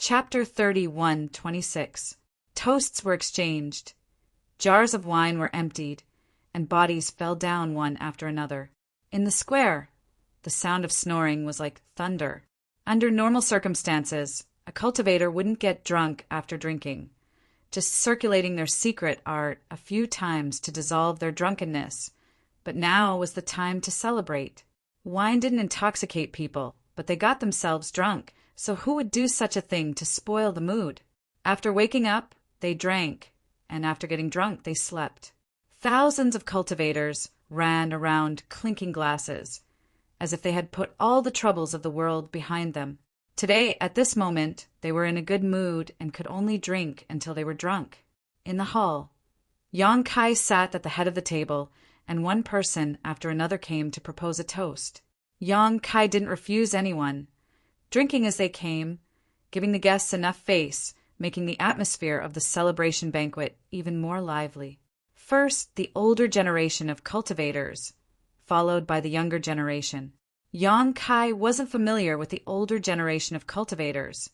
Chapter 31:26. Toasts were exchanged. Jars of wine were emptied, and bodies fell down one after another. In the square, the sound of snoring was like thunder. Under normal circumstances, a cultivator wouldn't get drunk after drinking, just circulating their secret art a few times to dissolve their drunkenness. But now was the time to celebrate. Wine didn't intoxicate people, but they got themselves drunk, so who would do such a thing to spoil the mood? After waking up, they drank, and after getting drunk, they slept. Thousands of cultivators ran around clinking glasses, as if they had put all the troubles of the world behind them. Today, at this moment, they were in a good mood and could only drink until they were drunk. In the hall, Yang Kai sat at the head of the table, and one person after another came to propose a toast. Yang Kai didn't refuse anyone, drinking as they came, giving the guests enough face, making the atmosphere of the celebration banquet even more lively. First, the older generation of cultivators, followed by the younger generation. Yang Kai wasn't familiar with the older generation of cultivators,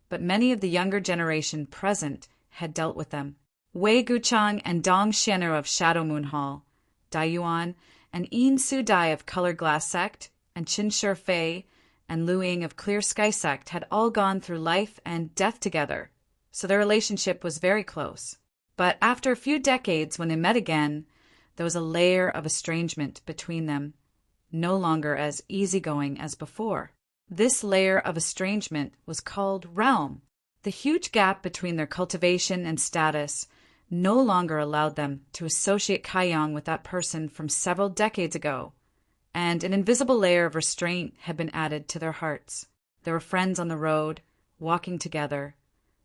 but many of the younger generation present had dealt with them. Wei Guchang and Dong Xian'er of Shadow Moon Hall, Dai Yuan and Yin Su Dai of Colored Glass Sect, and Qin Shi Fei and Lu Ying of Clear Sky Sect had all gone through life and death together, so their relationship was very close. But after a few decades, when they met again, there was a layer of estrangement between them, no longer as easygoing as before. This layer of estrangement was called realm. The huge gap between their cultivation and status no longer allowed them to associate Kaiyang with that person from several decades ago, and an invisible layer of restraint had been added to their hearts. They were friends on the road, walking together,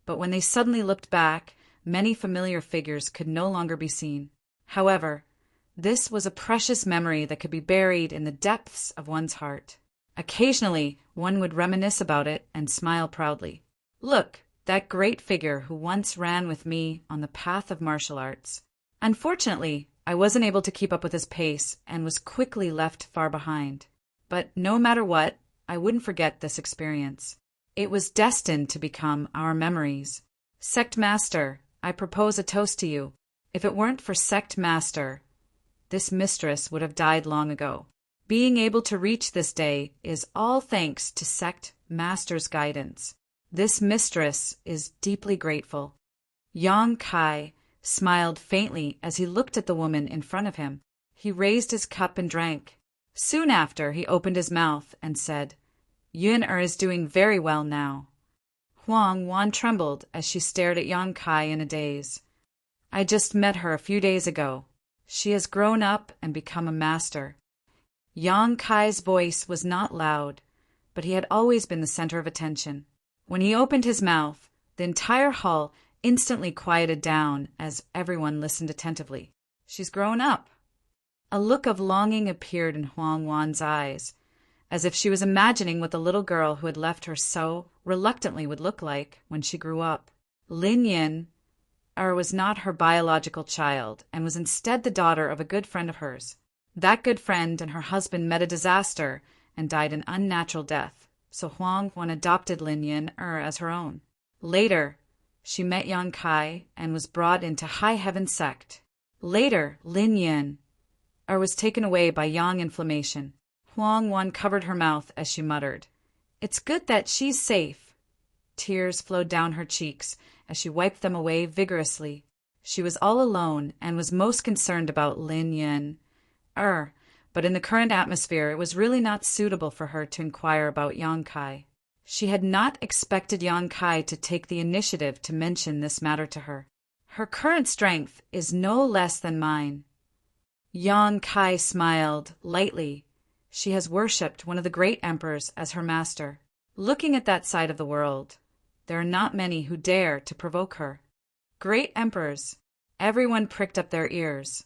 but when they suddenly looked back, many familiar figures could no longer be seen. However, this was a precious memory that could be buried in the depths of one's heart. Occasionally, one would reminisce about it and smile proudly. Look, that great figure who once ran with me on the path of martial arts. Unfortunately, I wasn't able to keep up with his pace and was quickly left far behind. But no matter what, I wouldn't forget this experience. It was destined to become our memories. Sect Master, I propose a toast to you. If it weren't for Sect Master, this mistress would have died long ago. Being able to reach this day is all thanks to Sect Master's guidance. This mistress is deeply grateful. Yang Kai smiled faintly as he looked at the woman in front of him. He raised his cup and drank. Soon after, he opened his mouth and said, "Yun-er is doing very well now." Huang Wan trembled as she stared at Yang Kai in a daze. "I just met her a few days ago. She has grown up and become a master." Yang Kai's voice was not loud, but he had always been the center of attention. When he opened his mouth, the entire hall instantly quieted down as everyone listened attentively. "She's grown up." A look of longing appeared in Huang Wan's eyes, as if she was imagining what the little girl who had left her so reluctantly would look like when she grew up. Lin Yin was not her biological child and was instead the daughter of a good friend of hers. That good friend and her husband met a disaster and died an unnatural death, so Huang Wan adopted Lin Yin as her own. Later, she met Yang Kai and was brought into High Heaven Sect. Later, Lin Yin was taken away by yang inflammation. Huang Wan covered her mouth as she muttered, "It's good that she's safe." Tears flowed down her cheeks as she wiped them away vigorously. She was all alone and was most concerned about Lin Yin. But in the current atmosphere, it was really not suitable for her to inquire about Yang Kai. She had not expected Yang Kai to take the initiative to mention this matter to her. "Her current strength is no less than mine." Yang Kai smiled lightly. She has worshipped one of the great emperors as her master. Looking at that side of the world, there are not many who dare to provoke her. Great emperors. Everyone pricked up their ears,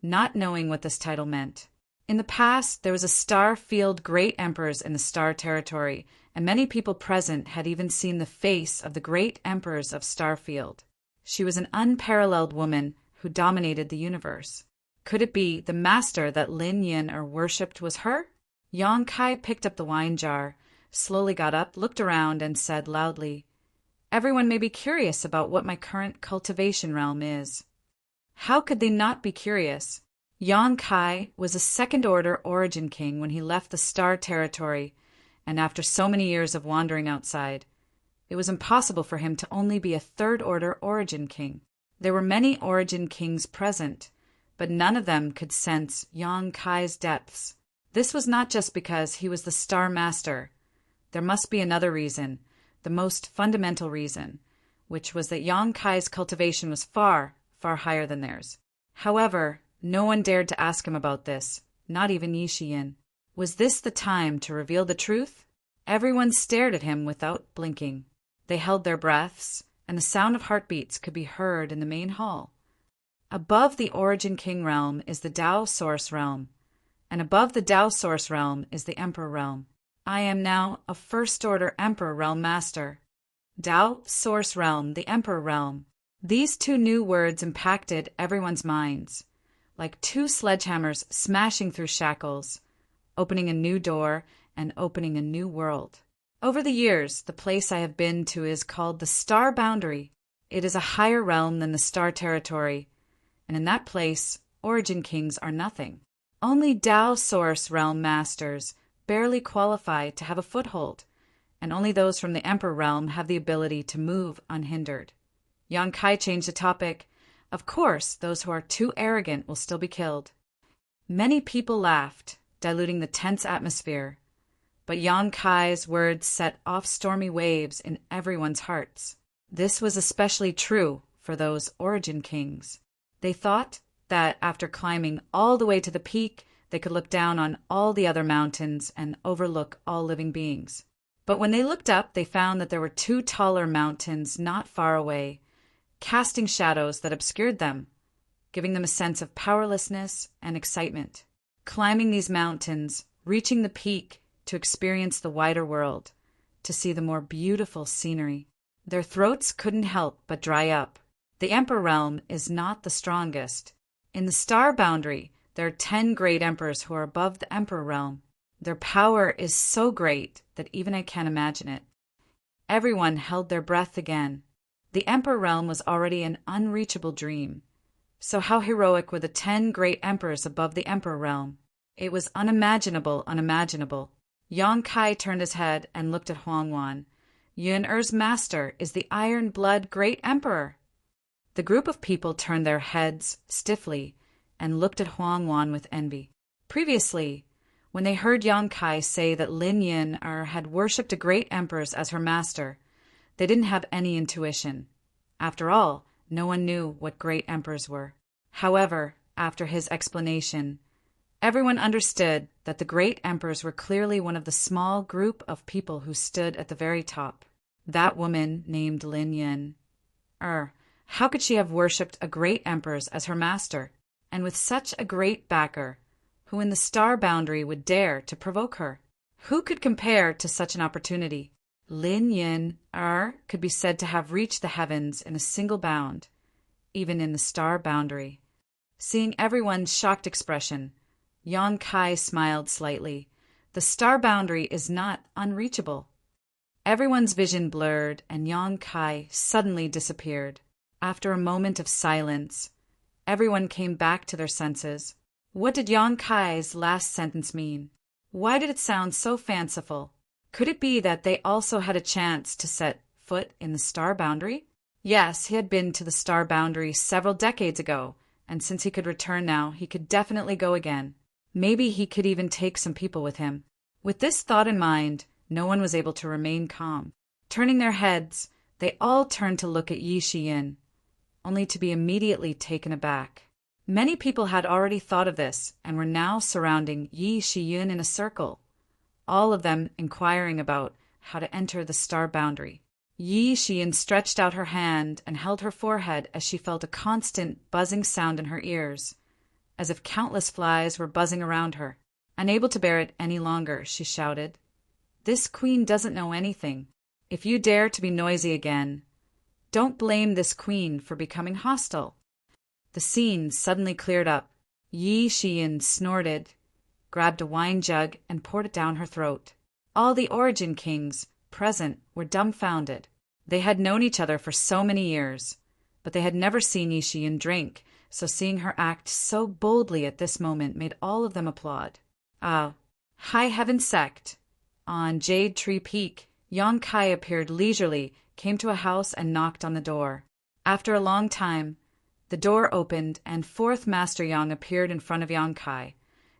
not knowing what this title meant. In the past, there was a star-field great emperors in the Star Territory, and many people present had even seen the face of the great emperors of Starfield. She was an unparalleled woman who dominated the universe. Could it be the master that Lin Yin worshipped was her? Yang Kai picked up the wine jar, slowly got up, looked around, and said loudly, Everyone may be curious about what my current cultivation realm is. How could they not be curious? Yang Kai was a second-order origin king when he left the Star Territory, and after so many years of wandering outside, it was impossible for him to only be a third-order origin king. There were many origin kings present, but none of them could sense Yang Kai's depths. This was not just because he was the Star Master. There must be another reason, the most fundamental reason, which was that Yang Kai's cultivation was far, far higher than theirs. However, no one dared to ask him about this, not even Yi Shiyin. Was this the time to reveal the truth? Everyone stared at him without blinking. They held their breaths, and the sound of heartbeats could be heard in the main hall. Above the Origin King realm is the Dao Source realm, and above the Dao Source realm is the Emperor realm. I am now a First-Order Emperor Realm Master. Dao Source realm, the Emperor realm. These two new words impacted everyone's minds, like two sledgehammers smashing through shackles, opening a new door and opening a new world. Over the years, the place I have been to is called the Star Boundary. It is a higher realm than the Star Territory, and in that place, Origin Kings are nothing. Only Dao Source Realm Masters barely qualify to have a foothold, and only those from the Emperor Realm have the ability to move unhindered. Yang Kai changed the topic. Of course, those who are too arrogant will still be killed. Many people laughed, diluting the tense atmosphere, but Yang Kai's words set off stormy waves in everyone's hearts. This was especially true for those Origin Kings. They thought that after climbing all the way to the peak, they could look down on all the other mountains and overlook all living beings. But when they looked up, they found that there were two taller mountains not far away, casting shadows that obscured them, giving them a sense of powerlessness and excitement. Climbing these mountains, reaching the peak to experience the wider world, to see the more beautiful scenery. Their throats couldn't help but dry up. The Emperor Realm is not the strongest. In the Star Boundary, there are 10 great emperors who are above the Emperor Realm. Their power is so great that even I can't imagine it. Everyone held their breath again. The Emperor Realm was already an unreachable dream. So how heroic were the 10 great emperors above the Emperor Realm? It was unimaginable. Yang Kai turned his head and looked at Huangwan. Yun Er's master is the Iron Blood Great Emperor. The group of people turned their heads stiffly and looked at Huangwan with envy. Previously, when they heard Yang Kai say that Lin Yin had worshipped a great empress as her master, they didn't have any intuition. After all, no one knew what great emperors were. However, after his explanation, everyone understood that the great emperors were clearly one of the small group of people who stood at the very top. That woman named Lin Yin. How could she have worshipped a great empress as her master, and with such a great backer, who in the Star Boundary would dare to provoke her? Who could compare to such an opportunity? Lin Yin could be said to have reached the heavens in a single bound, even in the Star Boundary. Seeing everyone's shocked expression, Yang Kai smiled slightly. The Star Boundary is not unreachable. Everyone's vision blurred, and Yang Kai suddenly disappeared. After a moment of silence, everyone came back to their senses. What did Yang Kai's last sentence mean? Why did it sound so fanciful? Could it be that they also had a chance to set foot in the Star Boundary? Yes, he had been to the Star Boundary several decades ago, and since he could return now, he could definitely go again. Maybe he could even take some people with him. With this thought in mind, no one was able to remain calm. Turning their heads, they all turned to look at Yi Shiyin, only to be immediately taken aback. Many people had already thought of this and were now surrounding Yi Shiyin in a circle, all of them inquiring about how to enter the Star Boundary. Yi Shiyin stretched out her hand and held her forehead as she felt a constant buzzing sound in her ears, as if countless flies were buzzing around her. Unable to bear it any longer, she shouted, "This queen doesn't know anything. If you dare to be noisy again, don't blame this queen for becoming hostile." The scene suddenly cleared up. Yi Shiyin snorted, grabbed a wine jug, and poured it down her throat. All the Origin Kings present were dumbfounded. They had known each other for so many years, but they had never seen Yi Xian drink, so seeing her act so boldly at this moment made all of them applaud. High Heaven Sect. On Jade Tree Peak, Yang Kai appeared leisurely, came to a house and knocked on the door. After a long time, the door opened and fourth Master Yang appeared in front of Yang Kai,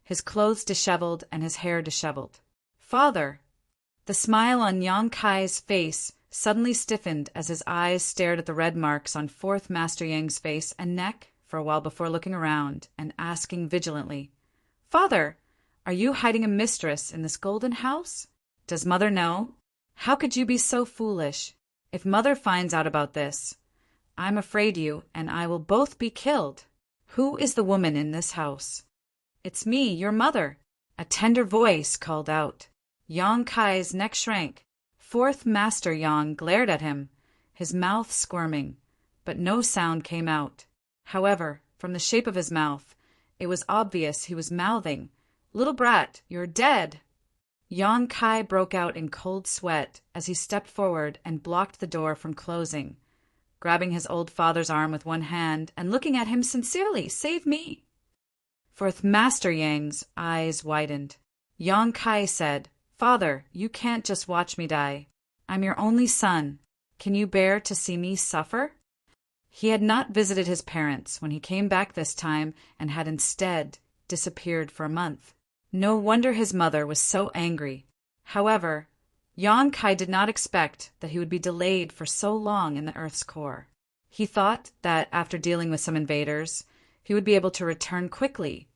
his clothes disheveled and his hair disheveled. Father! The smile on Yang Kai's face suddenly stiffened as his eyes stared at the red marks on fourth Master Yang's face and neck for a while before looking around and asking vigilantly, Father, are you hiding a mistress in this golden house? Does Mother know? How could you be so foolish? If Mother finds out about this, I'm afraid you and I will both be killed. Who is the woman in this house? It's me, your mother. A tender voice called out. Yang Kai's neck shrank. Fourth Master Yang glared at him, his mouth squirming, but no sound came out. However, from the shape of his mouth, it was obvious he was mouthing, Little brat, you're dead. Yang Kai broke out in cold sweat as he stepped forward and blocked the door from closing, grabbing his old father's arm with one hand and looking at him sincerely. Save me! Fourth Master Yang's eyes widened. Yang Kai said, Father, you can't just watch me die. I'm your only son. Can you bear to see me suffer? He had not visited his parents when he came back this time and had instead disappeared for a month. No wonder his mother was so angry. However, Yang Kai did not expect that he would be delayed for so long in the Earth's core. He thought that after dealing with some invaders, he would be able to return quickly,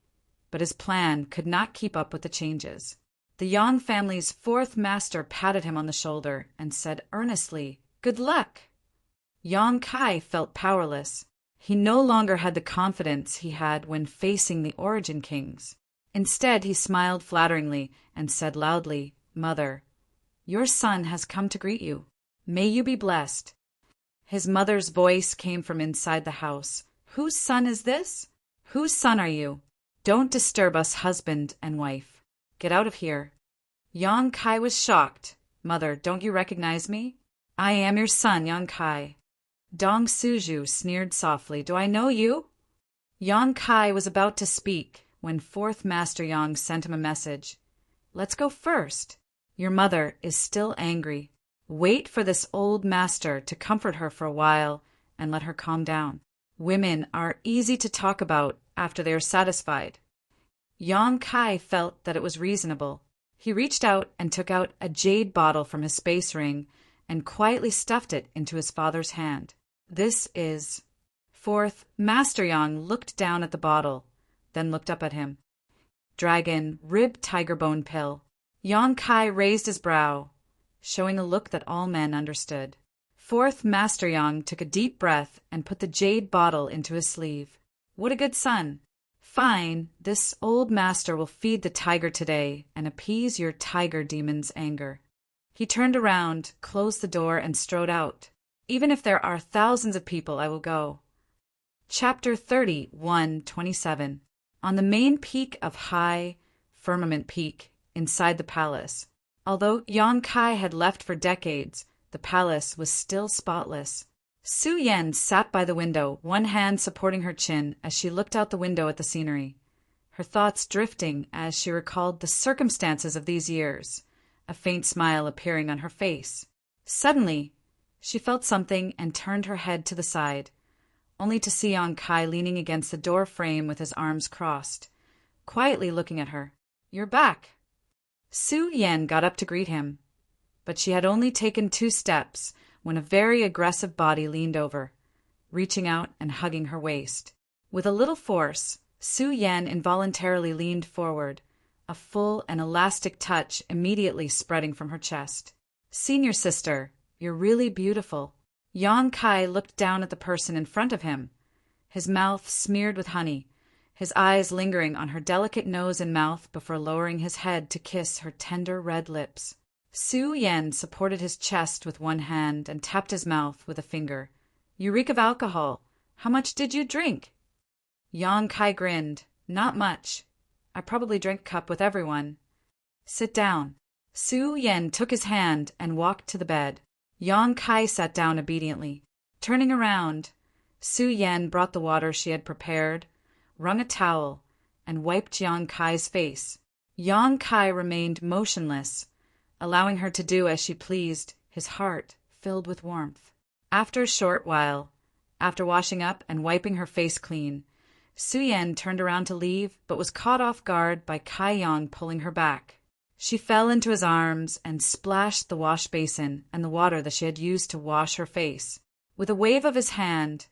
but his plan could not keep up with the changes. The Yang family's fourth master patted him on the shoulder and said earnestly, Good luck! Yang Kai felt powerless. He no longer had the confidence he had when facing the Origin Kings. Instead, he smiled flatteringly and said loudly, Mother, your son has come to greet you. May you be blessed. His mother's voice came from inside the house. Whose son is this? Whose son are you? Don't disturb us, husband and wife. Get out of here. Yang Kai was shocked. Mother, don't you recognize me? I am your son, Yang Kai. Dong Suju sneered softly. Do I know you? Yang Kai was about to speak when fourth Master Yang sent him a message. Let's go first. Your mother is still angry. Wait for this old master to comfort her for a while and let her calm down. Women are easy to talk about after they are satisfied. Yang Kai felt that it was reasonable. He reached out and took out a jade bottle from his space ring and quietly stuffed it into his father's hand. This is... Fourth Master Yang looked down at the bottle, then looked up at him. Dragon Rib Tiger Bone Pill. Yang Kai raised his brow, showing a look that all men understood. Fourth Master Yang took a deep breath and put the jade bottle into his sleeve. What a good son. Fine, this old master will feed the tiger today and appease your tiger demon's anger. He turned around, closed the door, and strode out. Even if there are thousands of people, I will go. Chapter 31:27. On the main peak of High Firmament Peak, inside the palace. Although Yang Kai had left for decades, the palace was still spotless. Su Yan sat by the window, one hand supporting her chin as she looked out the window at the scenery, her thoughts drifting as she recalled the circumstances of these years, a faint smile appearing on her face. Suddenly, she felt something and turned her head to the side, only to see Yang Kai leaning against the door frame with his arms crossed, quietly looking at her. You're back. Su Yan got up to greet him, but she had only taken 2 steps when a very aggressive body leaned over, reaching out and hugging her waist. With a little force, Su Yan involuntarily leaned forward, a full and elastic touch immediately spreading from her chest. Senior sister, you're really beautiful. Yang Kai looked down at the person in front of him, his mouth smeared with honey, his eyes lingering on her delicate nose and mouth before lowering his head to kiss her tender red lips. Su Yan supported his chest with one hand and tapped his mouth with a finger. You reek of alcohol. How much did you drink? Yang Kai grinned. Not much. I probably drank a cup with everyone. Sit down. Su Yan took his hand and walked to the bed. Yang Kai sat down obediently. Turning around, Su Yan brought the water she had prepared, wrung a towel, and wiped Yang Kai's face. Yang Kai remained motionless, allowing her to do as she pleased, his heart filled with warmth. After a short while, after washing up and wiping her face clean, Su Yan turned around to leave, but was caught off guard by Kai Yang pulling her back. She fell into his arms and splashed the wash basin and the water that she had used to wash her face. With a wave of his hand,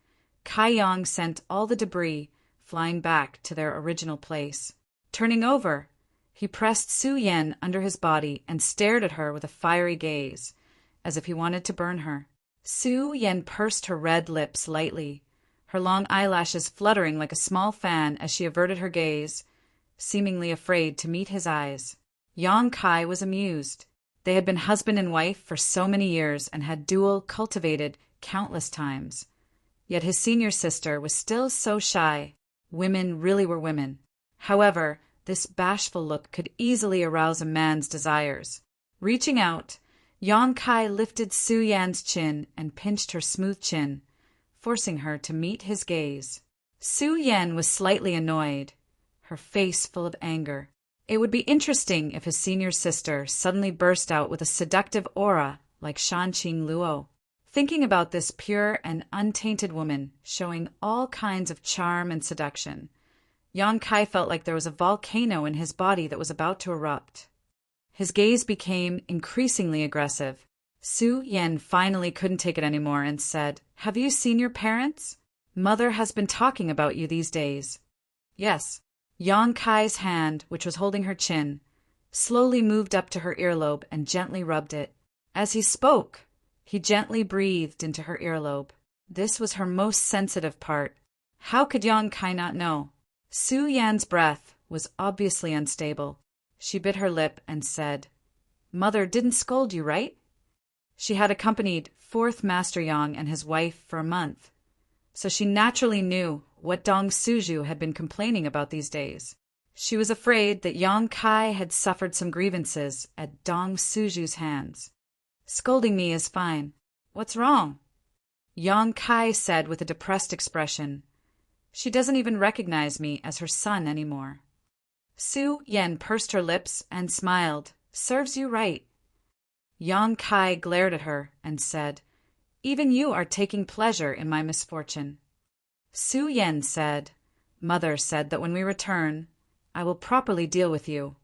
Kai Yang sent all the debris flying back to their original place. Turning over, he pressed Su Yan under his body and stared at her with a fiery gaze, as if he wanted to burn her. Su Yan pursed her red lips lightly, her long eyelashes fluttering like a small fan as she averted her gaze, seemingly afraid to meet his eyes. Yang Kai was amused. They had been husband and wife for so many years and had cultivated countless times. Yet his senior sister was still so shy. Women really were women. However, this bashful look could easily arouse a man's desires. Reaching out, Yang Kai lifted Su Yan's chin and pinched her smooth chin, forcing her to meet his gaze. Su Yan was slightly annoyed, her face full of anger. It would be interesting if his senior sister suddenly burst out with a seductive aura like Shanqing Luo. Thinking about this pure and untainted woman showing all kinds of charm and seduction, Yang Kai felt like there was a volcano in his body that was about to erupt. His gaze became increasingly aggressive. Su Yan finally couldn't take it anymore and said, "Have you seen your parents? Mother has been talking about you these days." "Yes." Yang Kai's hand, which was holding her chin, slowly moved up to her earlobe and gently rubbed it. As he spoke, he gently breathed into her earlobe. This was her most sensitive part. How could Yang Kai not know? Su Yan's breath was obviously unstable. She bit her lip and said, "Mother didn't scold you, right?" She had accompanied fourth Master Yang and his wife for a month, so she naturally knew what Dong Suju had been complaining about these days. She was afraid that Yang Kai had suffered some grievances at Dong Suju's hands. "Scolding me is fine. What's wrong?" Yang Kai said with a depressed expression. "She doesn't even recognize me as her son anymore." Su Yan pursed her lips and smiled. "Serves you right." Yang Kai glared at her and said, "Even you are taking pleasure in my misfortune." Su Yan said, "Mother said that when we return, I will properly deal with you."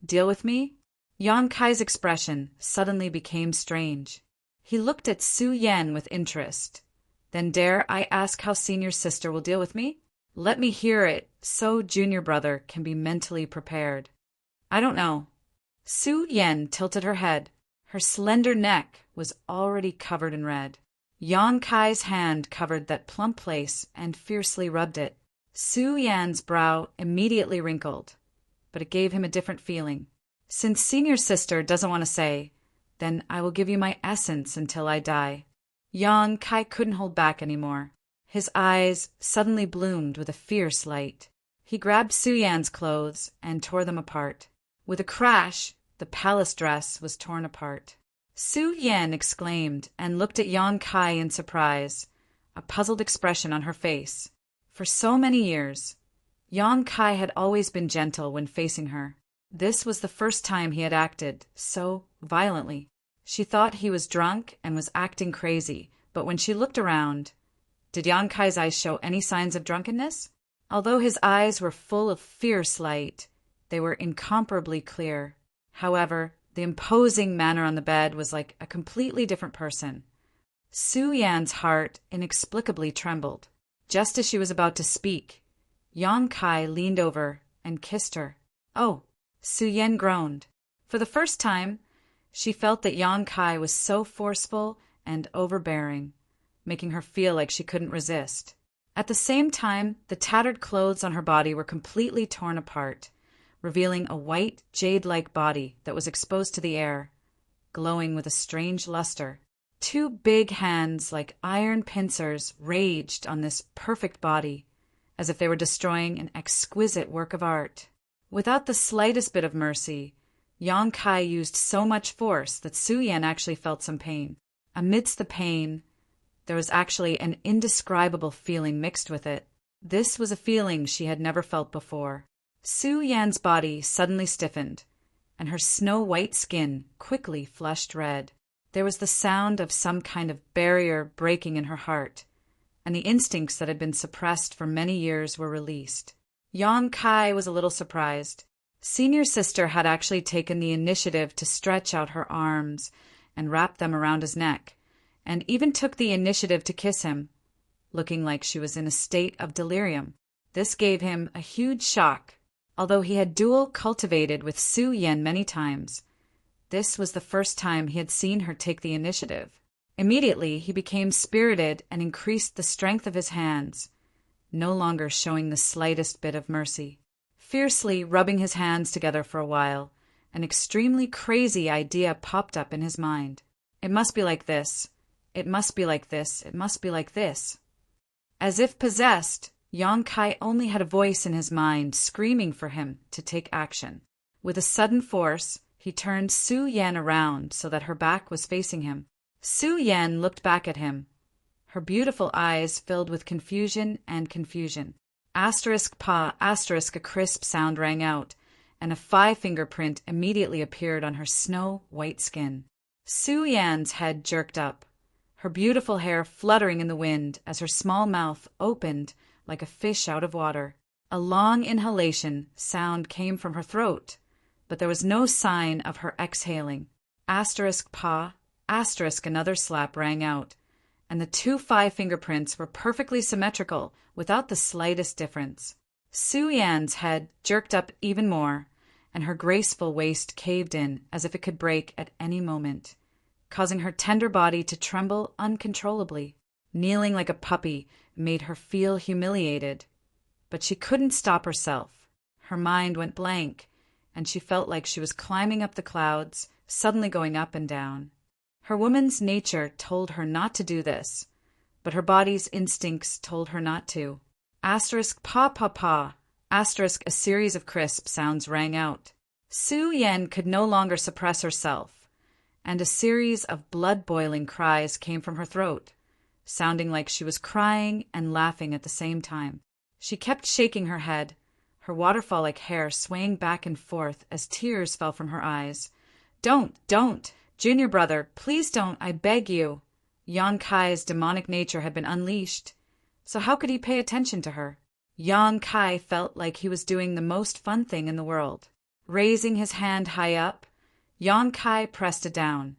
"Deal with me?" Yang Kai's expression suddenly became strange. He looked at Su Yan with interest. "Then dare I ask how senior sister will deal with me? Let me hear it, so junior brother can be mentally prepared." "I don't know." Su Yan tilted her head. Her slender neck was already covered in red. Yang Kai's hand covered that plump place and fiercely rubbed it. Su Yan's brow immediately wrinkled, but it gave him a different feeling. "Since senior sister doesn't want to say, then I will give you my essence until I die." Yang Kai couldn't hold back anymore. His eyes suddenly bloomed with a fierce light. He grabbed Su Yan's clothes and tore them apart. With a crash, the palace dress was torn apart. Su Yan exclaimed and looked at Yang Kai in surprise, a puzzled expression on her face. For so many years, Yang Kai had always been gentle when facing her. This was the first time he had acted so violently. She thought he was drunk and was acting crazy, but when she looked around, did Yang Kai's eyes show any signs of drunkenness? Although his eyes were full of fierce light, they were incomparably clear. However, the imposing manner on the bed was like a completely different person. Su Yan's heart inexplicably trembled. Just as she was about to speak, Yang Kai leaned over and kissed her. "Oh!" Su Yan groaned. For the first time, she felt that Yang Kai was so forceful and overbearing, making her feel like she couldn't resist. At the same time, the tattered clothes on her body were completely torn apart, revealing a white, jade-like body that was exposed to the air, glowing with a strange luster. Two big hands, like iron pincers, raged on this perfect body, as if they were destroying an exquisite work of art. Without the slightest bit of mercy, Yang Kai used so much force that Su Yan actually felt some pain. Amidst the pain, there was actually an indescribable feeling mixed with it. This was a feeling she had never felt before. Su Yan's body suddenly stiffened, and her snow-white skin quickly flushed red. There was the sound of some kind of barrier breaking in her heart, and the instincts that had been suppressed for many years were released. Yang Kai was a little surprised. Senior sister had actually taken the initiative to stretch out her arms and wrap them around his neck, and even took the initiative to kiss him, looking like she was in a state of delirium. This gave him a huge shock. Although he had dual cultivated with Su Yan many times, this was the first time he had seen her take the initiative. Immediately, he became spirited and increased the strength of his hands, no longer showing the slightest bit of mercy. Fiercely rubbing his hands together for a while, an extremely crazy idea popped up in his mind. It must be like this. It must be like this. It must be like this. As if possessed, Yang Kai only had a voice in his mind screaming for him to take action. With a sudden force, he turned Su Yan around so that her back was facing him. Su Yan looked back at him, her beautiful eyes filled with confusion and confusion. *Pa**, a crisp sound rang out, and a 5-finger print immediately appeared on her snow-white skin. Su Yan's head jerked up, her beautiful hair fluttering in the wind as her small mouth opened like a fish out of water. A long inhalation sound came from her throat, but there was no sign of her exhaling. *Pa**, another slap rang out, and the 2 5-finger prints were perfectly symmetrical without the slightest difference. Su Yan's head jerked up even more, and her graceful waist caved in as if it could break at any moment, causing her tender body to tremble uncontrollably. Kneeling like a puppy made her feel humiliated, but she couldn't stop herself. Her mind went blank, and she felt like she was climbing up the clouds, suddenly going up and down. Her woman's nature told her not to do this, but her body's instincts told her not to. *Pa**, a series of crisp sounds rang out. Su Yan could no longer suppress herself, and a series of blood-boiling cries came from her throat, sounding like she was crying and laughing at the same time. She kept shaking her head, her waterfall-like hair swaying back and forth as tears fell from her eyes. Don't! Junior brother, please don't, I beg you. Yang Kai's demonic nature had been unleashed, so how could he pay attention to her? Yang Kai felt like he was doing the most fun thing in the world. Raising his hand high up, Yang Kai pressed it down,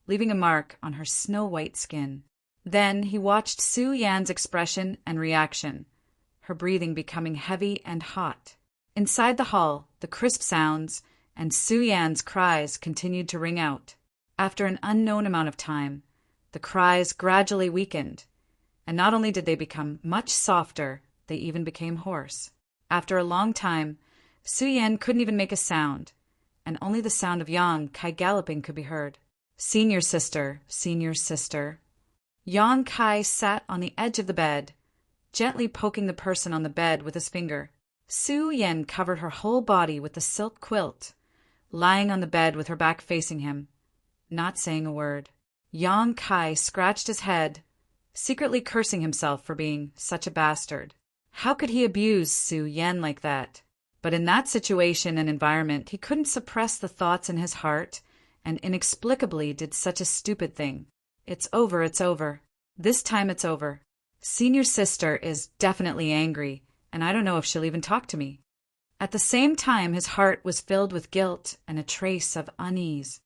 leaving a mark on her snow-white skin. Then he watched Su Yan's expression and reaction, her breathing becoming heavy and hot. Inside the hall, the crisp sounds and Su Yan's cries continued to ring out. After an unknown amount of time, the cries gradually weakened, and not only did they become much softer, they even became hoarse. After a long time, Su Yan couldn't even make a sound, and only the sound of Yang Kai galloping could be heard. Senior sister. Yang Kai sat on the edge of the bed, gently poking the person on the bed with his finger. Su Yan covered her whole body with the silk quilt, lying on the bed with her back facing him, not saying a word. Yang Kai scratched his head, secretly cursing himself for being such a bastard. How could he abuse Su Yan like that? But in that situation and environment, he couldn't suppress the thoughts in his heart, and inexplicably did such a stupid thing. It's over. This time it's over. Senior sister is definitely angry, and I don't know if she'll even talk to me. At the same time, his heart was filled with guilt and a trace of unease.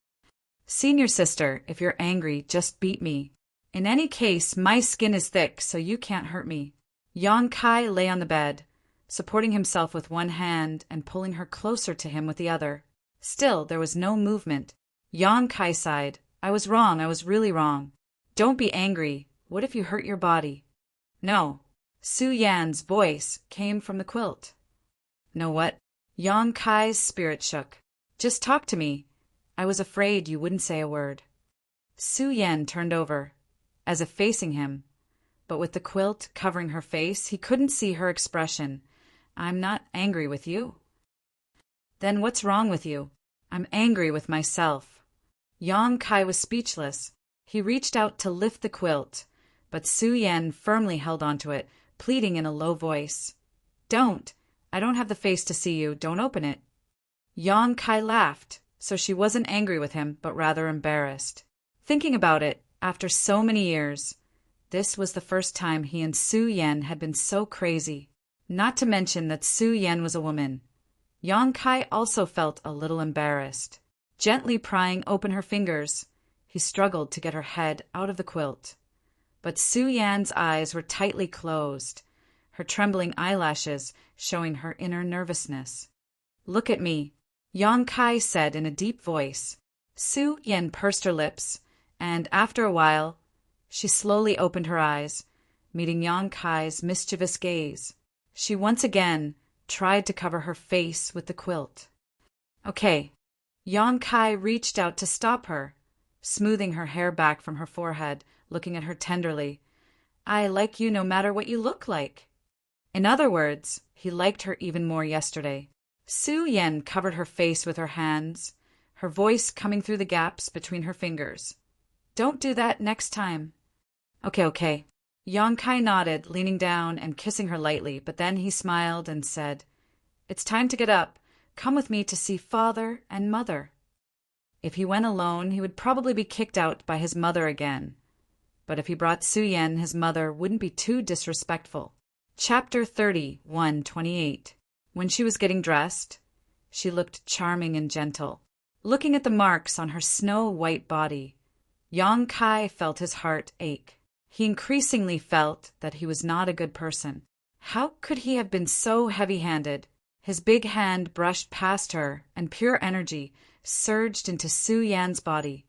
Senior sister, if you're angry, just beat me. In any case, my skin is thick, so you can't hurt me. Yang Kai lay on the bed, supporting himself with one hand and pulling her closer to him with the other. Still, there was no movement. Yang Kai sighed. I was really wrong. Don't be angry. What if you hurt your body? No. Su Yan's voice came from the quilt. Know what? Yang Kai's spirit shook. Just talk to me. I was afraid you wouldn't say a word. Su Yan turned over, as if facing him, but with the quilt covering her face, he couldn't see her expression. I'm not angry with you. Then what's wrong with you? I'm angry with myself. Yang Kai was speechless. He reached out to lift the quilt, but Su Yan firmly held onto it, pleading in a low voice. Don't! I don't have the face to see you. Don't open it. Yang Kai laughed, so she wasn't angry with him, but rather embarrassed. Thinking about it, after so many years, this was the first time he and Su Yan had been so crazy. Not to mention that Su Yan was a woman. Yang Kai also felt a little embarrassed. Gently prying open her fingers, he struggled to get her head out of the quilt. But Su Yan's eyes were tightly closed, her trembling eyelashes showing her inner nervousness. Look at me, Yang Kai said in a deep voice. Su Yan pursed her lips, and after a while, she slowly opened her eyes, meeting Yang Kai's mischievous gaze. She once again tried to cover her face with the quilt. Okay. Yang Kai reached out to stop her, smoothing her hair back from her forehead, looking at her tenderly. I like you no matter what you look like. In other words, he liked her even more yesterday. Su Yan covered her face with her hands, her voice coming through the gaps between her fingers. Don't do that next time. Okay. Yang Kai nodded, leaning down and kissing her lightly, but then he smiled and said, It's time to get up. Come with me to see father and mother. If he went alone, he would probably be kicked out by his mother again. But if he brought Su Yan, his mother wouldn't be too disrespectful. Chapter 30:128. When she was getting dressed, she looked charming and gentle. Looking at the marks on her snow-white body, Yang Kai felt his heart ache. He increasingly felt that he was not a good person. How could he have been so heavy-handed? His big hand brushed past her, and pure energy surged into Su Yan's body,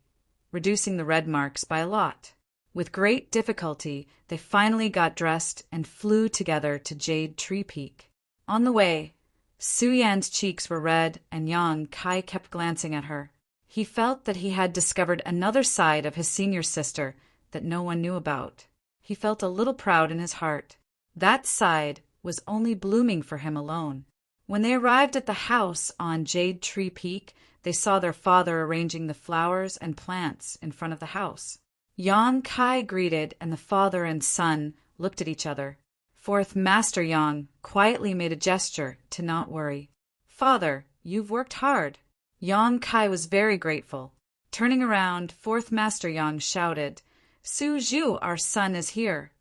reducing the red marks by a lot. With great difficulty, they finally got dressed and flew together to Jade Tree Peak. On the way, Su Yan's cheeks were red, and Yang Kai kept glancing at her. He felt that he had discovered another side of his senior sister that no one knew about. He felt a little proud in his heart. That side was only blooming for him alone. When they arrived at the house on Jade Tree Peak, they saw their father arranging the flowers and plants in front of the house. Yang Kai greeted, and the father and son looked at each other. Fourth Master Yang quietly made a gesture to not worry. Father, you've worked hard. Yang Kai was very grateful. Turning around, Fourth Master Yang shouted, Su Zhu, our son, is here.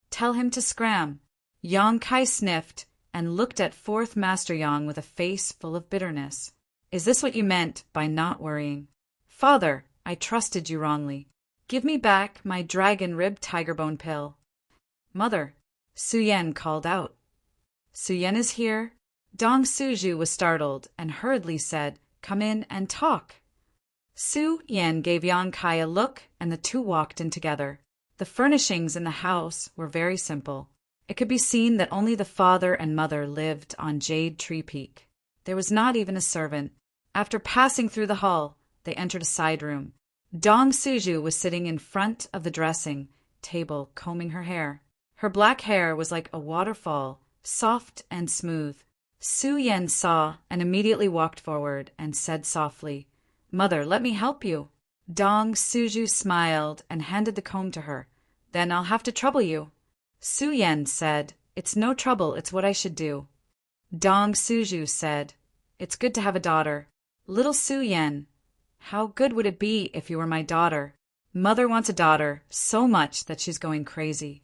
Tell him to scram. Yang Kai sniffed and looked at Fourth Master Yang with a face full of bitterness. Is this what you meant by not worrying? Father, I trusted you wrongly. Give me back my dragon rib tiger bone pill. Mother, Su Yan called out. Su Yan is here. Dong Suju was startled and hurriedly said, Come in and talk. Su Yan gave Yang Kai a look, and the two walked in together. The furnishings in the house were very simple. It could be seen that only the father and mother lived on Jade Tree Peak. There was not even a servant. After passing through the hall, they entered a side room. Dong Suju was sitting in front of the dressing table, combing her hair. Her black hair was like a waterfall, soft and smooth. Su Yan saw and immediately walked forward and said softly, Mother, let me help you. Dong Suju smiled and handed the comb to her. Then I'll have to trouble you. Su Yan said, It's no trouble, it's what I should do. Dong Suju said, It's good to have a daughter. Little Su Yan, how good would it be if you were my daughter? Mother wants a daughter so much that she's going crazy.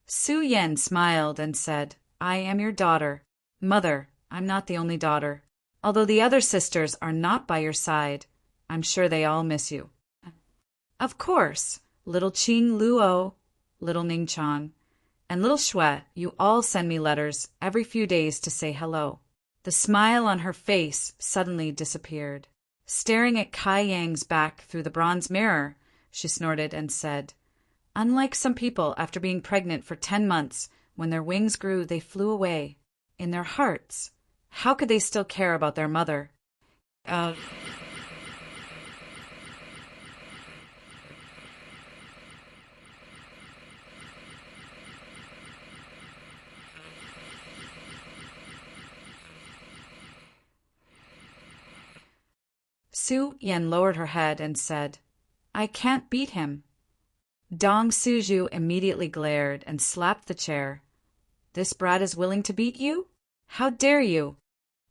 Su Yan smiled and said, I am your daughter. Mother, I'm not the only daughter. Although the other sisters are not by your side, I'm sure they all miss you. Of course, little Qing Luo, little Ning Chang, and little Shui, you all send me letters every few days to say hello. The smile on her face suddenly disappeared. Staring at Kai Yang's back through the bronze mirror, she snorted and said, Unlike some people after being pregnant for 10 months, when their wings grew, they flew away. In their hearts, how could they still care about their mother? Su Yan lowered her head and said, I can't beat him. Dong Suju immediately glared and slapped the chair. This brat is willing to beat you? How dare you?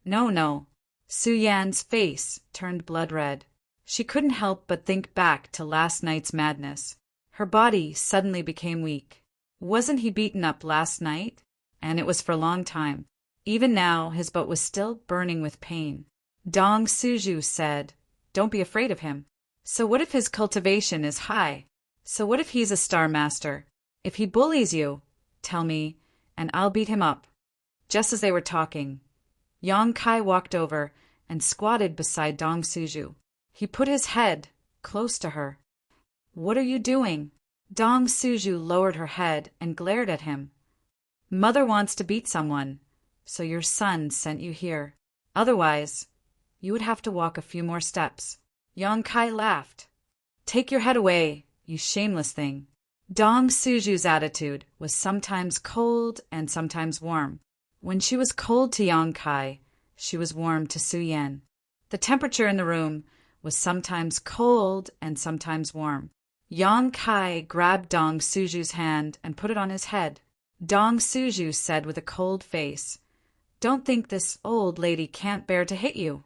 No, no. Su Yan's face turned blood red. She couldn't help but think back to last night's madness. Her body suddenly became weak. Wasn't he beaten up last night? And it was for a long time. Even now, his butt was still burning with pain. Dong Suju said, "Don't be afraid of him. So what if his cultivation is high? So what if he's a star master? If he bullies you, tell me, and I'll beat him up." Just as they were talking, Yang Kai walked over and squatted beside Dong Suju. He put his head close to her. "What are you doing?" Dong Suju lowered her head and glared at him. "Mother wants to beat someone, so your son sent you here. Otherwise, you would have to walk a few more steps." Yang Kai laughed. "Take your head away, you shameless thing." Dong Suju's attitude was sometimes cold and sometimes warm. When she was cold to Yang Kai, she was warm to Su Yan. The temperature in the room was sometimes cold and sometimes warm. Yang Kai grabbed Dong Suju's hand and put it on his head. Dong Suju said with a cold face, "Don't think this old lady can't bear to hit you.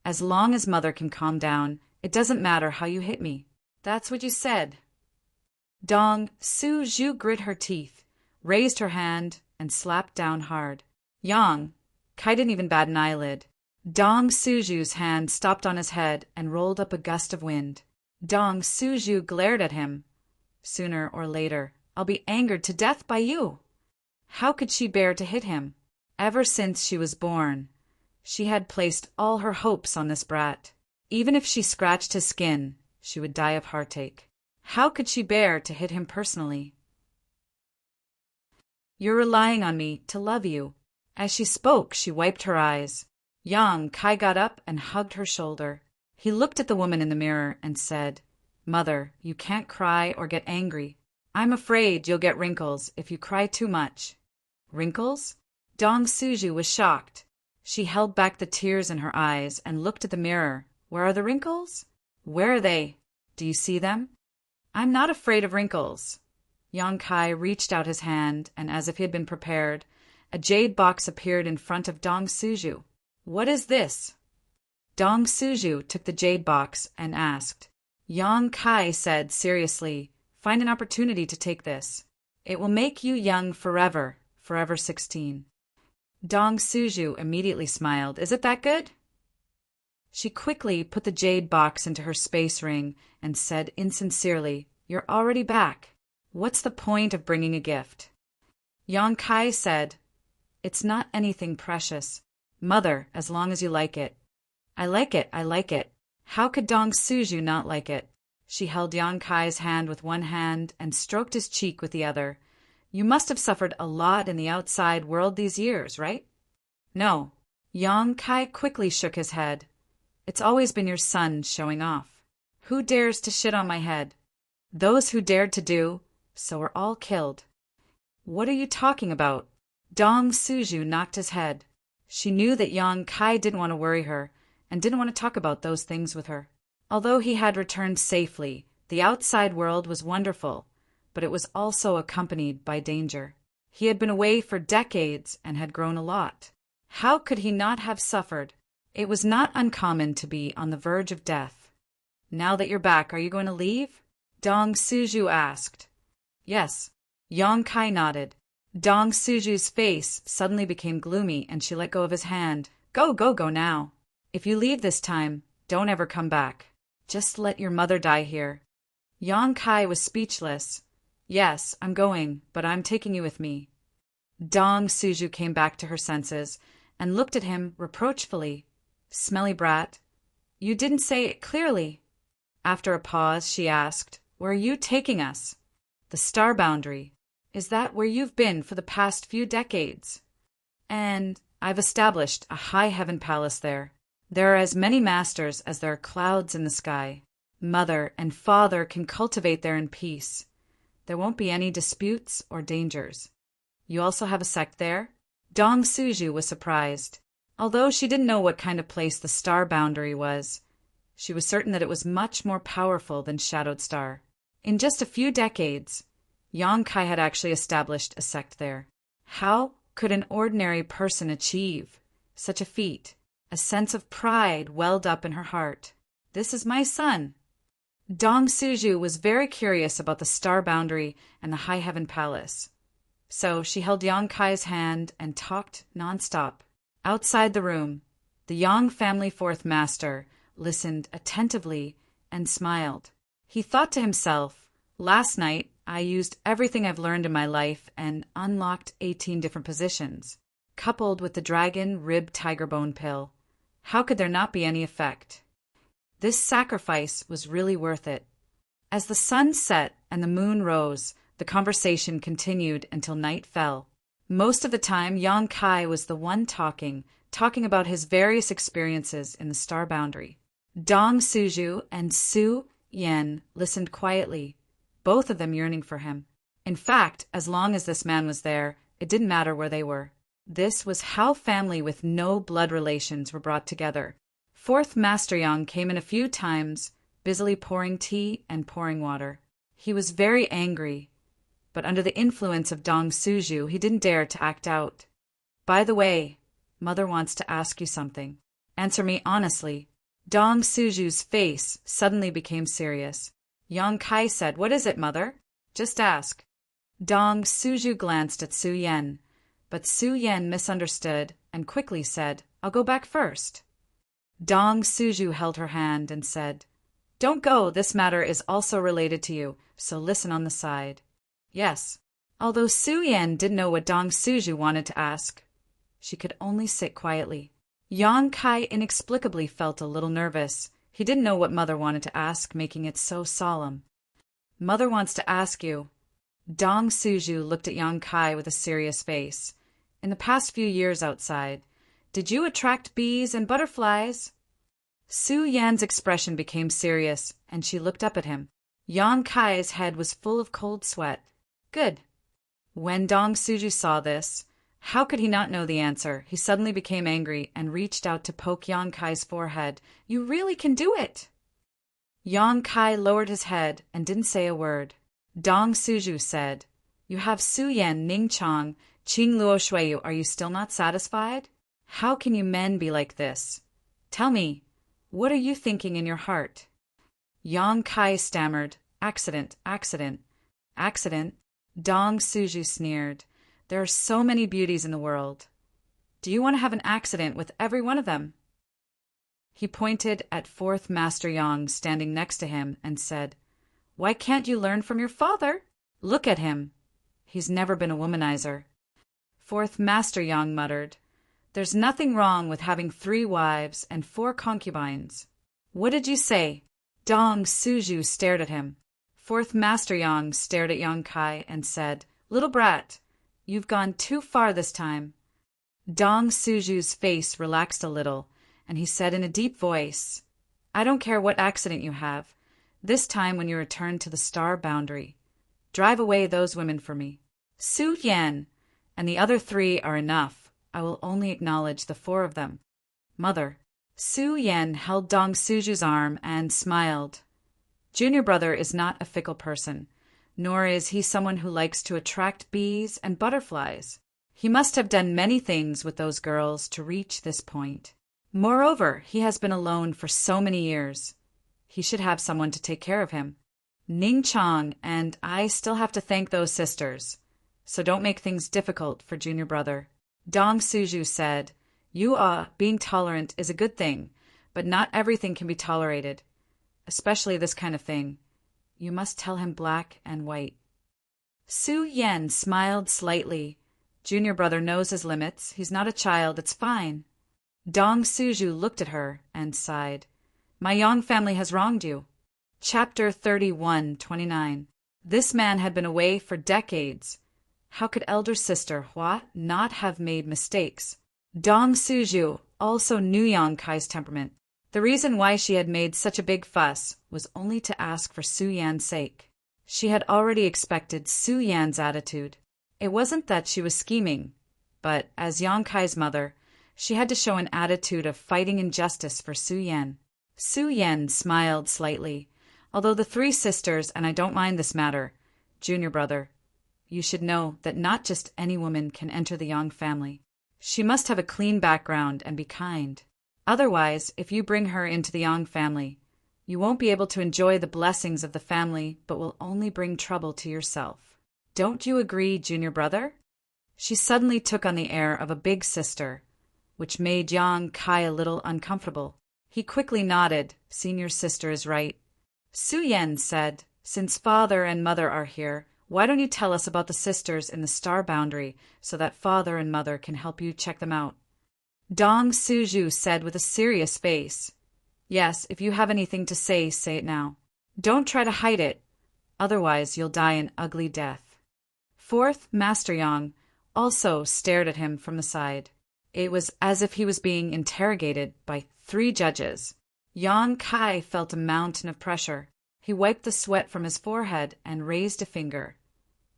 As long as mother can calm down, it doesn't matter how you hit me." "That's what you said." Dong Suju grit her teeth, raised her hand, and slapped down hard. Yang Kai didn't even bat an eyelid. Dong Suju's hand stopped on his head and rolled up a gust of wind. Dong Suju glared at him. "Sooner or later, I'll be angered to death by you." How could she bear to hit him? Ever since she was born, she had placed all her hopes on this brat. Even if she scratched his skin, she would die of heartache. How could she bear to hit him personally? "You're relying on me to love you." As she spoke, she wiped her eyes. Yang Kai got up and hugged her shoulder. He looked at the woman in the mirror and said, "Mother, you can't cry or get angry. I'm afraid you'll get wrinkles if you cry too much." "Wrinkles?" Dong Suju was shocked. She held back the tears in her eyes and looked at the mirror. "Where are the wrinkles?" "Where are they? Do you see them?" "I'm not afraid of wrinkles." Yang Kai reached out his hand, and as if he had been prepared, a jade box appeared in front of Dong Suju. "What is this?" Dong Suju took the jade box and asked. Yang Kai said seriously, "Find an opportunity to take this. It will make you young forever, forever 16. Dong Suju immediately smiled. "Is it that good?" She quickly put the jade box into her space ring and said insincerely, "You're already back. What's the point of bringing a gift?" Yang Kai said, "It's not anything precious. Mother, as long as you like it." "I like it, I like it." How could Dong Suju not like it? She held Yang Kai's hand with one hand and stroked his cheek with the other. "You must have suffered a lot in the outside world these years, right?" "No." Yang Kai quickly shook his head. "It's always been your son showing off." "Who dares to shit on my head?" "Those who dared to do, so were all killed." "What are you talking about?" Dong Suju knocked his head. She knew that Yang Kai didn't want to worry her and didn't want to talk about those things with her. Although he had returned safely, the outside world was wonderful, but it was also accompanied by danger. He had been away for decades and had grown a lot. How could he not have suffered? It was not uncommon to be on the verge of death. "Now that you're back, are you going to leave?" Dong Suju asked. "Yes." Yang Kai nodded. Dong Suju's face suddenly became gloomy and she let go of his hand. Go now. If you leave this time, don't ever come back. Just let your mother die here." Yang Kai was speechless. "Yes, I'm going, but I'm taking you with me." Dong Suju came back to her senses and looked at him reproachfully. "Smelly brat. You didn't say it clearly." After a pause, she asked, "Where are you taking us?" "The star boundary." "Is that where you've been for the past few decades?" "And I've established a high heaven palace there. There are as many masters as there are clouds in the sky. Mother and father can cultivate there in peace. There won't be any disputes or dangers." "You also have a sect there?" Dong Suju was surprised. Although she didn't know what kind of place the star boundary was, she was certain that it was much more powerful than Shadowed Star. In just a few decades, Yang Kai had actually established a sect there. How could an ordinary person achieve such a feat? A sense of pride welled up in her heart. This is my son. Dong Suju was very curious about the star boundary and the high heaven palace. So she held Yang Kai's hand and talked nonstop. Outside the room, the Yang family fourth master listened attentively and smiled. He thought to himself, last night I used everything I've learned in my life and unlocked 18 different positions, coupled with the dragon rib tiger bone pill. How could there not be any effect? This sacrifice was really worth it. As the sun set and the moon rose, the conversation continued until night fell. Most of the time, Yang Kai was the one talking about his various experiences in the star boundary. Dong Suju and Su Yan listened quietly, both of them yearning for him. In fact, as long as this man was there, it didn't matter where they were. This was how family with no blood relations were brought together. Fourth Master Yang came in a few times, busily pouring tea and pouring water. He was very angry, but under the influence of Dong Suju, he didn't dare to act out. By the way, Mother wants to ask you something. Answer me honestly. Dong Suju's face suddenly became serious. Yang Kai said, "What is it, Mother? Just ask." Dong Suju glanced at Su Yan, but Su Yan misunderstood and quickly said, "I'll go back first." Dong Suju held her hand and said, "Don't go, this matter is also related to you, so listen on the side." Yes. Although Su Yan didn't know what Dong Suju wanted to ask, she could only sit quietly. Yang Kai inexplicably felt a little nervous. He didn't know what Mother wanted to ask, making it so solemn. "Mother wants to ask you." Dong Suju looked at Yang Kai with a serious face. "In the past few years outside, did you attract bees and butterflies?" Su Yan's expression became serious, and she looked up at him. Yang Kai's head was full of cold sweat. Good. When Dong Suju saw this, how could he not know the answer? He suddenly became angry and reached out to poke Yang Kai's forehead. "You really can do it!" Yang Kai lowered his head and didn't say a word. Dong Suju said, "You have Su Yan, Ning Chang, Qing Luo Shuiyu. Are you still not satisfied? How can you men be like this? Tell me, what are you thinking in your heart?" Yang Kai stammered, "Accident, accident, accident." Dong Suju sneered, "There are so many beauties in the world. Do you want to have an accident with every one of them?" He pointed at Fourth Master Yang standing next to him and said, "Why can't you learn from your father? Look at him. He's never been a womanizer." Fourth Master Yang muttered, "There's nothing wrong with having 3 wives and 4 concubines." "What did you say?" Dong Suju stared at him. Fourth Master Yang stared at Yang Kai and said, "Little brat, you've gone too far this time." Dong Suju's face relaxed a little, and he said in a deep voice, "I don't care what accident you have. This time when you return to the star boundary, drive away those women for me. Su Yan and the other 3 are enough. I will only acknowledge the 4 of them." "Mother." Su Yan held Dong Suju's arm and smiled. "Junior brother is not a fickle person, nor is he someone who likes to attract bees and butterflies. He must have done many things with those girls to reach this point. Moreover, he has been alone for so many years. He should have someone to take care of him. Ning Chang and I still have to thank those sisters, so don't make things difficult for junior brother." Dong Suju said, Being tolerant is a good thing, but not everything can be tolerated, especially this kind of thing. You must tell him black and white." Su Yan smiled slightly. "Junior brother knows his limits. He's not a child. It's fine." Dong Suju looked at her and sighed. "My Yang family has wronged you." Chapter 31:29. This man had been away for decades. How could elder sister Hua not have made mistakes? Dong Suju also knew Yang Kai's temperament. The reason why she had made such a big fuss was only to ask for Su Yan's sake. She had already expected Su Yan's attitude. It wasn't that she was scheming, but as Yang Kai's mother, she had to show an attitude of fighting injustice for Su Yan. Su Yan smiled slightly. Although the three sisters, and I don't mind this matter, junior brother, you should know that not just any woman can enter the Yang family. She must have a clean background and be kind. Otherwise, if you bring her into the Yang family, you won't be able to enjoy the blessings of the family, but will only bring trouble to yourself. Don't you agree, junior brother? She suddenly took on the air of a big sister, which made Yang Kai a little uncomfortable. He quickly nodded. Senior sister is right. Su Yan said, since father and mother are here, why don't you tell us about the sisters in the star boundary so that father and mother can help you check them out? Dong Suju said with a serious face. Yes, if you have anything to say it now. Don't try to hide it, otherwise you'll die an ugly death. Fourth Master Yang also stared at him from the side. It was as if he was being interrogated by 3 judges. Yang Kai felt a mountain of pressure. He wiped the sweat from his forehead and raised a finger.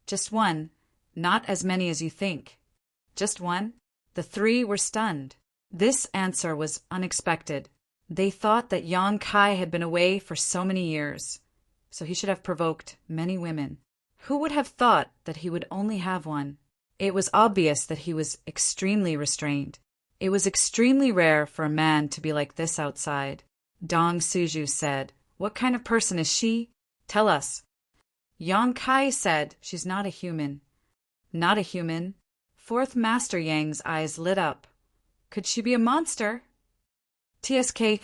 Just one, not as many as you think. Just one? The 3 were stunned. This answer was unexpected. They thought that Yang Kai had been away for so many years, so he should have provoked many women. Who would have thought that he would only have one? It was obvious that he was extremely restrained. It was extremely rare for a man to be like this outside. Dong Suju said, what kind of person is she? Tell us. Yang Kai said, she's not a human. Not a human? Fourth Master Yang's eyes lit up. Could she be a monster? TSK,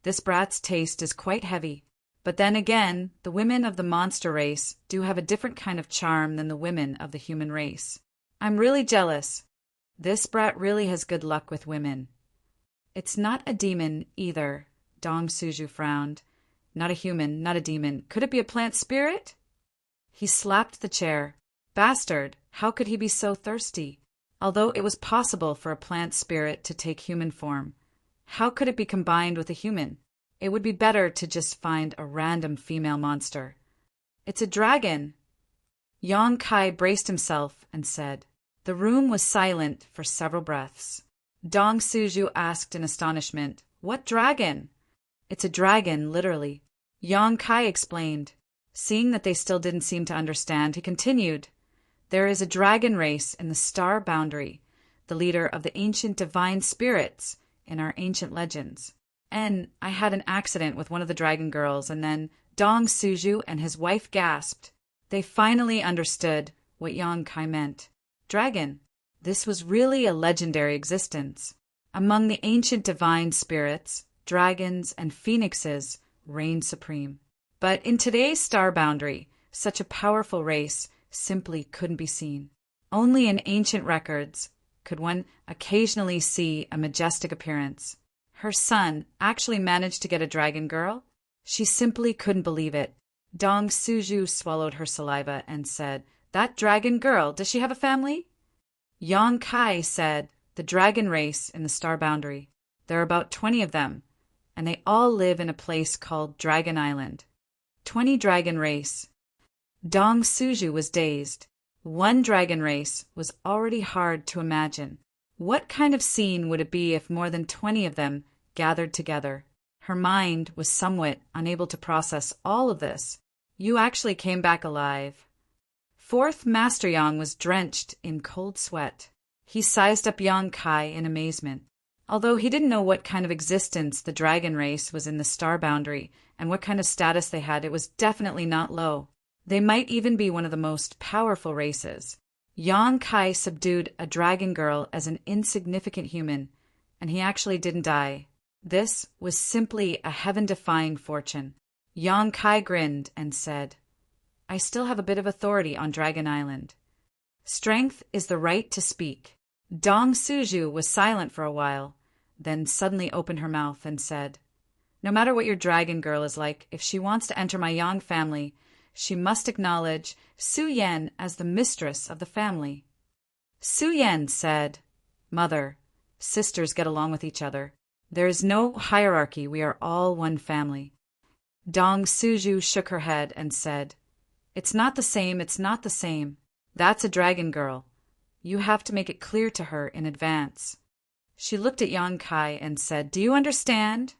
this brat's taste is quite heavy. But then again, the women of the monster race do have a different kind of charm than the women of the human race. I'm really jealous. This brat really has good luck with women. It's not a demon either, Dong Suju frowned. Not a human, not a demon. Could it be a plant spirit? He slapped the chair. Bastard, how could he be so thirsty? Although it was possible for a plant spirit to take human form, how could it be combined with a human? It would be better to just find a random female monster. It's a dragon. Yang Kai braced himself and said. The room was silent for several breaths. Dong Suju asked in astonishment, what dragon? It's a dragon, literally. Yang Kai explained. Seeing that they still didn't seem to understand, he continued. There is a dragon race in the star boundary, the leader of the ancient divine spirits in our ancient legends. And I had an accident with one of the dragon girls, and then Dong Suju and his wife gasped. They finally understood what Yang Kai meant. Dragon. This was really a legendary existence. Among the ancient divine spirits, dragons and phoenixes reigned supreme. But in today's star boundary, such a powerful race simply couldn't be seen. Only in ancient records could one occasionally see a majestic appearance. Her son actually managed to get a dragon girl? She simply couldn't believe it. Dong Suju swallowed her saliva and said, That dragon girl, does she have a family? Yang Kai said, The dragon race in the star boundary. There are about 20 of them, and they all live in a place called Dragon Island. 20 dragon race. Dong Suju was dazed. One dragon race was already hard to imagine. What kind of scene would it be if more than 20 of them gathered together? Her mind was somewhat unable to process all of this. You actually came back alive. Fourth Master Yang was drenched in cold sweat. He sized up Yang Kai in amazement. Although he didn't know what kind of existence the dragon race was in the star boundary and what kind of status they had, it was definitely not low. They might even be one of the most powerful races. Yang Kai subdued a dragon girl as an insignificant human, and he actually didn't die. This was simply a heaven-defying fortune. Yang Kai grinned and said, I still have a bit of authority on Dragon Island. Strength is the right to speak. Dong Suju was silent for a while, then suddenly opened her mouth and said, No matter what your dragon girl is like, if she wants to enter my Yang family, she must acknowledge Su Yan as the mistress of the family. Su Yan said, Mother, sisters get along with each other. There is no hierarchy. We are all one family. Dong Suju shook her head and said, It's not the same. It's not the same. That's a dragon girl. You have to make it clear to her in advance. She looked at Yang Kai and said, Do you understand?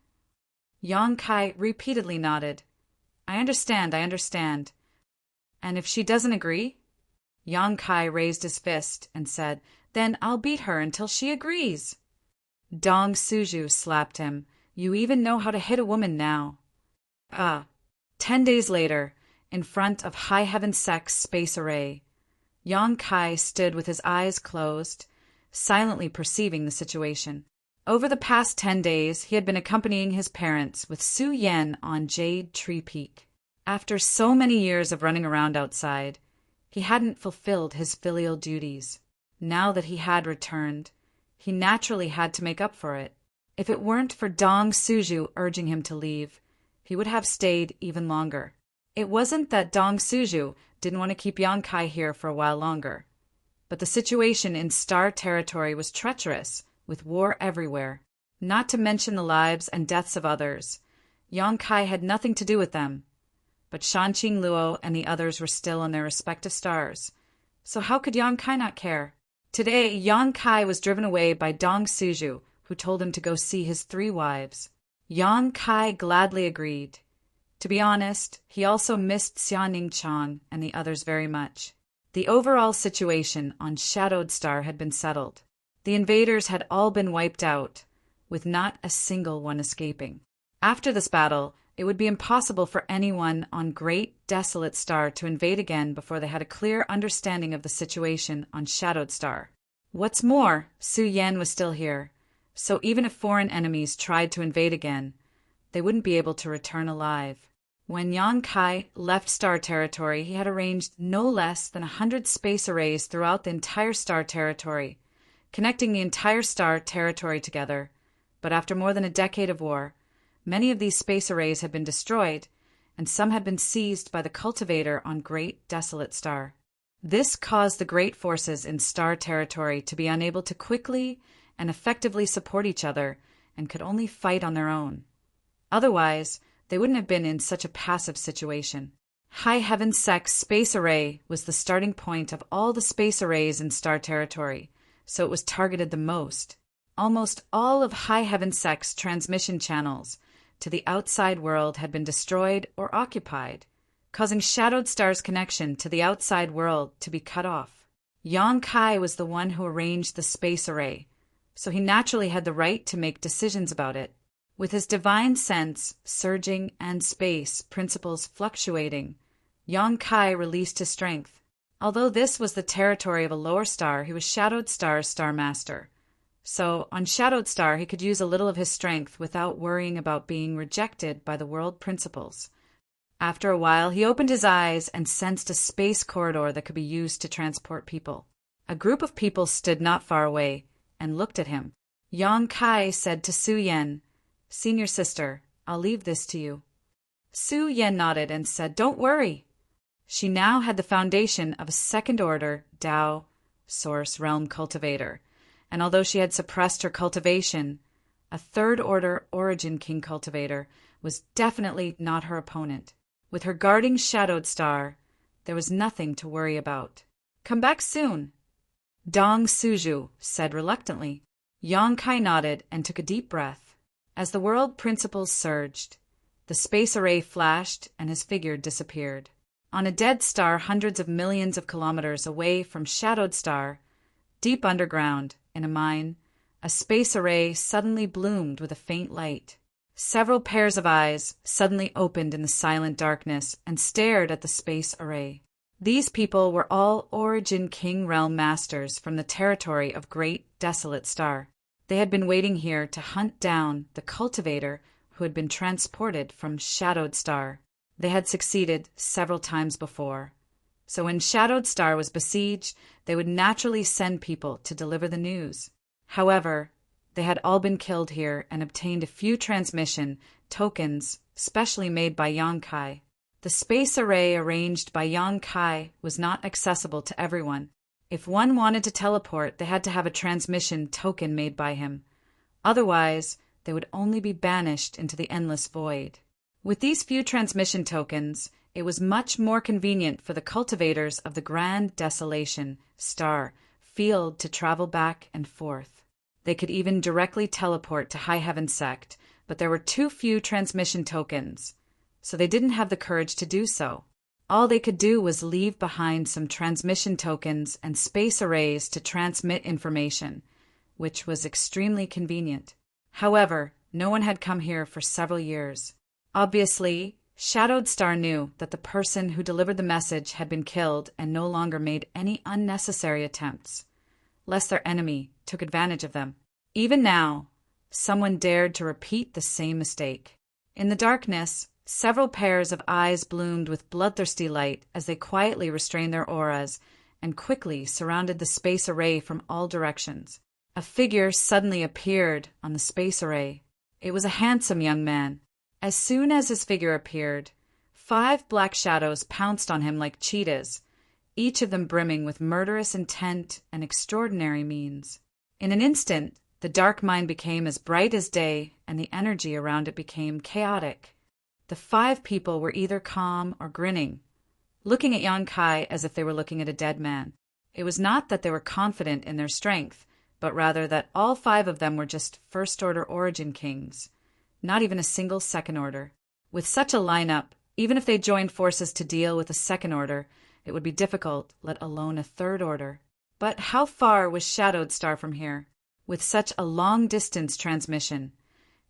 Yang Kai repeatedly nodded. I understand, I understand. And if she doesn't agree? Yang Kai raised his fist and said, Then I'll beat her until she agrees. Dong Suju slapped him. You even know how to hit a woman now. 10 days later, in front of High Heaven Sec's space array, Yang Kai stood with his eyes closed, silently perceiving the situation. Over the past 10 days, he had been accompanying his parents with Su Yan on Jade Tree Peak. After so many years of running around outside, he hadn't fulfilled his filial duties. Now that he had returned, he naturally had to make up for it. If it weren't for Dong Suju urging him to leave, he would have stayed even longer. It wasn't that Dong Suju didn't want to keep Yang Kai here for a while longer, but the situation in Star Territory was treacherous, with war everywhere. Not to mention the lives and deaths of others. Yang Kai had nothing to do with them, but Shanqing Luo and the others were still on their respective stars. So how could Yang Kai not care? Today, Yang Kai was driven away by Dong Suju, who told him to go see his 3 wives. Yang Kai gladly agreed. To be honest, he also missed Xiaoning Chang and the others very much. The overall situation on Shadowed Star had been settled. The invaders had all been wiped out, with not a single one escaping. After this battle, it would be impossible for anyone on Great Desolate Star to invade again before they had a clear understanding of the situation on Shadowed Star. What's more, Su Yan was still here, so even if foreign enemies tried to invade again, they wouldn't be able to return alive. When Yang Kai left Star Territory, he had arranged no less than 100 space arrays throughout the entire Star Territory, connecting the entire Star Territory together. But after more than a decade of war, many of these space arrays had been destroyed, and some had been seized by the cultivator on Great Desolate Star. This caused the great forces in Star Territory to be unable to quickly and effectively support each other and could only fight on their own. Otherwise, they wouldn't have been in such a passive situation. High Heaven Sec's space array was the starting point of all the space arrays in Star Territory, so it was targeted the most. Almost all of High Heaven Sec's transmission channels to the outside world had been destroyed or occupied, causing Shadowed Star's connection to the outside world to be cut off. Yang Kai was the one who arranged the space array, so he naturally had the right to make decisions about it. With his divine sense surging and space principles fluctuating, Yang Kai released his strength. Although this was the territory of a lower star, he was Shadowed Star's Star Master. So, on Shadowed Star, he could use a little of his strength without worrying about being rejected by the world principles. After a while, he opened his eyes and sensed a space corridor that could be used to transport people. A group of people stood not far away and looked at him. Yang Kai said to Su Yan, Senior sister, I'll leave this to you. Su Yan nodded and said, Don't worry. She now had the foundation of a second-order Tao Source Realm cultivator, and although she had suppressed her cultivation, a third-order Origin King cultivator was definitely not her opponent. With her guarding Shadowed Star, there was nothing to worry about. Come back soon, Dong Suju said reluctantly. Yang Kai nodded and took a deep breath. As the world principles surged, the space array flashed and his figure disappeared. On a dead star hundreds of millions of kilometers away from Shadowed Star, deep underground, in a mine, a space array suddenly bloomed with a faint light. Several pairs of eyes suddenly opened in the silent darkness and stared at the space array. These people were all Origin King Realm Masters from the territory of Great Desolate Star. They had been waiting here to hunt down the cultivator who had been transported from Shadowed Star. They had succeeded several times before. So when Shadowed Star was besieged, they would naturally send people to deliver the news. However, they had all been killed here and obtained a few transmission tokens specially made by Yang Kai. The space array arranged by Yang Kai was not accessible to everyone. If one wanted to teleport, they had to have a transmission token made by him. Otherwise, they would only be banished into the endless void. With these few transmission tokens, it was much more convenient for the cultivators of the Grand Desolation Star field to travel back and forth. They could even directly teleport to High Heaven Sect, but there were too few transmission tokens, so they didn't have the courage to do so. All they could do was leave behind some transmission tokens and space arrays to transmit information, which was extremely convenient. However, no one had come here for several years. Obviously, Shadowed Star knew that the person who delivered the message had been killed and no longer made any unnecessary attempts, lest their enemy took advantage of them. Even now, someone dared to repeat the same mistake. In the darkness, several pairs of eyes bloomed with bloodthirsty light as they quietly restrained their auras and quickly surrounded the space array from all directions. A figure suddenly appeared on the space array. It was a handsome young man. As soon as his figure appeared, 5 black shadows pounced on him like cheetahs, each of them brimming with murderous intent and extraordinary means. In an instant, the dark mind became as bright as day, and the energy around it became chaotic. The 5 people were either calm or grinning, looking at Yan Kai as if they were looking at a dead man. It was not that they were confident in their strength, but rather that all 5 of them were just first-order origin kings, not even a single second order. With such a lineup, even if they joined forces to deal with a second order, it would be difficult, let alone a third order. But how far was Shadowed Star from here? With such a long-distance transmission,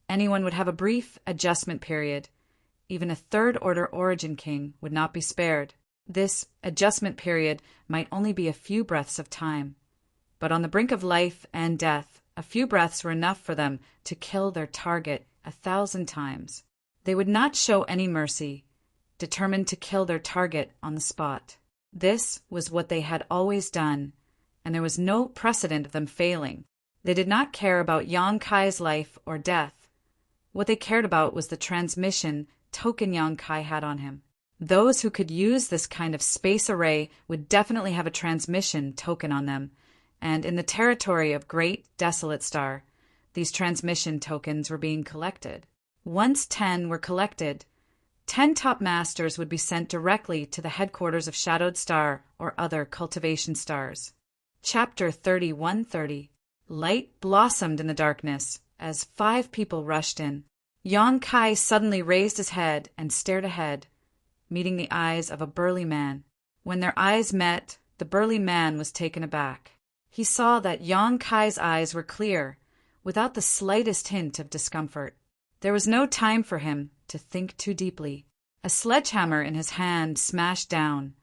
anyone would have a brief adjustment period. Even a third-order origin king would not be spared. This adjustment period might only be a few breaths of time. But on the brink of life and death, a few breaths were enough for them to kill their target 1,000 times. They would not show any mercy, determined to kill their target on the spot. This was what they had always done, and there was no precedent of them failing. They did not care about Yan Kai's life or death. What they cared about was the transmission token Yan Kai had on him. Those who could use this kind of space array would definitely have a transmission token on them, and in the territory of Great Desolate Star, these transmission tokens were being collected. Once 10 were collected, 10 top masters would be sent directly to the headquarters of Shadowed Star or other cultivation stars. Chapter 3130. Light blossomed in the darkness as 5 people rushed in. Yan Kai suddenly raised his head and stared ahead, meeting the eyes of a burly man. When their eyes met, the burly man was taken aback. He saw that Yan Kai's eyes were clear, without the slightest hint of discomfort. There was no time for him to think too deeply. A sledgehammer in his hand smashed down,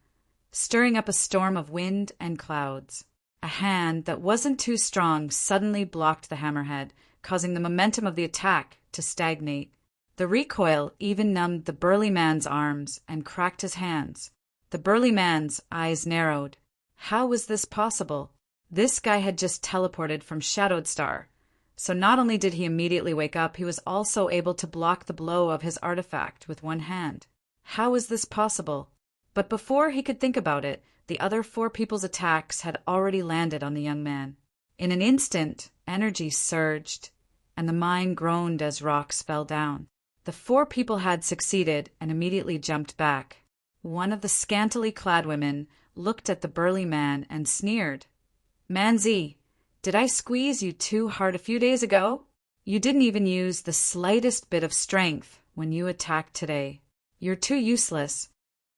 stirring up a storm of wind and clouds. A hand that wasn't too strong suddenly blocked the hammerhead, causing the momentum of the attack to stagnate. The recoil even numbed the burly man's arms and cracked his hands. The burly man's eyes narrowed. How was this possible? This guy had just teleported from Shadowed Star, so not only did he immediately wake up, he was also able to block the blow of his artifact with one hand. How was this possible? But before he could think about it, the other 4 people's attacks had already landed on the young man. In an instant, energy surged, and the mine groaned as rocks fell down. The 4 people had succeeded and immediately jumped back. One of the scantily clad women looked at the burly man and sneered. "Manzi, did I squeeze you too hard a few days ago? You didn't even use the slightest bit of strength when you attacked today. You're too useless."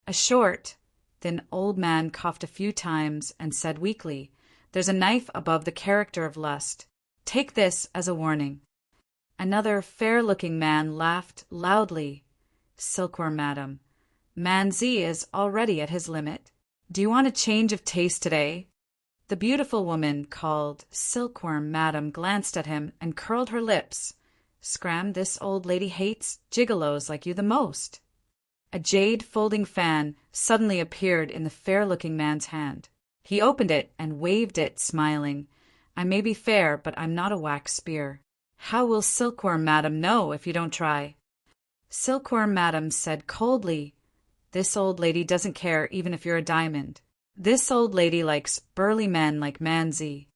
A short, thin old man coughed a few times and said weakly, "There's a knife above the character of lust. Take this as a warning." Another fair-looking man laughed loudly. "Silkworm, madam, Manzi is already at his limit. Do you want a change of taste today?" The beautiful woman called Silkworm Madam glanced at him and curled her lips. "Scram, this old lady hates gigolos like you the most." A jade folding fan suddenly appeared in the fair-looking man's hand. He opened it and waved it, smiling. "I may be fair, but I'm not a wax spear. How will Silkworm Madam know if you don't try?" Silkworm Madam said coldly, "This old lady doesn't care even if you're a diamond. This old lady likes burly men like Manzi."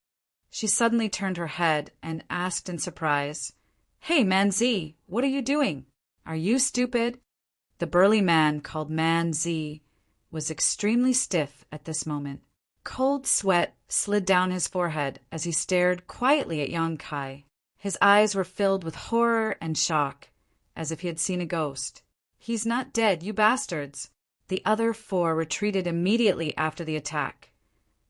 She suddenly turned her head and asked in surprise, "Hey, Manzi, what are you doing? Are you stupid?" The burly man called Manzi was extremely stiff at this moment. Cold sweat slid down his forehead as he stared quietly at Yan Kai. His eyes were filled with horror and shock, as if he had seen a ghost. "He's not dead, you bastards!" The other 4 retreated immediately after the attack,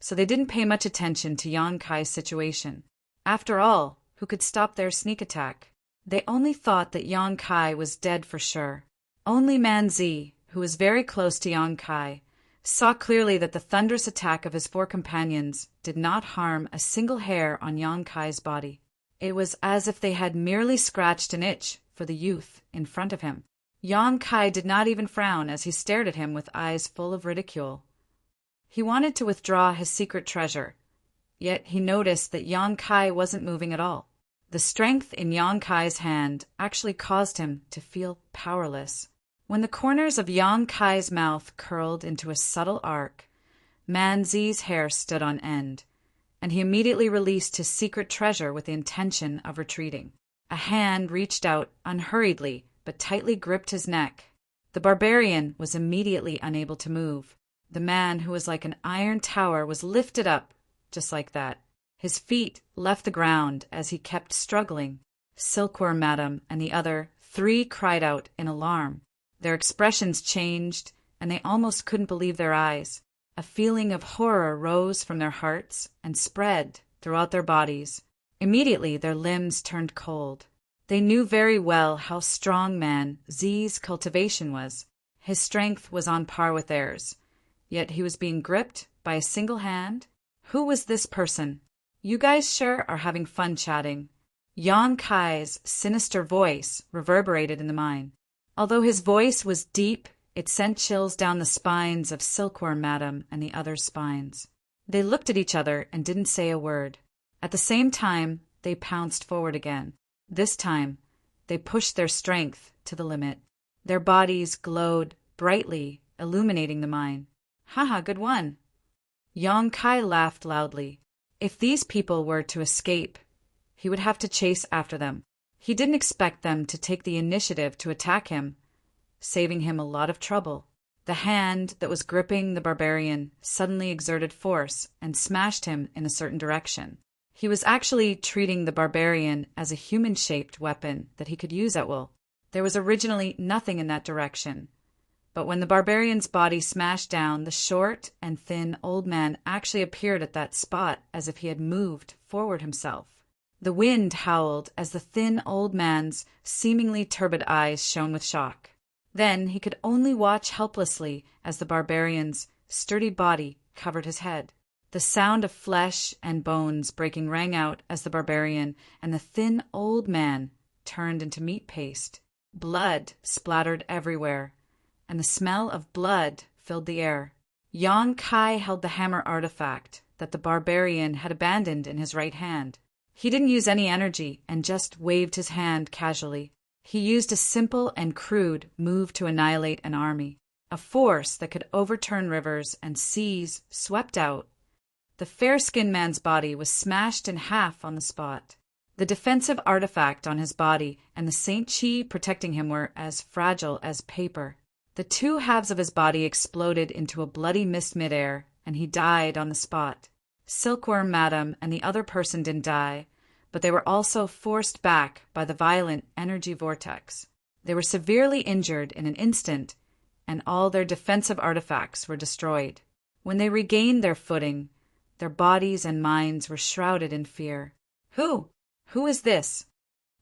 so they didn't pay much attention to Yan Kai's situation. After all, who could stop their sneak attack? They only thought that Yan Kai was dead for sure. Only Man Zi, who was very close to Yan Kai, saw clearly that the thunderous attack of his 4 companions did not harm a single hair on Yan Kai's body. It was as if they had merely scratched an itch for the youth in front of him. Yan Kai did not even frown as he stared at him with eyes full of ridicule. He wanted to withdraw his secret treasure, yet he noticed that Yan Kai wasn't moving at all. The strength in Yan Kai's hand actually caused him to feel powerless. When the corners of Yan Kai's mouth curled into a subtle arc, Man Zi's hair stood on end, and he immediately released his secret treasure with the intention of retreating. A hand reached out unhurriedly but tightly gripped his neck. The barbarian was immediately unable to move. The man, who was like an iron tower, was lifted up just like that. His feet left the ground as he kept struggling. Silkworm Madam and the other 3 cried out in alarm. Their expressions changed, and they almost couldn't believe their eyes. A feeling of horror rose from their hearts and spread throughout their bodies. Immediately their limbs turned cold. They knew very well how strong Man Zi's cultivation was. His strength was on par with theirs, yet he was being gripped by a single hand. Who was this person? "You guys sure are having fun chatting." Yan Kai's sinister voice reverberated in the mine. Although his voice was deep, it sent chills down the spines of Silkworm Madam and the other's spines. They looked at each other and didn't say a word. At the same time, they pounced forward again. This time, they pushed their strength to the limit. Their bodies glowed brightly, illuminating the mine. "Haha, good one." Yan Kai laughed loudly. If these people were to escape, he would have to chase after them. He didn't expect them to take the initiative to attack him, saving him a lot of trouble. The hand that was gripping the barbarian suddenly exerted force and smashed him in a certain direction. He was actually treating the barbarian as a human-shaped weapon that he could use at will. There was originally nothing in that direction, but when the barbarian's body smashed down, the short and thin old man actually appeared at that spot as if he had moved forward himself. The wind howled as the thin old man's seemingly turbid eyes shone with shock. Then he could only watch helplessly as the barbarian's sturdy body covered his head. The sound of flesh and bones breaking rang out as the barbarian and the thin old man turned into meat paste. Blood splattered everywhere, and the smell of blood filled the air. Yan Kai held the hammer artifact that the barbarian had abandoned in his right hand. He didn't use any energy and just waved his hand casually. He used a simple and crude move to annihilate an army. A force that could overturn rivers and seas swept out. The fair-skinned man's body was smashed in half on the spot. The defensive artifact on his body and the Saint Chi protecting him were as fragile as paper. The 2 halves of his body exploded into a bloody mist midair, and he died on the spot. Silkworm Madam and the other person didn't die, but they were also forced back by the violent energy vortex. They were severely injured in an instant, and all their defensive artifacts were destroyed. When they regained their footing, their bodies and minds were shrouded in fear. Who is this?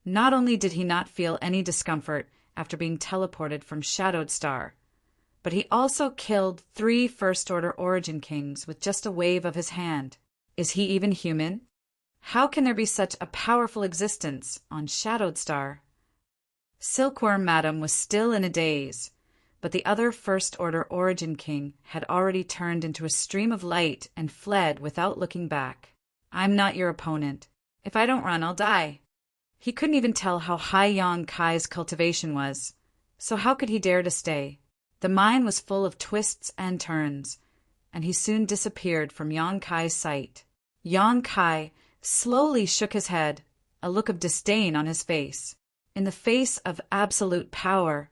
Not only did he not feel any discomfort after being teleported from Shadowed Star, but he also killed 3 First-Order Origin Kings with just a wave of his hand. Is he even human? How can there be such a powerful existence on Shadowed Star? Silkworm Madam was still in a daze, but the other First-Order Origin King had already turned into a stream of light and fled without looking back. "I'm not your opponent. If I don't run, I'll die." He couldn't even tell how high Yan Kai's cultivation was, so how could he dare to stay? The mine was full of twists and turns, and he soon disappeared from Yan Kai's sight. Yan Kai slowly shook his head, a look of disdain on his face. In the face of absolute power,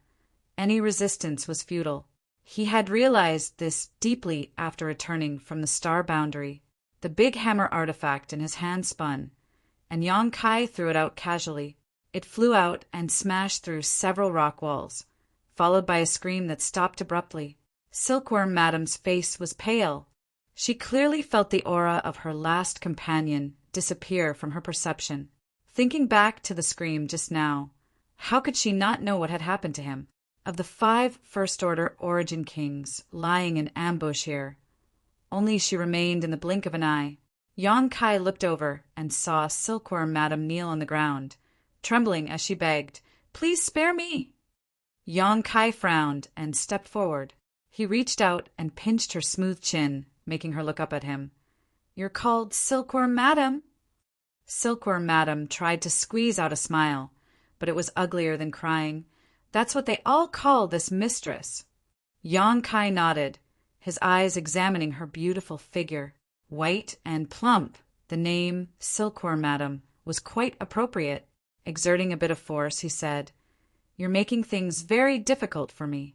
any resistance was futile. He had realized this deeply after returning from the star boundary. The big hammer artifact in his hand spun, and Yang Kai threw it out casually. It flew out and smashed through several rock walls, followed by a scream that stopped abruptly. Silkworm Madam's face was pale. She clearly felt the aura of her last companion disappear from her perception. Thinking back to the scream just now, how could she not know what had happened to him? Of the 5 First-Order Origin Kings lying in ambush here, only she remained in the blink of an eye. Yang Kai looked over and saw Silkworm Madam kneel on the ground, trembling as she begged, "Please spare me!" Yang Kai frowned and stepped forward. He reached out and pinched her smooth chin, making her look up at him. "You're called Silkworm Madam?" Silkworm Madam tried to squeeze out a smile, but it was uglier than crying. "That's what they all call this mistress." Yang Kai nodded, his eyes examining her beautiful figure. White and plump, the name Silkworm Madam was quite appropriate. Exerting a bit of force, he said, "You're making things very difficult for me."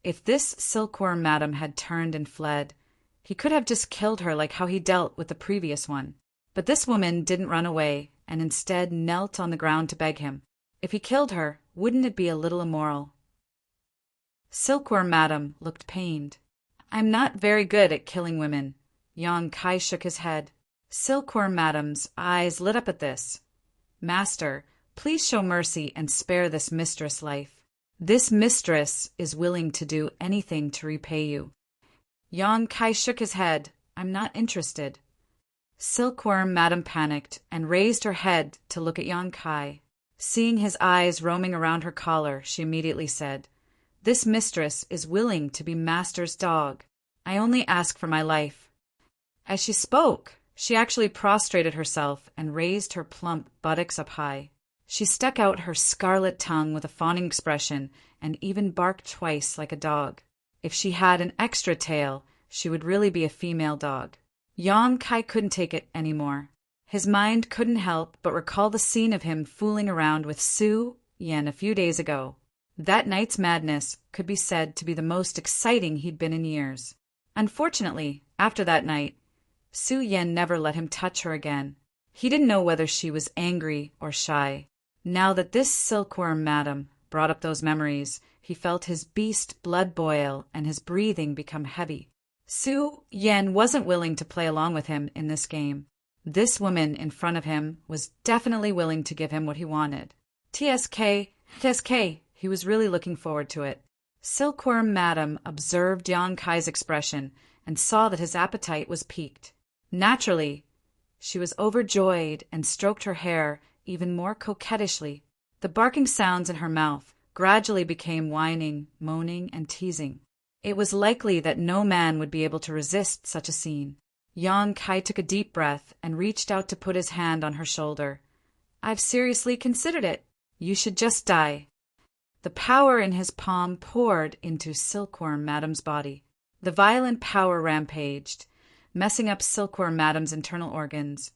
If this Silkworm Madam had turned and fled, he could have just killed her like how he dealt with the previous one. But this woman didn't run away, and instead knelt on the ground to beg him. If he killed her, wouldn't it be a little immoral? Silkworm Madam looked pained. "I'm not very good at killing women." Yang Kai shook his head. Silkworm Madam's eyes lit up at this. "Master, please show mercy and spare this mistress life. This mistress is willing to do anything to repay you." Yang Kai shook his head. "I'm not interested." Silkworm Madam panicked and raised her head to look at Yang Kai. Seeing his eyes roaming around her collar, she immediately said, "This mistress is willing to be master's dog. I only ask for my life." As she spoke, she actually prostrated herself and raised her plump buttocks up high. She stuck out her scarlet tongue with a fawning expression and even barked twice like a dog. If she had an extra tail, she would really be a female dog. Yang Kai couldn't take it anymore. His mind couldn't help but recall the scene of him fooling around with Su Yen a few days ago. That night's madness could be said to be the most exciting he'd been in years. Unfortunately, after that night, Su Yen never let him touch her again. He didn't know whether she was angry or shy. Now that this Silkworm Madam brought up those memories, he felt his beast blood boil and his breathing become heavy. Su Yen wasn't willing to play along with him in this game. This woman in front of him was definitely willing to give him what he wanted. TSK, he was really looking forward to it. Silkworm Madam observed Yang Kai's expression and saw that his appetite was piqued. Naturally, she was overjoyed and stroked her hair even more coquettishly. The barking sounds in her mouth gradually became whining, moaning, and teasing. It was likely that no man would be able to resist such a scene. Yang Kai took a deep breath and reached out to put his hand on her shoulder. "I've seriously considered it. You should just die." The power in his palm poured into Silkworm Madam's body. The violent power rampaged, messing up Silkworm Madam's internal organs,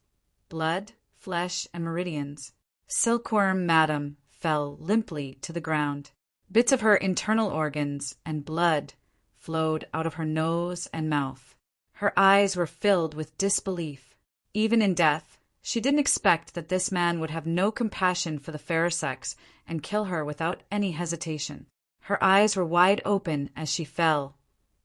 blood, flesh, and meridians. Silkworm Madam fell limply to the ground. Bits of her internal organs and blood flowed out of her nose and mouth. Her eyes were filled with disbelief. Even in death, she didn't expect that this man would have no compassion for the fairer sex and kill her without any hesitation. Her eyes were wide open as she fell,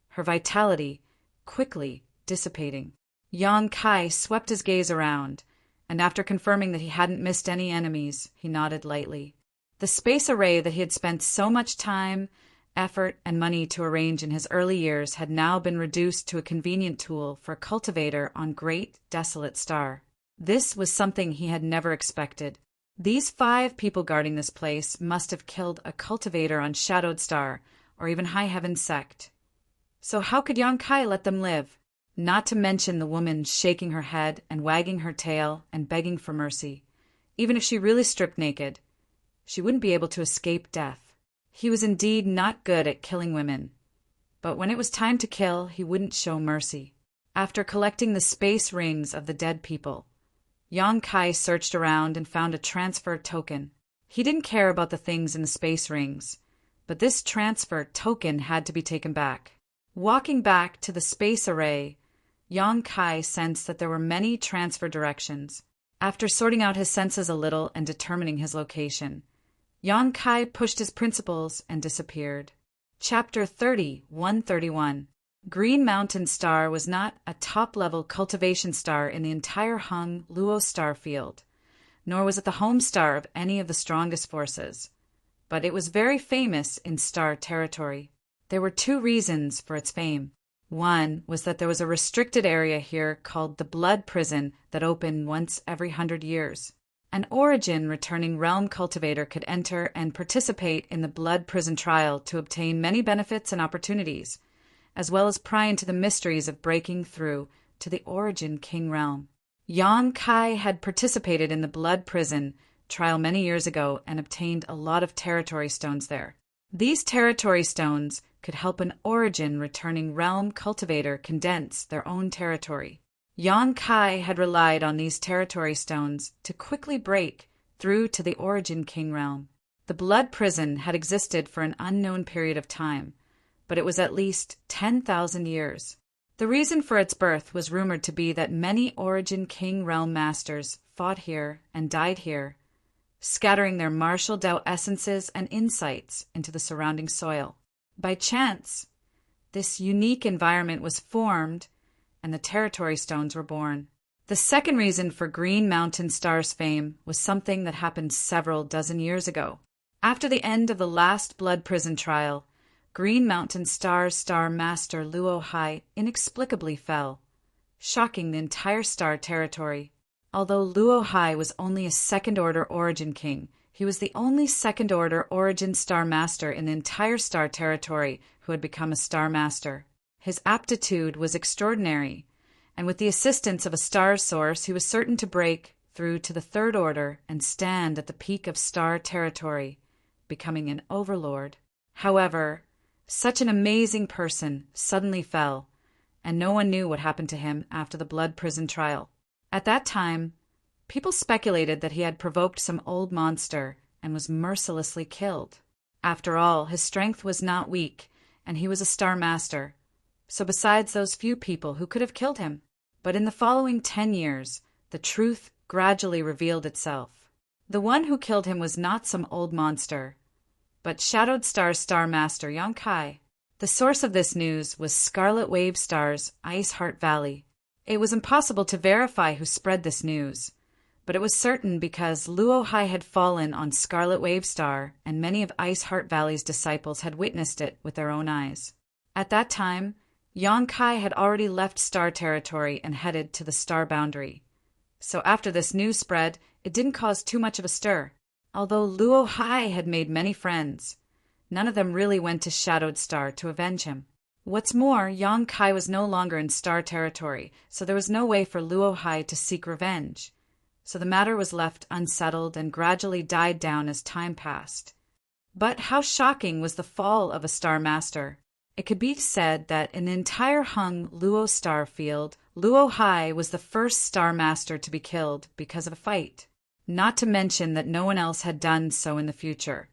her vitality quickly dissipating. Yang Kai swept his gaze around, and after confirming that he hadn't missed any enemies, he nodded lightly. The space array that he had spent so much time, effort, and money to arrange in his early years had now been reduced to a convenient tool for a cultivator on Great Desolate Star. This was something he had never expected. These 5 people guarding this place must have killed a cultivator on Shadowed Star, or even High Heaven Sect. So how could Yang Kai let them live? Not to mention the woman shaking her head and wagging her tail and begging for mercy. Even if she really stripped naked, she wouldn't be able to escape death. He was indeed not good at killing women, but when it was time to kill, he wouldn't show mercy. After collecting the space rings of the dead people, Yang Kai searched around and found a transfer token. He didn't care about the things in the space rings, but this transfer token had to be taken back. Walking back to the space array, Yang Kai sensed that there were many transfer directions. After sorting out his senses a little and determining his location, Yang Kai pushed his principles and disappeared. Chapter 131. Green Mountain Star was not a top-level cultivation star in the entire Hung Luo star field, nor was it the home star of any of the strongest forces, but it was very famous in star territory. There were two reasons for its fame. One was that there was a restricted area here called the Blood Prison that opened once every 100 years. An origin-returning realm cultivator could enter and participate in the Blood Prison trial to obtain many benefits and opportunities, as well as pry into the mysteries of breaking through to the Origin King realm. Yang Kai had participated in the Blood Prison trial many years ago and obtained a lot of territory stones there. These territory stones could help an origin-returning realm cultivator condense their own territory. Yang Kai had relied on these territory stones to quickly break through to the Origin King realm. The Blood Prison had existed for an unknown period of time, but it was at least 10,000 years. The reason for its birth was rumored to be that many Origin King realm masters fought here and died here, scattering their martial Dao essences and insights into the surrounding soil. By chance, this unique environment was formed and the territory stones were born. The second reason for Green Mountain Star's fame was something that happened several dozen years ago. After the end of the last Blood Prison trial, Green Mountain Star's star master Luo Hai inexplicably fell, shocking the entire star territory. Although Luo Hai was only a second-order Origin King, he was the only second-order Origin Star Master in the entire star territory who had become a Star Master. His aptitude was extraordinary, and with the assistance of a star source, he was certain to break through to the third order and stand at the peak of star territory, becoming an overlord. However, such an amazing person suddenly fell, and no one knew what happened to him after the Blood Prison trial. At that time, people speculated that he had provoked some old monster and was mercilessly killed. After all, his strength was not weak, and he was a Star Master. So besides those few people who could have killed him. But in the following 10 years, the truth gradually revealed itself. The one who killed him was not some old monster, but Shadowed Star's Star Master Yang Kai. The source of this news was Scarlet Wave Star's Ice Heart Valley. It was impossible to verify who spread this news, but it was certain because Luo Hai had fallen on Scarlet Wave Star, and many of Ice Heart Valley's disciples had witnessed it with their own eyes. At that time, Yang Kai had already left star territory and headed to the star boundary. So after this news spread, it didn't cause too much of a stir. Although Luo Hai had made many friends, none of them really went to Shadowed Star to avenge him. What's more, Yang Kai was no longer in star territory, so there was no way for Luo Hai to seek revenge. So the matter was left unsettled and gradually died down as time passed. But how shocking was the fall of a Star Master! It could be said that in the entire Hung Luo star field, Luo Hai was the first Star Master to be killed because of a fight. Not to mention that no one else had done so in the future.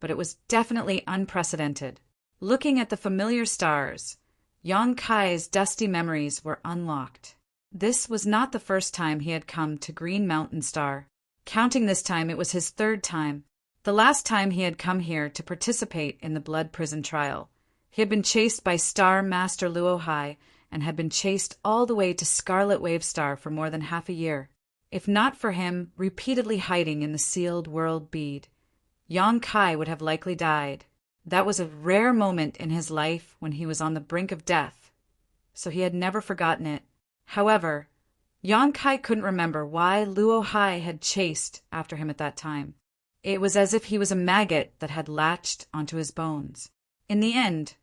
But it was definitely unprecedented. Looking at the familiar stars, Yang Kai's dusty memories were unlocked. This was not the first time he had come to Green Mountain Star. Counting this time, it was his third time. The last time he had come here to participate in the Blood Prison trial. He had been chased by Star Master Luo Hai and had been chased all the way to Scarlet Wave Star for more than half a year. If not for him repeatedly hiding in the sealed world bead, Yang Kai would have likely died. That was a rare moment in his life when he was on the brink of death, so he had never forgotten it. However, Yang Kai couldn't remember why Luo Hai had chased after him at that time. It was as if he was a maggot that had latched onto his bones. In the end,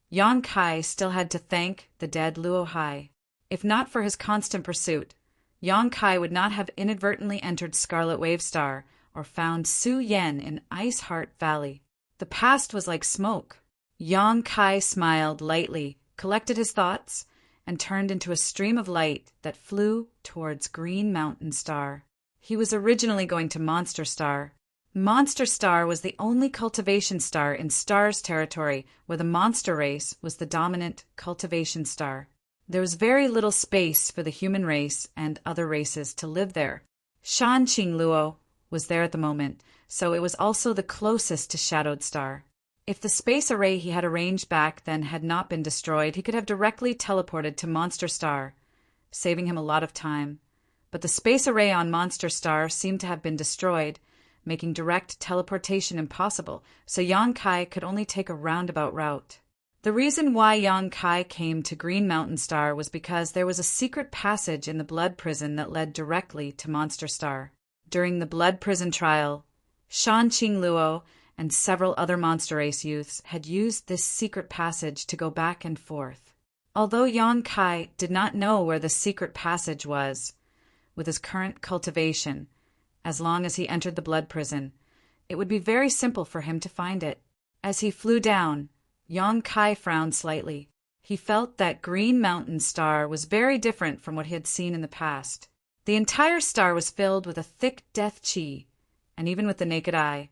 Yang Kai still had to thank the dead Luo Hai. If not for his constant pursuit, Yang Kai would not have inadvertently entered Scarlet Wave Star or found Su Yen in Ice Heart Valley. The past was like smoke. Yang Kai smiled lightly, collected his thoughts, and turned into a stream of light that flew towards Green Mountain Star. He was originally going to Monster Star. Monster Star was the only cultivation star in Star's territory where the monster race was the dominant cultivation star. There was very little space for the human race and other races to live there, Shan Qing Luo was there at the moment, so it was also the closest to Shadowed Star. If the space array he had arranged back then had not been destroyed, he could have directly teleported to Monster Star, saving him a lot of time. But the space array on Monster Star seemed to have been destroyed, making direct teleportation impossible, so Yang Kai could only take a roundabout route. The reason why Yang Kai came to Green Mountain Star was because there was a secret passage in the Blood Prison that led directly to Monster Star. During the Blood Prison trial, Shan Qing Luo and several other Monster Race youths had used this secret passage to go back and forth. Although Yang Kai did not know where the secret passage was, with his current cultivation, as long as he entered the Blood Prison, it would be very simple for him to find it. As he flew down, Yang Kai frowned slightly. He felt that Green Mountain Star was very different from what he had seen in the past. The entire star was filled with a thick death chi, and even with the naked eye,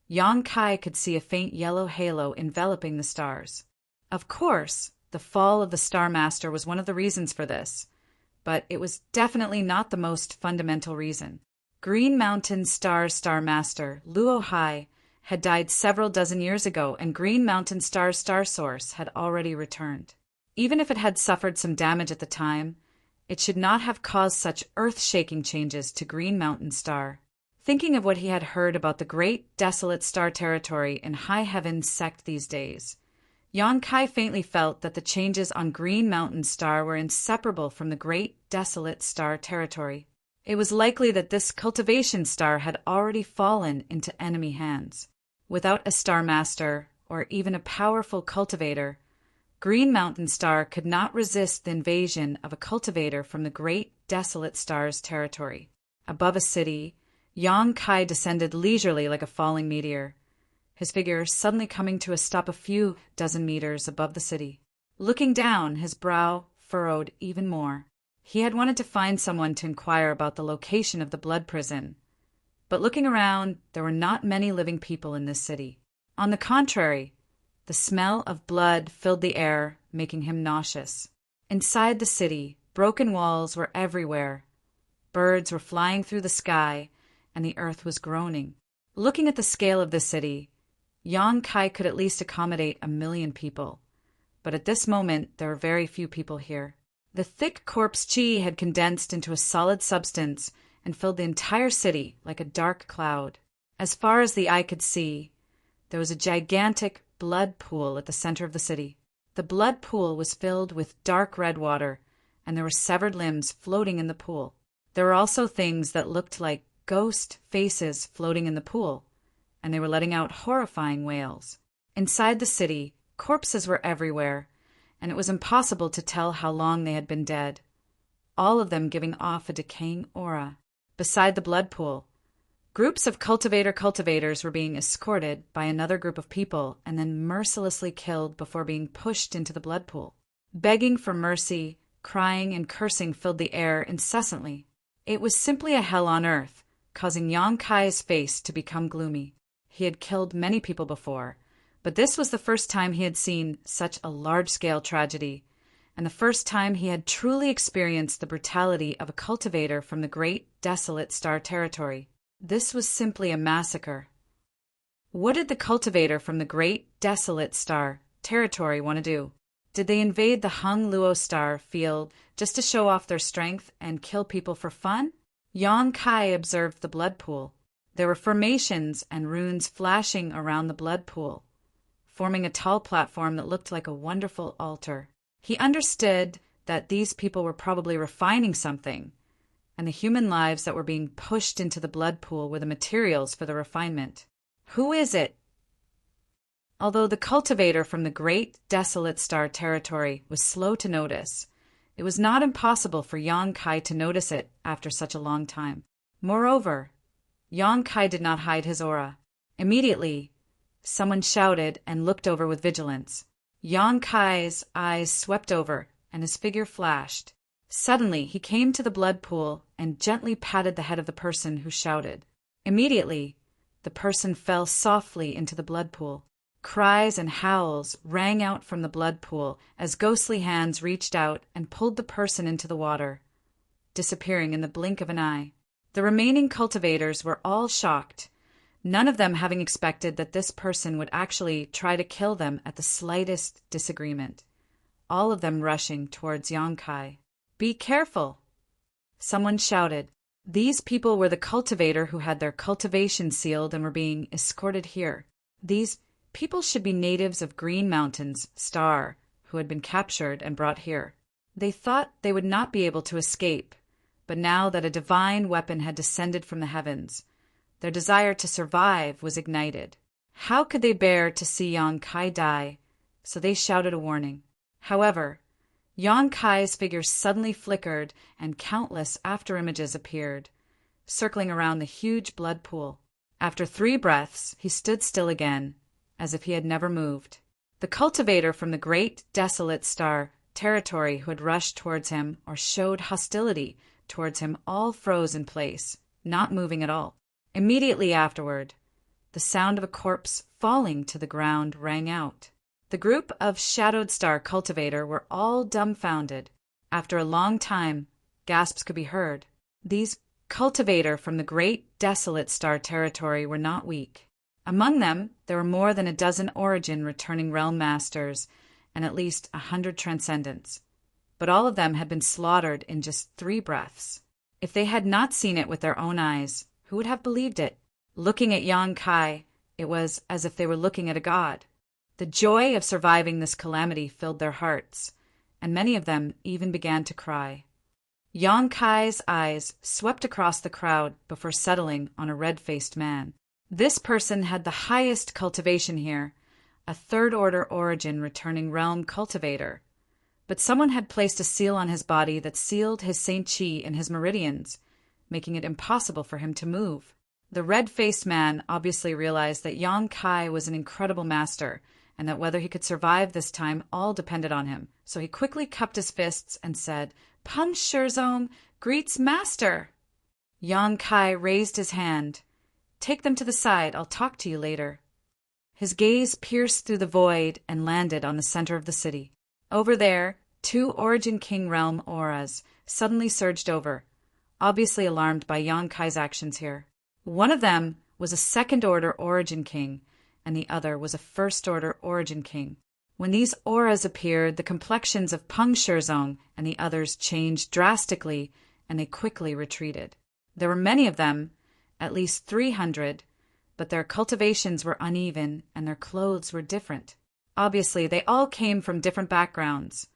Yang Kai could see a faint yellow halo enveloping the stars. Of course, the fall of the Star Master was one of the reasons for this, but it was definitely not the most fundamental reason. Green Mountain Star's Star Master, Luo Hai, had died several dozen years ago, and Green Mountain Star's star source had already returned. Even if it had suffered some damage at the time, it should not have caused such earth-shaking changes to Green Mountain Star. Thinking of what he had heard about the great desolate star territory in High Heaven sect these days, Yang Kai faintly felt that the changes on Green Mountain Star were inseparable from the great desolate star territory. It was likely that this cultivation star had already fallen into enemy hands. Without a Star Master, or even a powerful cultivator, Green Mountain Star could not resist the invasion of a cultivator from the great desolate star's territory. Above a city, Yang Kai descended leisurely like a falling meteor, his figure suddenly coming to a stop a few dozen meters above the city. Looking down, his brow furrowed even more. He had wanted to find someone to inquire about the location of the Blood Prison, but looking around, there were not many living people in this city. On the contrary, the smell of blood filled the air, making him nauseous. Inside the city, broken walls were everywhere. Birds were flying through the sky, and the earth was groaning. Looking at the scale of the city, Yang Kai could at least accommodate 1 million people. But at this moment, there were very few people here. The thick corpse chi had condensed into a solid substance and filled the entire city like a dark cloud. As far as the eye could see, there was a gigantic blood pool at the center of the city. The blood pool was filled with dark red water, and there were severed limbs floating in the pool. There were also things that looked like ghost faces floating in the pool, and they were letting out horrifying wails. Inside the city, corpses were everywhere, and it was impossible to tell how long they had been dead, all of them giving off a decaying aura. Beside the blood pool, groups of cultivators were being escorted by another group of people and then mercilessly killed before being pushed into the blood pool. Begging for mercy, crying and cursing filled the air incessantly. It was simply a hell on earth, causing Yang Kai's face to become gloomy. He had killed many people before, but this was the first time he had seen such a large-scale tragedy, and the first time he had truly experienced the brutality of a cultivator from the great desolate star territory. This was simply a massacre. What did the cultivator from the great desolate star territory want to do? Did they invade the Hung Luo star field just to show off their strength and kill people for fun? Yang Kai observed the blood pool. There were formations and runes flashing around the blood pool, forming a tall platform that looked like a wonderful altar. He understood that these people were probably refining something, and the human lives that were being pushed into the blood pool were the materials for the refinement. Who is it? Although the cultivator from the great desolate star territory was slow to notice, it was not impossible for Yang Kai to notice it after such a long time. Moreover, Yang Kai did not hide his aura. Immediately, someone shouted and looked over with vigilance. Yang Kai's eyes swept over, and his figure flashed. Suddenly, he came to the blood pool and gently patted the head of the person who shouted. Immediately, the person fell softly into the blood pool. Cries and howls rang out from the blood pool as ghostly hands reached out and pulled the person into the water, disappearing in the blink of an eye. The remaining cultivators were all shocked, none of them having expected that this person would actually try to kill them at the slightest disagreement. All of them rushing towards Yong-kai. "Be careful!" Someone shouted. These people were the cultivator who had their cultivation sealed and were being escorted here. These people should be natives of Green Mountain's Star, who had been captured and brought here. They thought they would not be able to escape, but now that a divine weapon had descended from the heavens, their desire to survive was ignited. How could they bear to see Yong-kai die? So they shouted a warning. However, Yong-kai's figure suddenly flickered and countless after-images appeared, circling around the huge blood pool. After 3 breaths, he stood still again, as if he had never moved. The cultivator from the great desolate star territory who had rushed towards him or showed hostility towards him all froze in place, not moving at all. Immediately afterward, the sound of a corpse falling to the ground rang out. The group of Shadowed Star cultivator were all dumbfounded. After a long time, gasps could be heard. These cultivator from the great desolate star territory were not weak. Among them, there were more than a dozen Origin returning realm masters and at least 100 transcendents. But all of them had been slaughtered in just 3 breaths. If they had not seen it with their own eyes, who would have believed it? Looking at Yong-kai, it was as if they were looking at a god. The joy of surviving this calamity filled their hearts, and many of them even began to cry. Yong-kai's eyes swept across the crowd before settling on a red-faced man. This person had the highest cultivation here, a 3rd order Origin returning realm cultivator. But someone had placed a seal on his body that sealed his Saint Chi in his meridians, making it impossible for him to move. The red-faced man obviously realized that Yong-kai was an incredible master, and that whether he could survive this time all depended on him. So he quickly cupped his fists and said, "Peng Shizong greets master!" Yong-kai raised his hand. "Take them to the side, I'll talk to you later." His gaze pierced through the void and landed on the center of the city. Over there, 2 Origin King Realm auras suddenly surged over, obviously alarmed by Yong-kai's actions here. One of them was a 2nd order Origin King, and the other was a 1st order Origin King. When these auras appeared, the complexions of Peng Shizong and the others changed drastically, and they quickly retreated. There were many of them, at least 300, but their cultivations were uneven and their clothes were different. Obviously, they all came from different backgrounds,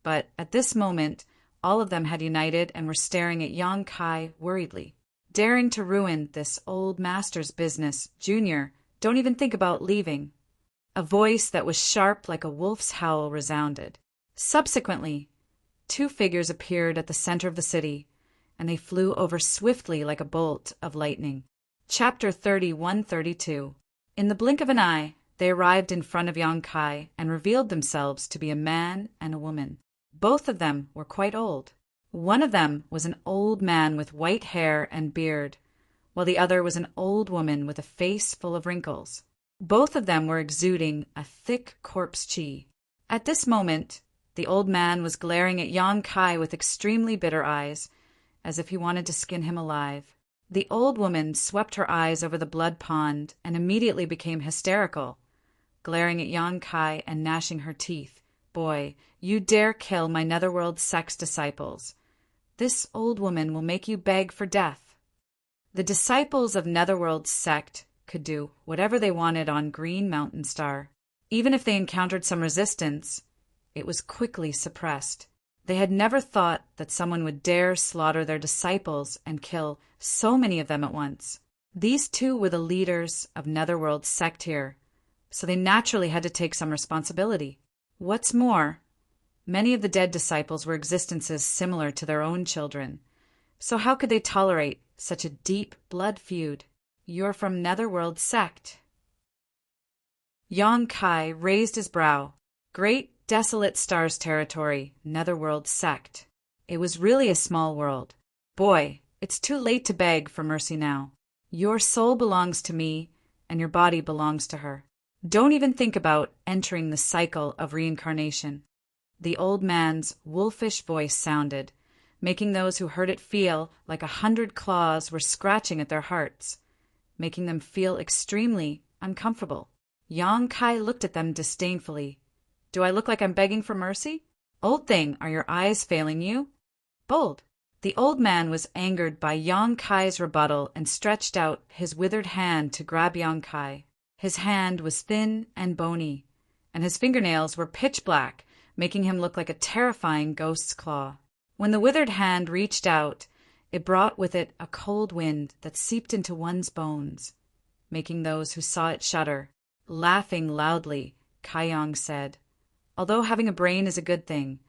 but at this moment, all of them had united and were staring at Yong-kai worriedly. "Daring to ruin this old master's business, Junior, don't even think about leaving." A voice that was sharp like a wolf's howl resounded. Subsequently, 2 figures appeared at the center of the city, and they flew over swiftly like a bolt of lightning. Chapter 31-32. In the blink of an eye, they arrived in front of Yong-kai and revealed themselves to be a man and a woman. Both of them were quite old. One of them was an old man with white hair and beard, while the other was an old woman with a face full of wrinkles. Both of them were exuding a thick corpse chi. At this moment, the old man was glaring at Yong-kai with extremely bitter eyes, as if he wanted to skin him alive. The old woman swept her eyes over the blood pond and immediately became hysterical, glaring at Yong-kai and gnashing her teeth. "Boy, you dare kill my Netherworld sex disciples. This old woman will make you beg for death." The disciples of Netherworld's sect could do whatever they wanted on Green Mountain Star. Even if they encountered some resistance, it was quickly suppressed. They had never thought that someone would dare slaughter their disciples and kill so many of them at once. These 2 were the leaders of Netherworld's sect here, so they naturally had to take some responsibility. What's more, many of the dead disciples were existences similar to their own children, so how could they tolerate such a deep blood feud? "You're from Netherworld sect." Yong-kai raised his brow. Great desolate stars territory, Netherworld sect. It was really a small world. "Boy, it's too late to beg for mercy now. Your soul belongs to me, and your body belongs to her. Don't even think about entering the cycle of reincarnation." The old man's wolfish voice sounded, making those who heard it feel like 100 claws were scratching at their hearts, making them feel extremely uncomfortable. Yang Kai looked at them disdainfully. Do I look like I'm begging for mercy? Old thing, are your eyes failing you? Bold. The old man was angered by Yang Kai's rebuttal and stretched out his withered hand to grab Yang Kai. His hand was thin and bony, and his fingernails were pitch black, making him look like a terrifying ghost's claw. When the withered hand reached out, it brought with it a cold wind that seeped into one's bones, making those who saw it shudder. Laughing loudly, Kai Yang said, "Although having a brain is a good thing,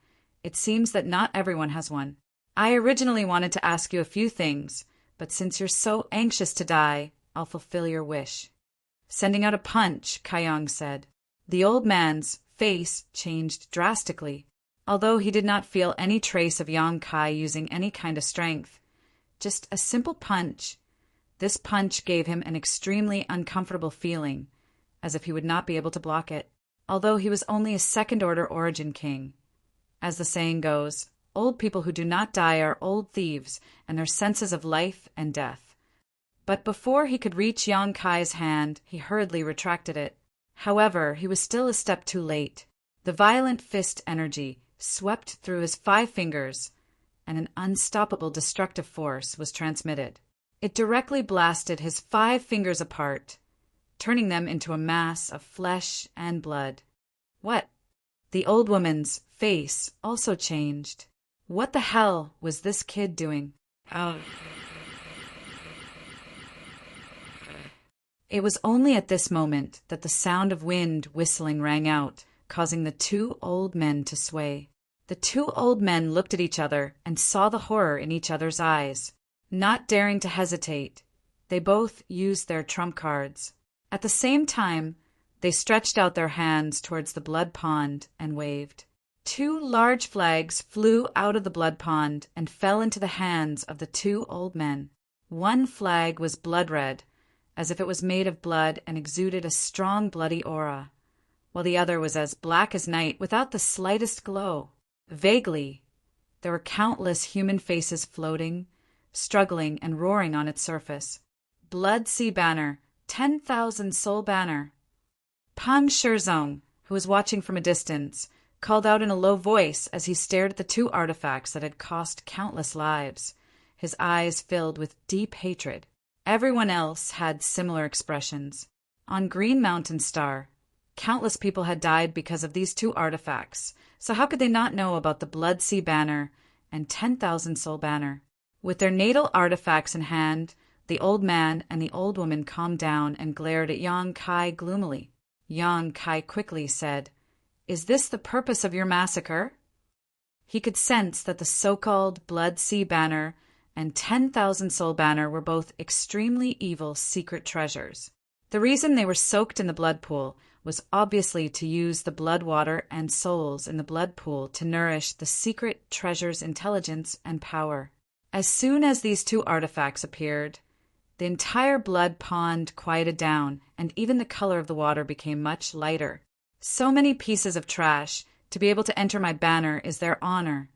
it seems that not everyone has one. I originally wanted to ask you a few things, but since you're so anxious to die, I'll fulfill your wish." Sending out a punch, Kai Yang said. The old man's face changed drastically, although he did not feel any trace of Yang Kai using any kind of strength. Just a simple punch. This punch gave him an extremely uncomfortable feeling, as if he would not be able to block it, although he was only a second-order origin king. As the saying goes, old people who do not die are old thieves, and their senses of life and death. But before he could reach Yang Kai's hand, he hurriedly retracted it. However, he was still a step too late. The violent fist energy swept through his 5 fingers, and an unstoppable destructive force was transmitted. It directly blasted his 5 fingers apart, turning them into a mass of flesh and blood. What? The old woman's face also changed. What the hell was this kid doing? It was only at this moment that the sound of wind whistling rang out, causing the 2 old men to sway. The 2 old men looked at each other and saw the horror in each other's eyes. Not daring to hesitate, they both used their trump cards. At the same time, they stretched out their hands towards the blood pond and waved. 2 large flags flew out of the blood pond and fell into the hands of the 2 old men. One flag was blood-red, as if it was made of blood and exuded a strong bloody aura, while the other was as black as night without the slightest glow. Vaguely, there were countless human faces floating, struggling, and roaring on its surface. Blood Sea Banner, 10,000 soul banner. Pang Shizong, who was watching from a distance, called out in a low voice as he stared at the 2 artifacts that had cost countless lives, his eyes filled with deep hatred. Everyone else had similar expressions. On Green Mountain Star, countless people had died because of these 2 artifacts, so how could they not know about the Blood Sea Banner and 10,000 soul banner? With their natal artifacts in hand, the old man and the old woman calmed down and glared at Yang Kai gloomily. Yang Kai quickly said, "Is this the purpose of your massacre?" He could sense that the so-called Blood Sea Banner and 10,000 soul banner were both extremely evil secret treasures. The reason they were soaked in the blood pool was obviously to use the blood water and souls in the blood pool to nourish the secret treasure's intelligence and power. As soon as these 2 artifacts appeared, the entire blood pond quieted down, and even the color of the water became much lighter. "So many pieces of trash. To be able to enter my banner is their honor,"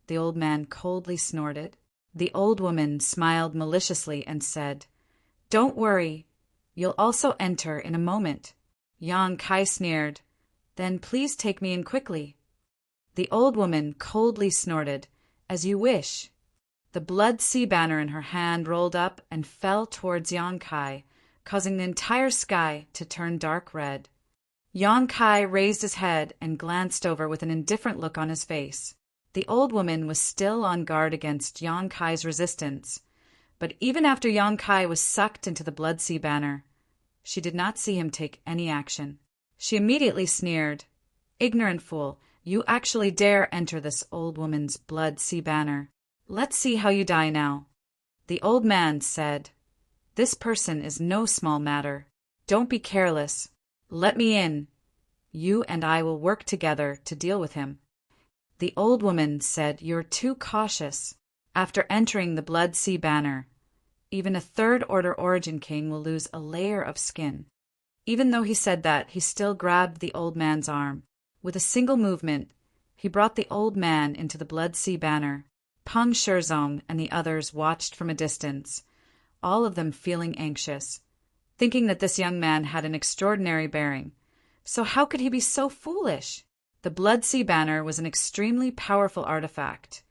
the old man coldly snorted. The old woman smiled maliciously and said, "Don't worry, you'll also enter in a moment." Yang Kai sneered, "Then please take me in quickly." The old woman coldly snorted, "As you wish." The Blood Sea Banner in her hand rolled up and fell towards Yang Kai, causing the entire sky to turn dark red. Yang Kai raised his head and glanced over with an indifferent look on his face. The old woman was still on guard against Yang Kai's resistance, but even after Yang Kai was sucked into the Blood Sea Banner, she did not see him take any action. She immediately sneered, "Ignorant fool, you actually dare enter this old woman's Blood Sea Banner. Let's see how you die now." The old man said, "This person is no small matter. Don't be careless. Let me in. You and I will work together to deal with him." The old woman said, "You're too cautious. After entering the Blood Sea Banner, even a 3rd-order origin king will lose a layer of skin." Even though he said that, he still grabbed the old man's arm. With a single movement, he brought the old man into the Blood Sea Banner. Peng Shizong and the others watched from a distance, all of them feeling anxious, thinking that this young man had an extraordinary bearing. So how could he be so foolish? The Blood Sea Banner was an extremely powerful artifact,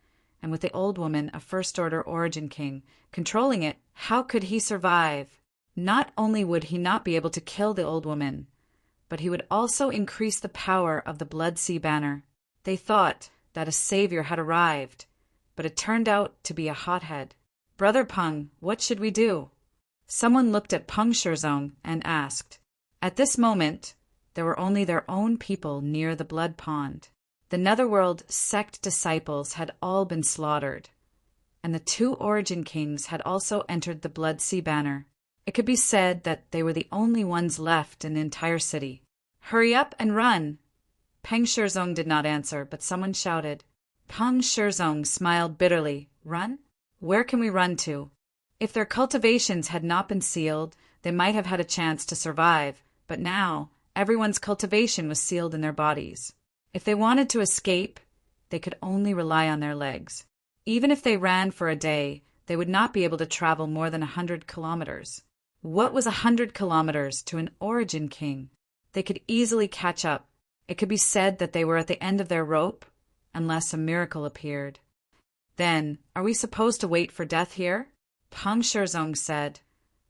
and with the old woman, a First-Order Origin King, controlling it, how could he survive? Not only would he not be able to kill the old woman, but he would also increase the power of the Blood Sea Banner. They thought that a savior had arrived, but it turned out to be a hothead. Brother Peng, what should we do? Someone looked at Peng Shizong and asked. At this moment, there were only their own people near the blood pond. The Netherworld sect disciples had all been slaughtered, and the 2 Origin Kings had also entered the Blood Sea Banner. It could be said that they were the only ones left in the entire city. Hurry up and run! Peng Shizong did not answer, but someone shouted. Peng Shizong smiled bitterly. Run? Where can we run to? If their cultivations had not been sealed, they might have had a chance to survive, but now everyone's cultivation was sealed in their bodies. If they wanted to escape, they could only rely on their legs. Even if they ran for a day, they would not be able to travel more than 100 kilometers. What was 100 kilometers to an Origin King? They could easily catch up. It could be said that they were at the end of their rope, unless a miracle appeared. Then, are we supposed to wait for death here? Peng Shizong said.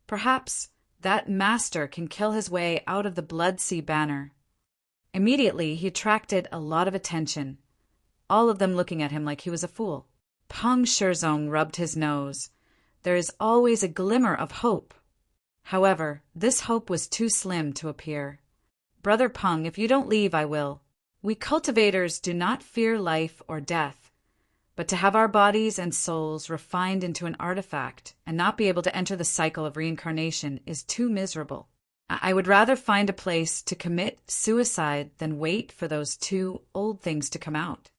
Perhaps that master can kill his way out of the Blood Sea Banner. Immediately, he attracted a lot of attention, all of them looking at him like he was a fool. Peng Shizong rubbed his nose. There is always a glimmer of hope. However, this hope was too slim to appear. Brother Peng, if you don't leave, I will. We cultivators do not fear life or death, but to have our bodies and souls refined into an artifact and not be able to enter the cycle of reincarnation is too miserable. I would rather find a place to commit suicide than wait for those 2 old things to come out.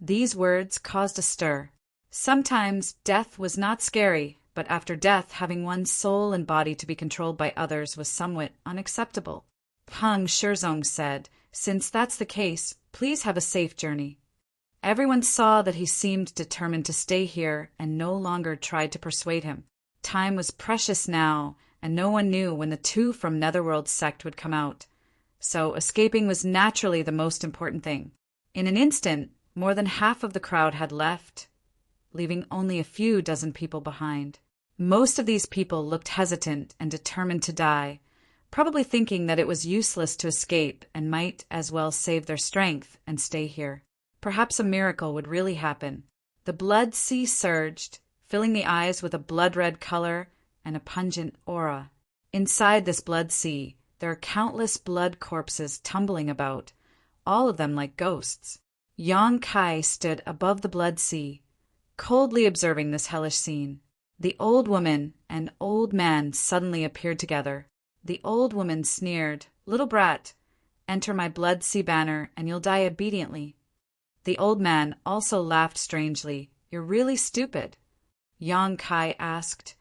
These words caused a stir. Sometimes death was not scary, but after death, having one's soul and body to be controlled by others was somewhat unacceptable. Peng Shizong said, since that's the case, please have a safe journey. Everyone saw that he seemed determined to stay here and no longer tried to persuade him. Time was precious now, and no one knew when the 2 from Netherworld sect would come out. So escaping was naturally the most important thing. In an instant, more than half of the crowd had left, leaving only a few dozen people behind. Most of these people looked hesitant and determined to die, probably thinking that it was useless to escape and might as well save their strength and stay here. Perhaps a miracle would really happen. The blood sea surged, filling the eyes with a blood-red color and a pungent aura. Inside this blood sea, there are countless blood corpses tumbling about, all of them like ghosts. Yang Kai stood above the blood sea, coldly observing this hellish scene. The old woman and old man suddenly appeared together. The old woman sneered, "Little brat, enter my Blood Sea Banner and you'll die obediently." The old man also laughed strangely. "You're really stupid." Yang Kai asked,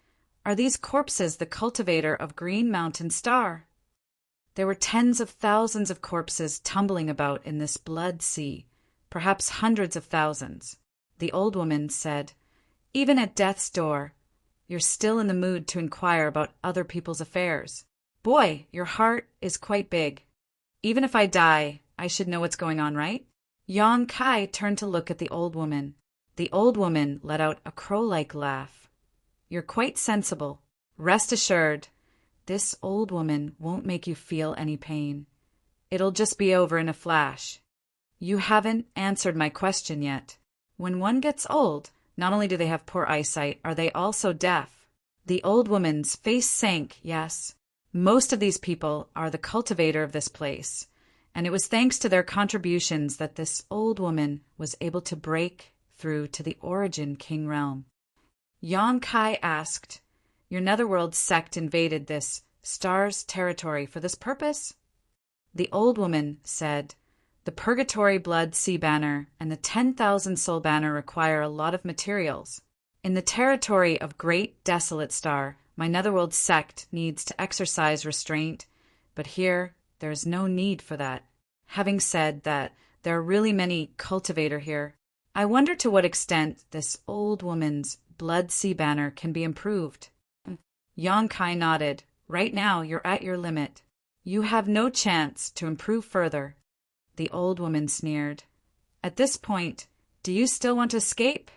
"Are these corpses the cultivator of Green Mountain Star?" There were tens of thousands of corpses tumbling about in this blood sea, perhaps hundreds of thousands. The old woman said, "Even at death's door, you're still in the mood to inquire about other people's affairs. Boy, your heart is quite big. Even if I die, I should know what's going on, right?" Yang Kai turned to look at the old woman. The old woman let out a crow-like laugh. "You're quite sensible. Rest assured, this old woman won't make you feel any pain. It'll just be over in a flash. You haven't answered my question yet. When one gets old, not only do they have poor eyesight, are they also deaf?" The old woman's face sank. "Yes. Most of these people are the cultivator of this place, and it was thanks to their contributions that this old woman was able to break through to the Origin King realm." Yang Kai asked, "Your Netherworld sect invaded this star's territory for this purpose?" The old woman said, "The Purgatory Blood Sea Banner and the 10,000 Soul Banner require a lot of materials. In the territory of Great Desolate Star, my Netherworld sect needs to exercise restraint, but here there is no need for that. Having said that, there are really many cultivator here. I wonder to what extent this old woman's blood sea banner can be improved. Yang Kai nodded. Right now, you're at your limit. You have no chance to improve further. The old woman sneered. At this point, do you still want to escape?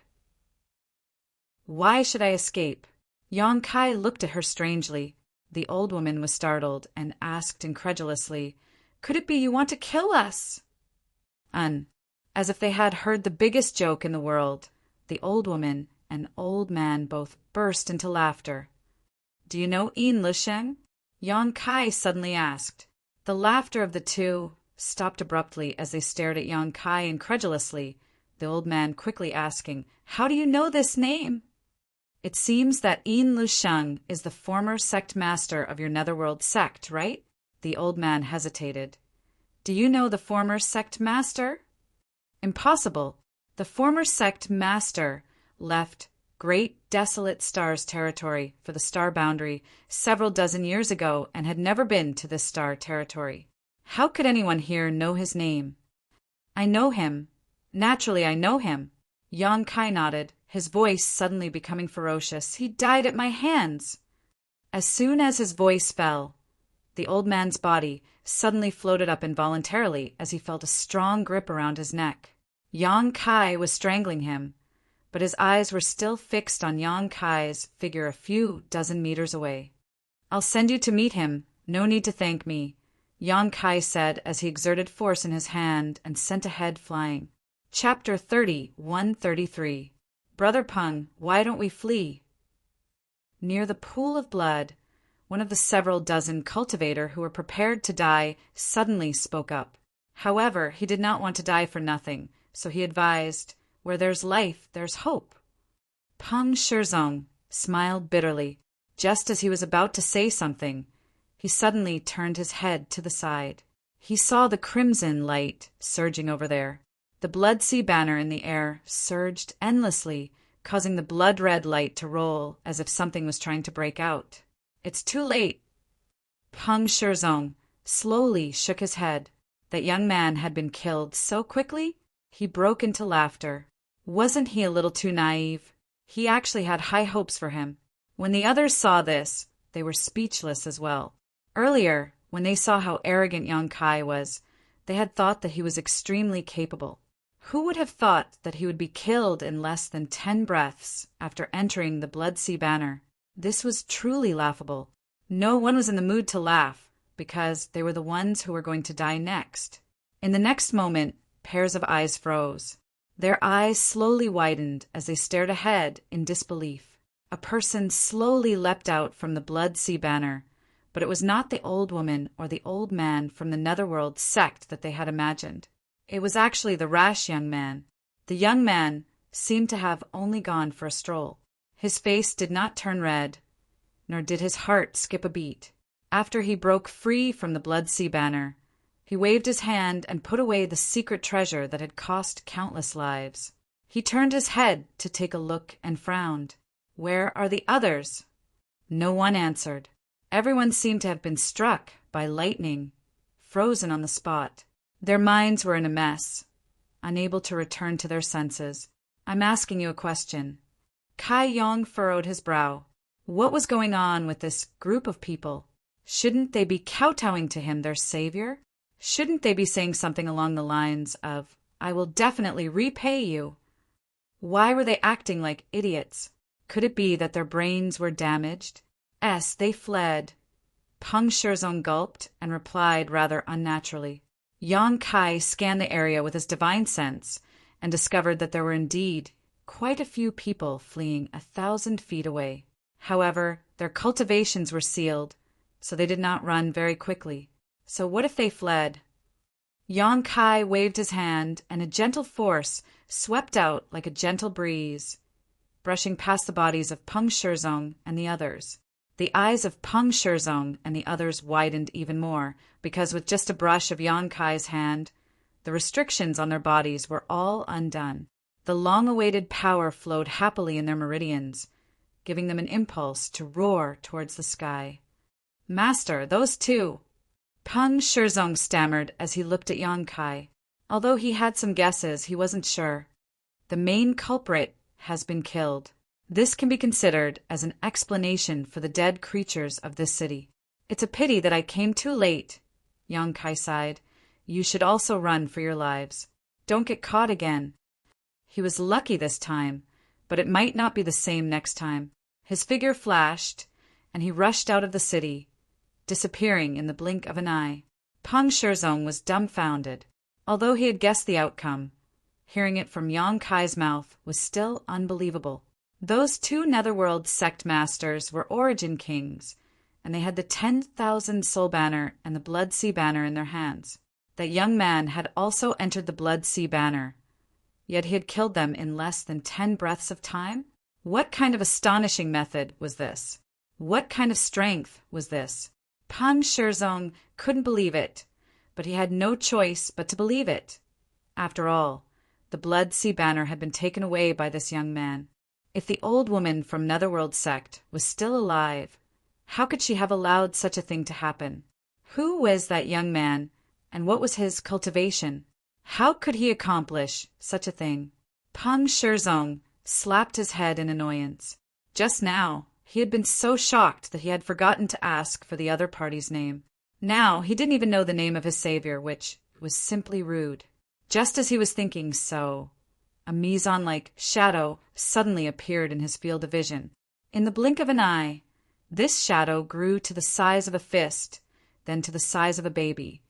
Why should I escape? Yang Kai looked at her strangely. The old woman was startled and asked incredulously, Could it be you want to kill us? As if they had heard the biggest joke in the world, the old woman and old man both burst into laughter. Do you know Yin Lusheng? Yang Kai suddenly asked. The laughter of the two stopped abruptly as they stared at Yang Kai incredulously, the old man quickly asking, How do you know this name? It seems that Yin Lusheng is the former sect master of your netherworld sect, right? The old man hesitated. Do you know the former sect master? Impossible. The former sect master left Great Desolate Stars territory for the star boundary several dozen years ago and had never been to this star territory. How could anyone here know his name? I know him. Naturally, I know him. Yang Kai nodded, his voice suddenly becoming ferocious. He died at my hands. As soon as his voice fell, the old man's body suddenly floated up involuntarily as he felt a strong grip around his neck. Yang Kai was strangling him, but his eyes were still fixed on Yang Kai's figure a few dozen meters away. I'll send you to meet him. No need to thank me, Yang Kai said as he exerted force in his hand and sent a head flying. Chapter 31:33. Brother Peng, why don't we flee? Near the pool of blood, one of the several dozen cultivator who were prepared to die suddenly spoke up. However, he did not want to die for nothing, so he advised, Where there's life, there's hope. Peng Shizong smiled bitterly. Just as he was about to say something, he suddenly turned his head to the side. He saw the crimson light surging over there. The blood sea banner in the air surged endlessly, causing the blood-red light to roll as if something was trying to break out. It's too late. Peng Shizong slowly shook his head. That young man had been killed so quickly? He broke into laughter. Wasn't he a little too naive? He actually had high hopes for him. When the others saw this, they were speechless as well. Earlier, when they saw how arrogant Yang Kai was, they had thought that he was extremely capable. Who would have thought that he would be killed in less than 10 breaths after entering the Blood Sea Banner? This was truly laughable. No one was in the mood to laugh, because they were the ones who were going to die next. In the next moment, pairs of eyes froze. Their eyes slowly widened as they stared ahead in disbelief. A person slowly leapt out from the Blood Sea Banner, but it was not the old woman or the old man from the Netherworld sect that they had imagined. It was actually the rash young man. The young man seemed to have only gone for a stroll. His face did not turn red, nor did his heart skip a beat. After he broke free from the Blood Sea Banner, he waved his hand and put away the secret treasure that had cost countless lives. He turned his head to take a look and frowned. Where are the others? No one answered. Everyone seemed to have been struck by lightning, frozen on the spot. Their minds were in a mess, unable to return to their senses. I'm asking you a question. Kai Yong furrowed his brow. What was going on with this group of people? Shouldn't they be kowtowing to him, their savior? Shouldn't they be saying something along the lines of, I will definitely repay you? Why were they acting like idiots? Could it be that their brains were damaged? They fled. Peng Shizong gulped and replied rather unnaturally. Yang Kai scanned the area with his divine sense and discovered that there were indeed quite a few people fleeing 1,000 feet away. However, their cultivations were sealed, so they did not run very quickly. So what if they fled? Yang Kai waved his hand, and a gentle force swept out like a gentle breeze, brushing past the bodies of Peng Shizong and the others. The eyes of Peng Shizong and the others widened even more, because with just a brush of Yang Kai's hand, the restrictions on their bodies were all undone. The long-awaited power flowed happily in their meridians, giving them an impulse to roar towards the sky. Master, those two! Peng Shizong stammered as he looked at Yang Kai. Although he had some guesses, he wasn't sure. The main culprit has been killed. This can be considered as an explanation for the dead creatures of this city. It's a pity that I came too late, Yang Kai sighed. You should also run for your lives. Don't get caught again. He was lucky this time, but it might not be the same next time. His figure flashed, and he rushed out of the city, disappearing in the blink of an eye. Peng Shizong was dumbfounded. Although he had guessed the outcome, hearing it from Yang Kai's mouth was still unbelievable. Those two Netherworld sect masters were Origin Kings, and they had the 10,000 Soul Banner and the Blood Sea Banner in their hands. That young man had also entered the Blood Sea Banner, yet he had killed them in less than 10 breaths of time? What kind of astonishing method was this? What kind of strength was this? Peng Shizong couldn't believe it, but he had no choice but to believe it. After all, the Blood Sea Banner had been taken away by this young man. If the old woman from Netherworld sect was still alive, how could she have allowed such a thing to happen? Who was that young man, and what was his cultivation? How could he accomplish such a thing? Peng Shizong slapped his head in annoyance. Just now, he had been so shocked that he had forgotten to ask for the other party's name. Now, he didn't even know the name of his savior, which was simply rude. Just as he was thinking so, a Mizan-like shadow suddenly appeared in his field of vision. In the blink of an eye, this shadow grew to the size of a fist, then to the size of a baby,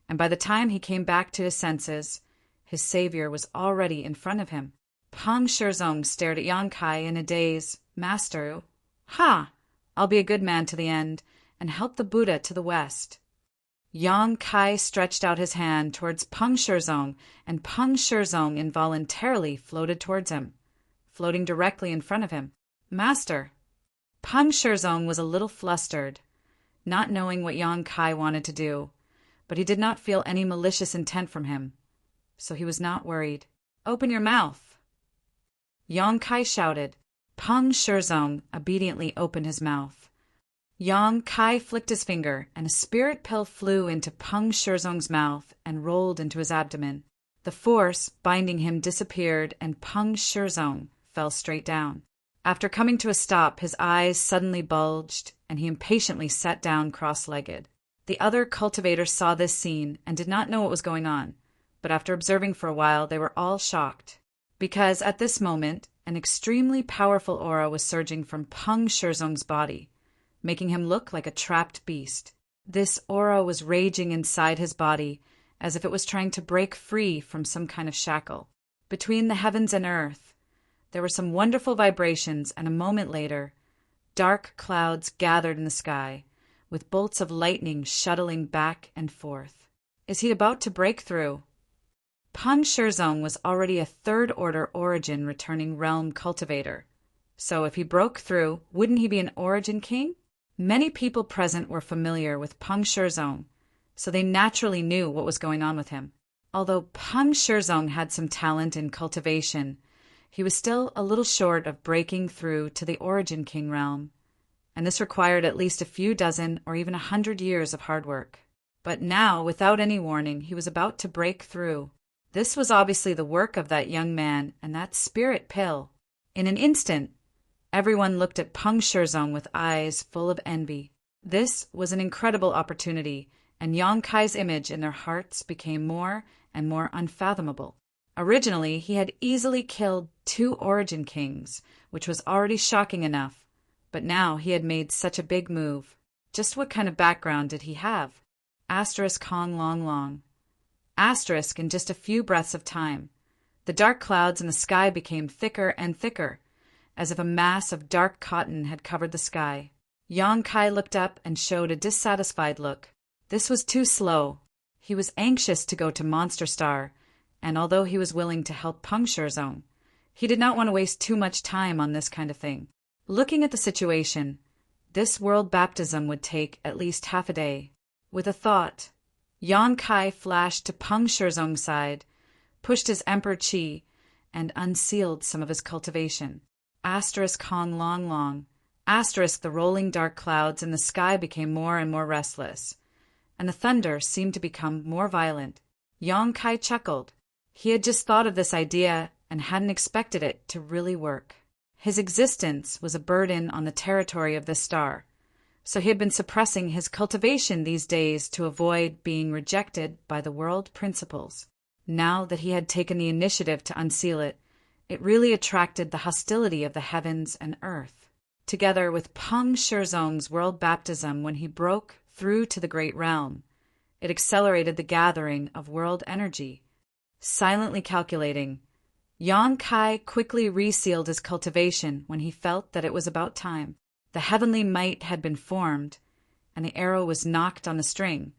and by the time he came back to his senses, his savior was already in front of him. Peng Shizong stared at Yang Kai in a daze. Master, I'll be a good man to the end, and help the Buddha to the west. Yang Kai stretched out his hand towards Peng Shizong, and Peng Shizong involuntarily floated towards him, floating directly in front of him. Master. Peng Shizong was a little flustered, not knowing what Yang Kai wanted to do, but he did not feel any malicious intent from him, so he was not worried. Open your mouth. Yang Kai shouted. Peng Shizong obediently opened his mouth. Yang Kai flicked his finger, and a spirit pill flew into Peng Shizong's mouth and rolled into his abdomen. The force binding him disappeared, and Peng Shizong fell straight down. After coming to a stop, his eyes suddenly bulged, and he impatiently sat down cross-legged. The other cultivators saw this scene and did not know what was going on, but after observing for a while, they were all shocked, because at this moment, an extremely powerful aura was surging from Peng Shizong's body, making him look like a trapped beast. This aura was raging inside his body, as if it was trying to break free from some kind of shackle. Between the heavens and earth, there were some wonderful vibrations, and a moment later, dark clouds gathered in the sky, with bolts of lightning shuttling back and forth. Is he about to break through? Peng Shizong was already a third-order origin returning realm cultivator. So if he broke through, wouldn't he be an origin king? Many people present were familiar with Peng Shizong, so they naturally knew what was going on with him. Although Peng Shizong had some talent in cultivation, he was still a little short of breaking through to the origin king realm, and this required at least a few dozen or even 100 years of hard work. But now, without any warning, he was about to break through. This was obviously the work of that young man and that spirit pill. In an instant, everyone looked at Peng Shizong with eyes full of envy. This was an incredible opportunity, and Yang Kai's image in their hearts became more and more unfathomable. Originally, he had easily killed 2 origin kings, which was already shocking enough, but now he had made such a big move. Just what kind of background did he have? Hong long long. Asterisk in just a few breaths of time. The dark clouds in the sky became thicker and thicker, as if a mass of dark cotton had covered the sky. Yang Kai looked up and showed a dissatisfied look. This was too slow. He was anxious to go to Monster Star, and although he was willing to help Peng Shizong, he did not want to waste too much time on this kind of thing. Looking at the situation, this world baptism would take at least half a day. With a thought, Yang Kai flashed to Peng Shizong's side, pushed his Emperor Qi, and unsealed some of his cultivation. Hong long long. The rolling dark clouds in the sky became more and more restless, and the thunder seemed to become more violent. Yang Kai chuckled. He had just thought of this idea, and hadn't expected it to really work. His existence was a burden on the territory of this star, so he had been suppressing his cultivation these days to avoid being rejected by the world principles. Now that he had taken the initiative to unseal it, it really attracted the hostility of the heavens and earth. Together with Peng Shizong's world baptism when he broke through to the great realm, it accelerated the gathering of world energy. Silently calculating, Yang Kai quickly resealed his cultivation when he felt that it was about time. The heavenly might had been formed, and the arrow was knocked on the string,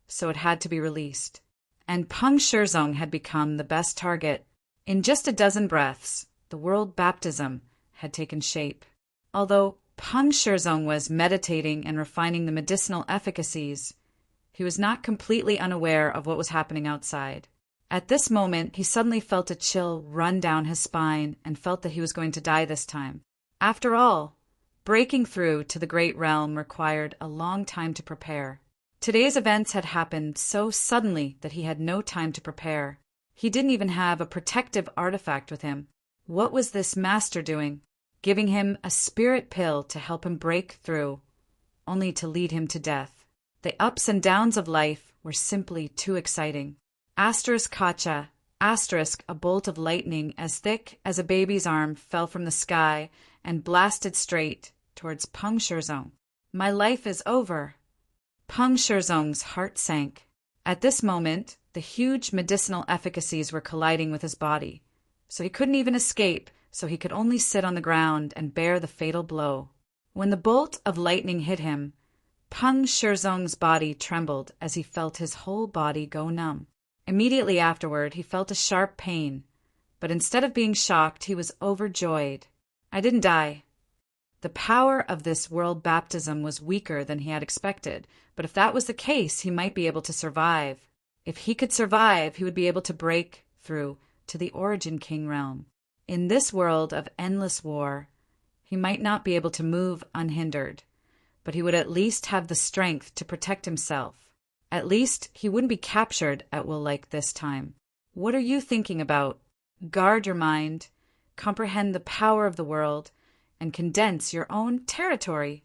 so it had to be released. And Peng Shizong had become the best target. In just a dozen breaths, the world baptism had taken shape. Although Peng Shizong was meditating and refining the medicinal efficacies, he was not completely unaware of what was happening outside. At this moment, he suddenly felt a chill run down his spine and felt that he was going to die this time. After all, breaking through to the great realm required a long time to prepare. Today's events had happened so suddenly that he had no time to prepare. He didn't even have a protective artifact with him. What was this master doing? Giving him a spirit pill to help him break through, only to lead him to death. The ups and downs of life were simply too exciting. Kacha, a bolt of lightning as thick as a baby's arm fell from the sky and blasted straight towards Peng Shizong. My life is over. Peng Shizong's heart sank. At this moment, the huge medicinal efficacies were colliding with his body, so he couldn't even escape, so he could only sit on the ground and bear the fatal blow. When the bolt of lightning hit him, Peng Shizong's body trembled as he felt his whole body go numb. Immediately afterward, he felt a sharp pain, but instead of being shocked, he was overjoyed. I didn't die. The power of this world baptism was weaker than he had expected, but if that was the case, he might be able to survive. If he could survive, he would be able to break through to the Origin King realm. In this world of endless war, he might not be able to move unhindered, but he would at least have the strength to protect himself. At least he wouldn't be captured at will like this time. What are you thinking about? Guard your mind, comprehend the power of the world, and condense your own territory.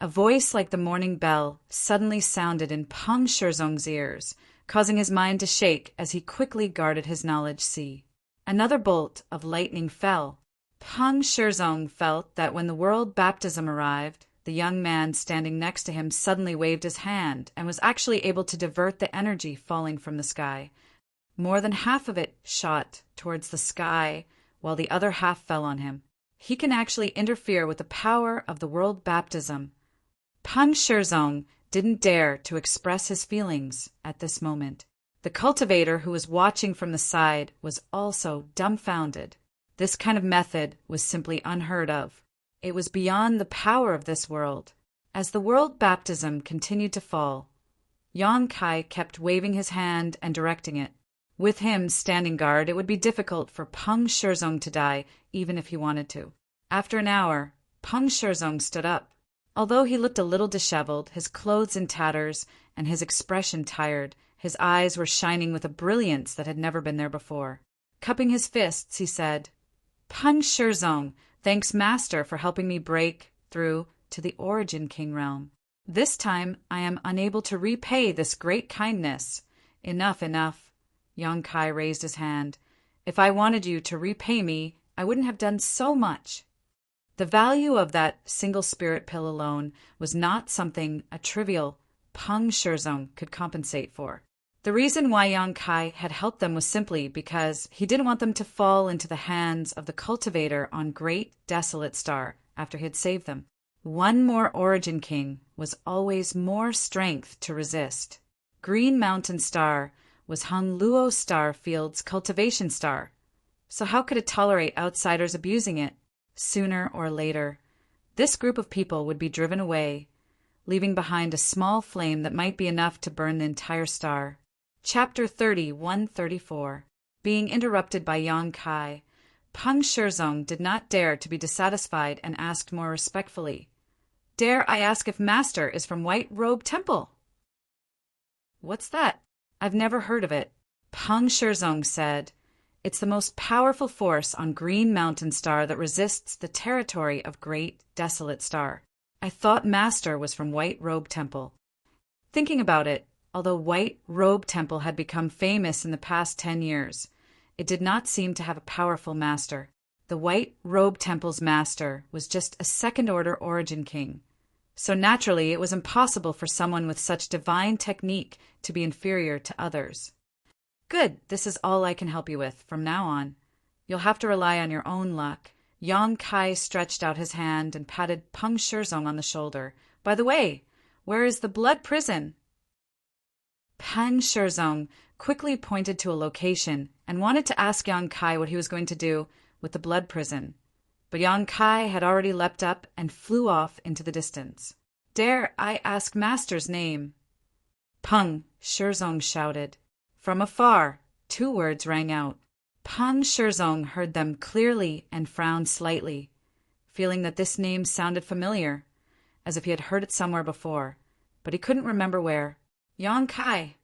A voice like the morning bell suddenly sounded in Peng Shizong's ears, causing his mind to shake as he quickly guarded his knowledge sea. Another bolt of lightning fell. Peng Shizong felt that when the world baptism arrived, the young man standing next to him suddenly waved his hand and was actually able to divert the energy falling from the sky. More than half of it shot towards the sky, while the other half fell on him. He can actually interfere with the power of the world baptism. Peng Shizong didn't dare to express his feelings at this moment. The cultivator who was watching from the side was also dumbfounded. This kind of method was simply unheard of. It was beyond the power of this world. As the world baptism continued to fall, Yang Kai kept waving his hand and directing it. With him standing guard, it would be difficult for Peng Shizong to die, even if he wanted to. After an hour, Peng Shizong stood up. Although he looked a little disheveled, his clothes in tatters, and his expression tired, his eyes were shining with a brilliance that had never been there before. Cupping his fists, he said, Peng Shizong, thanks, Master, for helping me break through to the Origin King realm. This time I am unable to repay this great kindness. Enough, enough. Yang Kai raised his hand. If I wanted you to repay me, I wouldn't have done so much. The value of that single spirit pill alone was not something a trivial Peng Shizong could compensate for. The reason why Yang Kai had helped them was simply because he didn't want them to fall into the hands of the cultivator on Great Desolate Star after he had saved them. One more Origin King was always more strength to resist. Green Mountain Star was Hung Luo Star Field's cultivation star, so how could it tolerate outsiders abusing it? Sooner or later, this group of people would be driven away, leaving behind a small flame that might be enough to burn the entire star. Chapter 3134. Being interrupted by Yang Kai, Peng Shizong did not dare to be dissatisfied and asked more respectfully, Dare I ask if Master is from White Robe Temple? What's that? I've never heard of it. Peng Shizong said, It's the most powerful force on Green Mountain Star that resists the territory of Great Desolate Star. I thought Master was from White Robe Temple. Thinking about it, although White Robe Temple had become famous in the past 10 years, it did not seem to have a powerful master. The White Robe Temple's master was just a second-order Origin King. So naturally, it was impossible for someone with such divine technique to be inferior to others. Good, this is all I can help you with from now on. You'll have to rely on your own luck. Yang Kai stretched out his hand and patted Peng Shizong on the shoulder. By the way, where is the blood prison? Peng Shizong quickly pointed to a location and wanted to ask Yang Kai what he was going to do with the blood prison. But Yang Kai had already leapt up and flew off into the distance. Dare I ask Master's name? Peng Shizong shouted. From afar, 2 words rang out. Peng Shizong heard them clearly and frowned slightly, feeling that this name sounded familiar, as if he had heard it somewhere before, but he couldn't remember where. Yang Kai!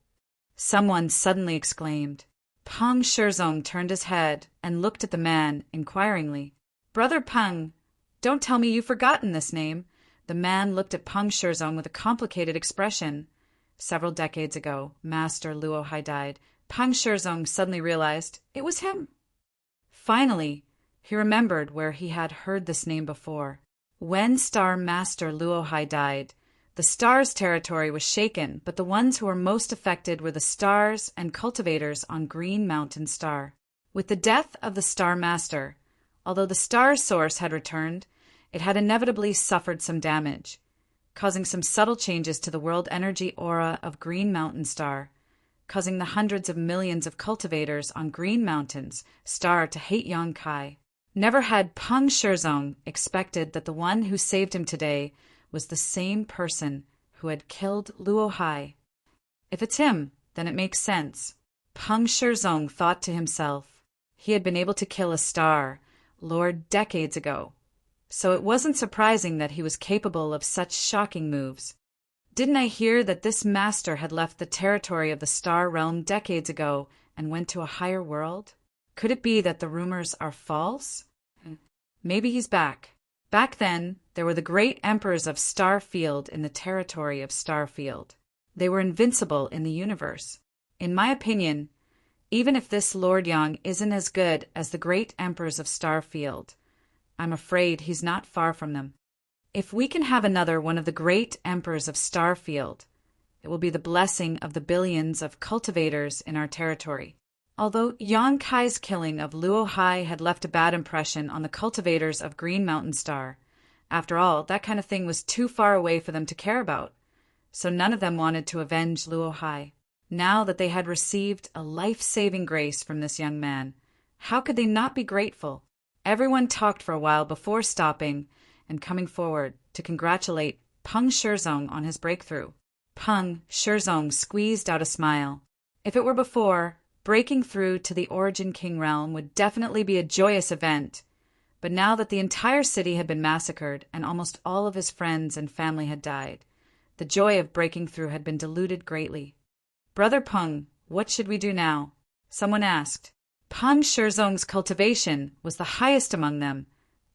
Someone suddenly exclaimed. Peng Shizong turned his head and looked at the man inquiringly. Brother Peng, don't tell me you've forgotten this name. The man looked at Peng Shizong with a complicated expression. Several decades ago, Master Luo Hai died. Peng Shizong suddenly realized it was him. Finally, he remembered where he had heard this name before. When Star Master Luo Hai died, the Star's territory was shaken, but the ones who were most affected were the Stars and cultivators on Green Mountain Star. With the death of the Star Master, although the Star's source had returned, it had inevitably suffered some damage, causing some subtle changes to the world energy aura of Green Mountain Star, causing the hundreds of millions of cultivators on Green Mountain's Star to hate Yang Kai. Never had Peng Shizong expected that the one who saved him today was the same person who had killed Luo Hai. If it's him, then it makes sense. Peng Shizong thought to himself. He had been able to kill a Star Lord decades ago, so it wasn't surprising that he was capable of such shocking moves. Didn't I hear that this master had left the territory of the Star Realm decades ago and went to a higher world? Could it be that the rumors are false? Maybe he's back. Back then, there were the great emperors of Starfield in the territory of Starfield. They were invincible in the universe. In my opinion, even if this Lord Yang isn't as good as the great emperors of Starfield, I'm afraid he's not far from them. If we can have another one of the great emperors of Starfield, it will be the blessing of the billions of cultivators in our territory. Although Yang Kai's killing of Luo Hai had left a bad impression on the cultivators of Green Mountain Star, after all, that kind of thing was too far away for them to care about, so none of them wanted to avenge Luo Hai. Now that they had received a life-saving grace from this young man, how could they not be grateful? Everyone talked for a while before stopping and coming forward to congratulate Peng Shizong on his breakthrough. Peng Shizong squeezed out a smile. If it were before, breaking through to the Origin King realm would definitely be a joyous event, but now that the entire city had been massacred and almost all of his friends and family had died, the joy of breaking through had been diluted greatly. Brother Peng, what should we do now? Someone asked. Peng Shizong's cultivation was the highest among them,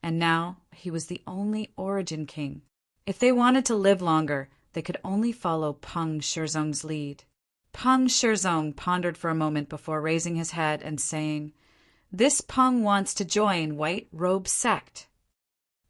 and now he was the only Origin King. If they wanted to live longer, they could only follow Peng Shizong's lead. Peng Shizong pondered for a moment before raising his head and saying, "This Peng wants to join White Robe Sect."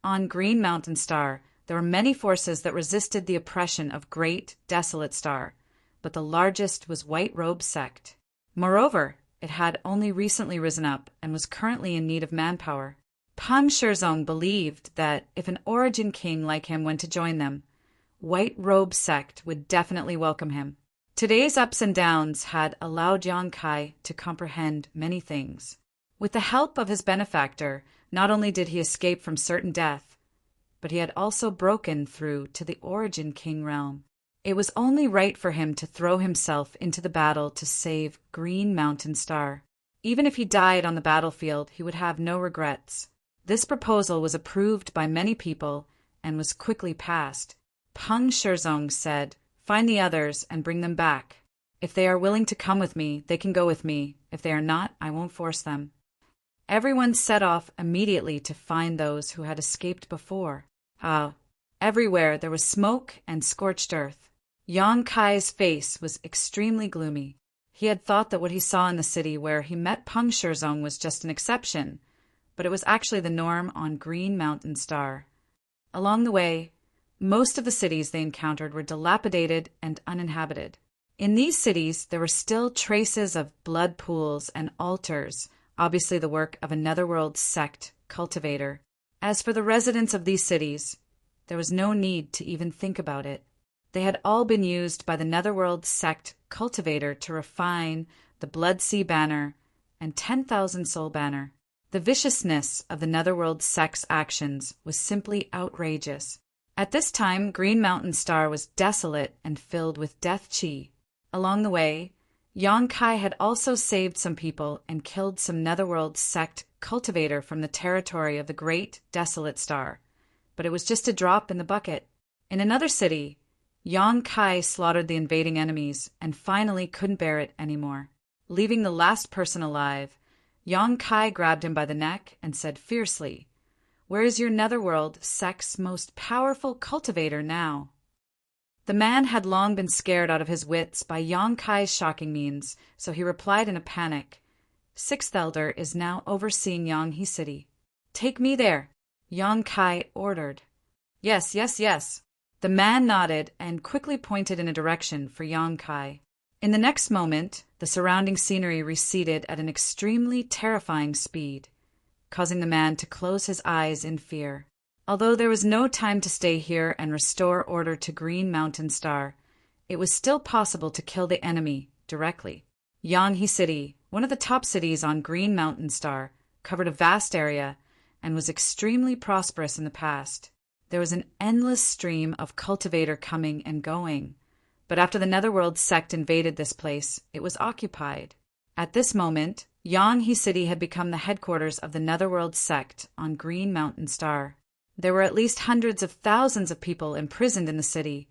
On Green Mountain Star, there were many forces that resisted the oppression of Great Desolate Star, but the largest was White Robe Sect. Moreover, it had only recently risen up and was currently in need of manpower. Peng Shizong believed that if an Origin King like him went to join them, White Robe Sect would definitely welcome him. Today's ups and downs had allowed Yang Kai to comprehend many things. With the help of his benefactor, not only did he escape from certain death, but he had also broken through to the Origin King realm. It was only right for him to throw himself into the battle to save Green Mountain Star. Even if he died on the battlefield, he would have no regrets. This proposal was approved by many people and was quickly passed. Peng Shizong said, "Find the others and bring them back. If they are willing to come with me, they can go with me. If they are not, I won't force them. Everyone set off immediately to find those who had escaped before. Everywhere there was smoke and scorched earth. Yang Kai's face was extremely gloomy. He had thought that what he saw in the city where he met Peng Shizong was just an exception, but it was actually the norm on Green Mountain Star. Along the way, most of the cities they encountered were dilapidated and uninhabited. In these cities, there were still traces of blood pools and altars, obviously the work of a netherworld sect cultivator. As for the residents of these cities, there was no need to even think about it. They had all been used by the netherworld sect cultivator to refine the Blood Sea Banner and 10,000 Soul Banner. The viciousness of the netherworld sect's actions was simply outrageous. At this time, Green Mountain Star was desolate and filled with death chi. Along the way, Yang Kai had also saved some people and killed some netherworld sect cultivator from the territory of the Great Desolate Star, but it was just a drop in the bucket. In another city, Yang Kai slaughtered the invading enemies and finally couldn't bear it anymore. Leaving the last person alive, Yang Kai grabbed him by the neck and said fiercely, "Where is your netherworld sect's most powerful cultivator now?" The man had long been scared out of his wits by Yang Kai's shocking means, so he replied in a panic, "Sixth Elder is now overseeing Yanghe City." "Take me there," Yang Kai ordered. Yes. The man nodded and quickly pointed in a direction for Yang Kai. In the next moment, the surrounding scenery receded at an extremely terrifying speed, causing the man to close his eyes in fear. Although there was no time to stay here and restore order to Green Mountain Star, it was still possible to kill the enemy directly. Yanghe City, one of the top cities on Green Mountain Star, covered a vast area and was extremely prosperous in the past. There was an endless stream of cultivator coming and going, but after the Netherworld sect invaded this place, it was occupied. At this moment, Yanghe City had become the headquarters of the Netherworld sect on Green Mountain Star. There were at least hundreds of thousands of people imprisoned in the city,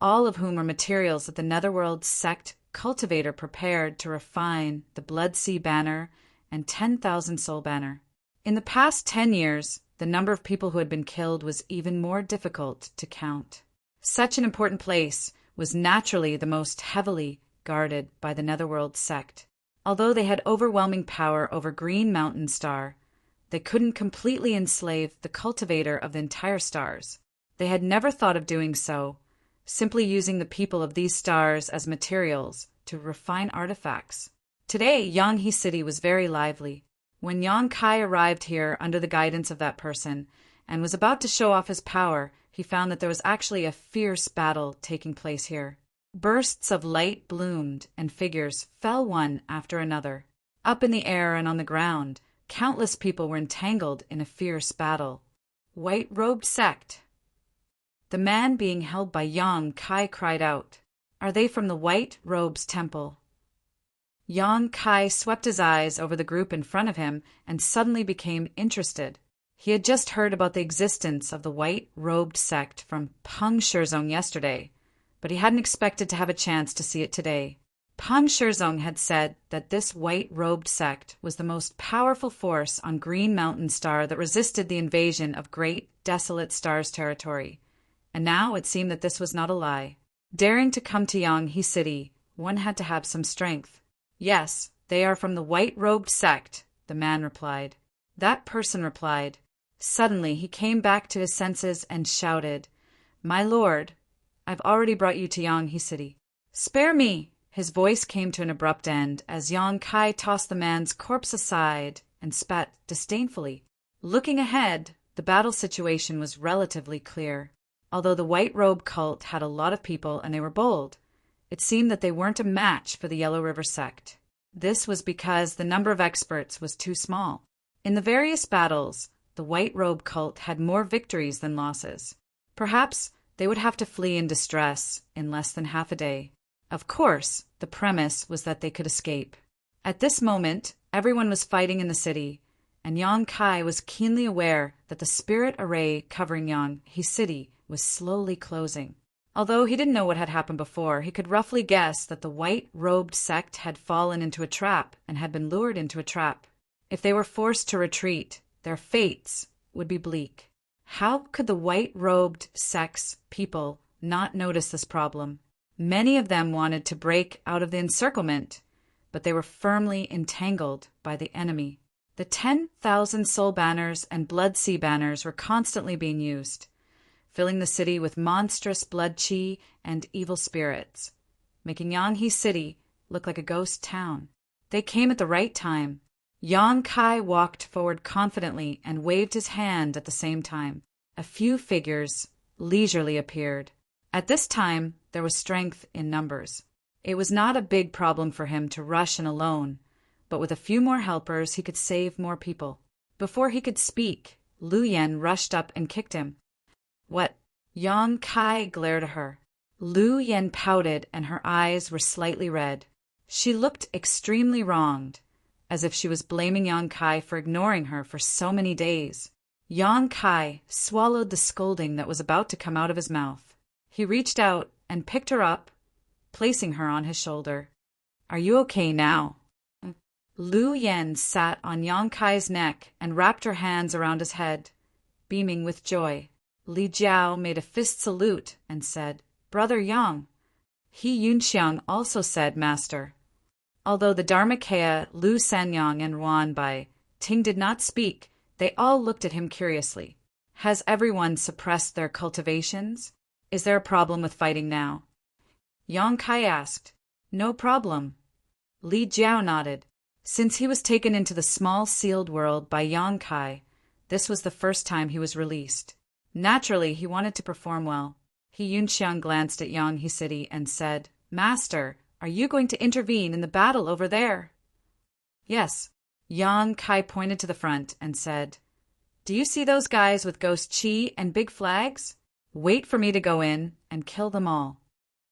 all of whom were materials that the Netherworld sect cultivator prepared to refine the Blood Sea Banner and 10,000 Soul Banner. In the past 10 years, the number of people who had been killed was even more difficult to count. Such an important place was naturally the most heavily guarded by the Netherworld sect. Although they had overwhelming power over Green Mountain Star, they couldn't completely enslave the cultivator of the entire stars. They had never thought of doing so, simply using the people of these stars as materials to refine artifacts. Today, Yanghe City was very lively. When Yang Kai arrived here under the guidance of that person and was about to show off his power, he found that there was actually a fierce battle taking place here. Bursts of light bloomed and figures fell one after another. Up in the air and on the ground, countless people were entangled in a fierce battle. White-robed sect. The man being held by Yang Kai cried out, "Are they from the White Robes Temple?" Yang Kai swept his eyes over the group in front of him and suddenly became interested. He had just heard about the existence of the white-robed sect from Peng Shizong yesterday, but he hadn't expected to have a chance to see it today. Peng Shizong had said that this white-robed sect was the most powerful force on Green Mountain Star that resisted the invasion of Great Desolate Star's territory, and now it seemed that this was not a lie. Daring to come to Yanghe City, one had to have some strength. "Yes, they are from the white-robed sect," the man replied. That person replied. Suddenly he came back to his senses and shouted, "My lord, I've already brought you to Yanghe City." "Spare me!" His voice came to an abrupt end as Yang Kai tossed the man's corpse aside and spat disdainfully. Looking ahead, the battle situation was relatively clear. Although the White Robe cult had a lot of people and they were bold, it seemed that they weren't a match for the Yellow River sect. This was because the number of experts was too small. In the various battles, the White Robe cult had more victories than losses. Perhaps they would have to flee in distress in less than half a day. Of course, the premise was that they could escape. At this moment, everyone was fighting in the city, and Yang Kai was keenly aware that the spirit array covering Yanghe City was slowly closing. Although he didn't know what had happened before, he could roughly guess that the white-robed sect had fallen into a trap and had been lured into a trap. If they were forced to retreat, their fates would be bleak. How could the white-robed sect's people not notice this problem? Many of them wanted to break out of the encirclement, but they were firmly entangled by the enemy. The 10,000 soul banners and blood sea banners were constantly being used, filling the city with monstrous blood chi and evil spirits, making Yanghe City look like a ghost town. They came at the right time. Yang Kai walked forward confidently and waved his hand at the same time. A few figures leisurely appeared. At this time, there was strength in numbers. It was not a big problem for him to rush in alone, but with a few more helpers he could save more people. Before he could speak, Lu Yen rushed up and kicked him. What? Yang Kai glared at her. Lu Yen pouted and her eyes were slightly red. She looked extremely wronged, as if she was blaming Yang Kai for ignoring her for so many days. Yang Kai swallowed the scolding that was about to come out of his mouth. He reached out and picked her up, placing her on his shoulder. Are you okay now? Lu Yen sat on Yang Kai's neck and wrapped her hands around his head, beaming with joy. Li Jiao made a fist salute and said, Brother Yang. He Yunxiang also said, Master. Although the Dharmakaya, Lu Sanyang, and Ruan Bai Ting did not speak, they all looked at him curiously. Has everyone suppressed their cultivations? Is there a problem with fighting now? Yang Kai asked. No problem. Li Jiao nodded. Since he was taken into the small sealed world by Yang Kai, this was the first time he was released. Naturally, he wanted to perform well. He Yunxiang glanced at Yanghe City and said, Master, are you going to intervene in the battle over there? Yes. Yang Kai pointed to the front and said, Do you see those guys with ghost chi and big flags? Wait for me to go in and kill them all.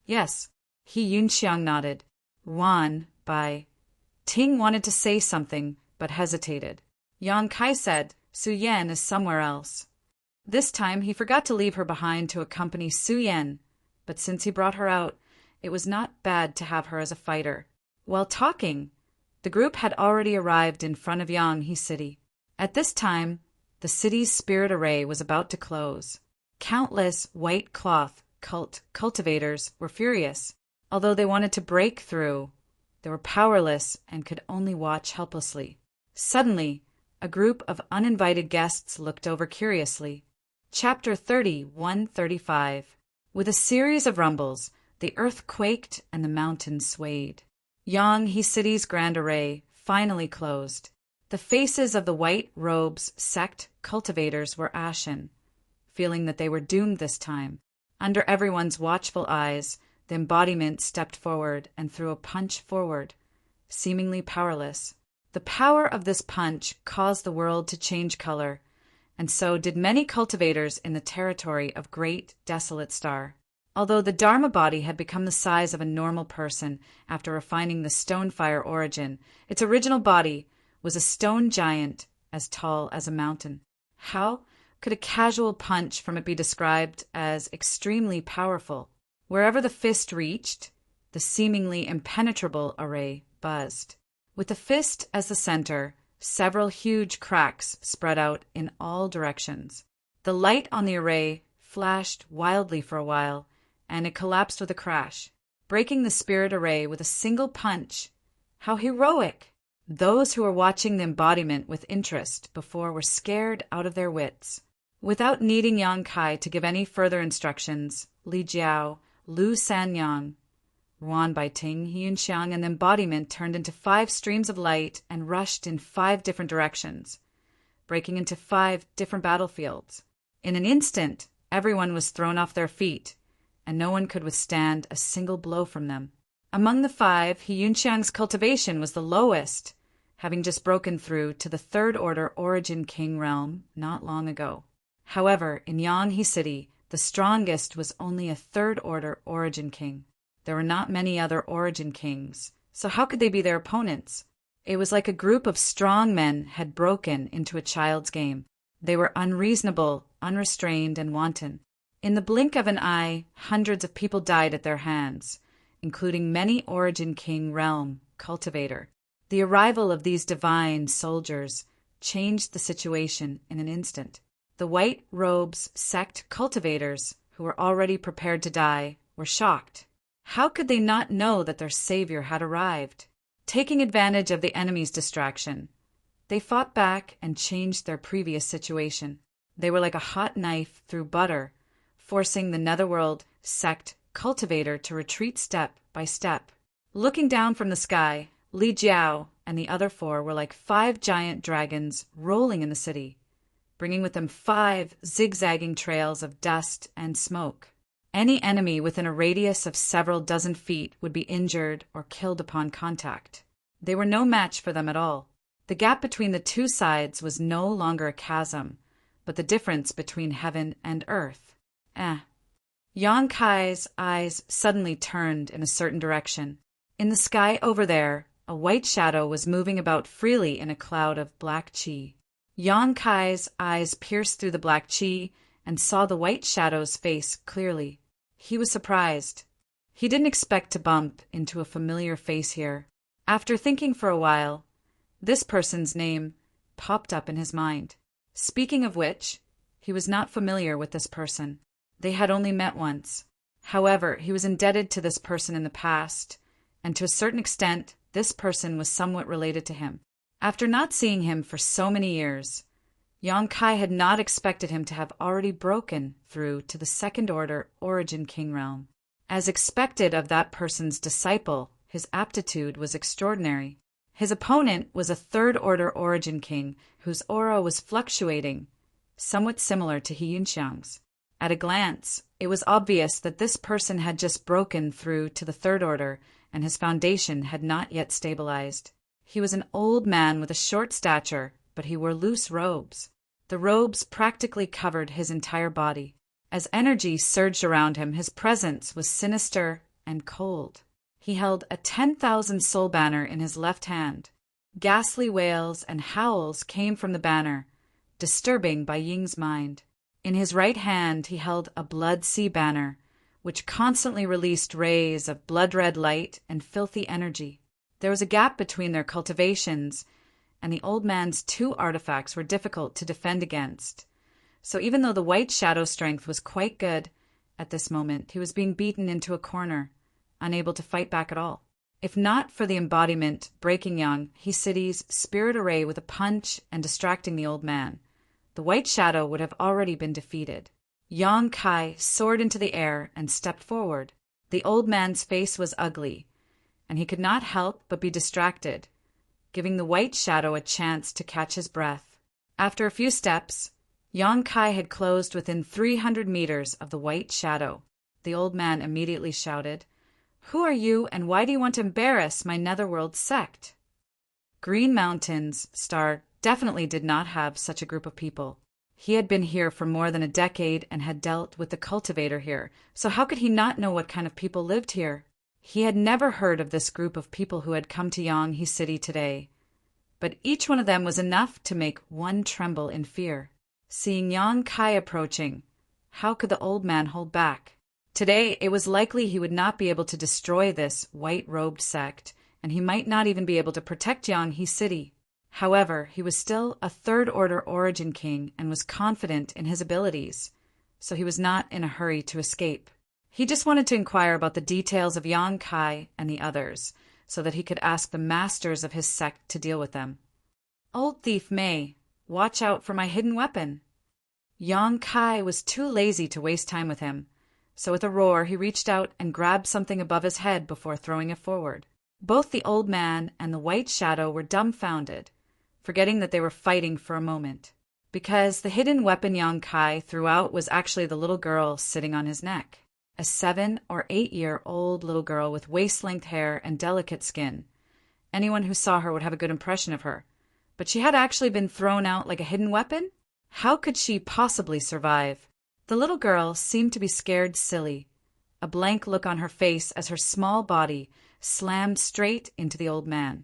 Yes. He Yunxiang nodded. Wan Bai Ting wanted to say something, but hesitated. Yang Kai said, Su Yan is somewhere else. This time he forgot to leave her behind to accompany Su Yan, but since he brought her out, it was not bad to have her as a fighter. While talking, the group had already arrived in front of Yanghe City. At this time, the city's spirit array was about to close. Countless white cloth cultivators were furious. Although they wanted to break through, they were powerless and could only watch helplessly. Suddenly, a group of uninvited guests looked over curiously. Chapter 31:35. With a series of rumbles, the earth quaked and the mountains swayed. Yanghe City's grand array finally closed. The faces of the white robes sect cultivators were ashen, feeling that they were doomed this time. Under everyone's watchful eyes, the embodiment stepped forward and threw a punch forward, seemingly powerless. The power of this punch caused the world to change color, and so did many cultivators in the territory of Great Desolate Star. Although the Dharma body had become the size of a normal person after refining the Stonefire origin, its original body was a stone giant as tall as a mountain. How could a casual punch from it be described as extremely powerful? Wherever the fist reached, the seemingly impenetrable array buzzed. With the fist as the center, several huge cracks spread out in all directions. The light on the array flashed wildly for a while, and it collapsed with a crash, breaking the spirit array with a single punch. How heroic! Those who were watching the embodiment with interest before were scared out of their wits. Without needing Yang Kai to give any further instructions, Li Jiao, Lu Sanyang, Ruan Bai Ting, Yunxiang, and the embodiment turned into 5 streams of light and rushed in 5 different directions, breaking into 5 different battlefields. In an instant, everyone was thrown off their feet, and no one could withstand a single blow from them. Among the 5, Yunxiang's cultivation was the lowest, having just broken through to the 3rd Order Origin King realm not long ago. However, in Yanghe City, the strongest was only a 3rd Order Origin King. There were not many other Origin Kings, so how could they be their opponents? It was like a group of strong men had broken into a child's game. They were unreasonable, unrestrained, and wanton. In the blink of an eye, hundreds of people died at their hands, including many Origin King realm cultivator. The arrival of these divine soldiers changed the situation in an instant. The White Robes sect cultivators, who were already prepared to die, were shocked. How could they not know that their savior had arrived? Taking advantage of the enemy's distraction, they fought back and changed their previous situation. They were like a hot knife through butter, forcing the Netherworld sect cultivator to retreat step by step. Looking down from the sky, Li Jiao and the other four were like 5 giant dragons rolling in the city, bringing with them 5 zigzagging trails of dust and smoke. Any enemy within a radius of several dozen feet would be injured or killed upon contact. They were no match for them at all. The gap between the two sides was no longer a chasm, but the difference between heaven and earth. Yang Kai's eyes suddenly turned in a certain direction. In the sky over there, a white shadow was moving about freely in a cloud of black chi. Yang Kai's eyes pierced through the black chi and saw the white shadow's face clearly. He was surprised. He didn't expect to bump into a familiar face here. After thinking for a while, this person's name popped up in his mind. Speaking of which, he was not familiar with this person. They had only met once. However, he was indebted to this person in the past, and to a certain extent, this person was somewhat related to him. After not seeing him for so many years, Yang Kai had not expected him to have already broken through to the second-order Origin King realm. As expected of that person's disciple, his aptitude was extraordinary. His opponent was a third-order Origin King whose aura was fluctuating, somewhat similar to He Yunxiang's. At a glance, it was obvious that this person had just broken through to the third order, and his foundation had not yet stabilized. He was an old man with a short stature, but he wore loose robes. The robes practically covered his entire body. As energy surged around him, his presence was sinister and cold. He held a 10,000 soul banner in his left hand. Ghastly wails and howls came from the banner, disturbing Bai Ying's mind. In his right hand he held a blood sea banner, which constantly released rays of blood-red light and filthy energy. There was a gap between their cultivations, and the old man's 2 artifacts were difficult to defend against. So even though the white shadow strength was quite good, at this moment he was being beaten into a corner, unable to fight back at all. If not for the embodiment breaking Yang He-City's spirit array with a punch and distracting the old man, the white shadow would have already been defeated. Yang Kai soared into the air and stepped forward. The old man's face was ugly, and he could not help but be distracted, giving the white shadow a chance to catch his breath. After a few steps, Yang Kai had closed within 300 meters of the white shadow. The old man immediately shouted, "Who are you, and why do you want to embarrass my Netherworld sect?" Green Mountain's star definitely did not have such a group of people. He had been here for more than a decade and had dealt with the cultivator here, so how could he not know what kind of people lived here? He had never heard of this group of people who had come to Yang He-City today, but each one of them was enough to make one tremble in fear. Seeing Yang Kai approaching, how could the old man hold back? Today it was likely he would not be able to destroy this white-robed sect, and he might not even be able to protect Yang He-City. However, he was still a third-order Origin King and was confident in his abilities, so he was not in a hurry to escape. He just wanted to inquire about the details of Yang Kai and the others, so that he could ask the masters of his sect to deal with them. "Old thief Mei, watch out for my hidden weapon." Yang Kai was too lazy to waste time with him, so with a roar he reached out and grabbed something above his head before throwing it forward. Both the old man and the white shadow were dumbfounded, forgetting that they were fighting for a moment, because the hidden weapon Yang Kai threw out was actually the little girl sitting on his neck. A 7 or 8-year-old little girl with waist-length hair and delicate skin. Anyone who saw her would have a good impression of her. But she had actually been thrown out like a hidden weapon? How could she possibly survive? The little girl seemed to be scared silly, a blank look on her face as her small body slammed straight into the old man.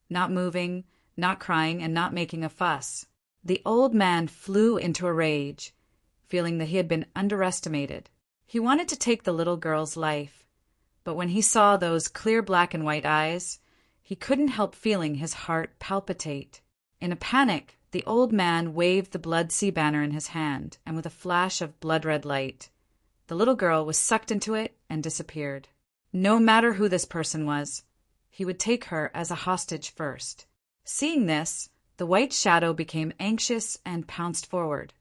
Not moving, not crying, and not making a fuss. The old man flew into a rage, feeling that he had been underestimated. He wanted to take the little girl's life, but when he saw those clear black and white eyes, he couldn't help feeling his heart palpitate. In a panic, the old man waved the blood sea banner in his hand, and with a flash of blood-red light, the little girl was sucked into it and disappeared. No matter who this person was, he would take her as a hostage first. Seeing this, the white shadow became anxious and pounced forward,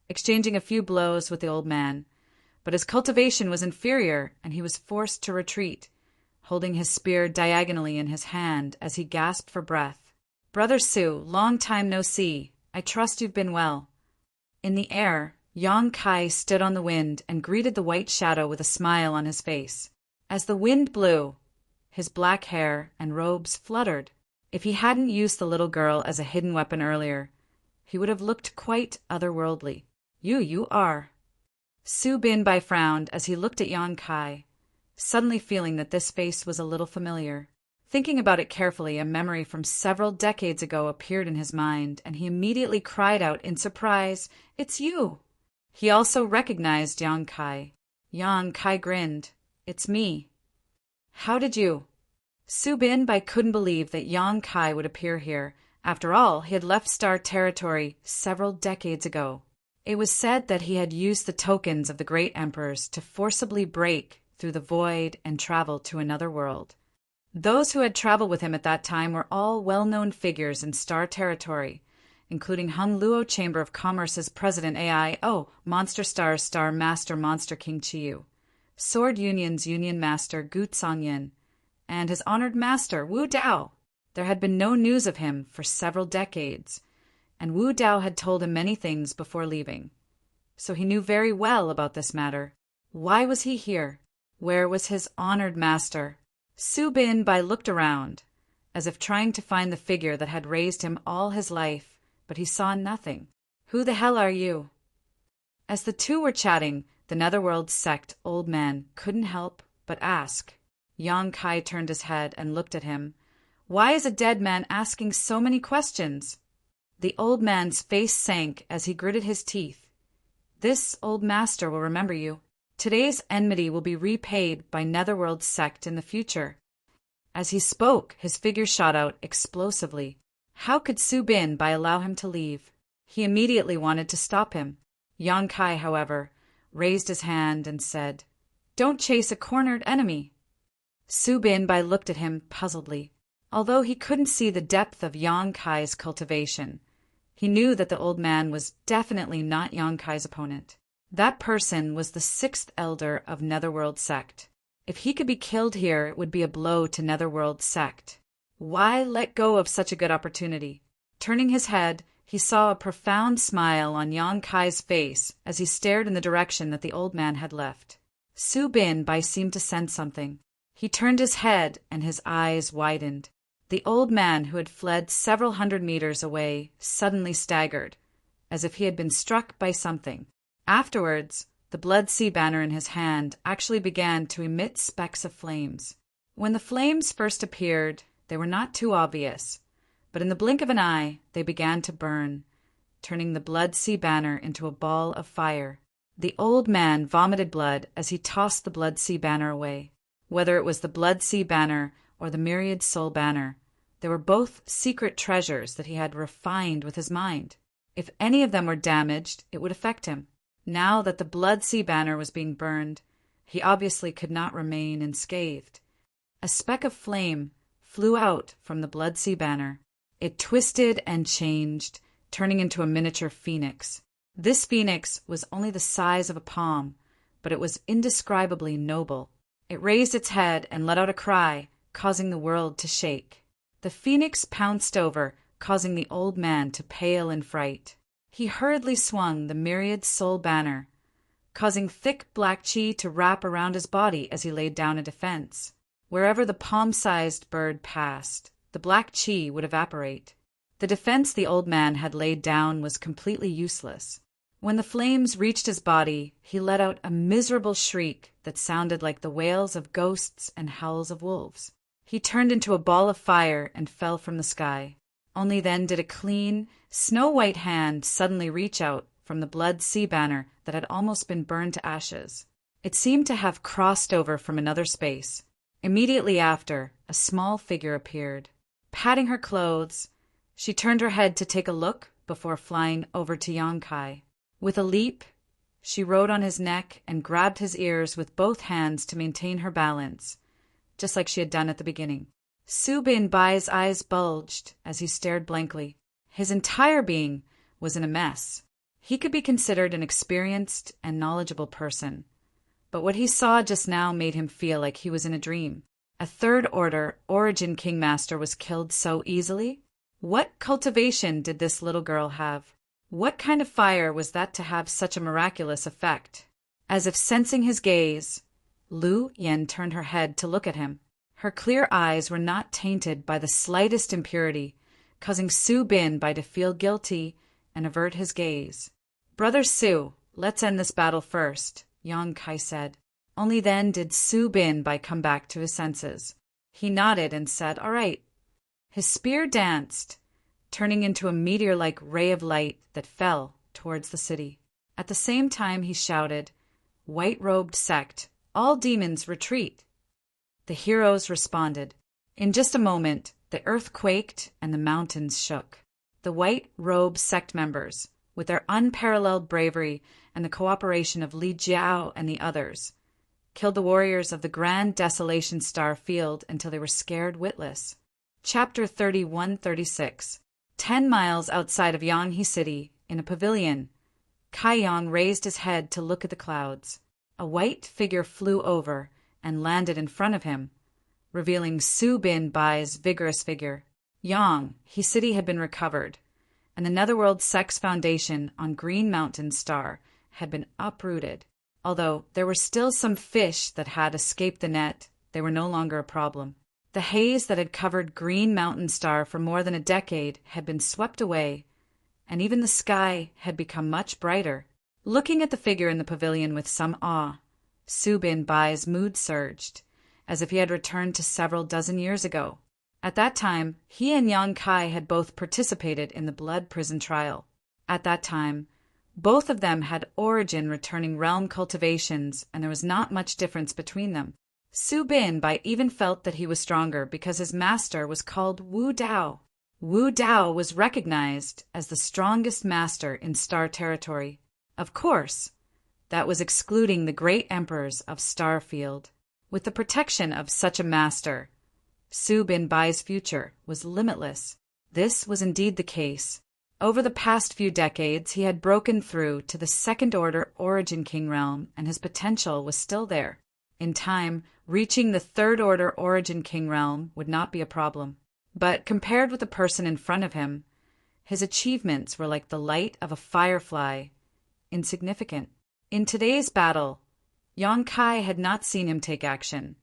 exchanging a few blows with the old man, but his cultivation was inferior and he was forced to retreat, holding his spear diagonally in his hand as he gasped for breath. "Brother Su, long time no see. I trust you've been well." In the air, Yang Kai stood on the wind and greeted the white shadow with a smile on his face. As the wind blew, his black hair and robes fluttered. If he hadn't used the little girl as a hidden weapon earlier, he would have looked quite otherworldly. You are." Su Binbai frowned as he looked at Yang Kai, suddenly feeling that this face was a little familiar. Thinking about it carefully, a memory from several decades ago appeared in his mind, and he immediately cried out in surprise, "It's you!" He also recognized Yang Kai. Yang Kai grinned. "It's me." "How did you?" Su Binbai couldn't believe that Yang Kai would appear here. After all, he had left Star Territory several decades ago. It was said that he had used the tokens of the great emperors to forcibly break through the void and travel to another world. Those who had traveled with him at that time were all well-known figures in Star Territory, including Hung Luo Chamber of Commerce's President AIO, Monster Star's Star Master Monster King Chiyu, Sword Union's Union Master Gu Tsangyin, and his honored master Wu Dao. There had been no news of him for several decades, and Wu Dao had told him many things before leaving. So he knew very well about this matter. Why was he here? Where was his honored master? Su Binbai looked around, as if trying to find the figure that had raised him all his life, but he saw nothing. "Who the hell are you?" As the two were chatting, the Netherworld sect old man couldn't help but ask. Yang Kai turned his head and looked at him. Why is a dead man asking so many questions? The old man's face sank as he gritted his teeth. "This old master will remember you. Today's enmity will be repaid by Netherworld sect in the future." As he spoke, his figure shot out explosively. How could Su Binbai allow him to leave? He immediately wanted to stop him. Yang Kai, however, raised his hand and said, "Don't chase a cornered enemy." Su Binbai looked at him puzzledly. Although he couldn't see the depth of Yang Kai's cultivation, he knew that the old man was definitely not Yang Kai's opponent. That person was the 6th elder of Netherworld sect. If he could be killed here, it would be a blow to Netherworld sect. Why let go of such a good opportunity? Turning his head, he saw a profound smile on Yang Kai's face as he stared in the direction that the old man had left. Su Binbai seemed to sense something. He turned his head and his eyes widened. The old man, who had fled several hundred meters away, suddenly staggered, as if he had been struck by something. Afterwards, the blood sea banner in his hand actually began to emit specks of flames. When the flames first appeared, they were not too obvious, but in the blink of an eye, they began to burn, turning the blood sea banner into a ball of fire. The old man vomited blood as he tossed the blood sea banner away. Whether it was the blood sea banner or the myriad soul banner, they were both secret treasures that he had refined with his mind. If any of them were damaged, it would affect him. Now that the blood sea banner was being burned, he obviously could not remain unscathed. A speck of flame flew out from the blood sea banner. It twisted and changed, turning into a miniature phoenix. This phoenix was only the size of a palm, but it was indescribably noble. It raised its head and let out a cry, causing the world to shake. The phoenix pounced over, causing the old man to pale in fright. He hurriedly swung the myriad soul banner, causing thick black chi to wrap around his body as he laid down a defense. Wherever the palm-sized bird passed, the black chi would evaporate. The defense the old man had laid down was completely useless. When the flames reached his body, he let out a miserable shriek that sounded like the wails of ghosts and howls of wolves. He turned into a ball of fire and fell from the sky. Only then did a clean, snow-white hand suddenly reach out from the blood sea banner that had almost been burned to ashes. It seemed to have crossed over from another space. Immediately after, a small figure appeared. Patting her clothes, she turned her head to take a look before flying over to Yongkai. With a leap, she rode on his neck and grabbed his ears with both hands to maintain her balance, just like she had done at the beginning. Su Bin Bai's eyes bulged as he stared blankly. His entire being was in a mess. He could be considered an experienced and knowledgeable person, but what he saw just now made him feel like he was in a dream. A third-order Origin Kingmaster was killed so easily? What cultivation did this little girl have? What kind of fire was that to have such a miraculous effect? As if sensing his gaze, Lu Yen turned her head to look at him. Her clear eyes were not tainted by the slightest impurity, causing Su Bin Bai to feel guilty and avert his gaze. "Brother Su, let's end this battle first," Yongkai said. Only then did Su Bin Bai come back to his senses. He nodded and said, "All right." His spear danced, turning into a meteor-like ray of light that fell towards the city. At the same time he shouted, "White-robed sect, all demons retreat!" The heroes responded. In just a moment, the earth quaked and the mountains shook. The white-robed sect members, with their unparalleled bravery and the cooperation of Li Jiao and the others, killed the warriors of the Grand Desolation Star Field until they were scared witless. Chapter 31-36. 10 miles outside of Yanghe City, in a pavilion, Kai Yang raised his head to look at the clouds. A white figure flew over and landed in front of him, revealing Su Bin Bai's vigorous figure. Yanghe City had been recovered, and the Netherworld Sex Foundation on Green Mountain Star had been uprooted. Although there were still some fish that had escaped the net, they were no longer a problem. The haze that had covered Green Mountain Star for more than a decade had been swept away, and even the sky had become much brighter. Looking at the figure in the pavilion with some awe, Su Bin Bai's mood surged, as if he had returned to several dozen years ago. At that time, he and Yongkai had both participated in the blood prison trial. At that time, both of them had origin returning realm cultivations, and there was not much difference between them. Su Bin Bai even felt that he was stronger because his master was called Wu Dao. Wu Dao was recognized as the strongest master in Star Territory. Of course, that was excluding the great emperors of Starfield. With the protection of such a master, Su Bin Bai's future was limitless. This was indeed the case. Over the past few decades, he had broken through to the second-order Origin King realm, and his potential was still there. In time, reaching the third-order Origin King realm would not be a problem. But compared with the person in front of him, his achievements were like the light of a firefly, insignificant. In today's battle, Yongkai had not seen him take action,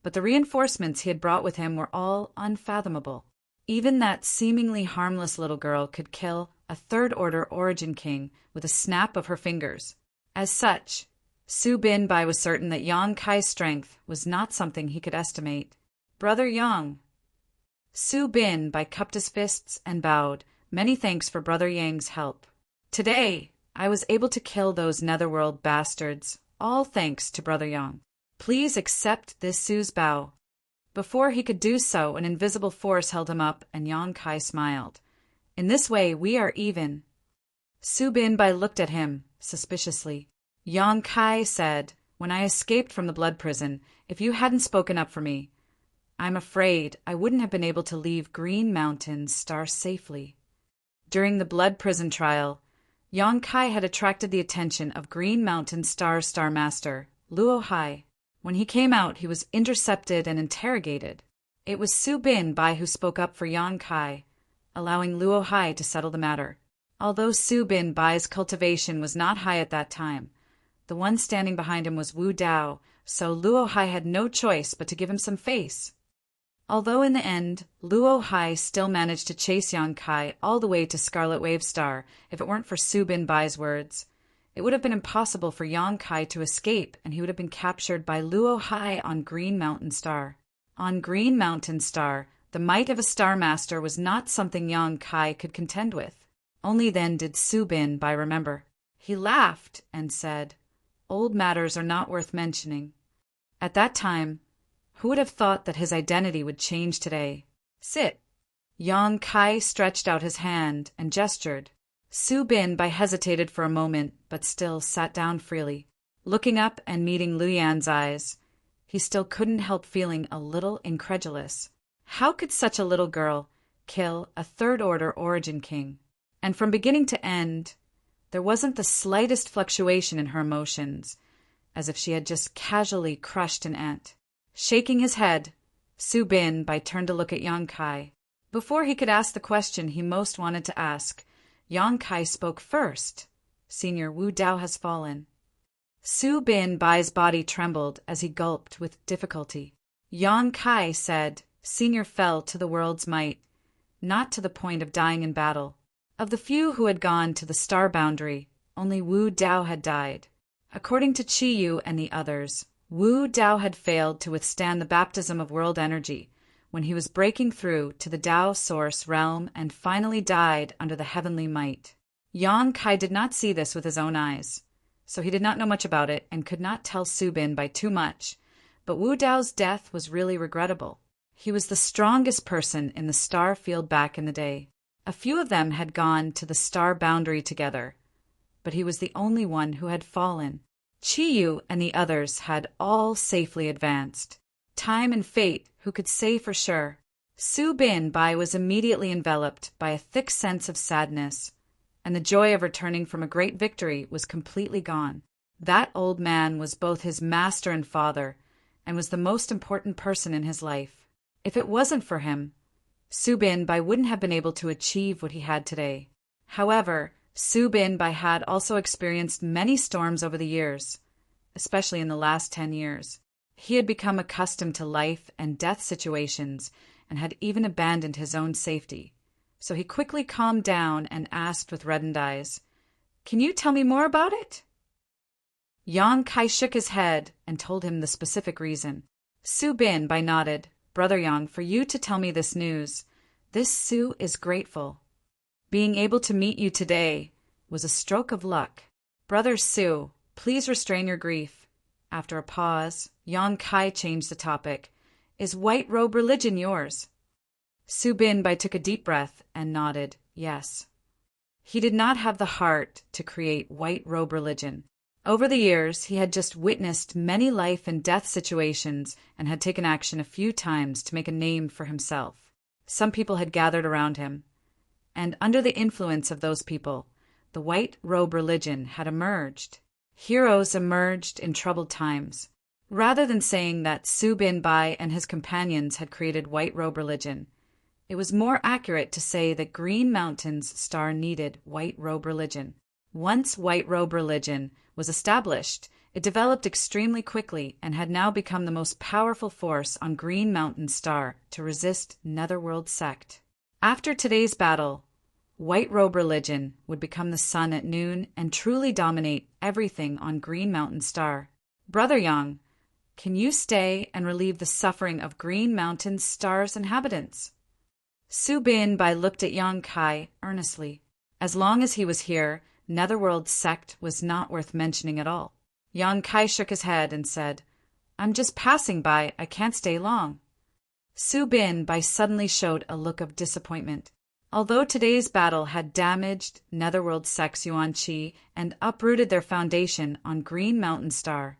but the reinforcements he had brought with him were all unfathomable. Even that seemingly harmless little girl could kill a third-order Origin King with a snap of her fingers. As such, Su Bin Bai was certain that Yongkai's strength was not something he could estimate. "Brother Yang." Su Bin Bai cupped his fists and bowed. "Many thanks for Brother Yang's help. Today, I was able to kill those netherworld bastards, all thanks to Brother Yang. Please accept this Su's bow." Before he could do so, an invisible force held him up, and Yongkai smiled. "In this way, we are even." Su Bin Bai looked at him suspiciously. Yongkai said, "When I escaped from the blood prison, if you hadn't spoken up for me, I'm afraid I wouldn't have been able to leave Green Mountain Star safely." During the blood prison trial, Yongkai had attracted the attention of Green Mountain Star Master, Luo Hai. When he came out, he was intercepted and interrogated. It was Su Bin Bai who spoke up for Yongkai, allowing Luo Hai to settle the matter. Although Su Bin Bai's cultivation was not high at that time, the one standing behind him was Wu Dao, so Luo Hai had no choice but to give him some face. Although in the end, Luo Hai still managed to chase Yongkai all the way to Scarlet Wave Star, if it weren't for Su Bin Bai's words, it would have been impossible for Yongkai to escape, and he would have been captured by Luo Hai on Green Mountain Star. On Green Mountain Star, the might of a Star Master was not something Yongkai could contend with. Only then did Su Bin Bai remember. He laughed and said, "Old matters are not worth mentioning." At that time, who would have thought that his identity would change today? Sit. Yang Kai stretched out his hand and gestured. Su Bin hesitated for a moment, but still sat down freely. Looking up and meeting Liu Yan's eyes, he still couldn't help feeling a little incredulous. How could such a little girl kill a third-order origin king? And from beginning to end, there wasn't the slightest fluctuation in her emotions, as if she had just casually crushed an ant. Shaking his head, Su Bin turned to look at Yang Kai. Before he could ask the question he most wanted to ask, Yang Kai spoke first. "Senior, Wu Dao has fallen." Su Bin's body trembled as he gulped with difficulty. Yang Kai said, "Senior fell to the world's might, not to the point of dying in battle. Of the few who had gone to the star boundary, only Wu Dao had died. According to Qi Yu and the others, Wu Dao had failed to withstand the baptism of world energy when he was breaking through to the Dao source realm and finally died under the heavenly might. Yang Kai did not see this with his own eyes, so he did not know much about it and could not tell Su Bin too much, but Wu Dao's death was really regrettable. He was the strongest person in the star field back in the day. A few of them had gone to the star boundary together, but he was the only one who had fallen. Qi Yu and the others had all safely advanced. Time and fate, who could say for sure? Su Bin was immediately enveloped by a thick sense of sadness, and the joy of returning from a great victory was completely gone. That old man was both his master and father, and was the most important person in his life. If it wasn't for him, Su Bin wouldn't have been able to achieve what he had today. However, Su Bin had also experienced many storms over the years, especially in the last 10 years. He had become accustomed to life and death situations and had even abandoned his own safety. So he quickly calmed down and asked with reddened eyes, "Can you tell me more about it?" Yang Kai shook his head and told him the specific reason. Su Bin nodded. "Brother Yang, for you to tell me this news, this Su is grateful. Being able to meet you today was a stroke of luck. Brother Su, please restrain your grief." After a pause, Yang Kai changed the topic. "Is white robe religion yours?" Su Bin took a deep breath and nodded, yes. He did not have the heart to create white robe religion. Over the years, he had just witnessed many life and death situations and had taken action a few times to make a name for himself. Some people had gathered around him, and under the influence of those people, the white robe religion had emerged. Heroes emerged in troubled times. Rather than saying that Su Bin and his companions had created white robe religion, it was more accurate to say that Green Mountain's star needed white robe religion. Once white robe religion was established, it developed extremely quickly and had now become the most powerful force on Green Mountain's star to resist Netherworld sect. After today's battle, white robe religion would become the sun at noon and truly dominate everything on Green Mountain star. Brother Yang, can you stay and relieve the suffering of Green Mountain star's inhabitants? Su Bin looked at Yang Kai earnestly. As long as he was here, Netherworld sect was not worth mentioning at all. Yang Kai shook his head and said, "I'm just passing by, I can't stay long." Su Bin suddenly showed a look of disappointment. Although today's battle had damaged Netherworld sect's Yuan Qi and uprooted their foundation on Green Mountain Star,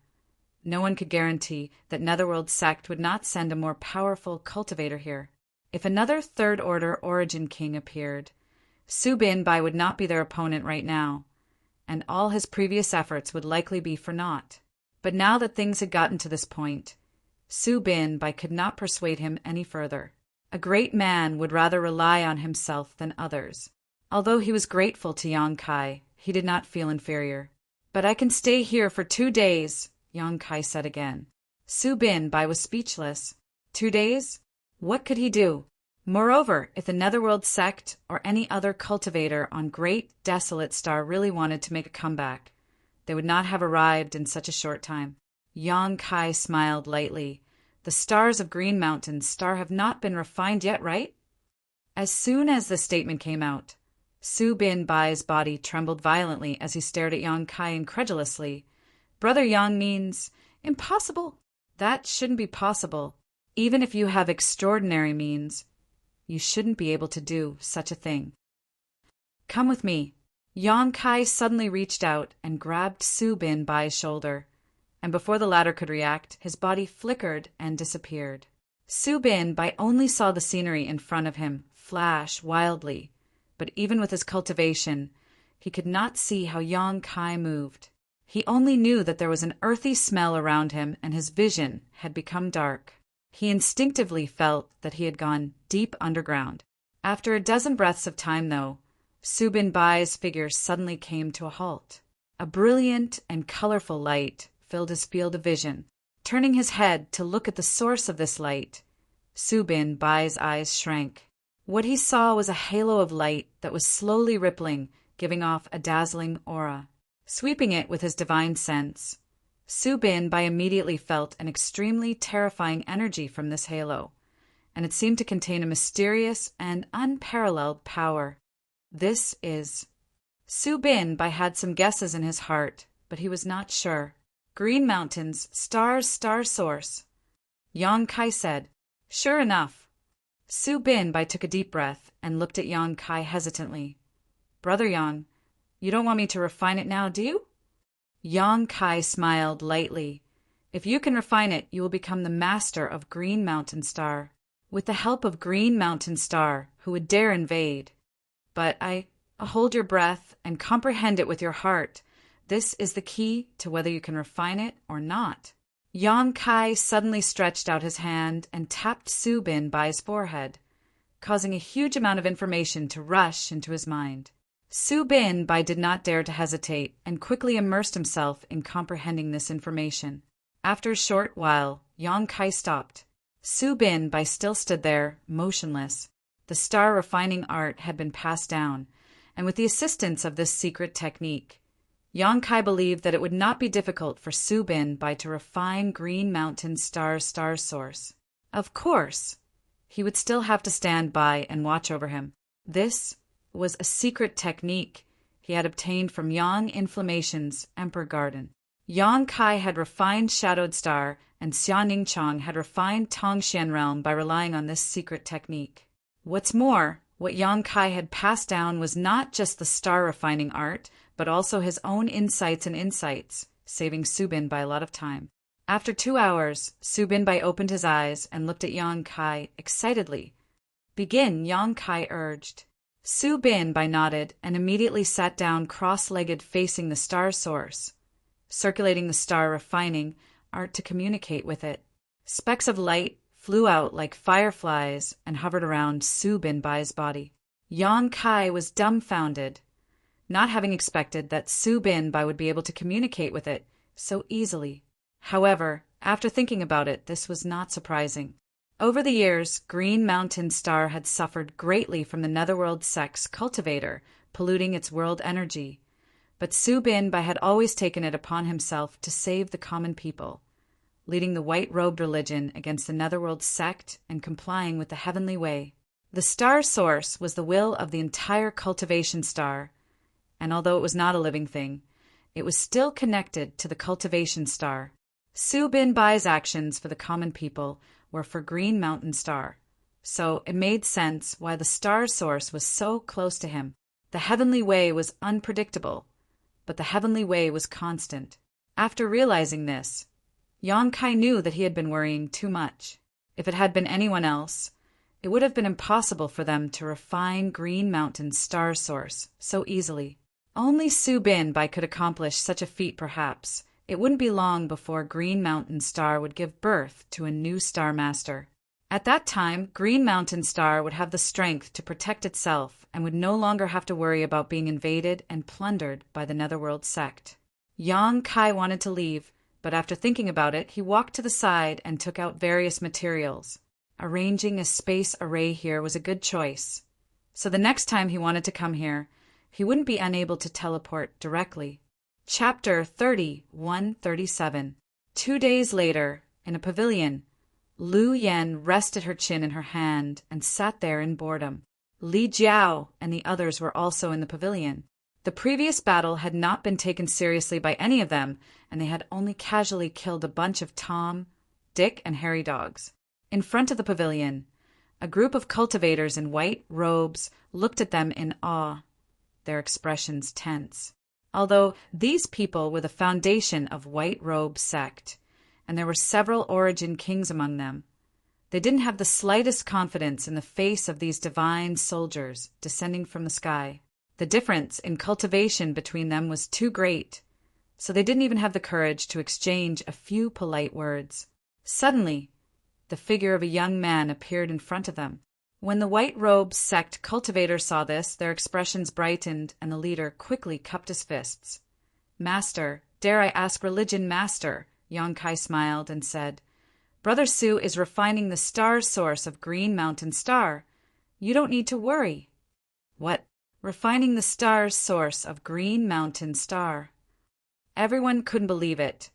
no one could guarantee that Netherworld sect would not send a more powerful cultivator here. If another third-order origin king appeared, Su Bin would not be their opponent right now, and all his previous efforts would likely be for naught. But now that things had gotten to this point, Su Bin could not persuade him any further. A great man would rather rely on himself than others. Although he was grateful to Yang Kai, he did not feel inferior. "But I can stay here for 2 days," Yang Kai said again. Su Bin was speechless. 2 days? What could he do? Moreover, if the Netherworld sect or any other cultivator on Great Desolate Star really wanted to make a comeback, they would not have arrived in such a short time. Yang Kai smiled lightly. "The stars of Green Mountain Star have not been refined yet, right?" As soon as the statement came out, Su Bin Bai's body trembled violently as he stared at Yang Kai incredulously. Brother Yang means impossible. That shouldn't be possible. Even if you have extraordinary means, you shouldn't be able to do such a thing. Come with me. Yang Kai suddenly reached out and grabbed Su Bin Bai's shoulder, and before the latter could react, his body flickered and disappeared. Su Bin Bai only saw the scenery in front of him flash wildly, but even with his cultivation, he could not see how Yang Kai moved. He only knew that there was an earthy smell around him and his vision had become dark. He instinctively felt that he had gone deep underground. After a dozen breaths of time, though, Su Bin Bai's figure suddenly came to a halt. A brilliant and colorful light filled his field of vision. Turning his head to look at the source of this light, Su Bin Bai's eyes shrank. What he saw was a halo of light that was slowly rippling, giving off a dazzling aura. Sweeping it with his divine sense, Su Bin Bai immediately felt an extremely terrifying energy from this halo, and it seemed to contain a mysterious and unparalleled power. This is... Su Bin Bai had some guesses in his heart, but he was not sure. Green Mountain's star source. Yang Kai said, "Sure enough." Su Bin Bai took a deep breath and looked at Yang Kai hesitantly. "Brother Yang, you don't want me to refine it now, do you?" Yang Kai smiled lightly. "If you can refine it, you will become the master of Green Mountain Star. With the help of Green Mountain Star, who would dare invade. But hold your breath and comprehend it with your heart. This is the key to whether you can refine it or not." Yang Kai suddenly stretched out his hand and tapped Su Bin Bai's forehead, causing a huge amount of information to rush into his mind. Su Bin Bai did not dare to hesitate and quickly immersed himself in comprehending this information. After a short while, Yang Kai stopped. Su Bin Bai still stood there, motionless. The star refining art had been passed down, and with the assistance of this secret technique, Yang Kai believed that it would not be difficult for Su Bin Bai to refine Green Mountain Star's star source. Of course, he would still have to stand by and watch over him. This was a secret technique he had obtained from Yang Inflammation's Emperor Garden. Yang Kai had refined Shadowed Star, and Xianing Chong had refined Tongxian Realm by relying on this secret technique. What's more, what Yang Kai had passed down was not just the star refining art, but also his own insights, saving Su Bin Bai a lot of time. After 2 hours, Su Bin Bai opened his eyes and looked at Yang Kai excitedly. "Begin," Yang Kai urged. Su Bin Bai nodded and immediately sat down cross-legged facing the star source, circulating the star refining art to communicate with it. Specks of light flew out like fireflies and hovered around Su Bin Bai's body. Yang Kai was dumbfounded, not having expected that Su Bin Bai would be able to communicate with it so easily. However, after thinking about it, this was not surprising. Over the years, Green Mountain Star had suffered greatly from the Netherworld Sect's cultivator, polluting its world energy. But Su Bin Bai had always taken it upon himself to save the common people, leading the white-robed religion against the Netherworld Sect and complying with the heavenly way. The star source was the will of the entire cultivation star, and although it was not a living thing, it was still connected to the cultivation star. Su Bin Bai's actions for the common people were for Green Mountain Star, so it made sense why the star source was so close to him. The heavenly way was unpredictable, but the heavenly way was constant. After realizing this, Yang Kai knew that he had been worrying too much. If it had been anyone else, it would have been impossible for them to refine Green Mountain's star source so easily. Only Su Bin Bai could accomplish such a feat perhaps. It wouldn't be long before Green Mountain Star would give birth to a new Star Master. At that time, Green Mountain Star would have the strength to protect itself and would no longer have to worry about being invaded and plundered by the Netherworld Sect. Yang Kai wanted to leave, but after thinking about it, he walked to the side and took out various materials. Arranging a space array here was a good choice, so the next time he wanted to come here, he wouldn't be unable to teleport directly. Chapter 30:137. 2 days later, in a pavilion, Lu Yen rested her chin in her hand and sat there in boredom. Li Jiao and the others were also in the pavilion. The previous battle had not been taken seriously by any of them, and they had only casually killed a bunch of Tom, Dick, and Harry dogs. In front of the pavilion, a group of cultivators in white robes looked at them in awe, their expressions tense. Although these people were the foundation of White Robe sect, and there were several origin kings among them, they didn't have the slightest confidence in the face of these divine soldiers descending from the sky. The difference in cultivation between them was too great, so they didn't even have the courage to exchange a few polite words. Suddenly, the figure of a young man appeared in front of them. When the White Robe sect cultivators saw this, their expressions brightened, and the leader quickly cupped his fists. "Master, dare I ask religion, Master?" Yong-kai smiled and said, "Brother Su is refining the star source of Green Mountain Star. You don't need to worry." "What? Refining the star source of Green Mountain Star?" Everyone couldn't believe it,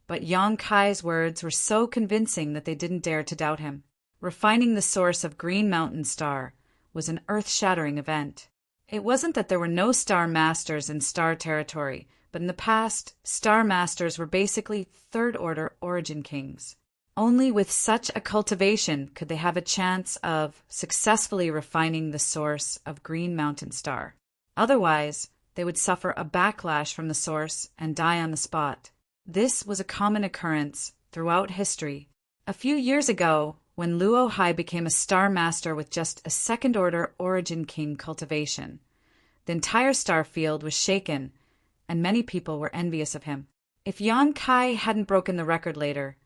but Yong-kai's words were so convincing that they didn't dare to doubt him. Refining the source of Green Mountain Star was an earth-shattering event. It wasn't that there were no Star Masters in Star Territory, but in the past, Star Masters were basically third-order origin kings. Only with such a cultivation could they have a chance of successfully refining the source of Green Mountain Star. Otherwise, they would suffer a backlash from the source and die on the spot. This was a common occurrence throughout history. A few years ago, when Luo Hai became a Star Master with just a second-order Origin King cultivation, the entire star field was shaken, and many people were envious of him. If Yong-kai hadn't broken the record later,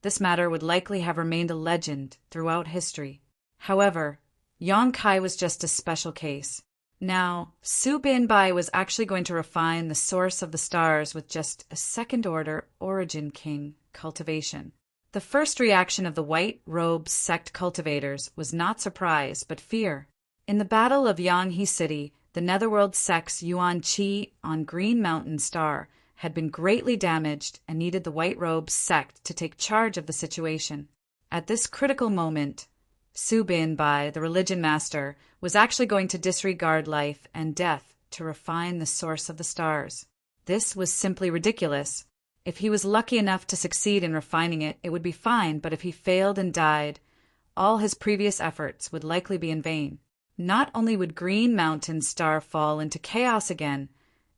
this matter would likely have remained a legend throughout history. However, Yong-kai was just a special case. Now, Su Binbai was actually going to refine the source of the stars with just a second-order Origin King cultivation. The first reaction of the White Robe sect cultivators was not surprise, but fear. In the Battle of Yanghe City, the Netherworld sect's Yuan Qi on Green Mountain Star had been greatly damaged and needed the White Robe sect to take charge of the situation. At this critical moment, Su Binbai, the religion master, was actually going to disregard life and death to refine the source of the stars. This was simply ridiculous. If he was lucky enough to succeed in refining it, it would be fine, but if he failed and died, all his previous efforts would likely be in vain. Not only would Green Mountain Star fall into chaos again,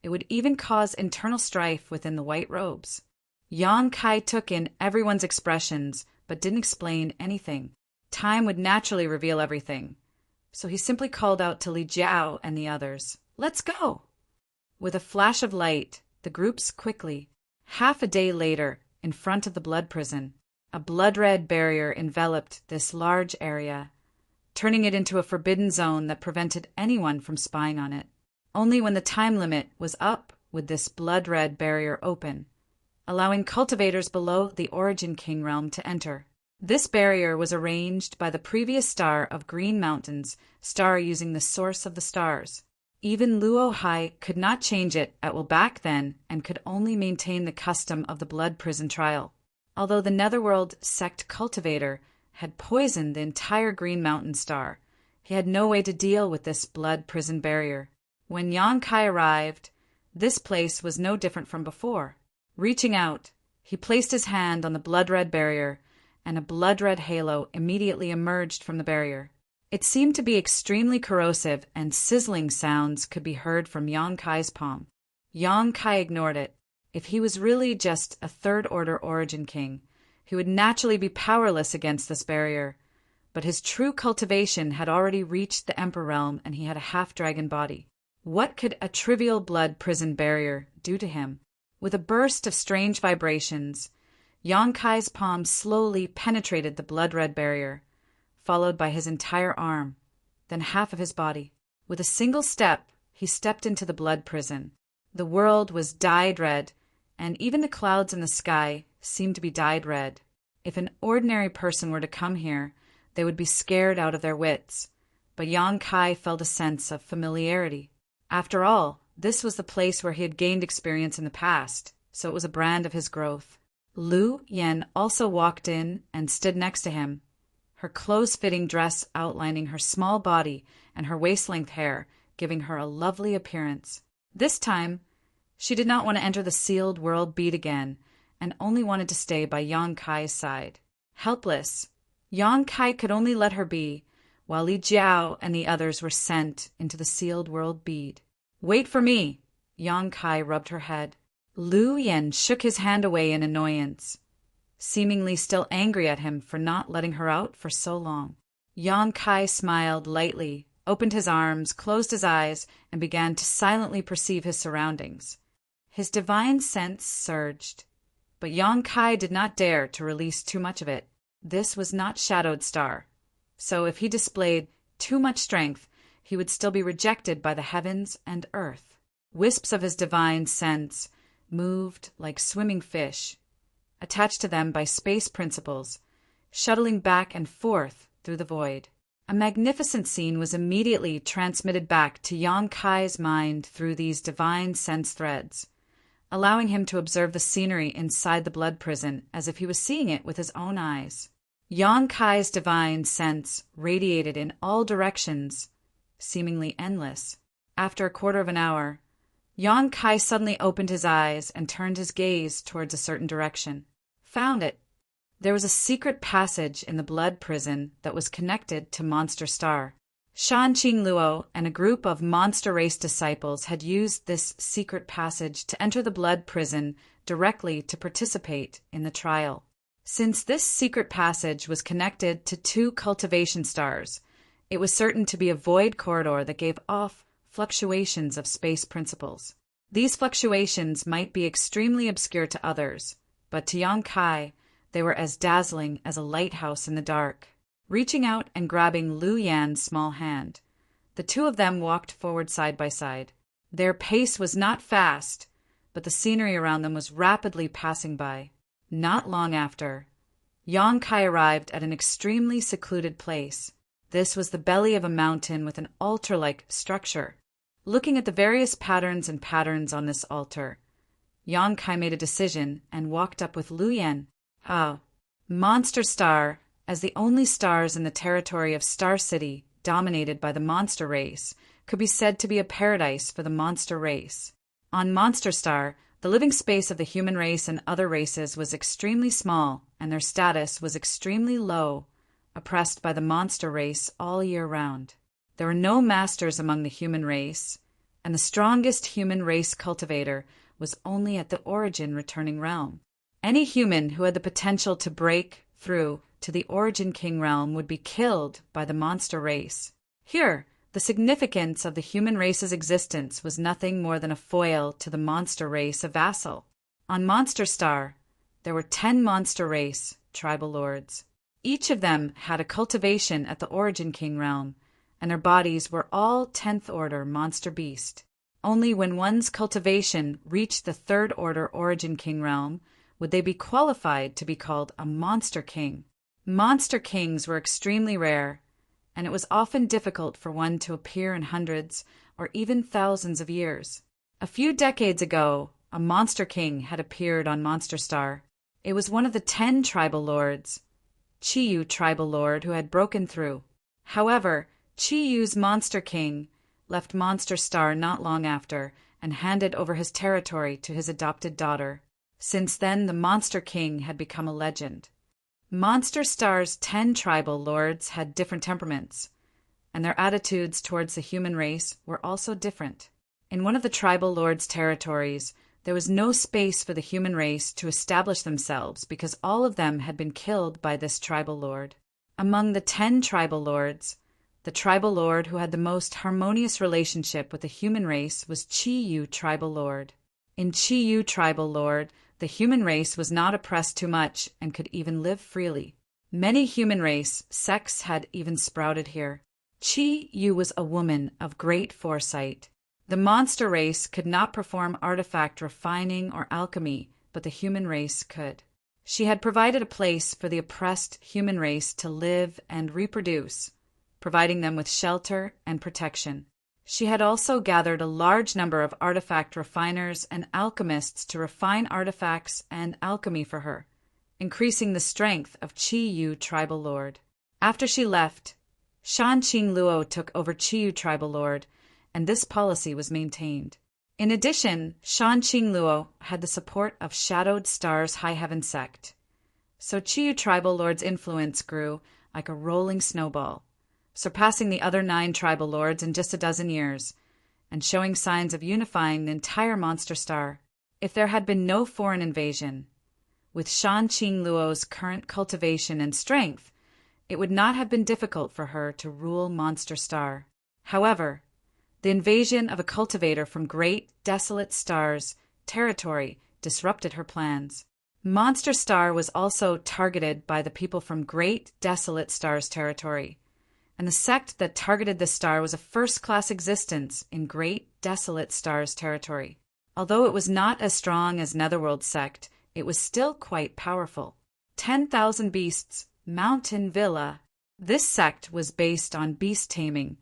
it would even cause internal strife within the White Robes. Yong-kai took in everyone's expressions, but didn't explain anything. Time would naturally reveal everything, so he simply called out to Li Jiao and the others, "Let's go!" With a flash of light, the groups quickly. Half a day later, in front of the blood prison, a blood-red barrier enveloped this large area, turning it into a forbidden zone that prevented anyone from spying on it. Only when the time limit was up would this blood-red barrier open, allowing cultivators below the Origin King realm to enter. This barrier was arranged by the previous star of Green Mountain's star using the source of the stars. Even Luo Hai could not change it back then and could only maintain the custom of the blood prison trial. Although the Netherworld sect cultivator had poisoned the entire Green Mountain star, he had no way to deal with this blood prison barrier. When Yong-kai arrived, this place was no different from before. Reaching out, he placed his hand on the blood-red barrier, and a blood-red halo immediately emerged from the barrier. It seemed to be extremely corrosive, and sizzling sounds could be heard from Yong-kai's palm. Yong-kai ignored it. If he was really just a third-order Origin King, he would naturally be powerless against this barrier. But his true cultivation had already reached the Emperor realm, and he had a half-dragon body. What could a trivial blood prison barrier do to him? With a burst of strange vibrations, Yong-kai's palm slowly penetrated the blood-red barrier, followed by his entire arm, then half of his body. With a single step, he stepped into the blood prison. The world was dyed red, and even the clouds in the sky seemed to be dyed red. If an ordinary person were to come here, they would be scared out of their wits, but Yong-kai felt a sense of familiarity. After all, this was the place where he had gained experience in the past, so it was a brand of his growth. Lu Yen also walked in and stood next to him, her close-fitting dress outlining her small body and her waist-length hair, giving her a lovely appearance. This time, she did not want to enter the sealed world bead again, and only wanted to stay by Yang Kai's side. Helpless, Yang Kai could only let her be, while Li Jiao and the others were sent into the sealed world bead. "Wait for me!" Yang Kai rubbed her head. Lu Yen shook his hand away in annoyance, seemingly still angry at him for not letting her out for so long. Yang Kai smiled lightly, opened his arms, closed his eyes, and began to silently perceive his surroundings. His divine sense surged, but Yang Kai did not dare to release too much of it. This was not Shadowed Star, so if he displayed too much strength, he would still be rejected by the heavens and earth. Wisps of his divine sense moved like swimming fish, attached to them by space principles, shuttling back and forth through the void. A magnificent scene was immediately transmitted back to Yang Kai's mind through these divine sense threads, allowing him to observe the scenery inside the blood prison as if he was seeing it with his own eyes. Yang Kai's divine sense radiated in all directions, seemingly endless. After a quarter of an hour, Yang Kai suddenly opened his eyes and turned his gaze towards a certain direction. Found it. There was a secret passage in the blood prison that was connected to Monster Star. Shan Qing Luo and a group of monster race disciples had used this secret passage to enter the blood prison directly to participate in the trial. Since this secret passage was connected to 2 cultivation stars, it was certain to be a void corridor that gave off fluctuations of space principles. These fluctuations might be extremely obscure to others, but to Yang Kai, they were as dazzling as a lighthouse in the dark. Reaching out and grabbing Lu Yan's small hand, the two of them walked forward side by side. Their pace was not fast, but the scenery around them was rapidly passing by. Not long after, Yang Kai arrived at an extremely secluded place. This was the belly of a mountain with an altar-like structure. Looking at the various patterns on this altar, Yang Kai made a decision and walked up with Lu Yan. Monster Star, as the only stars in the territory of Star City dominated by the monster race, could be said to be a paradise for the monster race. On Monster Star, the living space of the human race and other races was extremely small, and their status was extremely low, oppressed by the monster race all year round. There were no masters among the human race, and the strongest human race cultivator was only at the origin returning realm. Any human who had the potential to break through to the origin king realm would be killed by the monster race. Here, the significance of the human race's existence was nothing more than a foil to the monster race, a vassal. On Monster Star, there were 10 monster race tribal lords. Each of them had a cultivation at the origin king realm, and their bodies were all 10th order monster beast. Only when one's cultivation reached the 3rd order origin king realm would they be qualified to be called a monster king. Monster kings were extremely rare, and it was often difficult for one to appear in hundreds or even thousands of years. A few decades ago, a monster king had appeared on Monster Star. It was one of the 10 tribal lords, Chiyu tribal lord, who had broken through. However, Chiyu's monster king left Monster Star not long after and handed over his territory to his adopted daughter. Since then, the monster king had become a legend. Monster Star's 10 tribal lords had different temperaments, and their attitudes towards the human race were also different. In one of the tribal lords' territories, there was no space for the human race to establish themselves because all of them had been killed by this tribal lord. Among the 10 tribal lords, the tribal lord who had the most harmonious relationship with the human race was Chiyu tribal lord. In Chiyu tribal lord, the human race was not oppressed too much and could even live freely. Many human race sects had even sprouted here. Chi-Yu was a woman of great foresight. The monster race could not perform artifact refining or alchemy, but the human race could. She had provided a place for the oppressed human race to live and reproduce, providing them with shelter and protection. She had also gathered a large number of artifact refiners and alchemists to refine artifacts and alchemy for her, increasing the strength of Chi-Yu tribal lord. After she left, Shan Qing Luo took over Qiyu tribal lord, and this policy was maintained. In addition, Shan Qing Luo had the support of Shadowed Star's High Heaven sect. So Qiyu tribal lord's influence grew like a rolling snowball, surpassing the other 9 tribal lords in just a dozen years, and showing signs of unifying the entire monster star. If there had been no foreign invasion, with Shan Qing Luo's current cultivation and strength, it would not have been difficult for her to rule Monster Star. However, the invasion of a cultivator from Great Desolate Star's territory disrupted her plans. Monster Star was also targeted by the people from Great Desolate Star's territory, and the sect that targeted the star was a first-class existence in Great Desolate Star's territory. Although it was not as strong as Netherworld's sect, it was still quite powerful. 10,000 Beasts Mountain Villa. This sect was based on beast taming,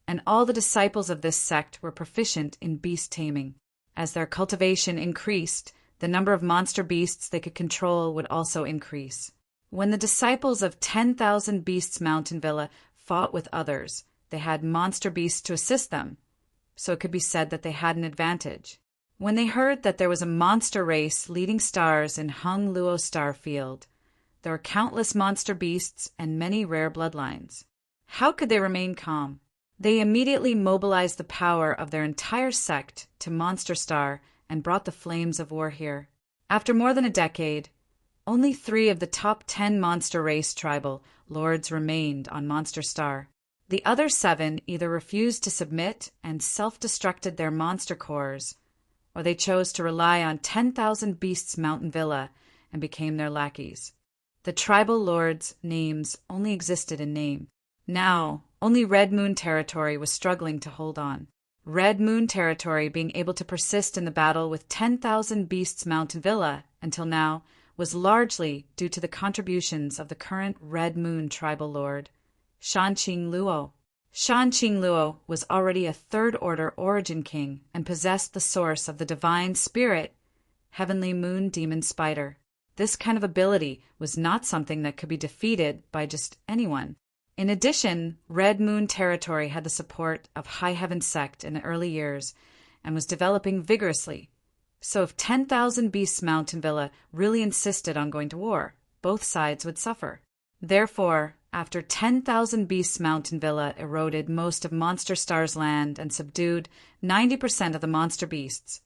and all the disciples of this sect were proficient in beast taming. As their cultivation increased, the number of monster beasts they could control would also increase. When the disciples of 10,000 Beasts Mountain Villa fought with others, they had monster beasts to assist them, so it could be said that they had an advantage. When they heard that there was a monster race leading stars in Hung Luo Star Field, there were countless monster beasts and many rare bloodlines. How could they remain calm? They immediately mobilized the power of their entire sect to Monster Star and brought the flames of war here. After more than a decade, only 3 of the top 10 monster race tribal lords remained on Monster Star. The other 7 either refused to submit and self-destructed their monster cores, or they chose to rely on 10,000 Beasts Mountain Villa and became their lackeys. The tribal lords' names only existed in name. Now, only Red Moon Territory was struggling to hold on. Red Moon Territory being able to persist in the battle with 10,000 Beasts Mountain Villa until now was largely due to the contributions of the current Red Moon tribal lord, Shan Qing Luo. Shan Qing Luo was already a third-order origin king and possessed the source of the divine spirit, Heavenly Moon Demon Spider. This kind of ability was not something that could be defeated by just anyone. In addition, Red Moon Territory had the support of High Heaven Sect in the early years and was developing vigorously. So if 10,000 Beasts Mountain Villa really insisted on going to war, both sides would suffer. Therefore, after 10,000 Beasts Mountain Villa eroded most of Monster Star's land and subdued 90% of the monster beasts,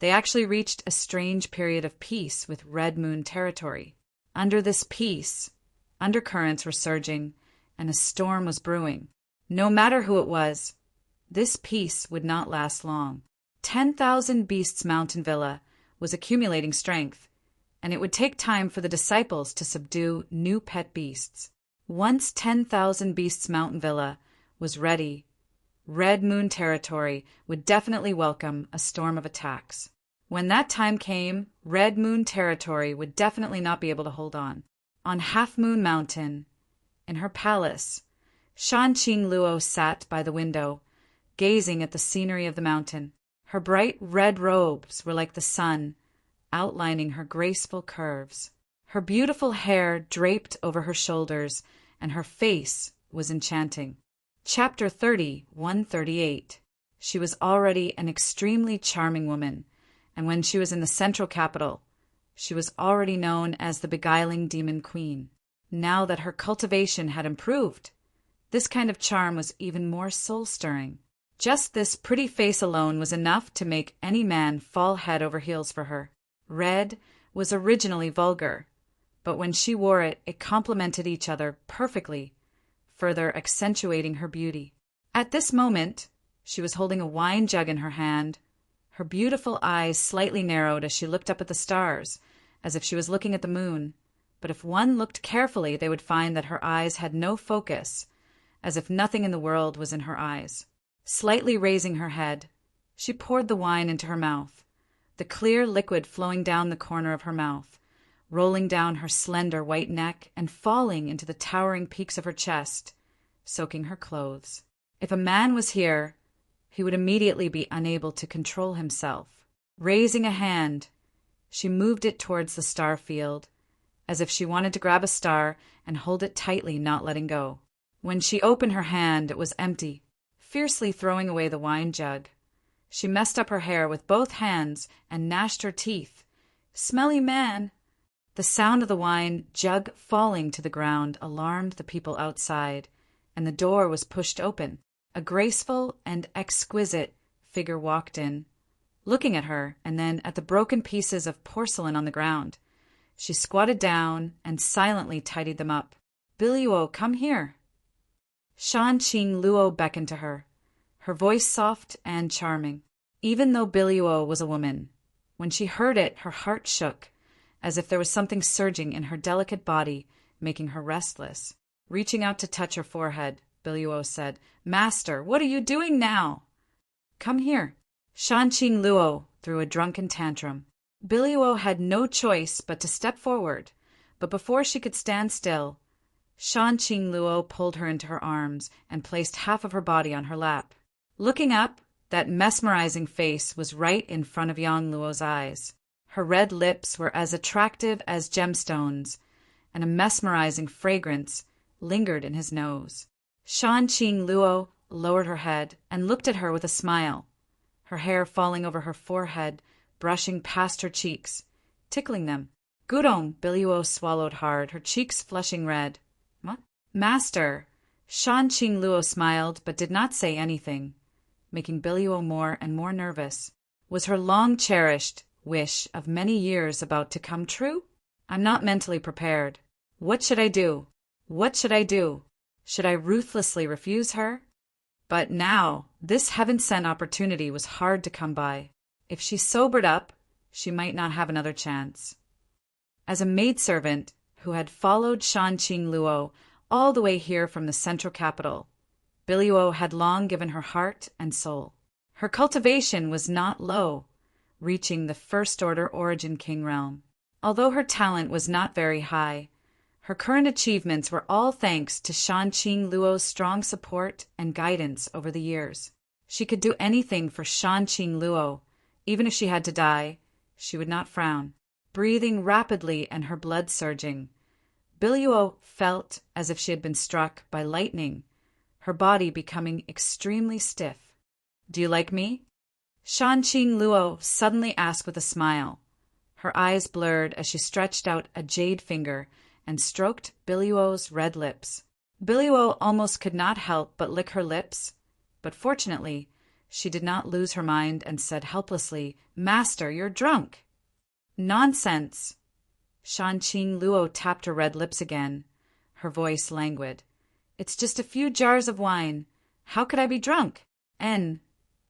they actually reached a strange period of peace with Red Moon Territory. Under this peace, undercurrents were surging, and a storm was brewing. No matter who it was, this peace would not last long. 10,000 Beasts Mountain Villa was accumulating strength, and it would take time for the disciples to subdue new pet beasts. Once 10,000 Beasts Mountain Villa was ready, Red Moon Territory would definitely welcome a storm of attacks. When that time came, Red Moon Territory would definitely not be able to hold on. On Half Moon Mountain, in her palace, Shan Qing Luo sat by the window, gazing at the scenery of the mountain. Her bright red robes were like the sun, outlining her graceful curves. Her beautiful hair draped over her shoulders, and her face was enchanting. Chapter 30:138. She was already an extremely charming woman, and when she was in the central capital, she was already known as the beguiling demon queen. Now that her cultivation had improved, this kind of charm was even more soul-stirring. Just this pretty face alone was enough to make any man fall head over heels for her. Red was originally vulgar, but when she wore it, it complemented each other perfectly, further accentuating her beauty. At this moment, she was holding a wine jug in her hand, her beautiful eyes slightly narrowed as she looked up at the stars, as if she was looking at the moon. But if one looked carefully, they would find that her eyes had no focus, as if nothing in the world was in her eyes. Slightly raising her head, she poured the wine into her mouth, the clear liquid flowing down the corner of her mouth, rolling down her slender white neck and falling into the towering peaks of her chest, soaking her clothes. If a man was here, he would immediately be unable to control himself. Raising a hand, she moved it towards the star field, as if she wanted to grab a star and hold it tightly, not letting go. When she opened her hand, it was empty, fiercely throwing away the wine jug. She messed up her hair with both hands and gnashed her teeth. "Smelly man!" The sound of the wine jug falling to the ground alarmed the people outside, and the door was pushed open. A graceful and exquisite figure walked in, looking at her and then at the broken pieces of porcelain on the ground. She squatted down and silently tidied them up. "Biluo, come here." Shan Qing Luo beckoned to her, her voice soft and charming. Even though Biluo was a woman, when she heard it, her heart shook, as if there was something surging in her delicate body, making her restless. Reaching out to touch her forehead, Biluo said, "Master, what are you doing now?" "Come here." Shan Qing Luo threw a drunken tantrum. Biluo had no choice but to step forward, but before she could stand still, Shan Qing Luo pulled her into her arms and placed half of her body on her lap. Looking up, that mesmerizing face was right in front of Yang Luo's eyes. Her red lips were as attractive as gemstones, and a mesmerizing fragrance lingered in his nose. Shan Qing Luo lowered her head and looked at her with a smile, her hair falling over her forehead, brushing past her cheeks, tickling them. "Gudong," Biluo swallowed hard, her cheeks flushing red. "What?" "Master." Shan Qing Luo smiled but did not say anything, making Biluo more and more nervous. Was her long-cherished wish of many years about to come true? "I'm not mentally prepared. What should I do? What should I do? Should I ruthlessly refuse her?" But now, this heaven-sent opportunity was hard to come by. If she sobered up, she might not have another chance. As a maidservant who had followed Shan Qing Luo all the way here from the central capital, Biluo had long given her heart and soul. Her cultivation was not low, reaching the first-order origin king realm. Although her talent was not very high, her current achievements were all thanks to Shan Qing Luo's strong support and guidance over the years. She could do anything for Shan Qing Luo. Even if she had to die, she would not frown. Breathing rapidly and her blood surging, Biluo felt as if she had been struck by lightning, her body becoming extremely stiff. "Do you like me?" Shan Qing Luo suddenly asked with a smile. Her eyes blurred as she stretched out a jade finger and stroked Biluo's red lips. Biluo almost could not help but lick her lips, but fortunately, she did not lose her mind and said helplessly, "Master, you're drunk." "Nonsense." Shan Qing Luo tapped her red lips again, her voice languid. "It's just a few jars of wine. How could I be drunk? And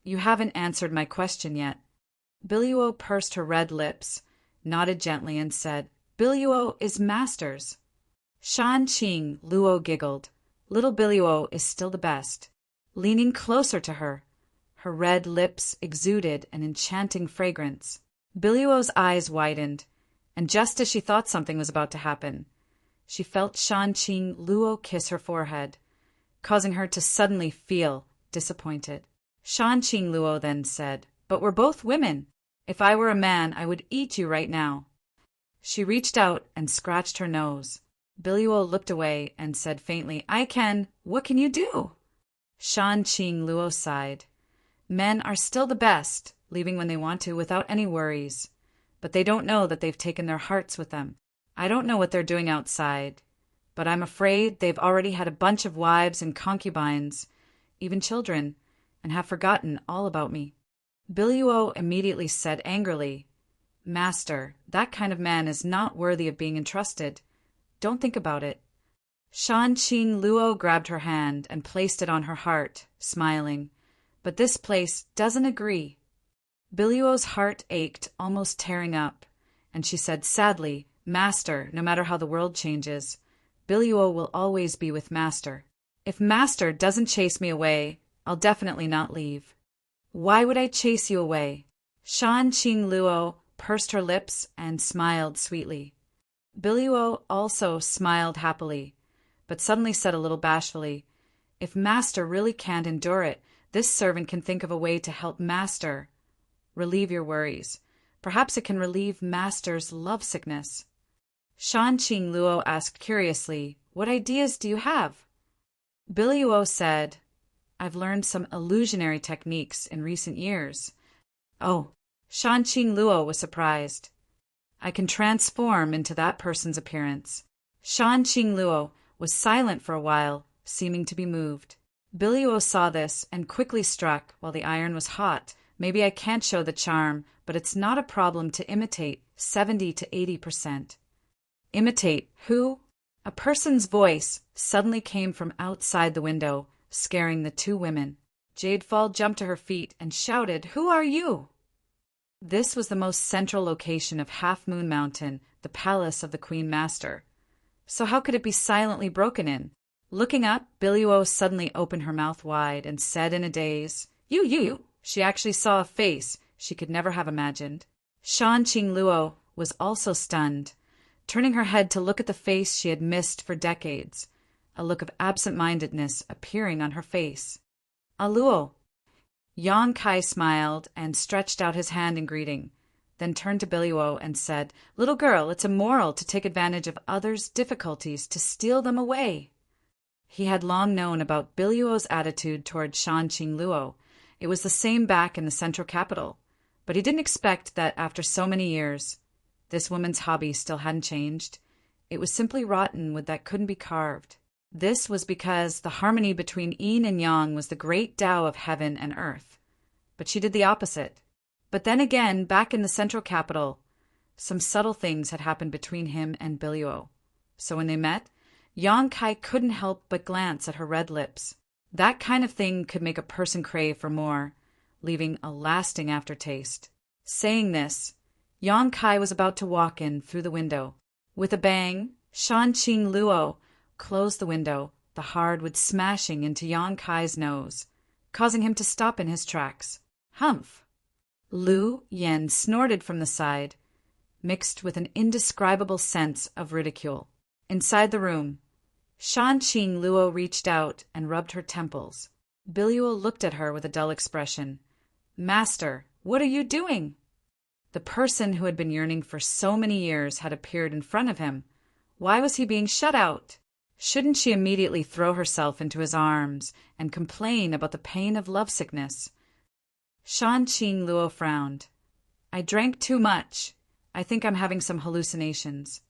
you haven't answered my question yet." Biluo pursed her red lips, nodded gently, and said, "Biluo is master's." Shan Qing Luo giggled. "Little Biluo is still the best." Leaning closer to her, her red lips exuded an enchanting fragrance. Biluo's eyes widened, and just as she thought something was about to happen, she felt Shan Qing Luo kiss her forehead, causing her to suddenly feel disappointed. Shan Qing Luo then said, "But we're both women. If I were a man, I would eat you right now." She reached out and scratched her nose. Biluo looked away and said faintly, What can you do?" Shan Qing Luo sighed. "Men are still the best, leaving when they want to without any worries. But they don't know that they've taken their hearts with them. I don't know what they're doing outside, but I'm afraid they've already had a bunch of wives and concubines, even children, and have forgotten all about me." Biluo immediately said angrily, "Master, that kind of man is not worthy of being entrusted. Don't think about it." Shan Qing Luo grabbed her hand and placed it on her heart, smiling. "But this place doesn't agree." Biluo's heart ached, almost tearing up, and she said sadly, "Master, no matter how the world changes, Biluo will always be with Master. If Master doesn't chase me away, I'll definitely not leave." "Why would I chase you away?" Shan Qing Luo pursed her lips and smiled sweetly. Biluo also smiled happily, but suddenly said a little bashfully, "If Master really can't endure it, this servant can think of a way to help Master relieve your worries. Perhaps it can relieve Master's lovesickness." Shan Qing Luo asked curiously, "What ideas do you have?" Biluo said, I've learned some illusionary techniques in recent years. Oh, Shanqing Luo was surprised. I can transform into that person's appearance. Shanqing Luo was silent for a while, seeming to be moved. Biluo saw this and quickly struck while the iron was hot. Maybe I can't show the charm, but it's not a problem to imitate 70 to 80%. Imitate who? A person's voice suddenly came from outside the window, scaring the two women. Jadefall jumped to her feet and shouted, Who are you? This was the most central location of Half Moon Mountain, the palace of the Queen Master. So how could it be silently broken in? Looking up, Biluo suddenly opened her mouth wide and said in a daze, You. She actually saw a face she could never have imagined. Shanqing Luo was also stunned, turning her head to look at the face she had missed for decades, a look of absent-mindedness appearing on her face. Luo. Yang Kai smiled and stretched out his hand in greeting, then turned to Biluo and said, Little girl, it's immoral to take advantage of others' difficulties to steal them away. He had long known about Biluo's attitude toward Shanqing Luo. It was the same back in the central capital, but he didn't expect that after so many years, this woman's hobby still hadn't changed. It was simply rotten wood that couldn't be carved. This was because the harmony between yin and yang was the great Tao of heaven and earth. But she did the opposite. But then again, back in the central capital, some subtle things had happened between him and Biluo. So when they met, Yang Kai couldn't help but glance at her red lips. That kind of thing could make a person crave for more, leaving a lasting aftertaste. Saying this, Yang Kai was about to walk in through the window. With a bang, Shanqing Luo closed the window, the hardwood smashing into Yang Kai's nose, causing him to stop in his tracks. Humph! Lu Yen snorted from the side, mixed with an indescribable sense of ridicule. Inside the room, Shanqing Luo reached out and rubbed her temples. Biluo looked at her with a dull expression. Master, what are you doing? The person who had been yearning for so many years had appeared in front of him. Why was he being shut out? Shouldn't she immediately throw herself into his arms and complain about the pain of lovesickness? Shanqing Luo frowned. I drank too much. I think I'm having some hallucinations.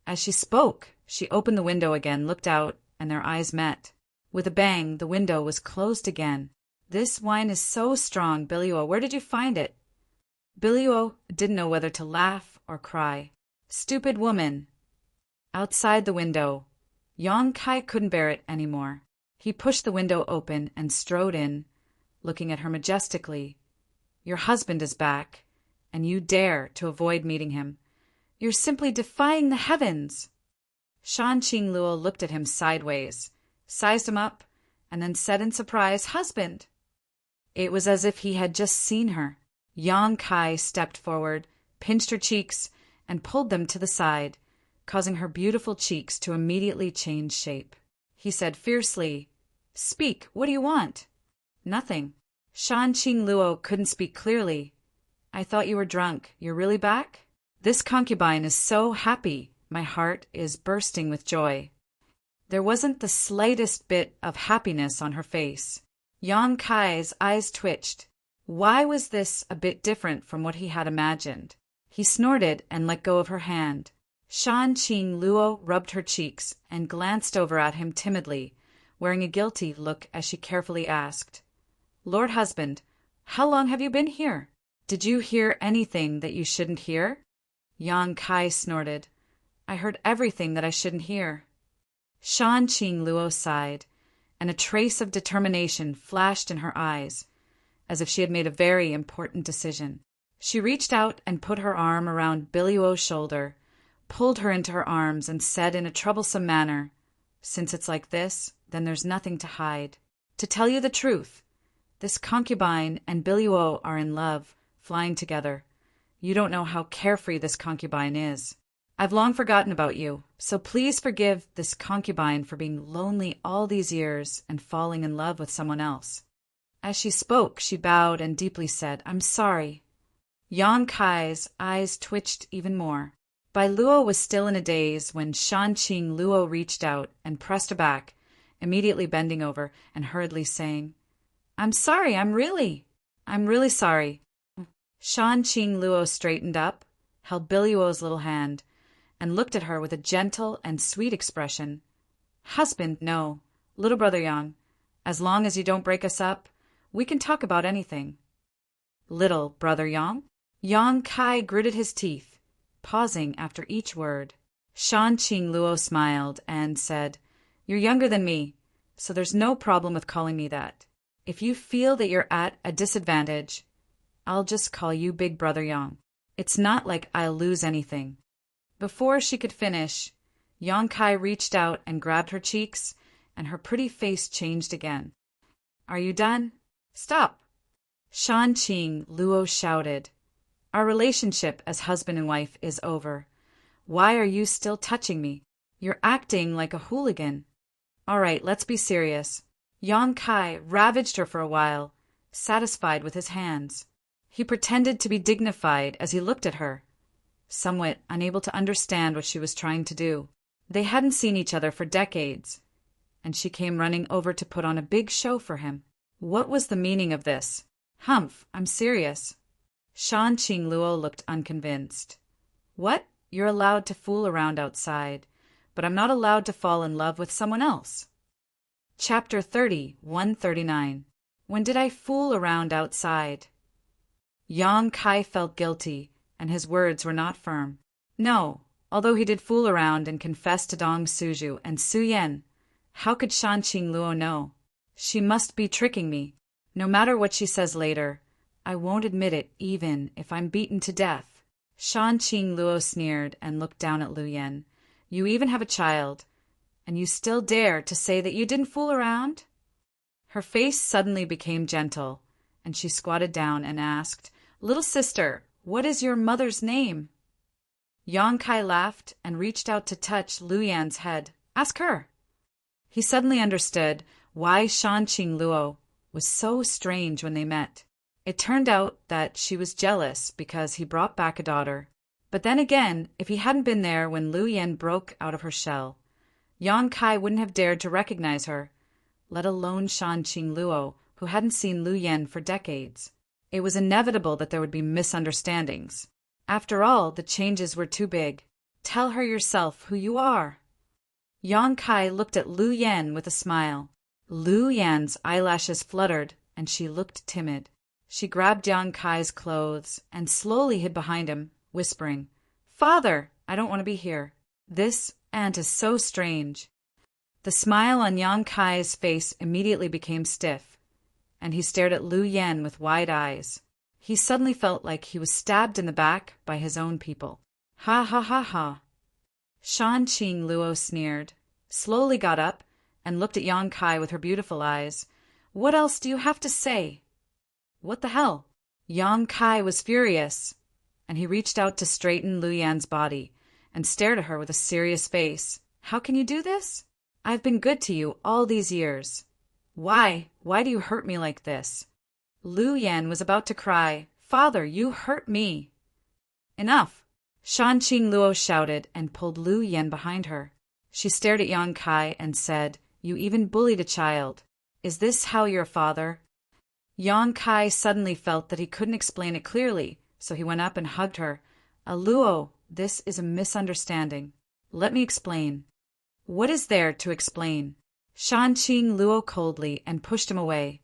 As she spoke, she opened the window again, looked out, and their eyes met. With a bang, the window was closed again. This wine is so strong, Biluo. Where did you find it? Biluo didn't know whether to laugh or cry. Stupid woman. Outside the window, Yang Kai couldn't bear it anymore. He pushed the window open and strode in, looking at her majestically. Your husband is back, and you dare to avoid meeting him. You're simply defying the heavens. Shanqing Luo looked at him sideways, sized him up, and then said in surprise, Husband! It was as if he had just seen her. Yang Kai stepped forward, pinched her cheeks, and pulled them to the side, causing her beautiful cheeks to immediately change shape. He said fiercely, Speak, what do you want? Nothing. Shanqing Luo couldn't speak clearly. I thought you were drunk. You're really back? This concubine is so happy. My heart is bursting with joy. There wasn't the slightest bit of happiness on her face. Yang Kai's eyes twitched. Why was this a bit different from what he had imagined? He snorted and let go of her hand. Shanqing Luo rubbed her cheeks and glanced over at him timidly, wearing a guilty look as she carefully asked, Lord husband, how long have you been here? Did you hear anything that you shouldn't hear? Yang Kai snorted. I heard everything that I shouldn't hear. Shanqing Luo sighed, and a trace of determination flashed in her eyes, as if she had made a very important decision. She reached out and put her arm around Biluo's shoulder, pulled her into her arms, and said in a troublesome manner, Since it's like this, then there's nothing to hide. To tell you the truth, this concubine and Biluo are in love, flying together. You don't know how carefree this concubine is. I've long forgotten about you, so please forgive this concubine for being lonely all these years and falling in love with someone else. As she spoke, she bowed and deeply said, I'm sorry. Yang Kai's eyes twitched even more. Bai Luo was still in a daze when Shanqing Luo reached out and pressed her back immediately bending over and hurriedly saying, I'm sorry, I'm really sorry. Shan Qing Luo straightened up, held Billy Wo's little hand, and looked at her with a gentle and sweet expression. Husband, no. Little brother Yang, as long as you don't break us up, we can talk about anything. Little brother Yang? Yang Kai gritted his teeth, pausing after each word. Shan Qing Luo smiled and said, You're younger than me, so there's no problem with calling me that. If you feel that you're at a disadvantage, I'll just call you Big Brother Yang. It's not like I'll lose anything. Before she could finish, Yang Kai reached out and grabbed her cheeks, and her pretty face changed again. Are you done? Stop! Shan Qing Luo shouted. Our relationship as husband and wife is over. Why are you still touching me? You're acting like a hooligan. All right, let's be serious. Yang Kai ravaged her for a while, satisfied with his hands. He pretended to be dignified as he looked at her, somewhat unable to understand what she was trying to do. They hadn't seen each other for decades, and she came running over to put on a big show for him. What was the meaning of this? Humph, I'm serious. Shan Qing Luo looked unconvinced. What? You're allowed to fool around outside, but I'm not allowed to fall in love with someone else. Chapter 30, 139. When did I fool around outside? Yang Kai felt guilty, and his words were not firm. No, although he did fool around and confess to Dong Suju and Su Yan, how could Shan Qing Luo know? She must be tricking me. No matter what she says later, I won't admit it even if I'm beaten to death. Shan Qing Luo sneered and looked down at Lu Yan. You even have a child, and you still dare to say that you didn't fool around? Her face suddenly became gentle, and she squatted down and asked, Little sister, what is your mother's name? Yang Kai laughed and reached out to touch Lu Yan's head. Ask her. He suddenly understood why Shan Qing Luo was so strange when they met. It turned out that she was jealous because he brought back a daughter. But then again, if he hadn't been there when Lu Yan broke out of her shell, Yang Kai wouldn't have dared to recognize her, let alone Shan Qing Luo, who hadn't seen Lu Yan for decades. It was inevitable that there would be misunderstandings. After all, the changes were too big. Tell her yourself who you are. Yang Kai looked at Lu Yan with a smile. Lu Yan's eyelashes fluttered, and she looked timid. She grabbed Yang Kai's clothes and slowly hid behind him, whispering, Father, I don't want to be here. This aunt is so strange. The smile on Yang Kai's face immediately became stiff, and he stared at Lu Yan with wide eyes. He suddenly felt like he was stabbed in the back by his own people. Ha ha ha ha. Shan Qing Luo sneered, slowly got up, and looked at Yang Kai with her beautiful eyes. What else do you have to say? What the hell? Yang Kai was furious, and he reached out to straighten Lu Yan's body and stared at her with a serious face. How can you do this? I've been good to you all these years. Why? Why do you hurt me like this? Lu Yan was about to cry. Father, you hurt me. Enough. Shan Qing Luo shouted and pulled Lu Yan behind her. She stared at Yang Kai and said, You even bullied a child. Is this how you're a father? Yang Kai suddenly felt that he couldn't explain it clearly, so he went up and hugged her. Luo, this is a misunderstanding. Let me explain. What is there to explain? Shan Qing Luo coldly and pushed him away.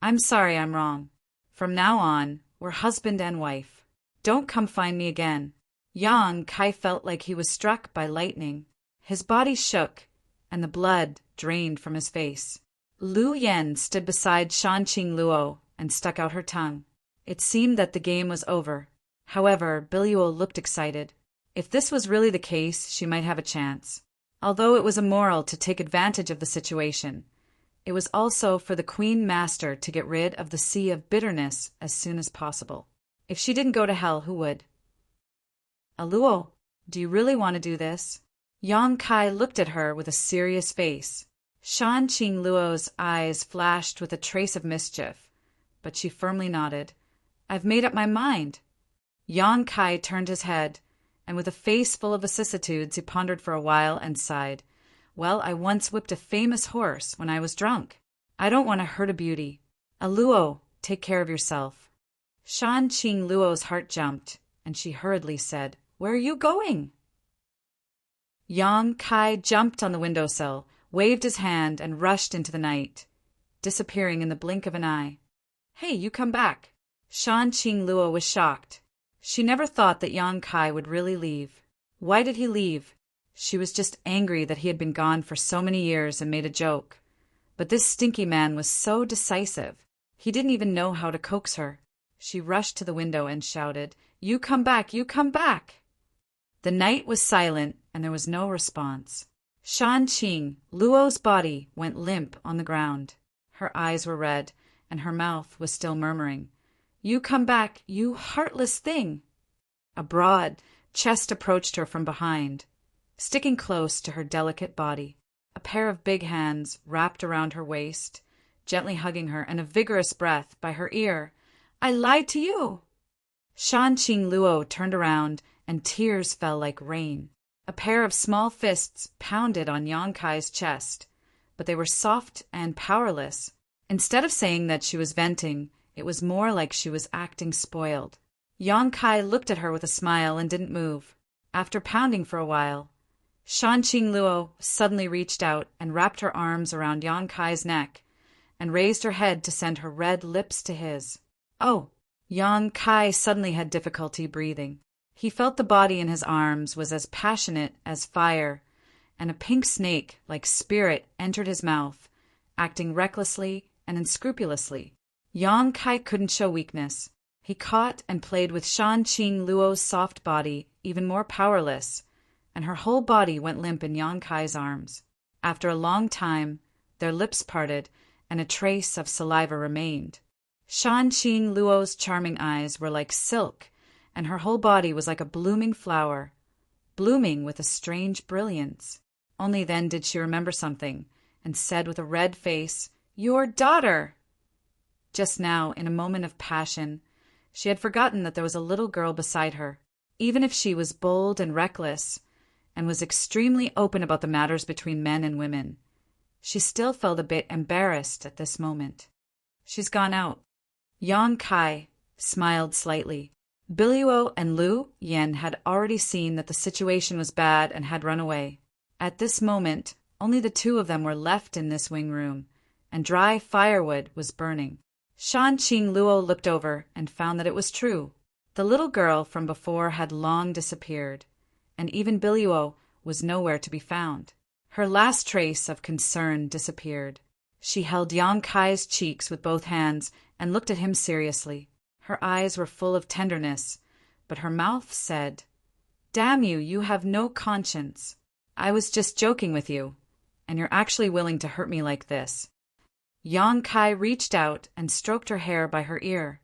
I'm sorry, I'm wrong. From now on, we're husband and wife. Don't come find me again. Yang Kai felt like he was struck by lightning. His body shook, and the blood drained from his face. Lu Yan stood beside Shan Qing Luo and stuck out her tongue. It seemed that the game was over. However, Billy Wo looked excited. If this was really the case, she might have a chance. Although it was immoral to take advantage of the situation, it was also for the Queen Master to get rid of the sea of bitterness as soon as possible. If she didn't go to hell, who would? Luo, do you really want to do this? Yang Kai looked at her with a serious face. Shan Qing Luo's eyes flashed with a trace of mischief, but she firmly nodded. I've made up my mind. Yang Kai turned his head, and with a face full of vicissitudes he pondered for a while and sighed. Well, I once whipped a famous horse when I was drunk. I don't want to hurt a beauty. Luo, take care of yourself." Shan Qing Luo's heart jumped, and she hurriedly said, "Where are you going?" Yang Kai jumped on the windowsill, waved his hand, and rushed into the night, disappearing in the blink of an eye. "Hey, you come back." Shan Qing Luo was shocked. She never thought that Yang Kai would really leave. Why did he leave? She was just angry that he had been gone for so many years and made a joke. But this stinky man was so decisive. He didn't even know how to coax her. She rushed to the window and shouted, "You come back! You come back!" The night was silent, and there was no response. Shan Qing Luo's body went limp on the ground. Her eyes were red, and her mouth was still murmuring, "You come back, you heartless thing!" A broad chest approached her from behind, sticking close to her delicate body. A pair of big hands wrapped around her waist, gently hugging her, and a vigorous breath by her ear. "I lied to you!" Shan Qing Luo turned around, and tears fell like rain. A pair of small fists pounded on Yang Kai's chest, but they were soft and powerless. Instead of saying that she was venting, it was more like she was acting spoiled. Yang Kai looked at her with a smile and didn't move. After pounding for a while, Shan Qing Luo suddenly reached out and wrapped her arms around Yang Kai's neck and raised her head to send her red lips to his. Oh! Yang Kai suddenly had difficulty breathing. He felt the body in his arms was as passionate as fire, and a pink snake like spirit entered his mouth, acting recklessly and unscrupulously. Yang Kai couldn't show weakness. He caught and played with Shan Qing Luo's soft body, even more powerless, and her whole body went limp in Yang Kai's arms. After a long time, their lips parted, and a trace of saliva remained. Shan Qing Luo's charming eyes were like silk, and her whole body was like a blooming flower, blooming with a strange brilliance. Only then did she remember something, and said with a red face, "Your daughter!" Just now, in a moment of passion, she had forgotten that there was a little girl beside her. Even if she was bold and reckless, and was extremely open about the matters between men and women, she still felt a bit embarrassed at this moment. "She's gone out." Yang Kai smiled slightly. Biluo and Lu Yen had already seen that the situation was bad and had run away. At this moment, only the two of them were left in this wing room, and dry firewood was burning. Shan Qing Luo looked over and found that it was true. The little girl from before had long disappeared, and even Biluo was nowhere to be found. Her last trace of concern disappeared. She held Yang Kai's cheeks with both hands and looked at him seriously. Her eyes were full of tenderness, but her mouth said, "Damn you, you have no conscience. I was just joking with you, and you're actually willing to hurt me like this." Yang Kai reached out and stroked her hair by her ear,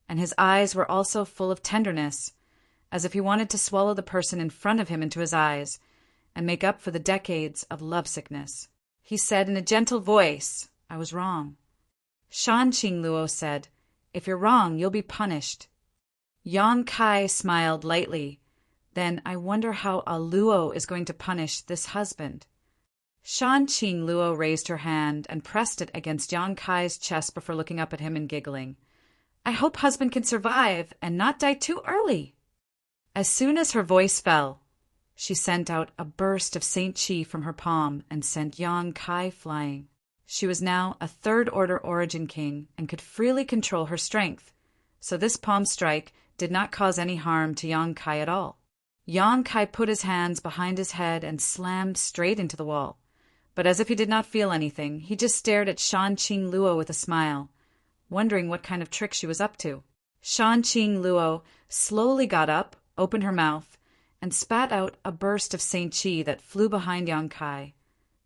and his eyes were also full of tenderness, as if he wanted to swallow the person in front of him into his eyes and make up for the decades of lovesickness. He said in a gentle voice, "I was wrong." Shan Qing Luo said, "If you're wrong, you'll be punished." Yang Kai smiled lightly. "Then I wonder how a Luo is going to punish this husband." Shan Qing Luo raised her hand and pressed it against Yang Kai's chest before looking up at him and giggling. "I hope husband can survive and not die too early." As soon as her voice fell, she sent out a burst of Saint Chi from her palm and sent Yang Kai flying. She was now a third-order origin king and could freely control her strength, so this palm strike did not cause any harm to Yang Kai at all. Yang Kai put his hands behind his head and slammed straight into the wall. But as if he did not feel anything, he just stared at Shan Qing Luo with a smile, wondering what kind of trick she was up to. Shan Qing Luo slowly got up, opened her mouth, and spat out a burst of Saint Chi that flew behind Yang Kai,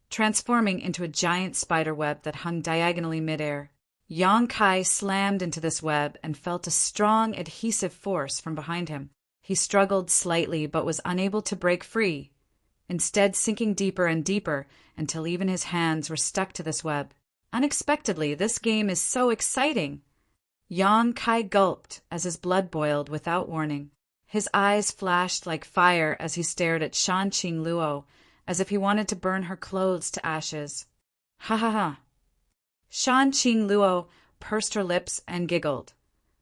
transforming into a giant spider web that hung diagonally midair. Yang Kai slammed into this web and felt a strong adhesive force from behind him. He struggled slightly but was unable to break free, instead sinking deeper and deeper until even his hands were stuck to this web. Unexpectedly, this game is so exciting. Yang Kai gulped as his blood boiled without warning. His eyes flashed like fire as he stared at Shan Qing Luo as if he wanted to burn her clothes to ashes. Ha ha ha. Shan Qing Luo pursed her lips and giggled,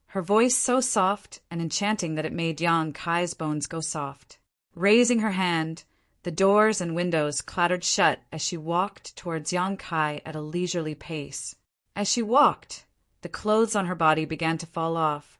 her voice so soft and enchanting that it made Yang Kai's bones go soft. Raising her hand, the doors and windows clattered shut as she walked towards Yang Kai at a leisurely pace. As she walked, the clothes on her body began to fall off,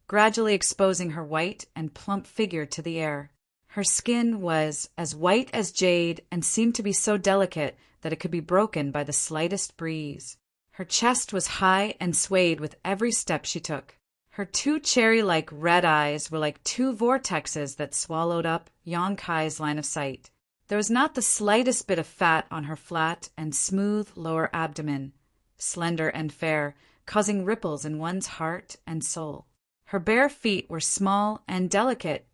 gradually exposing her white and plump figure to the air. Her skin was as white as jade and seemed to be so delicate that it could be broken by the slightest breeze. Her chest was high and swayed with every step she took. Her two cherry-like red eyes were like two vortexes that swallowed up Yang Kai's line of sight. There was not the slightest bit of fat on her flat and smooth lower abdomen, slender and fair, causing ripples in one's heart and soul. Her bare feet were small and delicate.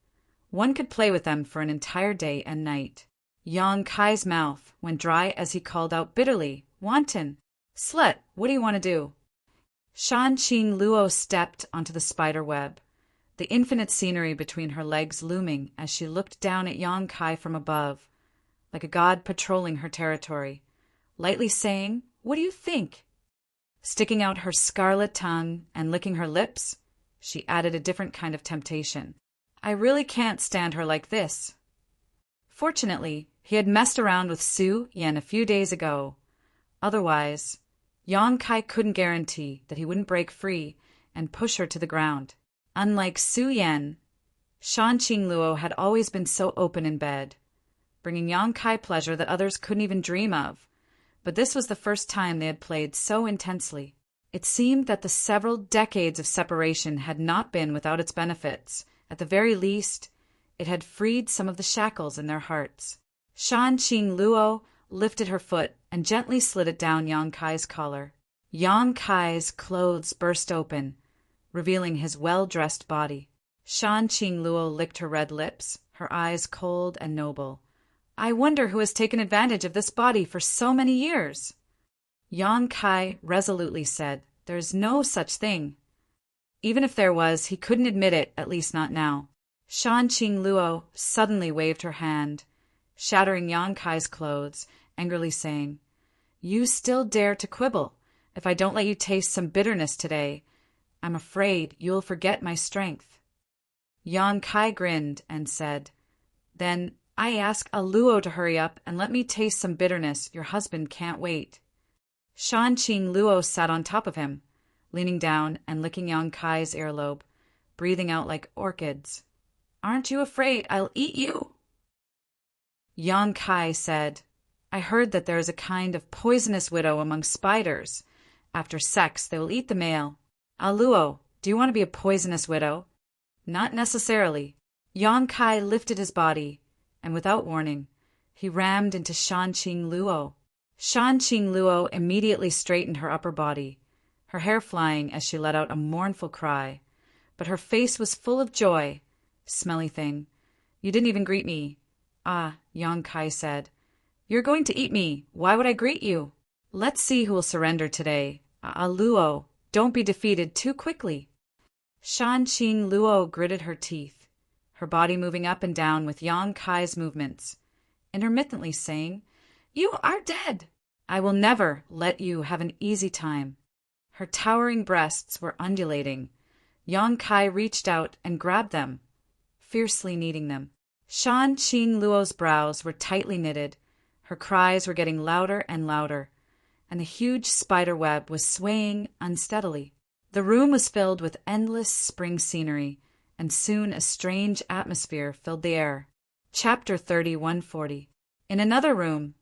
One could play with them for an entire day and night. Yang Kai's mouth went dry as he called out bitterly, "Wanton! Slut, what do you want to do?" Shan Qing Luo stepped onto the spider web, the infinite scenery between her legs looming as she looked down at Yang Kai from above, like a god patrolling her territory, lightly saying, "What do you think?" Sticking out her scarlet tongue and licking her lips, she added a different kind of temptation. "I really can't stand her like this." Fortunately, he had messed around with Su Yan a few days ago. Otherwise, Yang Kai couldn't guarantee that he wouldn't break free and push her to the ground. Unlike Su Yan, Shan Qing Luo had always been so open in bed, bringing Yang Kai pleasure that others couldn't even dream of. But this was the first time they had played so intensely. It seemed that the several decades of separation had not been without its benefits. At the very least, it had freed some of the shackles in their hearts. Shan Qing Luo lifted her foot and gently slid it down Yang Kai's collar. Yang Kai's clothes burst open, revealing his well-dressed body. Shan Qing Luo licked her red lips, her eyes cold and noble. "I wonder who has taken advantage of this body for so many years." Yang Kai resolutely said, "There's no such thing." Even if there was, he couldn't admit it, at least not now. Shan Qing Luo suddenly waved her hand, shattering Yang Kai's clothes, angrily saying, "You still dare to quibble. If I don't let you taste some bitterness today, I'm afraid you'll forget my strength." Yang Kai grinned and said, "Then I ask a Luo to hurry up and let me taste some bitterness. Your husband can't wait." Shan Qing Luo sat on top of him, leaning down and licking Yang Kai's earlobe, breathing out like orchids. "Aren't you afraid I'll eat you?" Yang Kai said, "I heard that there is a kind of poisonous widow among spiders. After sex, they will eat the male. Luo, do you want to be a poisonous widow?" "Not necessarily." Yang Kai lifted his body, and without warning, he rammed into Shan Qing Luo. Shan Qing Luo immediately straightened her upper body, her hair flying as she let out a mournful cry. But her face was full of joy. "Smelly thing, you didn't even greet me." "Ah," Yang Kai said, "you're going to eat me. Why would I greet you? Let's see who will surrender today. Luo, don't be defeated too quickly." Shan Qing Luo gritted her teeth, her body moving up and down with Yang Kai's movements, intermittently saying, "You are dead. I will never let you have an easy time." Her towering breasts were undulating. Yang Kai reached out and grabbed them, fiercely kneading them. Shan Qing Luo's brows were tightly knitted, her cries were getting louder and louder, and the huge spider web was swaying unsteadily. The room was filled with endless spring scenery, and soon a strange atmosphere filled the air. Chapter 3140. In another room,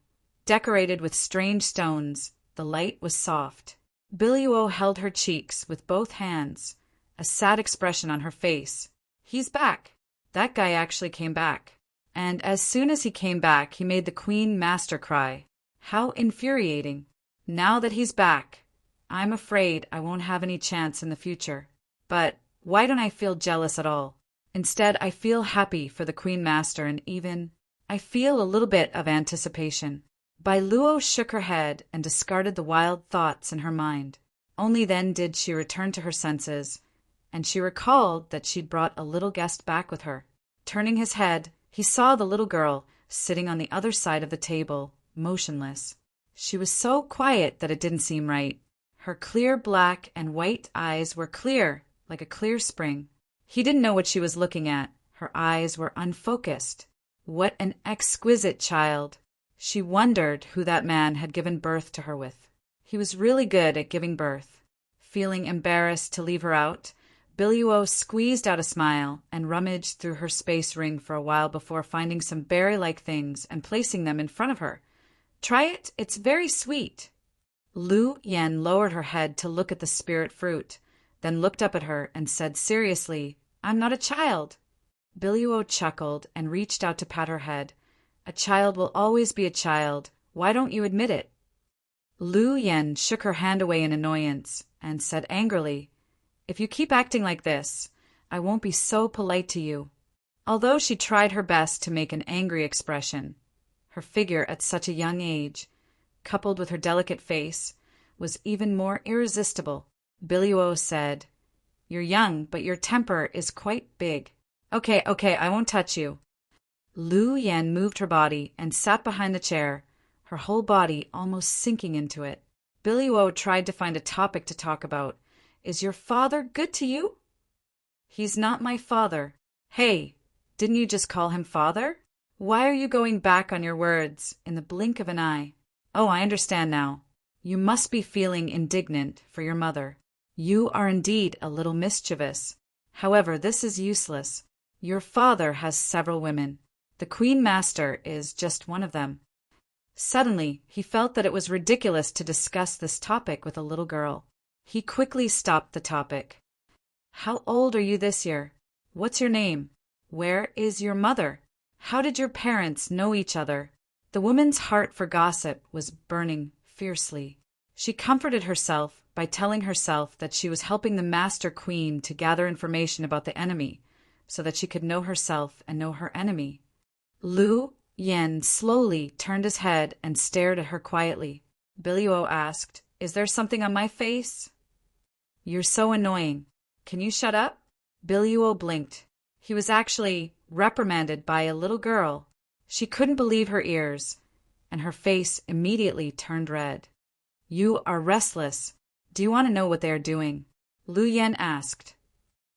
decorated with strange stones, the light was soft. Biluo held her cheeks with both hands, a sad expression on her face. "He's back. That guy actually came back." And as soon as he came back, he made the Queen Master cry. How infuriating. Now that he's back, I'm afraid I won't have any chance in the future. But why don't I feel jealous at all? Instead, I feel happy for the Queen Master, and even I feel a little bit of anticipation. Biluo shook her head and discarded the wild thoughts in her mind. Only then did she return to her senses, and she recalled that she'd brought a little guest back with her. Turning his head, he saw the little girl, sitting on the other side of the table, motionless. She was so quiet that it didn't seem right. Her clear black and white eyes were clear, like a clear spring. He didn't know what she was looking at. Her eyes were unfocused. What an exquisite child! She wondered who that man had given birth to her with. He was really good at giving birth. Feeling embarrassed to leave her out, Billy-O squeezed out a smile and rummaged through her space ring for a while before finding some berry-like things and placing them in front of her. "Try it, it's very sweet." Lu Yen lowered her head to look at the spirit fruit, then looked up at her and said seriously, "I'm not a child." Billy-O chuckled and reached out to pat her head. "A child will always be a child. Why don't you admit it?" Lu Yen shook her hand away in annoyance and said angrily, "If you keep acting like this, I won't be so polite to you." Although she tried her best to make an angry expression, her figure at such a young age, coupled with her delicate face, was even more irresistible. Billy-O said, "You're young, but your temper is quite big." Okay, I won't touch you." Lu Yen moved her body and sat behind the chair, her whole body almost sinking into it. Billy-O tried to find a topic to talk about. "Is your father good to you?" "He's not my father." "Hey, didn't you just call him father? Why are you going back on your words in the blink of an eye?" "Oh, I understand now. You must be feeling indignant for your mother. You are indeed a little mischievous. However, this is useless. Your father has several women. The Queen Master is just one of them." Suddenly, he felt that it was ridiculous to discuss this topic with a little girl. He quickly stopped the topic. "How old are you this year? What's your name? Where is your mother? How did your parents know each other?" The woman's heart for gossip was burning fiercely. She comforted herself by telling herself that she was helping the Master Queen to gather information about the enemy, so that she could know herself and know her enemy. Lu Yen slowly turned his head and stared at her quietly. Billy-O asked, "Is there something on my face?" "You're so annoying. Can you shut up?" Billy-O blinked. He was actually reprimanded by a little girl. She couldn't believe her ears, and her face immediately turned red. "You are restless. Do you want to know what they are doing?" Lu Yen asked.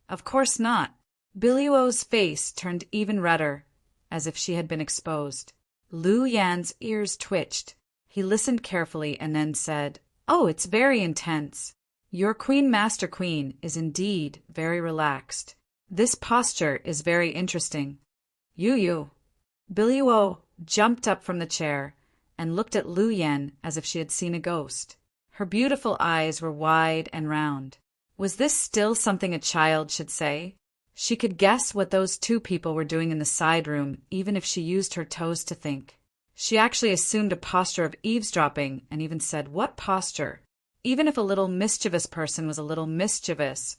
"Of course not." Billy-O's face turned even redder, as if she had been exposed. Lu Yan's ears twitched. He listened carefully and then said, "Oh, it's very intense. Your Master Queen is indeed very relaxed. This posture is very interesting. You." Billy-O jumped up from the chair and looked at Lu Yen as if she had seen a ghost. Her beautiful eyes were wide and round. Was this still something a child should say? She could guess what those two people were doing in the side room, even if she used her toes to think. She actually assumed a posture of eavesdropping and even said, "What posture?" Even if a little mischievous person was a little mischievous,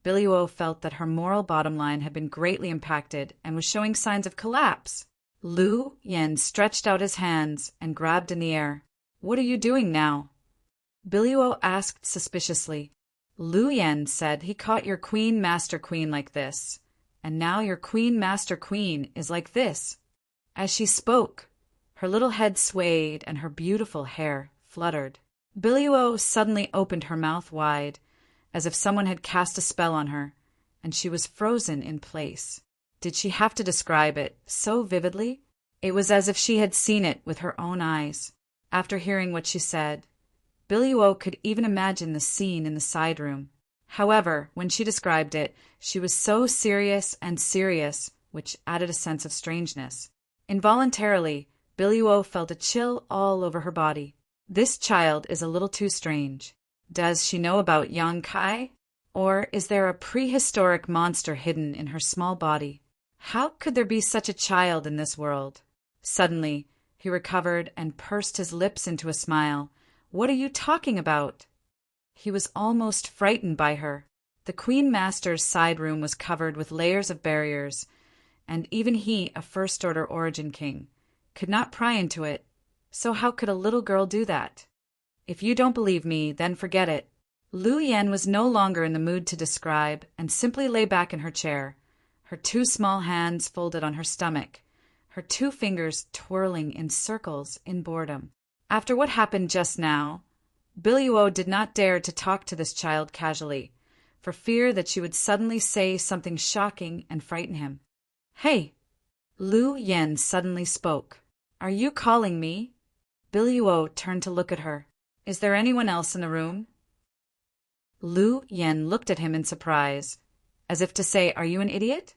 Billy-O felt that her moral bottom line had been greatly impacted and was showing signs of collapse. Lu Yen stretched out his hands and grabbed in the air. "What are you doing now?" Billy-O asked suspiciously. Lu Yen said he caught your Master Queen like this, and now your Master Queen is like this. As she spoke, her little head swayed and her beautiful hair fluttered. Billy-O suddenly opened her mouth wide, as if someone had cast a spell on her, and she was frozen in place. Did she have to describe it so vividly? It was as if she had seen it with her own eyes. After hearing what she said, Billy-O could even imagine the scene in the side room. However, when she described it, she was so serious, which added a sense of strangeness. Involuntarily, Billy-O felt a chill all over her body. This child is a little too strange. Does she know about Yang Kai? Or is there a prehistoric monster hidden in her small body? How could there be such a child in this world? Suddenly, he recovered and pursed his lips into a smile. "What are you talking about?" He was almost frightened by her. The Queen Master's side room was covered with layers of barriers, and even he, a first-order origin king, could not pry into it. So how could a little girl do that? If you don't believe me, then forget it. Lu Yen was no longer in the mood to describe and simply lay back in her chair, her two small hands folded on her stomach, her 2 fingers twirling in circles in boredom. After what happened just now, Biliuo did not dare to talk to this child casually, for fear that she would suddenly say something shocking and frighten him. "Hey!" Lu Yen suddenly spoke. "Are you calling me?" Biliuo turned to look at her. "Is there anyone else in the room?" Lu Yen looked at him in surprise, as if to say, "Are you an idiot?"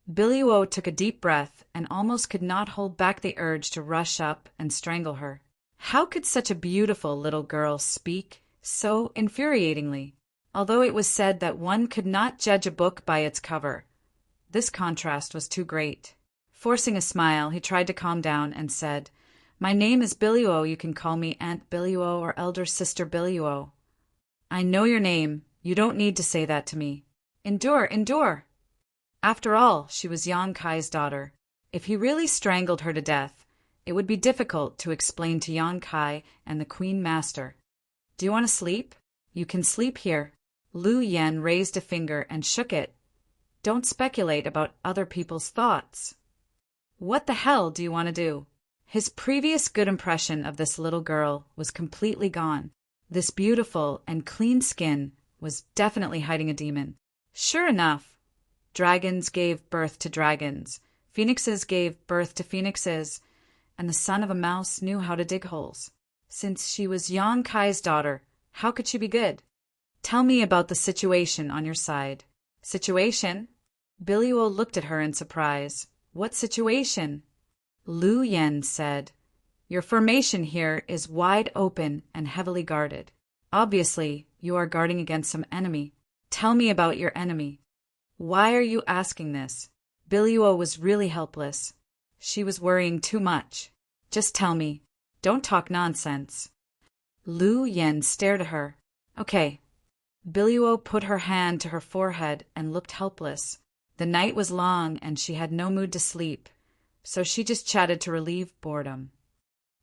Biliuo took a deep breath and almost could not hold back the urge to rush up and strangle her. How could such a beautiful little girl speak so infuriatingly? Although it was said that one could not judge a book by its cover, this contrast was too great. Forcing a smile, he tried to calm down and said, "My name is Biliuo. You can call me Aunt Biliuo or Elder Sister Biliuo." "I know your name. You don't need to say that to me." "Endure, endure." After all, she was Yang Kai's daughter. If he really strangled her to death, it would be difficult to explain to Yang Kai and the Queen Master. "Do you want to sleep? You can sleep here." Lu Yen raised a finger and shook it. "Don't speculate about other people's thoughts." "What the hell do you want to do?" His previous good impression of this little girl was completely gone. This beautiful and clean skin was definitely hiding a demon. Sure enough, dragons gave birth to dragons, phoenixes gave birth to phoenixes, and the son of a mouse knew how to dig holes. Since she was Yang Kai's daughter, how could she be good? "Tell me about the situation on your side." "Situation?" Biliuo looked at her in surprise. "What situation?" Lu Yen said, "Your formation here is wide open and heavily guarded. Obviously, you are guarding against some enemy. Tell me about your enemy." "Why are you asking this?" Biliuo was really helpless. She was worrying too much. "Just tell me. Don't talk nonsense." Lu Yen stared at her. "Okay." Biliuo put her hand to her forehead and looked helpless. The night was long and she had no mood to sleep, so she just chatted to relieve boredom.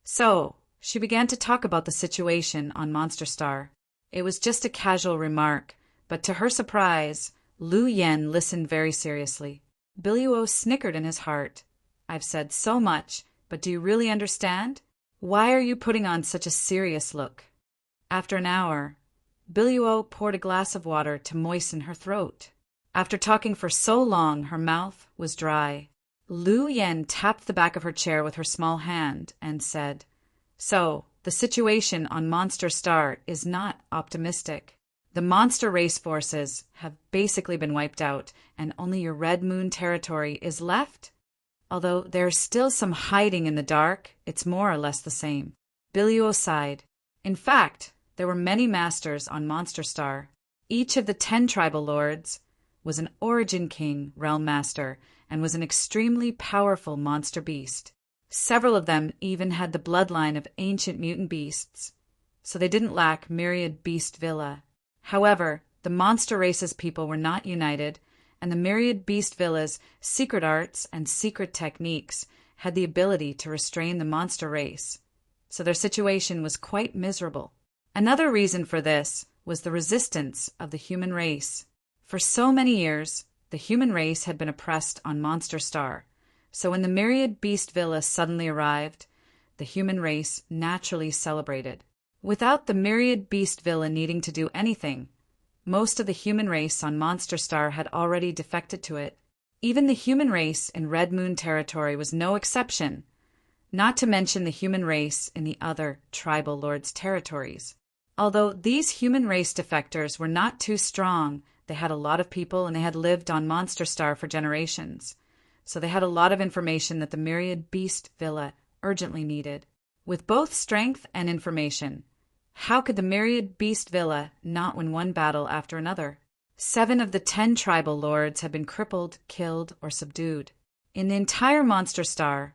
So, she began to talk about the situation on Monster Star. It was just a casual remark, but to her surprise, Lu Yen listened very seriously. Biliuo snickered in his heart. "I've said so much, but do you really understand? Why are you putting on such a serious look?" After an hour, Biliuo poured a glass of water to moisten her throat. After talking for so long, her mouth was dry. Lu Yen tapped the back of her chair with her small hand and said, "So, the situation on Monster Star is not optimistic. The monster race forces have basically been wiped out, and only your Red Moon territory is left? Although there's still some hiding in the dark, it's more or less the same." Biliuo sighed. In fact, there were many masters on Monster Star. Each of the 10 tribal lords was an Origin King realm master and was an extremely powerful monster beast. Several of them even had the bloodline of ancient mutant beasts, so they didn't lack myriad beast villa. However, the monster race's people were not united, and the myriad beast villa's secret arts and secret techniques had the ability to restrain the monster race, so their situation was quite miserable. Another reason for this was the resistance of the human race. For so many years, the human race had been oppressed on Monster Star, so when the myriad beast villa suddenly arrived, the human race naturally celebrated. Without the myriad beast villa needing to do anything, most of the human race on Monster Star had already defected to it. Even the human race in Red Moon territory was no exception, not to mention the human race in the other tribal lords' territories. Although these human race defectors were not too strong, they had a lot of people and they had lived on Monster Star for generations, so they had a lot of information that the myriad beast villa urgently needed. With both strength and information, how could the myriad beast villa not win one battle after another? 7 of the 10 tribal lords had been crippled, killed, or subdued. In the entire Monster Star,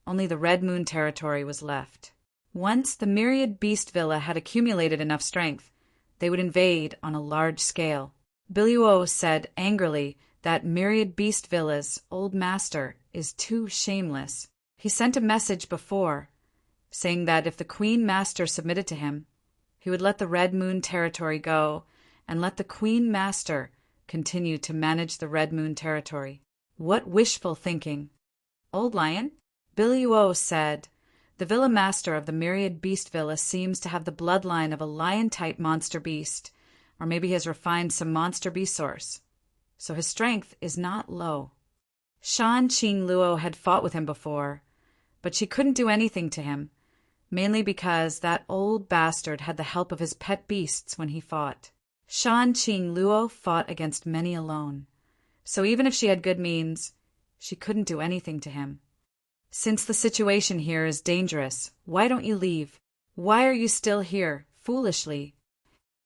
only the Red Moon territory was left. Once the myriad beast villa had accumulated enough strength, they would invade on a large scale. Biliuo said angrily that myriad beast villa's old master is too shameless. He sent a message before, saying that if the Queen Master submitted to him, he would let the Red Moon territory go and let the Queen Master continue to manage the Red Moon territory. What wishful thinking! Old Lion, Biluo said, "The villa master of the Myriad Beast Villa seems to have the bloodline of a lion-type monster beast, or maybe he has refined some monster beast source. So his strength is not low." Shan Qing Luo had fought with him before, but she couldn't do anything to him, mainly because that old bastard had the help of his pet beasts when he fought. Shan Qing Luo fought against many alone, so even if she had good means, she couldn't do anything to him. "Since the situation here is dangerous, why don't you leave? Why are you still here, foolishly?"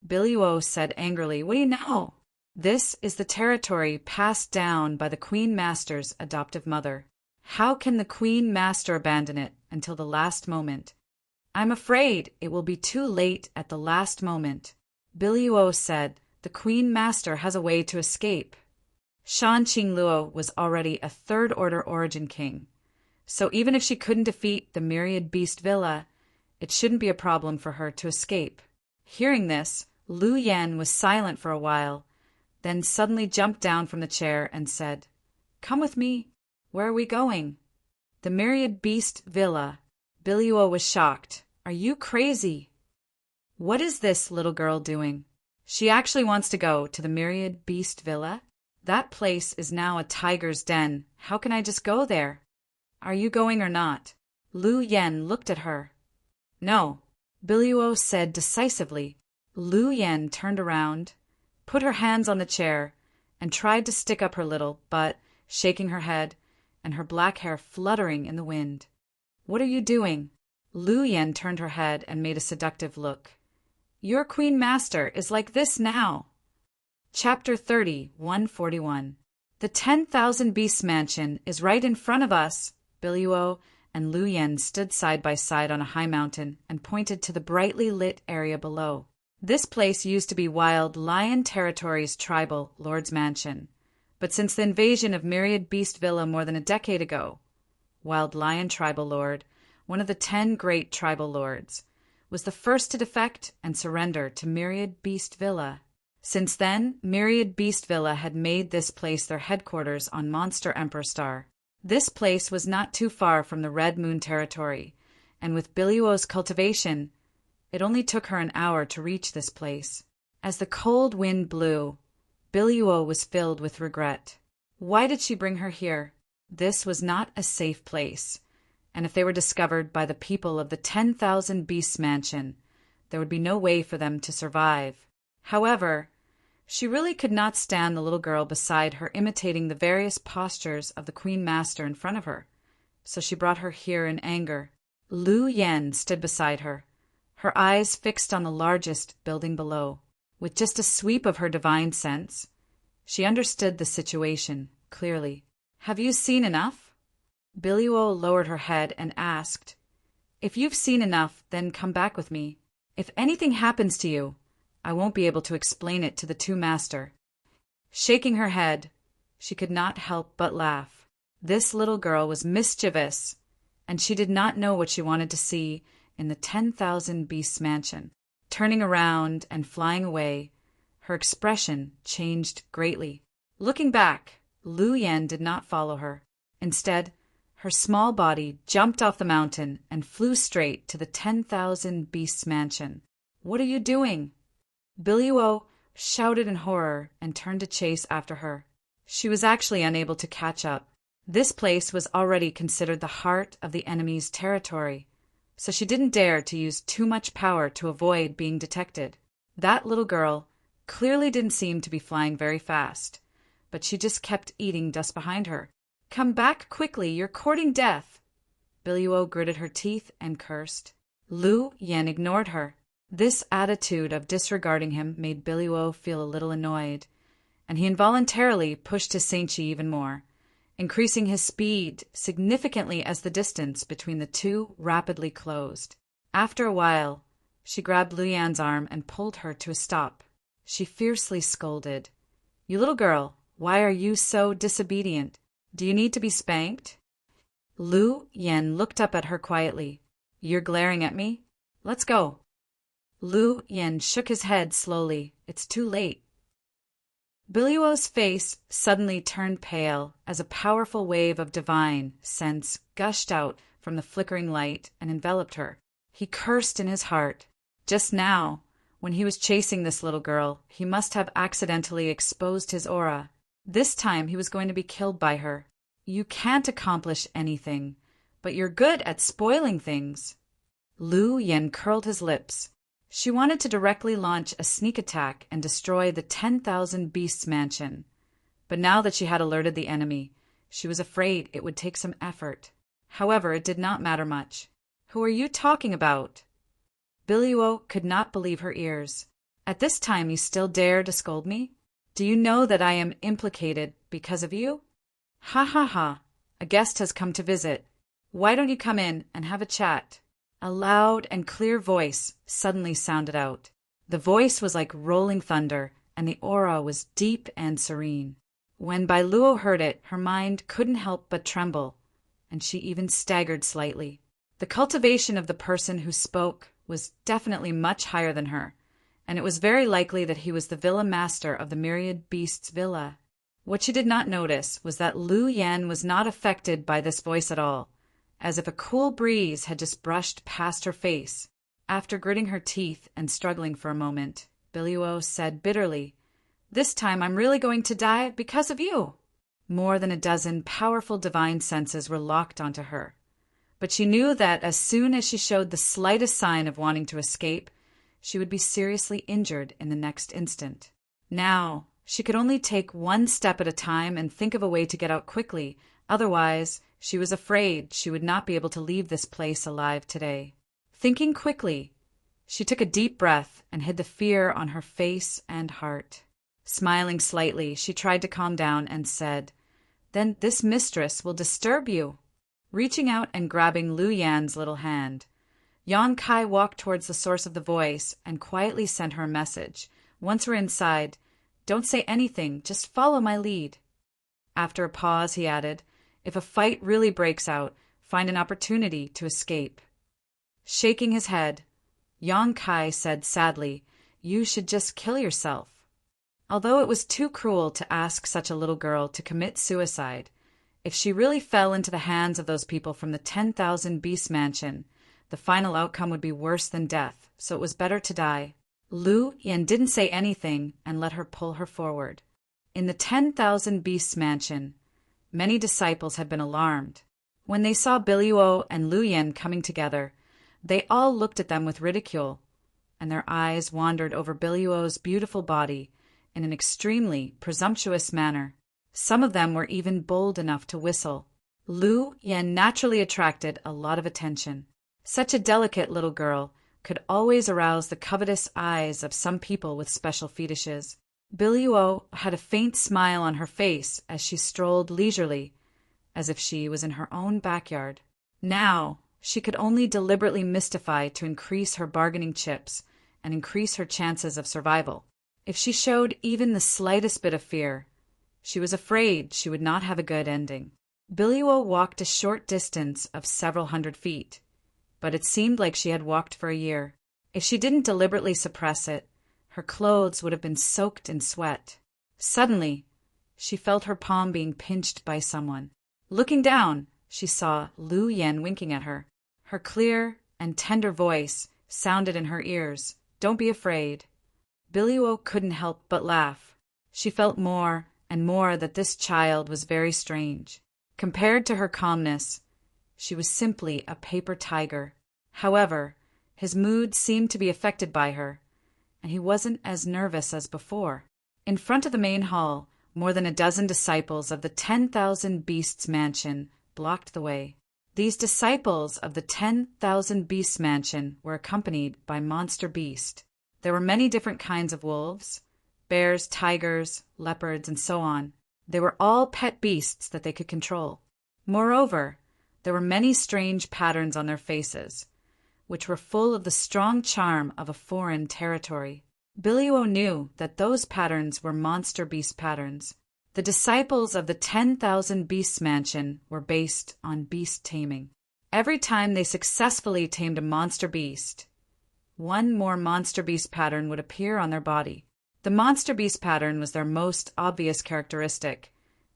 Biluo said angrily, "What do you know? This is the territory passed down by the Queen Master's adoptive mother. How can the Queen Master abandon it until the last moment? I'm afraid it will be too late at the last moment." Biluo said, "The Queen Master has a way to escape." Shan Qing Luo was already a third-order origin king, so even if she couldn't defeat the Myriad Beast Villa, it shouldn't be a problem for her to escape. Hearing this, Lu Yan was silent for a while, then suddenly jumped down from the chair and said, "Come with me. Where are we going?" "The Myriad Beast Villa." Biluo was shocked. "Are you crazy? What is this little girl doing? She actually wants to go to the Myriad Beast Villa? That place is now a tiger's den. How can I just go there? Are you going or not?" Lu Yan looked at her. "No," Biluo said decisively. Lu Yan turned around, put her hands on the chair, and tried to stick up her little butt, shaking her head, and her black hair fluttering in the wind. "What are you doing?" Lu Yan turned her head and made a seductive look. "Your Queen Master is like this now." Chapter 30, 141. "The 10,000 Beasts Mansion is right in front of us." Biluo and Lu Yan stood side by side on a high mountain and pointed to the brightly lit area below. This place used to be Wild Lion Territory's tribal lord's mansion, but since the invasion of Myriad Beast Villa more than a decade ago, Wild Lion Tribal Lord, one of the 10 great tribal lords, was the first to defect and surrender to Myriad Beast Villa. Since then, Myriad Beast Villa had made this place their headquarters on Monster Emperor Star. This place was not too far from the Red Moon Territory, and with Biluo's cultivation, it only took her an hour to reach this place. As the cold wind blew, Biluo was filled with regret. Why did she bring her here? This was not a safe place, and if they were discovered by the people of the 10,000 Beasts Mansion, there would be no way for them to survive. However, she really could not stand the little girl beside her imitating the various postures of the Queen Master in front of her, so she brought her here in anger. Lu Yan stood beside her, her eyes fixed on the largest building below. With just a sweep of her divine sense, she understood the situation clearly. "Have you seen enough?" Biluo lowered her head and asked, "If you've seen enough, then come back with me. If anything happens to you, I won't be able to explain it to the two master." Shaking her head, she could not help but laugh. This little girl was mischievous, and she did not know what she wanted to see in the 10,000 Beasts Mansion. Turning around and flying away, her expression changed greatly. Looking back, Lu Yan did not follow her. Instead, her small body jumped off the mountain and flew straight to the 10,000 Beasts Mansion. "What are you doing?" Biluo shouted in horror and turned to chase after her. She was actually unable to catch up. This place was already considered the heart of the enemy's territory, so she didn't dare to use too much power to avoid being detected. That little girl clearly didn't seem to be flying very fast, but she just kept eating dust behind her. "Come back quickly, you're courting death." Biluo gritted her teeth and cursed. Lu Yan ignored her. This attitude of disregarding him made Biluo feel a little annoyed, and he involuntarily pushed his Saintchi even more, increasing his speed significantly as the distance between the two rapidly closed. After a while, she grabbed Lu Yan's arm and pulled her to a stop. She fiercely scolded, "You little girl, why are you so disobedient? Do you need to be spanked?" Lu Yan looked up at her quietly. "You're glaring at me? Let's go." Lu Yan shook his head slowly. "It's too late." Biliuo's face suddenly turned pale as a powerful wave of divine sense gushed out from the flickering light and enveloped her. He cursed in his heart. Just now, when he was chasing this little girl, he must have accidentally exposed his aura. This time he was going to be killed by her. You can't accomplish anything, but you're good at spoiling things. Lu Yen curled his lips. She wanted to directly launch a sneak attack and destroy the 10,000 Beasts mansion. But now that she had alerted the enemy, she was afraid it would take some effort. However, it did not matter much. Who are you talking about? Biliuo could not believe her ears. At this time you still dare to scold me? Do you know that I am implicated because of you? Ha ha ha, a guest has come to visit. Why don't you come in and have a chat? A loud and clear voice suddenly sounded out. The voice was like rolling thunder, and the aura was deep and serene. When Biliuo heard it, her mind couldn't help but tremble, and she even staggered slightly. The cultivation of the person who spoke was definitely much higher than her, and it was very likely that he was the villa master of the Myriad Beasts Villa. What she did not notice was that Lu Yan was not affected by this voice at all, as if a cool breeze had just brushed past her face. After gritting her teeth and struggling for a moment, Biliuo said bitterly, "This time I'm really going to die because of you." More than a dozen powerful divine senses were locked onto her, but she knew that as soon as she showed the slightest sign of wanting to escape, she would be seriously injured in the next instant. Now, she could only take one step at a time and think of a way to get out quickly, otherwise she was afraid she would not be able to leave this place alive today. Thinking quickly, she took a deep breath and hid the fear on her face and heart. Smiling slightly, she tried to calm down and said, "Then this mistress will disturb you." Reaching out and grabbing Lu Yan's little hand, Yan Kai walked towards the source of the voice and quietly sent her a message. Once we're inside, don't say anything, just follow my lead. After a pause, he added, "If a fight really breaks out, find an opportunity to escape." Shaking his head, Yan Kai said sadly, "You should just kill yourself." Although it was too cruel to ask such a little girl to commit suicide, if she really fell into the hands of those people from the 10,000 Beast Mansion, the final outcome would be worse than death, so it was better to die. Lu Yan didn't say anything and let her pull her forward. In the 10,000 Beasts Mansion, many disciples had been alarmed. When they saw Biliuo and Lu Yan coming together, they all looked at them with ridicule, and their eyes wandered over Biliuo's beautiful body in an extremely presumptuous manner. Some of them were even bold enough to whistle. Lu Yan naturally attracted a lot of attention. Such a delicate little girl could always arouse the covetous eyes of some people with special fetishes. Biliuo had a faint smile on her face as she strolled leisurely, as if she was in her own backyard. Now, she could only deliberately mystify to increase her bargaining chips and increase her chances of survival. If she showed even the slightest bit of fear, she was afraid she would not have a good ending. Biliuo walked a short distance of several hundred feet, but it seemed like she had walked for a year. If she didn't deliberately suppress it, her clothes would have been soaked in sweat. Suddenly, she felt her palm being pinched by someone. Looking down, she saw Lu Yan winking at her. Her clear and tender voice sounded in her ears, "Don't be afraid." Biliuo couldn't help but laugh. She felt more and more that this child was very strange. Compared to her calmness, she was simply a paper tiger. However, his mood seemed to be affected by her, and he wasn't as nervous as before. In front of the main hall, more than a dozen disciples of the 10,000 Beasts Mansion blocked the way. These disciples of the 10,000 Beasts Mansion were accompanied by Monster Beast. There were many different kinds of wolves, bears, tigers, leopards, and so on. They were all pet beasts that they could control. Moreover, there were many strange patterns on their faces, which were full of the strong charm of a foreign territory. Biliuo knew that those patterns were monster beast patterns. The disciples of the 10,000 Beasts Mansion were based on beast taming. Every time they successfully tamed a monster beast, one more monster beast pattern would appear on their body. The monster beast pattern was their most obvious characteristic,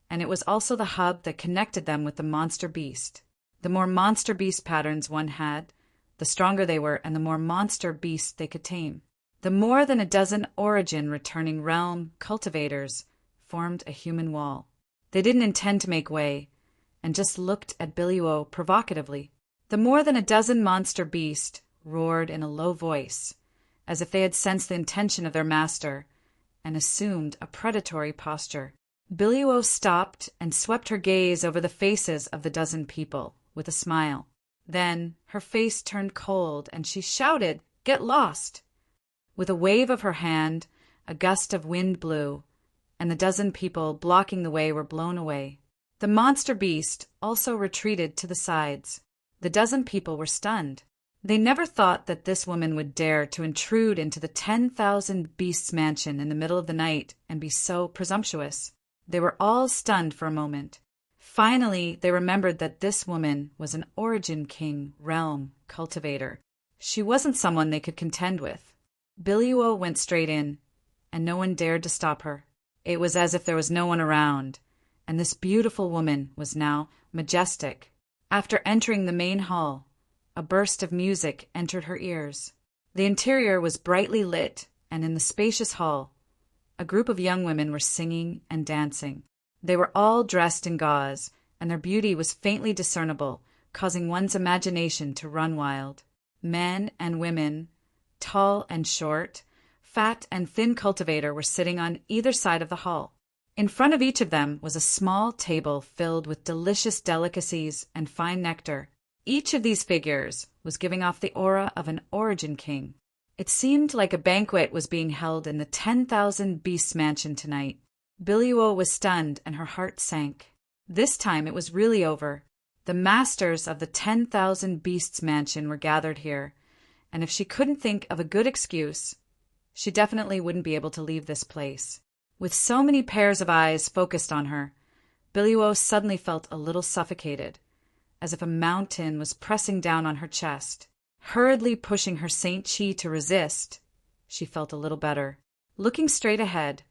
and it was also the hub that connected them with the monster beast. The more monster beast patterns one had, the stronger they were and the more monster beasts they could tame. The more than a dozen origin-returning realm cultivators formed a human wall. They didn't intend to make way, and just looked at Billuo provocatively. The more than a dozen monster beasts roared in a low voice, as if they had sensed the intention of their master, and assumed a predatory posture. Billuo stopped and swept her gaze over the faces of the dozen people, with a smile. Then her face turned cold, and she shouted, "Get lost!" With a wave of her hand, a gust of wind blew, and the dozen people blocking the way were blown away. The monster beast also retreated to the sides. The dozen people were stunned. They never thought that this woman would dare to intrude into the 10,000 beasts mansion in the middle of the night and be so presumptuous. They were all stunned for a moment. Finally, they remembered that this woman was an Origin King realm cultivator. She wasn't someone they could contend with. Billuo went straight in, and no one dared to stop her. It was as if there was no one around, and this beautiful woman was now majestic. After entering the main hall, a burst of music entered her ears. The interior was brightly lit, and in the spacious hall, a group of young women were singing and dancing. They were all dressed in gauze, and their beauty was faintly discernible, causing one's imagination to run wild. Men and women, tall and short, fat and thin cultivator were sitting on either side of the hall. In front of each of them was a small table filled with delicious delicacies and fine nectar. Each of these figures was giving off the aura of an Origin King. It seemed like a banquet was being held in the 10,000 Beasts Mansion tonight. Billuo was stunned and her heart sank. This time it was really over. The masters of the 10,000 Beasts Mansion were gathered here, and if she couldn't think of a good excuse, she definitely wouldn't be able to leave this place. With so many pairs of eyes focused on her, Billuo suddenly felt a little suffocated, as if a mountain was pressing down on her chest. Hurriedly pushing her Saint Chi to resist, she felt a little better. Looking straight ahead,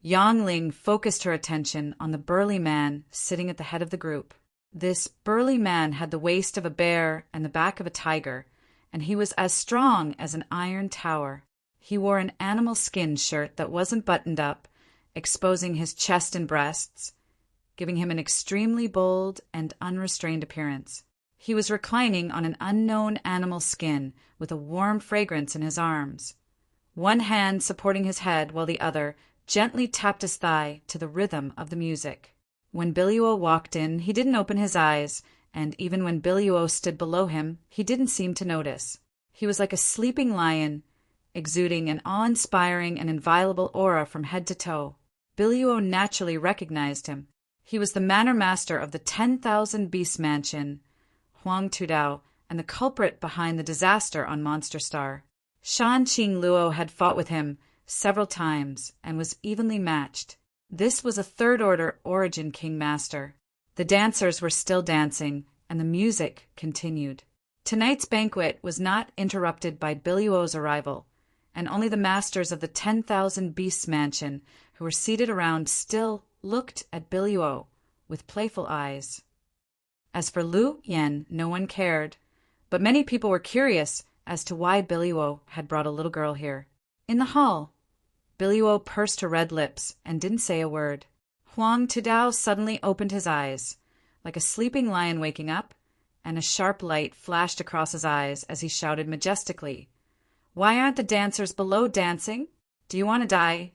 Yang Ling focused her attention on the burly man sitting at the head of the group. This burly man had the waist of a bear and the back of a tiger, and he was as strong as an iron tower. He wore an animal skin shirt that wasn't buttoned up, exposing his chest and breasts, giving him an extremely bold and unrestrained appearance. He was reclining on an unknown animal skin with a warm fragrance in his arms, one hand supporting his head while the other gently tapped his thigh to the rhythm of the music. When Billuo walked in, he didn't open his eyes, and even when Billuo stood below him, he didn't seem to notice. He was like a sleeping lion, exuding an awe-inspiring and inviolable aura from head to toe. Billuo naturally recognized him. He was the manor master of the 10,000 Beast Mansion, Huang Tudao, and the culprit behind the disaster on Monster Star. Shan Qing Luo had fought with him several times and was evenly matched. This was a third-order Origin King master. The dancers were still dancing, and the music continued. Tonight's banquet was not interrupted by Billuo's arrival, and only the masters of the 10,000 Beasts Mansion who were seated around still looked at Billuo with playful eyes. As for Lu Yen, no one cared, but many people were curious as to why Billuo had brought a little girl here. In the hall, Billuo pursed her red lips and didn't say a word. Huang Tudao suddenly opened his eyes, like a sleeping lion waking up, and a sharp light flashed across his eyes as he shouted majestically, "Why aren't the dancers below dancing? Do you want to die?"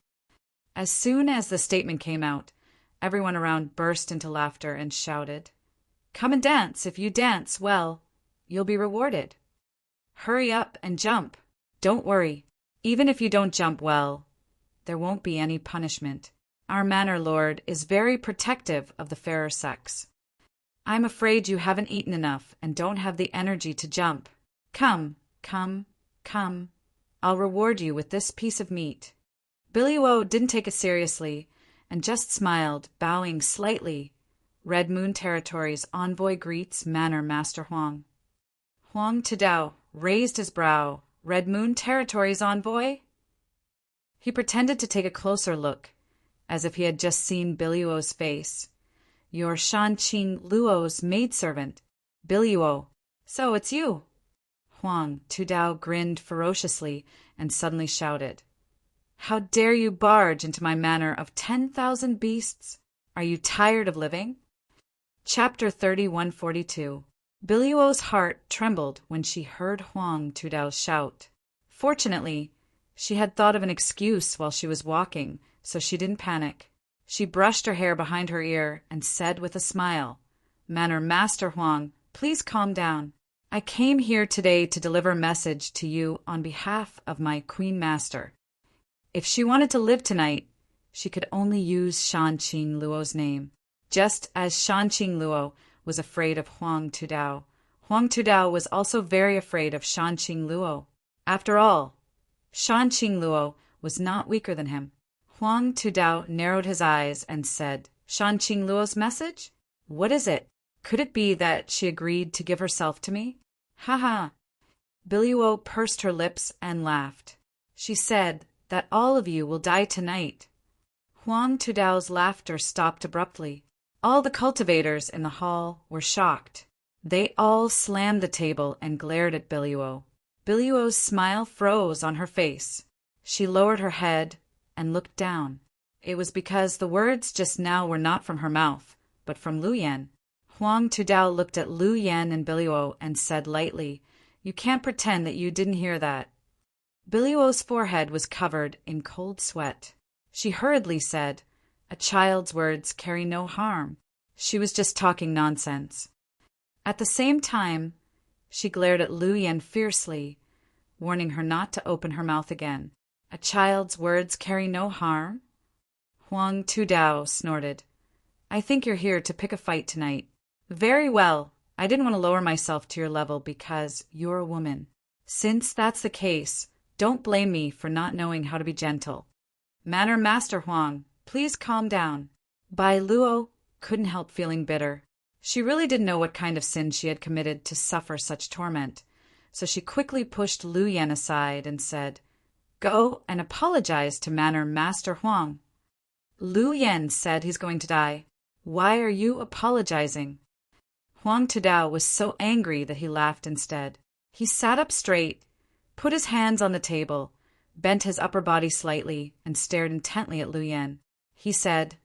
As soon as the statement came out, everyone around burst into laughter and shouted, "Come and dance. If you dance well, you'll be rewarded. Hurry up and jump. Don't worry. Even if you don't jump well, there won't be any punishment. Our manor lord is very protective of the fairer sex. I'm afraid you haven't eaten enough and don't have the energy to jump. Come, come, come. I'll reward you with this piece of meat." Billuo didn't take it seriously and just smiled, bowing slightly. Red Moon Territory's envoy greets Manor Master Huang. Huang Tudao raised his brow. Red Moon Territory's envoy? He pretended to take a closer look, as if he had just seen Biluo's face. "You're Shan-Qing Luo's maidservant, Biluo. So it's you." Huang Tudao grinned ferociously and suddenly shouted, "How dare you barge into my manor of 10,000 beasts? Are you tired of living?" Chapter 3142. Biluo's heart trembled when she heard Huang Tudao's shout. Fortunately, she had thought of an excuse while she was walking, so she didn't panic. She brushed her hair behind her ear and said with a smile, "Manor Master Huang, please calm down. I came here today to deliver a message to you on behalf of my Queen Master. If she wanted to live tonight, she could only use Shan-Qing Luo's name." Just as Shan-Qing Luo was afraid of Huang Tudao, Huang Tudao was also very afraid of Shan-Qing Luo. After all, Shan-Qing Luo was not weaker than him. Huang Tudao narrowed his eyes and said, "Shan-Qing Luo's message? What is it? Could it be that she agreed to give herself to me?" "Ha ha!" Biluo pursed her lips and laughed. "She said that all of you will die tonight." Huang Tudao's laughter stopped abruptly. All the cultivators in the hall were shocked. They all slammed the table and glared at Biluo. Biluo's smile froze on her face. She lowered her head and looked down. It was because the words just now were not from her mouth, but from Lu Yan. Huang Tudao looked at Lu Yan and Biluo and said lightly, "You can't pretend that you didn't hear that." Biluo's forehead was covered in cold sweat. She hurriedly said, "A child's words carry no harm. She was just talking nonsense." At the same time, she glared at Lu Yan fiercely, warning her not to open her mouth again. "A child's words carry no harm?" Huang Tudao snorted. "I think you're here to pick a fight tonight." "Very well. I didn't want to lower myself to your level because you're a woman. Since that's the case, don't blame me for not knowing how to be gentle. Manor Master Huang, please calm down." Bai Luo couldn't help feeling bitter. She really didn't know what kind of sin she had committed to suffer such torment, so she quickly pushed Lu Yan aside and said, "Go and apologize to Manor Master Huang." "Lu Yan said he's going to die. Why are you apologizing?" Huang Tudao was so angry that he laughed instead. He sat up straight, put his hands on the table, bent his upper body slightly, and stared intently at Lu Yan. He said,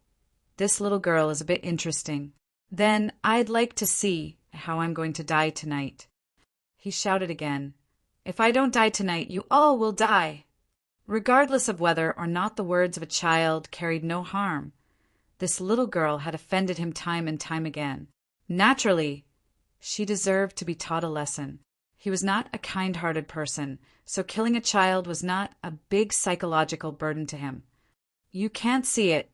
"This little girl is a bit interesting. Then I'd like to see how I'm going to die tonight." He shouted again, "If I don't die tonight, you all will die." Regardless of whether or not the words of a child carried no harm, this little girl had offended him time and time again. Naturally, she deserved to be taught a lesson. He was not a kind-hearted person, so killing a child was not a big psychological burden to him. "You can't see it."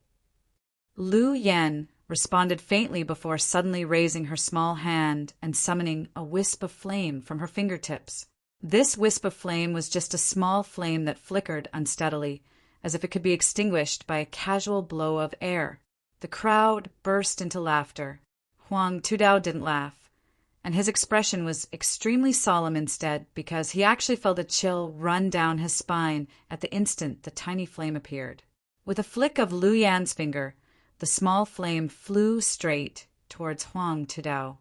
Lu Yan responded faintly before suddenly raising her small hand and summoning a wisp of flame from her fingertips. This wisp of flame was just a small flame that flickered unsteadily, as if it could be extinguished by a casual blow of air. The crowd burst into laughter. Huang Tudao didn't laugh, and his expression was extremely solemn instead because he actually felt a chill run down his spine at the instant the tiny flame appeared. With a flick of Lu Yan's finger, the small flame flew straight towards Huang Tudao.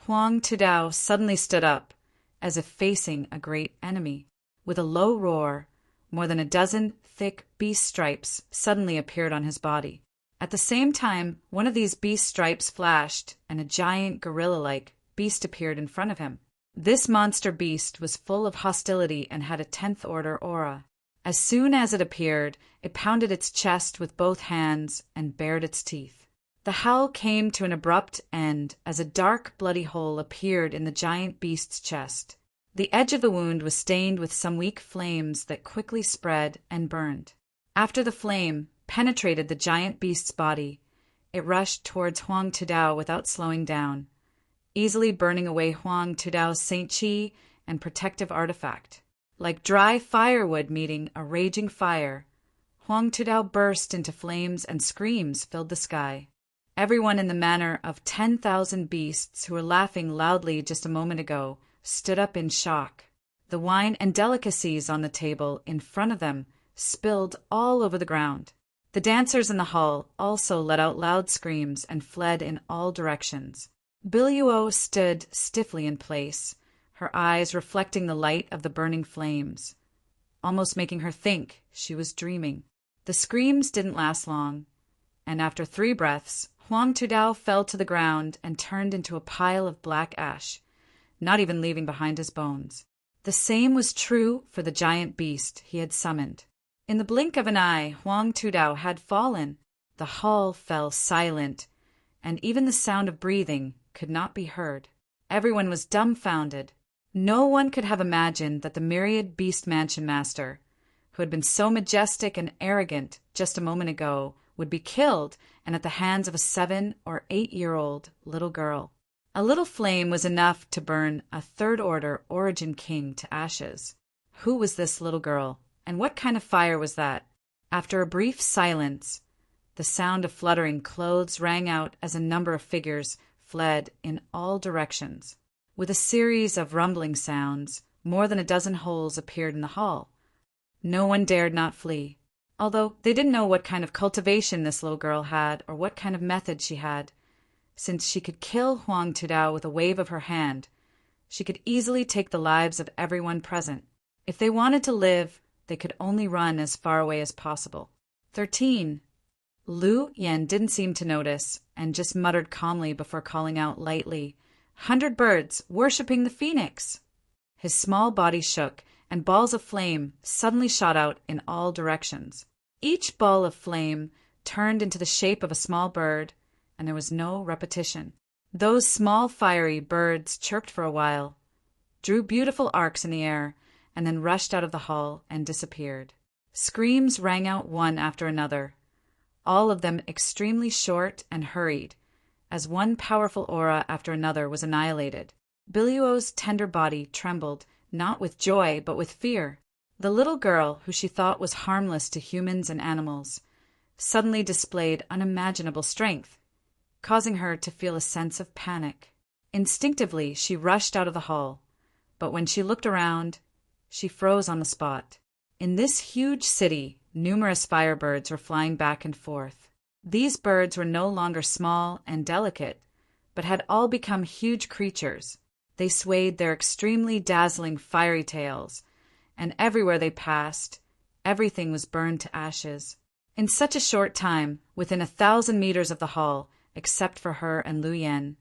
Huang Tudao suddenly stood up, as if facing a great enemy. With a low roar, more than a dozen thick beast stripes suddenly appeared on his body. At the same time, one of these beast stripes flashed, and a giant gorilla-like beast appeared in front of him. This monster beast was full of hostility and had a 10th order aura. As soon as it appeared, it pounded its chest with both hands and bared its teeth. The howl came to an abrupt end as a dark, bloody hole appeared in the giant beast's chest. The edge of the wound was stained with some weak flames that quickly spread and burned. After the flame penetrated the giant beast's body, it rushed towards Huang Tudao without slowing down, easily burning away Huang Tudao's Saint Qi and protective artifact. Like dry firewood meeting a raging fire, Huang Tudao burst into flames and screams filled the sky. Everyone in the manor of 10,000 beasts who were laughing loudly just a moment ago stood up in shock. The wine and delicacies on the table in front of them spilled all over the ground. The dancers in the hall also let out loud screams and fled in all directions. Biluo stood stiffly in place, her eyes reflecting the light of the burning flames, almost making her think she was dreaming. The screams didn't last long, and after 3 breaths, Huang Tudao fell to the ground and turned into a pile of black ash, not even leaving behind his bones. The same was true for the giant beast he had summoned. In the blink of an eye, Huang Tudao had fallen. The hall fell silent, and even the sound of breathing could not be heard. Everyone was dumbfounded. No one could have imagined that the myriad beast mansion master, who had been so majestic and arrogant just a moment ago, would be killed and at the hands of a 7 or 8-year-old little girl. A little flame was enough to burn a third-order origin king to ashes. Who was this little girl, and what kind of fire was that? After a brief silence, the sound of fluttering clothes rang out as a number of figures fled in all directions. With a series of rumbling sounds, more than a dozen holes appeared in the hall. No one dared not flee, although they didn't know what kind of cultivation this little girl had or what kind of method she had. Since she could kill Huang Tudao with a wave of her hand, she could easily take the lives of everyone present. If they wanted to live, they could only run as far away as possible. 13. Lu Yen didn't seem to notice and just muttered calmly before calling out lightly, "100 birds worshipping the phoenix!" His small body shook, and balls of flame suddenly shot out in all directions. Each ball of flame turned into the shape of a small bird, and there was no repetition. Those small fiery birds chirped for a while, drew beautiful arcs in the air, and then rushed out of the hall and disappeared. Screams rang out one after another, all of them extremely short and hurried, as one powerful aura after another was annihilated. Biluo's tender body trembled, not with joy but with fear. The little girl, who she thought was harmless to humans and animals, suddenly displayed unimaginable strength, causing her to feel a sense of panic. Instinctively, she rushed out of the hall, but when she looked around, she froze on the spot. In this huge city, numerous firebirds were flying back and forth. These birds were no longer small and delicate, but had all become huge creatures. They swayed their extremely dazzling fiery tails, and everywhere they passed, everything was burned to ashes. In such a short time, within 1,000 meters of the hall, except for her and Lu Yen,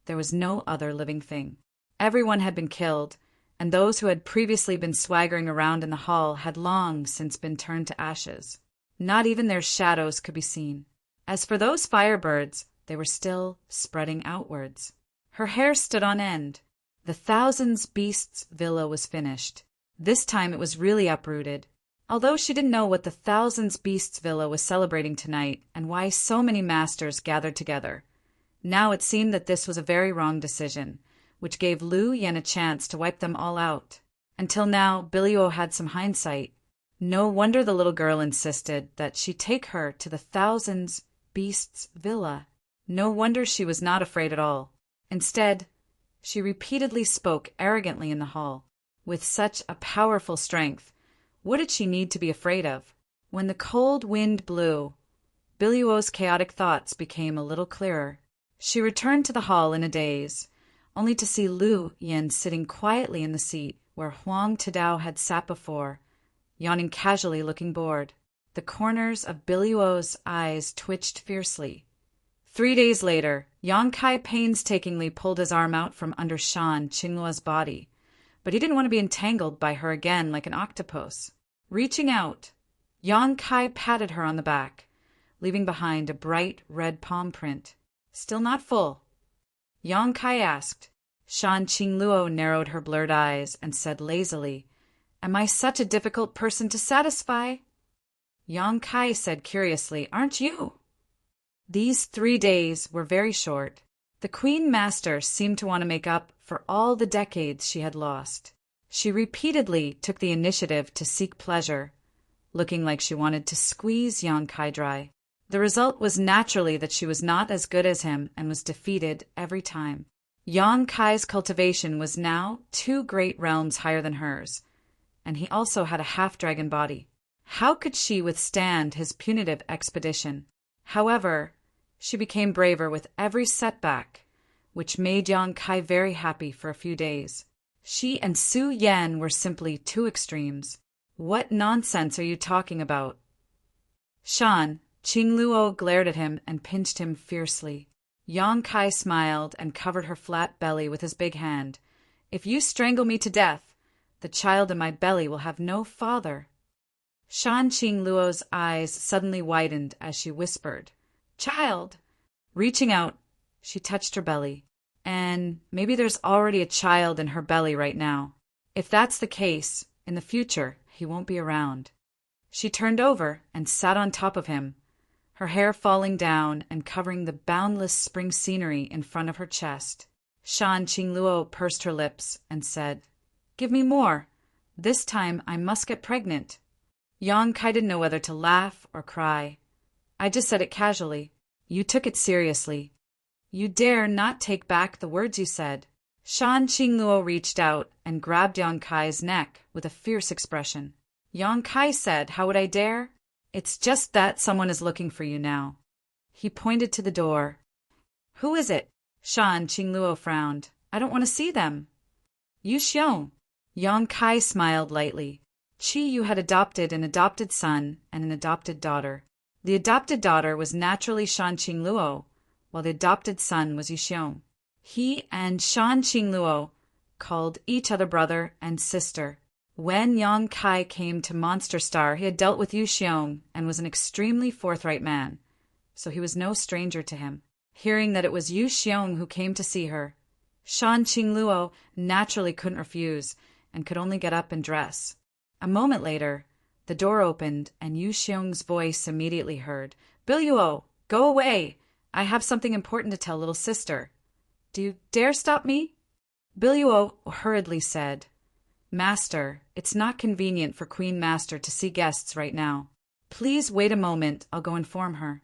there was no other living thing. Everyone had been killed, and those who had previously been swaggering around in the hall had long since been turned to ashes. Not even their shadows could be seen. As for those firebirds, they were still spreading outwards. Her hair stood on end. The Thousands Beasts villa was finished. This time it was really uprooted. Although she didn't know what the Thousands Beasts villa was celebrating tonight and why so many masters gathered together, now it seemed that this was a very wrong decision, which gave Lu Yen a chance to wipe them all out. Until now, Biluo had some hindsight. No wonder the little girl insisted that she take her to the Thousands Beasts villa. No wonder she was not afraid at all. Instead, she repeatedly spoke arrogantly in the hall. With such a powerful strength, what did she need to be afraid of? When the cold wind blew, Biluo's chaotic thoughts became a little clearer. She returned to the hall in a daze, only to see Lu Yen sitting quietly in the seat where Huang Tudao had sat before, yawning casually, looking bored. The corners of Biluo's eyes twitched fiercely. 3 days later, Yang Kai painstakingly pulled his arm out from under Shan Qingluo's body, but he didn't want to be entangled by her again like an octopus. Reaching out, Yang Kai patted her on the back, leaving behind a bright red palm print. Still not full? Yang Kai asked. Shan Qingluo narrowed her blurred eyes and said lazily, "Am I such a difficult person to satisfy?" Yang Kai said curiously, "Aren't you?" These 3 days were very short. The Queen Master seemed to want to make up for all the decades she had lost. She repeatedly took the initiative to seek pleasure, looking like she wanted to squeeze Yang Kai dry. The result was naturally that she was not as good as him and was defeated every time. Yang Kai's cultivation was now 2 great realms higher than hers, and he also had a half-dragon body. How could she withstand his punitive expedition? However, she became braver with every setback, which made Yang Kai very happy for a few days. She and Su Yan were simply two extremes. What nonsense are you talking about? Shan, Qingluo glared at him and pinched him fiercely. Yang Kai smiled and covered her flat belly with his big hand. If you strangle me to death, the child in my belly will have no father. Shan Qingluo's eyes suddenly widened as she whispered, Child! Reaching out, she touched her belly. And maybe there's already a child in her belly right now. If that's the case, in the future, he won't be around. She turned over and sat on top of him, her hair falling down and covering the boundless spring scenery in front of her chest. Shan Qingluo pursed her lips and said, Give me more. This time I must get pregnant. Yang Kai didn't know whether to laugh or cry. I just said it casually. You took it seriously. You dare not take back the words you said. Shan Qingluo reached out and grabbed Yang Kai's neck with a fierce expression. Yang Kai said, How would I dare? It's just that someone is looking for you now. He pointed to the door. Who is it? Shan Qingluo frowned. I don't want to see them. Yu Xiong. Yang Kai smiled lightly. Yu had adopted an adopted son and an adopted daughter. The adopted daughter was naturally Shan Qingluo, while the adopted son was Yu Xiong. He and Shan Qingluo called each other brother and sister. When Yang Kai came to Monster Star, he had dealt with Yu Xiong and was an extremely forthright man, so he was no stranger to him. Hearing that it was Yu Xiong who came to see her, Shan Qingluo naturally couldn't refuse and could only get up and dress. A moment later, the door opened and Yu Xiong's voice immediately heard. Biluo, go away! I have something important to tell little sister. Do you dare stop me? Biluo hurriedly said, Master, it's not convenient for Queen Master to see guests right now. Please wait a moment, I'll go inform her.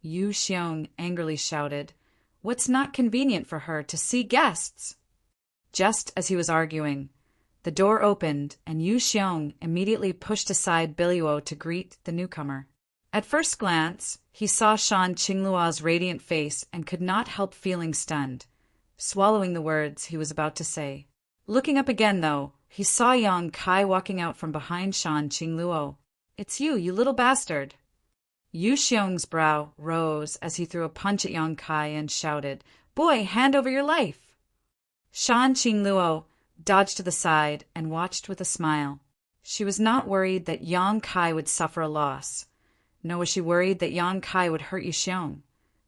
Yu Xiong angrily shouted, What's not convenient for her to see guests? Just as he was arguing, the door opened and Yu Xiong immediately pushed aside Biluo to greet the newcomer. At first glance, he saw Shan Qingluo's radiant face and could not help feeling stunned, swallowing the words he was about to say. Looking up again, though, he saw Yang Kai walking out from behind Shan Qingluo. It's you little bastard. Yu Xiong's brow rose as he threw a punch at Yang Kai and shouted, Boy, hand over your life! Shan Qingluo dodged to the side and watched with a smile. She was not worried that Yang Kai would suffer a loss, nor was she worried that Yang Kai would hurt Yu Xiong,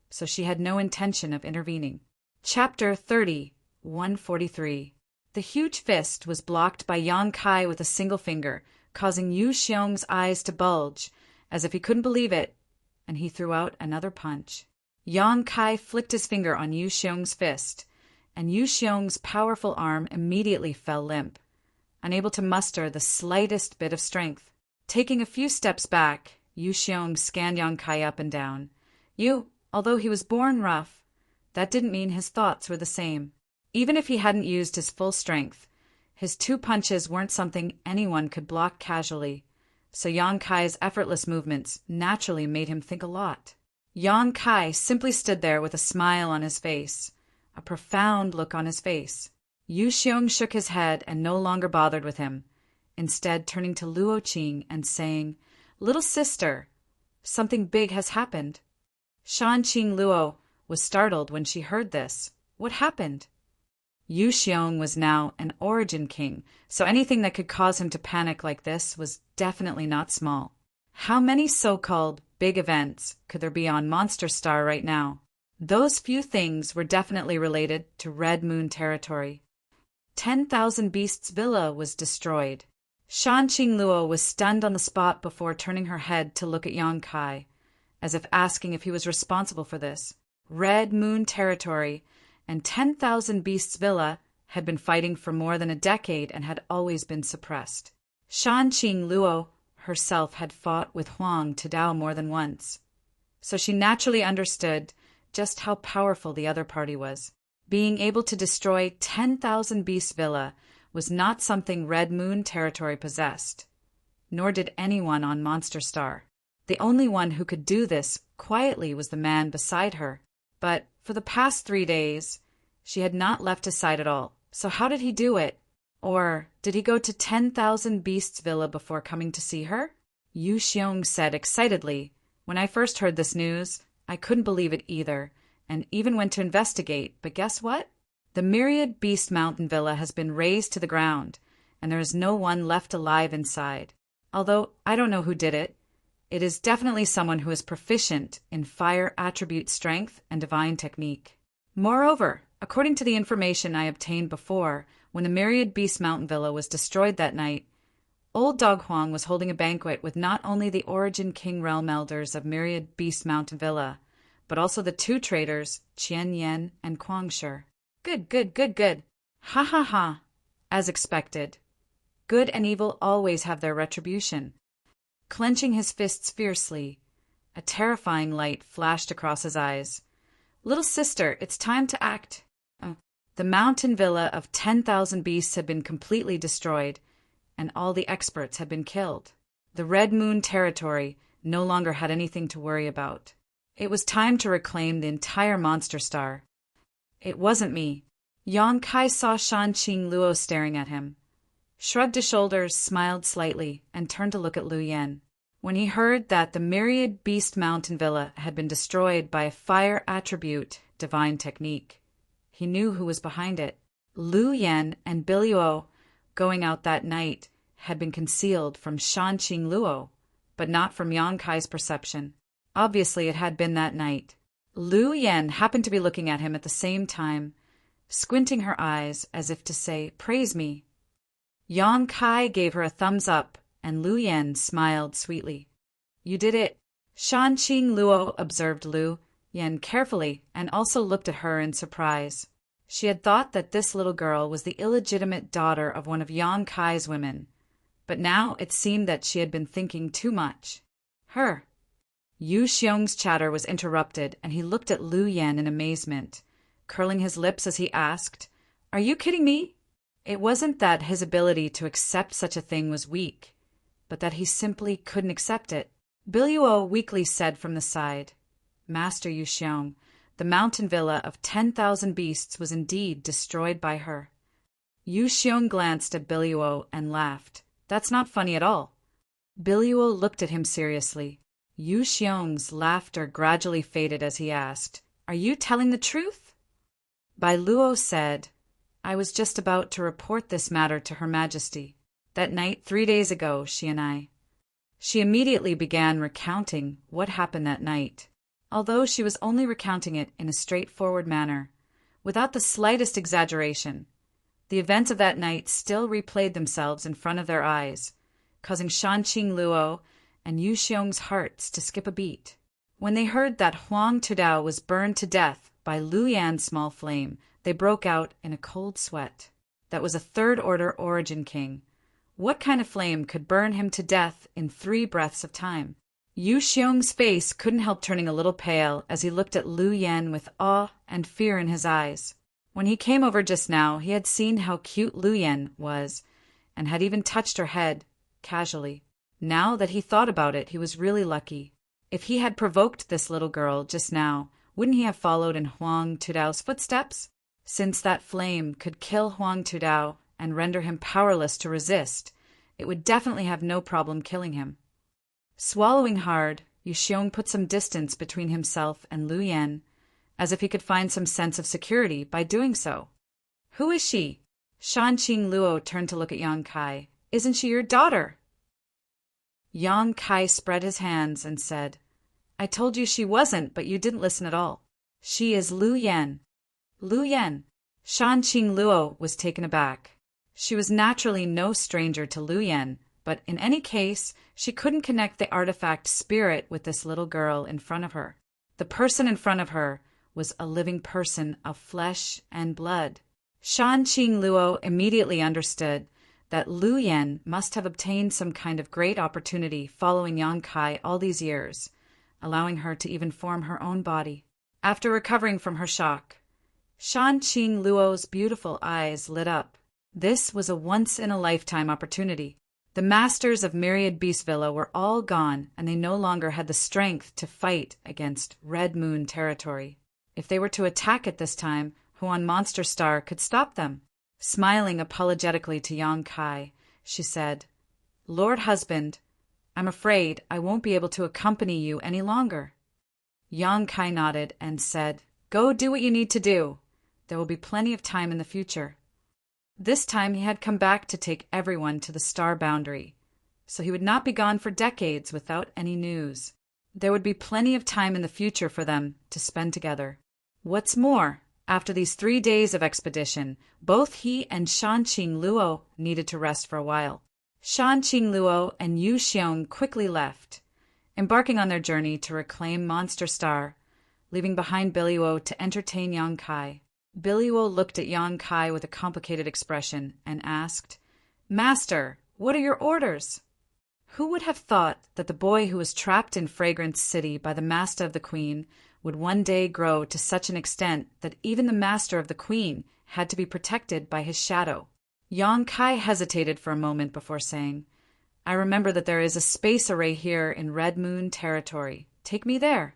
so she had no intention of intervening. Chapter 30, 143. The huge fist was blocked by Yang Kai with a single finger, causing Yu Xiong's eyes to bulge, as if he couldn't believe it, and he threw out another punch. Yang Kai flicked his finger on Yu Xiong's fist, and Yu Xiong's powerful arm immediately fell limp, unable to muster the slightest bit of strength. Taking a few steps back, Yu Xiong scanned Yang Kai up and down. Although he was born rough, that didn't mean his thoughts were the same. Even if he hadn't used his full strength, his two punches weren't something anyone could block casually, so Yang Kai's effortless movements naturally made him think a lot. Yang Kai simply stood there with a smile on his face, a profound look on his face. Yu Xiong shook his head and no longer bothered with him, instead turning to Luo Qing and saying, Little sister, something big has happened. Shan Qingluo was startled when she heard this. What happened? Yu Xiong was now an origin king, so anything that could cause him to panic like this was definitely not small. How many so-called big events could there be on Monster Star right now? Those few things were definitely related to Red Moon territory. 10,000 Beasts Villa was destroyed. Shan Qingluo was stunned on the spot before turning her head to look at Yang Kai, as if asking if he was responsible for this. Red Moon territory and 10,000 Beasts Villa had been fighting for more than a decade and had always been suppressed. Shan Qingluo herself had fought with Huang Tadao more than once, so she naturally understood just how powerful the other party was. Being able to destroy 10,000 Beast Villa was not something Red Moon territory possessed. nor did anyone on Monster Star. The only one who could do this quietly was the man beside her. But for the past 3 days, she had not left his side at all. So how did he do it? Or did he go to 10,000 Beasts Villa before coming to see her? Yu Xiong said excitedly. When I first heard this news, I couldn't believe it either, and even went to investigate, but guess what? The Myriad Beast Mountain Villa has been razed to the ground, and there is no one left alive inside. Although I don't know who did it. It is definitely someone who is proficient in fire attribute strength and divine technique. Moreover, according to the information I obtained before, when the Myriad Beast Mountain Villa was destroyed that night, Old Dog Huang was holding a banquet with not only the Origin King Realm Elders of Myriad Beast Mountain Villa, but also the 2 traders, Qian Yen and Kuang Shi. Good. Ha ha ha. As expected. Good and evil always have their retribution. Clenching his fists fiercely, a terrifying light flashed across his eyes. Little sister, it's time to act. The mountain villa of 10,000 beasts had been completely destroyed, and all the experts had been killed. The Red Moon territory no longer had anything to worry about. It was time to reclaim the entire Monster Star. It wasn't me. Yang Kai saw Shanqing Luo staring at him, shrugged his shoulders, smiled slightly, and turned to look at Lu Yen. When he heard that the Myriad Beast Mountain Villa had been destroyed by a fire attribute divine technique, he knew who was behind it. Lu Yen and Biluo going out that night had been concealed from Shanqing Luo, but not from Yang Kai's perception. Obviously it had been that night. Lu Yen happened to be looking at him at the same time, squinting her eyes as if to say, "Praise me." Yang Kai gave her a thumbs up, and Lu Yen smiled sweetly. "You did it." Shanqing Luo observed Lu Yen carefully and also looked at her in surprise. She had thought that this little girl was the illegitimate daughter of one of Yang Kai's women, but now it seemed that she had been thinking too much. Her. Yu Xiong's chatter was interrupted, and he looked at Lu Yen in amazement, curling his lips as he asked, "Are you kidding me?" It wasn't that his ability to accept such a thing was weak, but that he simply couldn't accept it. Biluo weakly said from the side, "Master Yu Xiong, the mountain villa of 10,000 beasts was indeed destroyed by her." Yu Xiong glanced at Biluo and laughed. "That's not funny at all." Biluo looked at him seriously. Yu Xiong's laughter gradually faded as he asked, "Are you telling the truth?" Bai Luo said, "I was just about to report this matter to Her Majesty. That night 3 days ago, she and I." She immediately began recounting what happened that night, although she was only recounting it in a straightforward manner, without the slightest exaggeration. The events of that night still replayed themselves in front of their eyes, causing Shanqing Luo and Yu Xiong's hearts to skip a beat. When they heard that Huang Tudao was burned to death by Lu Yan's small flame, they broke out in a cold sweat. That was a third-order Origin King. What kind of flame could burn him to death in 3 breaths of time? Yu Xiong's face couldn't help turning a little pale as he looked at Lu Yan with awe and fear in his eyes. When he came over just now, he had seen how cute Lu Yan was, and had even touched her head, casually. Now that he thought about it, he was really lucky. If he had provoked this little girl just now, wouldn't he have followed in Huang Tudao's footsteps? Since that flame could kill Huang Tudao and render him powerless to resist, it would definitely have no problem killing him. Swallowing hard, Yu Xiong put some distance between himself and Lu Yan, as if he could find some sense of security by doing so. "Who is she?" Shanqing Luo turned to look at Yang Kai. "Isn't she your daughter?" Yang Kai spread his hands and said, "I told you she wasn't, but you didn't listen at all. She is Lu Yan." Lu Yan. Shanqing Luo was taken aback. She was naturally no stranger to Lu Yan, but in any case, she couldn't connect the artifact spirit with this little girl in front of her. The person in front of her was a living person of flesh and blood. Shanqing Luo immediately understood that Lu Yan must have obtained some kind of great opportunity following Yang Kai all these years, allowing her to even form her own body. After recovering from her shock, Shanqing Luo's beautiful eyes lit up. This was a once-in-a-lifetime opportunity. The masters of Myriad Beast Villa were all gone, and they no longer had the strength to fight against Red Moon territory. If they were to attack at this time, who on Monster Star could stop them? Smiling apologetically to Yang Kai, she said, "Lord Husband, I'm afraid I won't be able to accompany you any longer." Yang Kai nodded and said, "Go do what you need to do. There will be plenty of time in the future." This time he had come back to take everyone to the star boundary, so he would not be gone for decades without any news. There would be plenty of time in the future for them to spend together. What's more, after these 3 days of expedition, both he and Shanqing Luo needed to rest for a while. Shanqing Luo and Yu Xiong quickly left, embarking on their journey to reclaim Monster Star, leaving behind Biluo to entertain Yang Kai. Biluo looked at Yang Kai with a complicated expression and asked, "Master, what are your orders?" Who would have thought that the boy who was trapped in Fragrance City by the Master of the Queen would one day grow to such an extent that even the Master of the Queen had to be protected by his shadow? Yang Kai hesitated for a moment before saying, "I remember that there is a space array here in Red Moon territory. Take me there."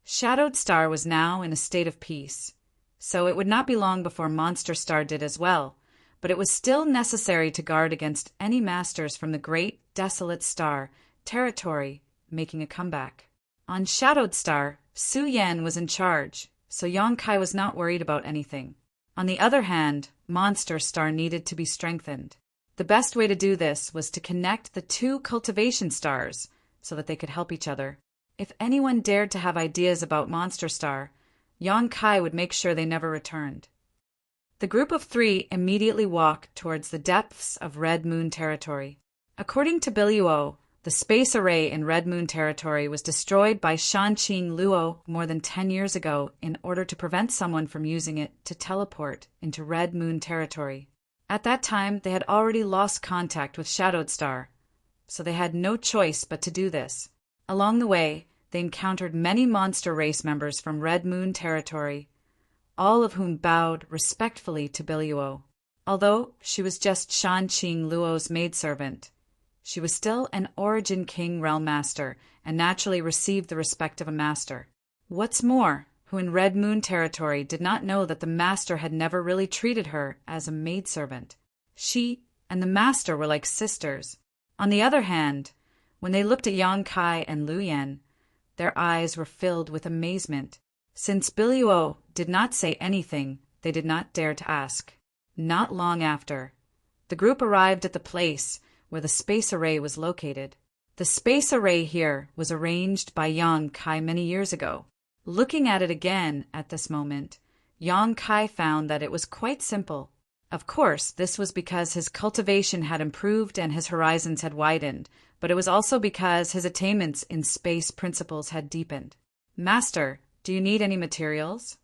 Shadowed Star was now in a state of peace, so it would not be long before Monster Star did as well, but it was still necessary to guard against any masters from the great desolate star territory making a comeback. On Shadowed Star, Su Yan was in charge, so Yang Kai was not worried about anything. On the other hand, Monster Star needed to be strengthened. The best way to do this was to connect the 2 cultivation stars so that they could help each other. If anyone dared to have ideas about Monster Star, Yang Kai would make sure they never returned. The group of 3 immediately walked towards the depths of Red Moon territory. According to Biluo, the space array in Red Moon territory was destroyed by Shanqing Luo more than 10 years ago in order to prevent someone from using it to teleport into Red Moon territory. At that time, they had already lost contact with Shadowed Star, so they had no choice but to do this. Along the way, they encountered many monster race members from Red Moon territory, all of whom bowed respectfully to Biluo. Although she was just Shanqing Luo's maidservant, she was still an Origin King Realm Master and naturally received the respect of a master. What's more, who in Red Moon territory did not know that the master had never really treated her as a maidservant. She and the master were like sisters. On the other hand, when they looked at Yang Kai and Lu Yan, their eyes were filled with amazement. Since Biluo did not say anything, they did not dare to ask. Not long after, the group arrived at the place where the space array was located. The space array here was arranged by Yang Kai many years ago. Looking at it again at this moment, Yang Kai found that it was quite simple. Of course, this was because his cultivation had improved and his horizons had widened, but it was also because his attainments in space principles had deepened. "Master, do you need any materials?"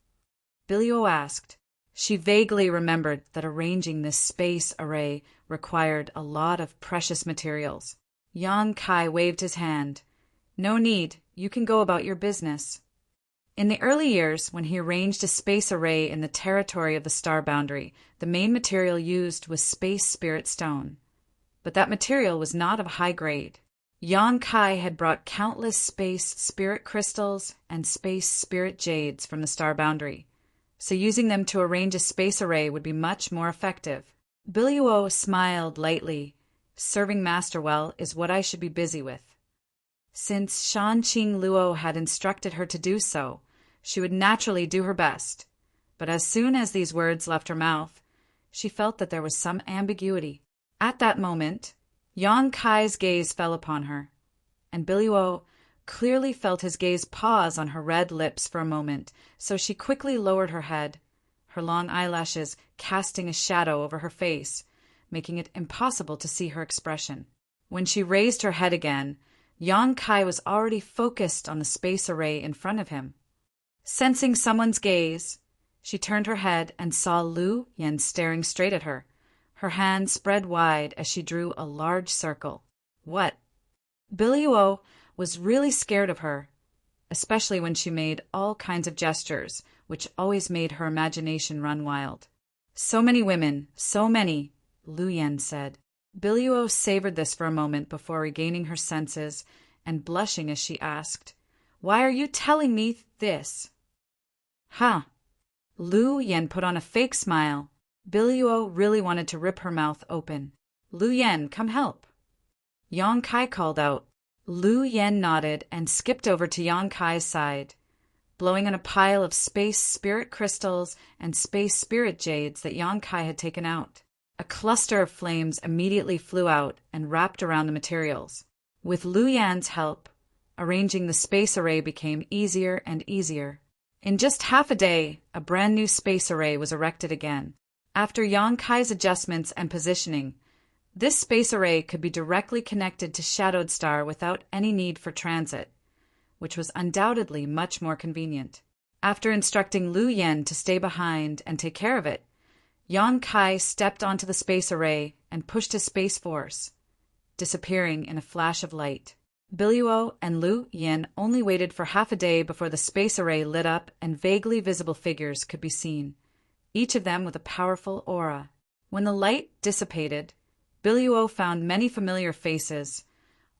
Biluo asked. She vaguely remembered that arranging this space array required a lot of precious materials. Yang Kai waved his hand. "No need, you can go about your business." In the early years, when he arranged a space array in the territory of the star boundary, the main material used was space spirit stone. But that material was not of high grade. Yang Kai had brought countless space spirit crystals and space spirit jades from the star boundary, so using them to arrange a space array would be much more effective. Biluo smiled lightly. "Serving Master well is what I should be busy with." Since Shanqing Luo had instructed her to do so, she would naturally do her best. But as soon as these words left her mouth, she felt that there was some ambiguity. At that moment, Yang Kai's gaze fell upon her, and Biluo clearly felt his gaze pause on her red lips for a moment, so she quickly lowered her head, her long eyelashes casting a shadow over her face, making it impossible to see her expression. When she raised her head again, Yang Kai was already focused on the space array in front of him. Sensing someone's gaze, she turned her head and saw Lu Yan staring straight at her, her hands spread wide as she drew a large circle. What? Biluo was really scared of her, especially when she made all kinds of gestures, which always made her imagination run wild. "So many women, so many," Lu Yan said. Biluo savored this for a moment before regaining her senses and blushing as she asked, "Why are you telling me this?" "Huh." Lu Yen put on a fake smile. Biluo really wanted to rip her mouth open. "Lu Yen, come help." Yang Kai called out. Lu Yen nodded and skipped over to Yang Kai's side, blowing on a pile of space spirit crystals and space spirit jades that Yang Kai had taken out. A cluster of flames immediately flew out and wrapped around the materials. With Lu Yan's help, arranging the space array became easier and easier. In just half a day, a brand new space array was erected again. After Yang Kai's adjustments and positioning, this space array could be directly connected to Shadowed Star without any need for transit, which was undoubtedly much more convenient. After instructing Lu Yen to stay behind and take care of it, Yang Kai stepped onto the space array and pushed his space force, disappearing in a flash of light. Biluo and Lu Yen only waited for half a day before the space array lit up and vaguely visible figures could be seen, each of them with a powerful aura. When the light dissipated, Biluo found many familiar faces,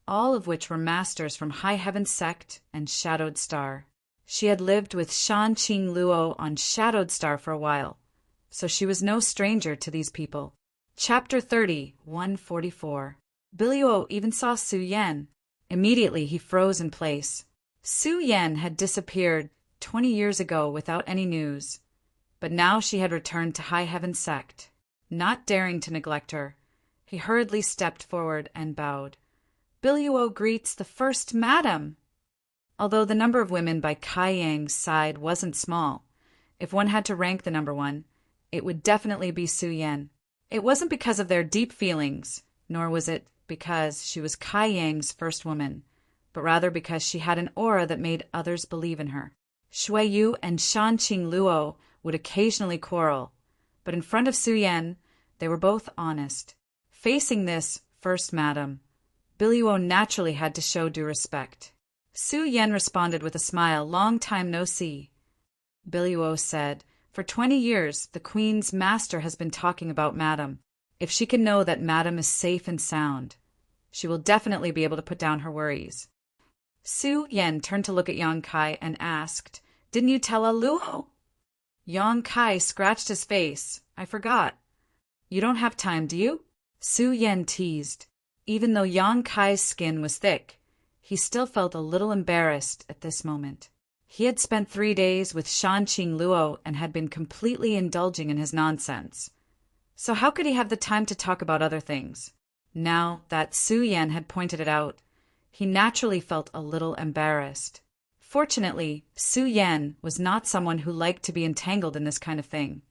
all of which were masters from High Heaven Sect and Shadowed Star. She had lived with Shan Qing Luo on Shadowed Star for a while, so she was no stranger to these people. Chapter 30, 144. Biluo even saw Su Yen. Immediately he froze in place. Su Yen had disappeared 20 years ago without any news, but now she had returned to High Heaven Sect. Not daring to neglect her, he hurriedly stepped forward and bowed. "Biluo greets the first madam." Although the number of women by Kai Yang's side wasn't small, if one had to rank the number one, it would definitely be Su Yen. It wasn't because of their deep feelings, nor was it because she was Kai Yang's first woman, but rather because she had an aura that made others believe in her. Shui Yu and Shan Qing Luo would occasionally quarrel, but in front of Su Yen, they were both honest. Facing this first madam, Biluo naturally had to show due respect. Su Yen responded with a smile. "Long time no see." Biluo said, "For 20 years, the Queen's master has been talking about Madam. If she can know that Madam is safe and sound, she will definitely be able to put down her worries." Su Yen turned to look at Yang Kai and asked, "Didn't you tell Luo?" Yang Kai scratched his face. "I forgot." "You don't have time, do you?" Su Yen teased. Even though Yang Kai's skin was thick, he still felt a little embarrassed at this moment. He had spent 3 days with Shan Qing Luo and had been completely indulging in his nonsense. So how could he have the time to talk about other things? Now that Su Yen had pointed it out, he naturally felt a little embarrassed. Fortunately, Su Yen was not someone who liked to be entangled in this kind of thing.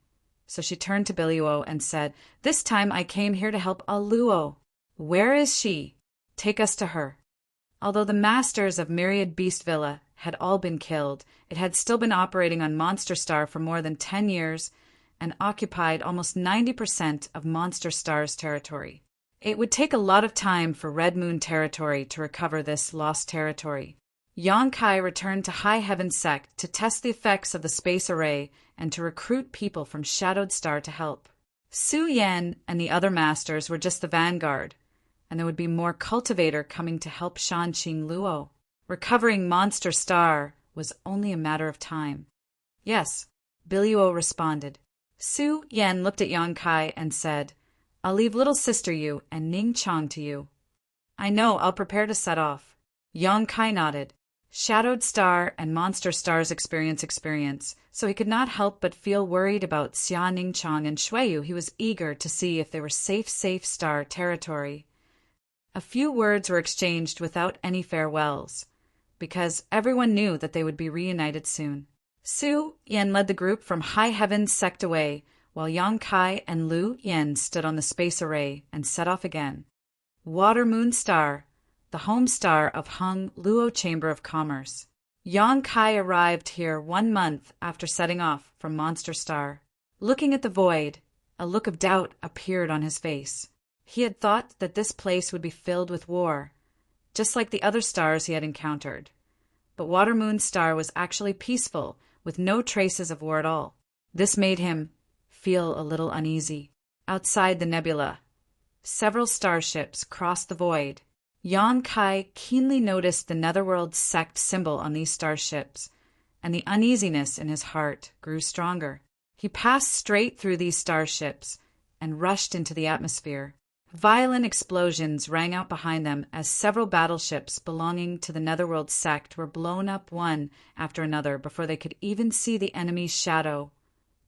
So she turned to Biluo and said, "This time I came here to help Luo. Where is she? Take us to her." Although the masters of Myriad Beast Villa had all been killed, it had still been operating on Monster Star for more than 10 years and occupied almost 90% of Monster Star's territory. It would take a lot of time for Red Moon territory to recover this lost territory. Yang Kai returned to High Heaven Sect to test the effects of the space array and to recruit people from Shadowed Star to help. Su Yen and the other masters were just the vanguard, and there would be more cultivator coming to help Shan Qing Luo. Recovering Monster Star was only a matter of time. "Yes," Biluo responded. Su Yen looked at Yang Kai and said, "I'll leave little sister Yu and Ning Chong to you." "I know, I'll prepare to set off." Yang Kai nodded. Shadowed Star and Monster Star's experience, so he could not help but feel worried about Xia Ning Chong and Shuiyu. He was eager to see if they were safe Star territory. A few words were exchanged without any farewells, because everyone knew that they would be reunited soon. Su Yen led the group from High Heaven Sect away, while Yang Kai and Lu Yen stood on the space array and set off again. Water Moon Star, the home star of Hung Luo Chamber of Commerce. Yang Kai arrived here 1 month after setting off from Monster Star. Looking at the void, a look of doubt appeared on his face. He had thought that this place would be filled with war, just like the other stars he had encountered. But Water Moon Star was actually peaceful, with no traces of war at all. This made him feel a little uneasy. Outside the nebula, Several starships crossed the void. Yang Kai keenly noticed the Netherworld sect symbol on these starships, and the uneasiness in his heart grew stronger. He passed straight through these starships and rushed into the atmosphere. Violent explosions rang out behind them as several battleships belonging to the Netherworld sect were blown up one after another before they could even see the enemy's shadow,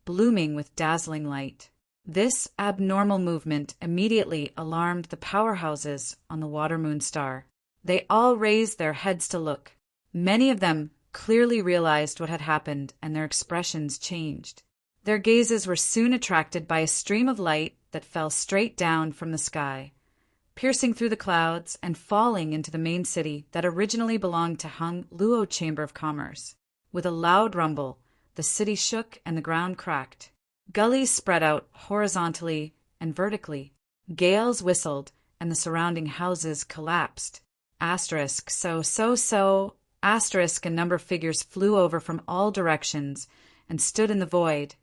blooming with dazzling light. This abnormal movement immediately alarmed the powerhouses on the Water-Moon Star. They all raised their heads to look. Many of them clearly realized what had happened, and their expressions changed. Their gazes were soon attracted by a stream of light that fell straight down from the sky, piercing through the clouds and falling into the main city that originally belonged to Hung Luo Chamber of Commerce. With a loud rumble, the city shook and the ground cracked. Gullies spread out horizontally and vertically. Gales whistled, and the surrounding houses collapsed. Asterisk, asterisk, and number figures flew over from all directions and stood in the void,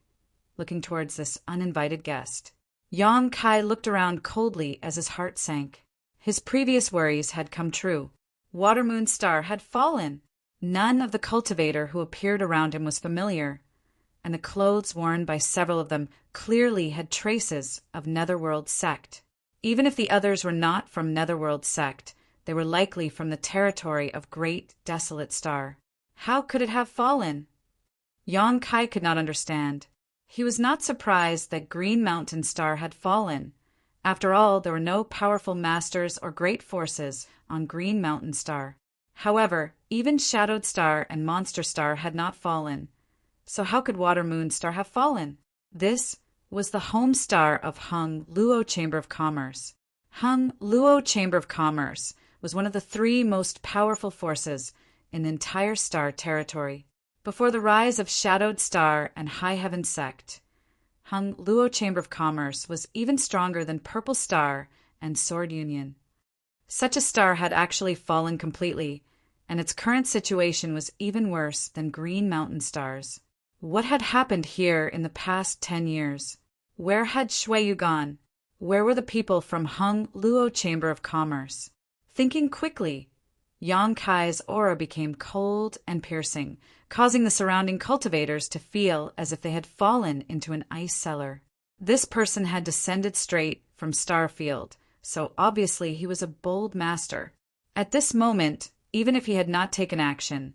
looking towards this uninvited guest. Yang Kai looked around coldly as his heart sank. His previous worries had come true. Water-Moon Star had fallen. None of the cultivator who appeared around him was familiar, and the clothes worn by several of them clearly had traces of Netherworld sect. Even if the others were not from Netherworld sect, they were likely from the territory of Great Desolate Star. How could it have fallen? Yang Kai could not understand. He was not surprised that Green Mountain Star had fallen. After all, there were no powerful masters or great forces on Green Mountain Star. However, even Shadowed Star and Monster Star had not fallen. So how could Water-Moon Star have fallen? This was the home star of Hung Luo Chamber of Commerce. Hung Luo Chamber of Commerce was one of the three most powerful forces in the entire star territory. Before the rise of Shadowed Star and High Heaven Sect, Hung Luo Chamber of Commerce was even stronger than Purple Star and Sword Union. Such a star had actually fallen completely, and its current situation was even worse than Green Mountain Stars. What had happened here in the past 10 years? Where had Shuiyu gone? Where were the people from Hung Luo Chamber of Commerce? Thinking quickly, Yang Kai's aura became cold and piercing, causing the surrounding cultivators to feel as if they had fallen into an ice cellar. This person had descended straight from Starfield, so obviously he was a bold master. At this moment, even if he had not taken action,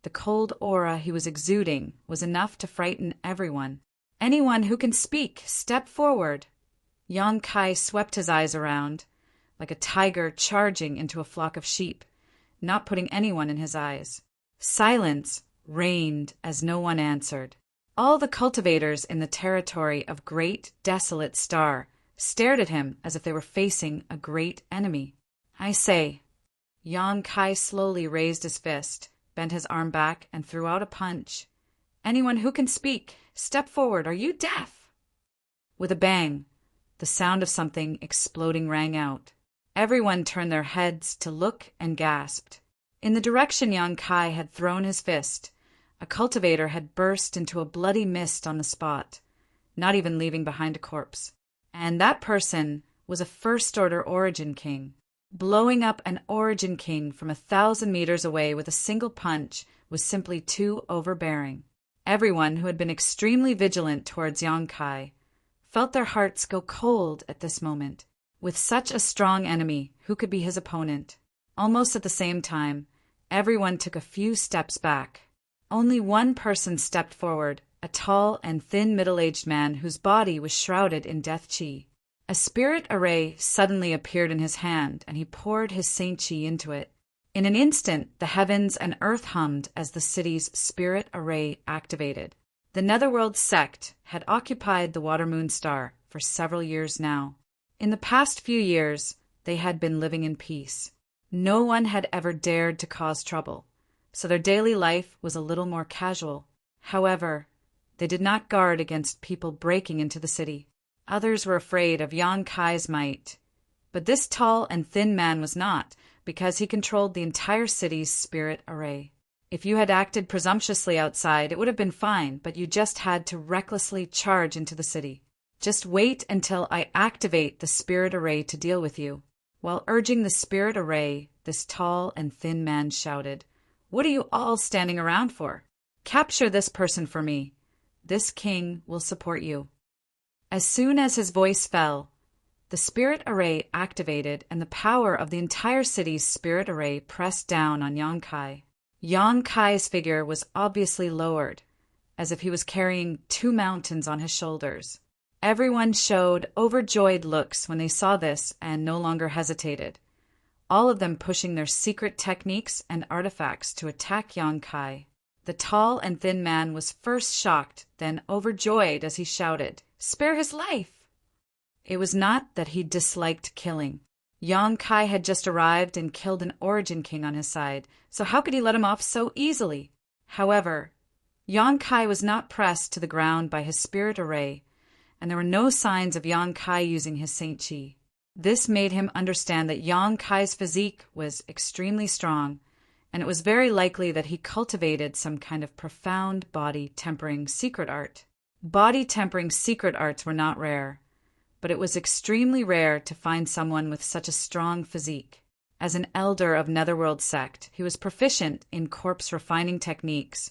the cold aura he was exuding was enough to frighten everyone. Anyone who can speak, step forward. Yang Kai swept his eyes around, like a tiger charging into a flock of sheep, not putting anyone in his eyes. Silence reigned as no one answered. All the cultivators in the territory of Great Desolate Star stared at him as if they were facing a great enemy. I say. Yang Kai slowly raised his fist, bent his arm back, and threw out a punch. Anyone who can speak, step forward. Are you deaf? With a bang, the sound of something exploding rang out. Everyone turned their heads to look and gasped. In the direction Yang Kai had thrown his fist, a cultivator had burst into a bloody mist on the spot, not even leaving behind a corpse. And that person was a First-Order Origin King. Blowing up an Origin King from 1,000 meters away with a single punch was simply too overbearing. Everyone who had been extremely vigilant towards Yang Kai felt their hearts go cold at this moment. With such a strong enemy, who could be his opponent? Almost at the same time, everyone took a few steps back. Only one person stepped forward, a tall and thin middle-aged man whose body was shrouded in death chi. A spirit array suddenly appeared in his hand, and he poured his saint chi into it. In an instant, the heavens and earth hummed as the city's spirit array activated. The Netherworld sect had occupied the Water-Moon Star for several years now. In the past few years, they had been living in peace. No one had ever dared to cause trouble, so their daily life was a little more casual. However, they did not guard against people breaking into the city. Others were afraid of Yang Kai's might, but this tall and thin man was not, because he controlled the entire city's spirit array. If you had acted presumptuously outside, it would have been fine, but you just had to recklessly charge into the city. Just wait until I activate the spirit array to deal with you." While urging the spirit array, this tall and thin man shouted, "What are you all standing around for? Capture this person for me. This king will support you." As soon as his voice fell, the spirit array activated and the power of the entire city's spirit array pressed down on Yang Kai. Yang Kai's figure was obviously lowered, as if he was carrying 2 mountains on his shoulders. Everyone showed overjoyed looks when they saw this and no longer hesitated, all of them pushing their secret techniques and artifacts to attack Yang Kai. The tall and thin man was first shocked, then overjoyed as he shouted, "Spare his life!" It was not that he disliked killing. Yang Kai had just arrived and killed an Origin King on his side, so how could he let him off so easily? However, Yang Kai was not pressed to the ground by his spirit array, and there were no signs of Yang Kai using his Saint Chi. This made him understand that Yang Kai's physique was extremely strong, and it was very likely that he cultivated some kind of profound body-tempering secret art. Body-tempering secret arts were not rare, but it was extremely rare to find someone with such a strong physique. As an elder of Netherworld sect, he was proficient in corpse refining techniques,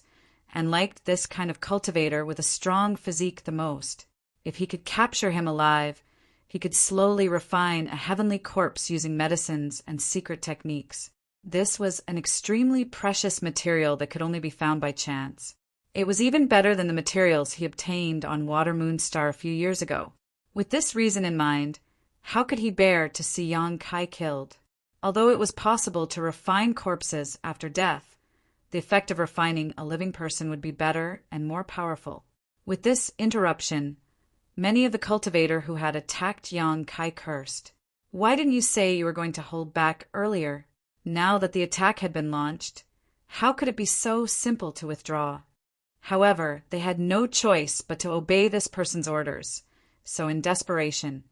and liked this kind of cultivator with a strong physique the most. If he could capture him alive, he could slowly refine a heavenly corpse using medicines and secret techniques. This was an extremely precious material that could only be found by chance. It was even better than the materials he obtained on Water Moon Star a few years ago. With this reason in mind, how could he bear to see Yang Kai killed? Although it was possible to refine corpses after death, the effect of refining a living person would be better and more powerful. With this interruption, many of the cultivator who had attacked Yang Kai cursed. "Why didn't you say you were going to hold back earlier? Now that the attack had been launched, how could it be so simple to withdraw?" However, they had no choice but to obey this person's orders, so in desperation,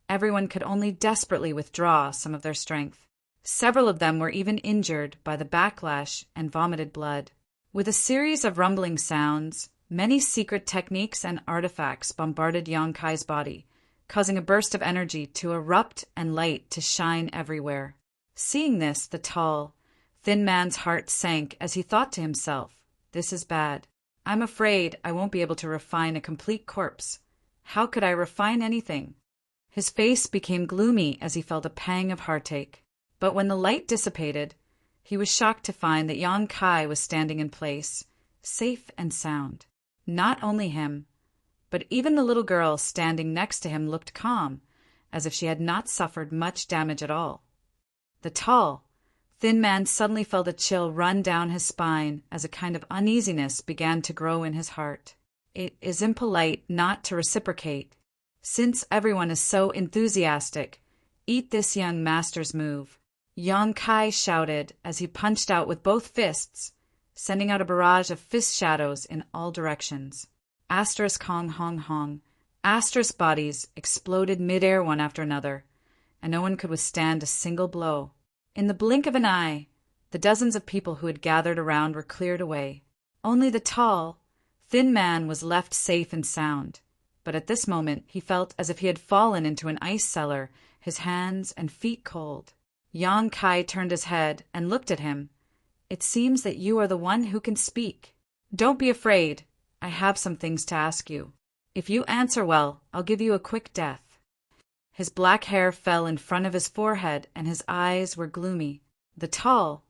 everyone could only desperately withdraw some of their strength. Several of them were even injured by the backlash and vomited blood. With a series of rumbling sounds, many secret techniques and artifacts bombarded Yang Kai's body, causing a burst of energy to erupt and light to shine everywhere. Seeing this, the tall, thin man's heart sank as he thought to himself, "This is bad. I'm afraid I won't be able to refine a complete corpse. How could I refine anything?" His face became gloomy as he felt a pang of heartache. But when the light dissipated, he was shocked to find that Yang Kai was standing in place, safe and sound. Not only him, but even the little girl standing next to him looked calm, as if she had not suffered much damage at all. The tall, thin man suddenly felt a chill run down his spine as a kind of uneasiness began to grow in his heart. It is impolite not to reciprocate. Since everyone is so enthusiastic, eat this young master's move. Yang Kai shouted as he punched out with both fists, sending out a barrage of fist shadows in all directions. Asterisk hong hong hong. Asterisk bodies exploded midair one after another, and no one could withstand a single blow. In the blink of an eye, the dozens of people who had gathered around were cleared away. Only the tall, thin man was left safe and sound, but at this moment he felt as if he had fallen into an ice cellar, his hands and feet cold. Yang Kai turned his head and looked at him. "It seems that you are the one who can speak. Don't be afraid. I have some things to ask you. If you answer well, I'll give you a quick death." His black hair fell in front of his forehead and his eyes were gloomy. The tall,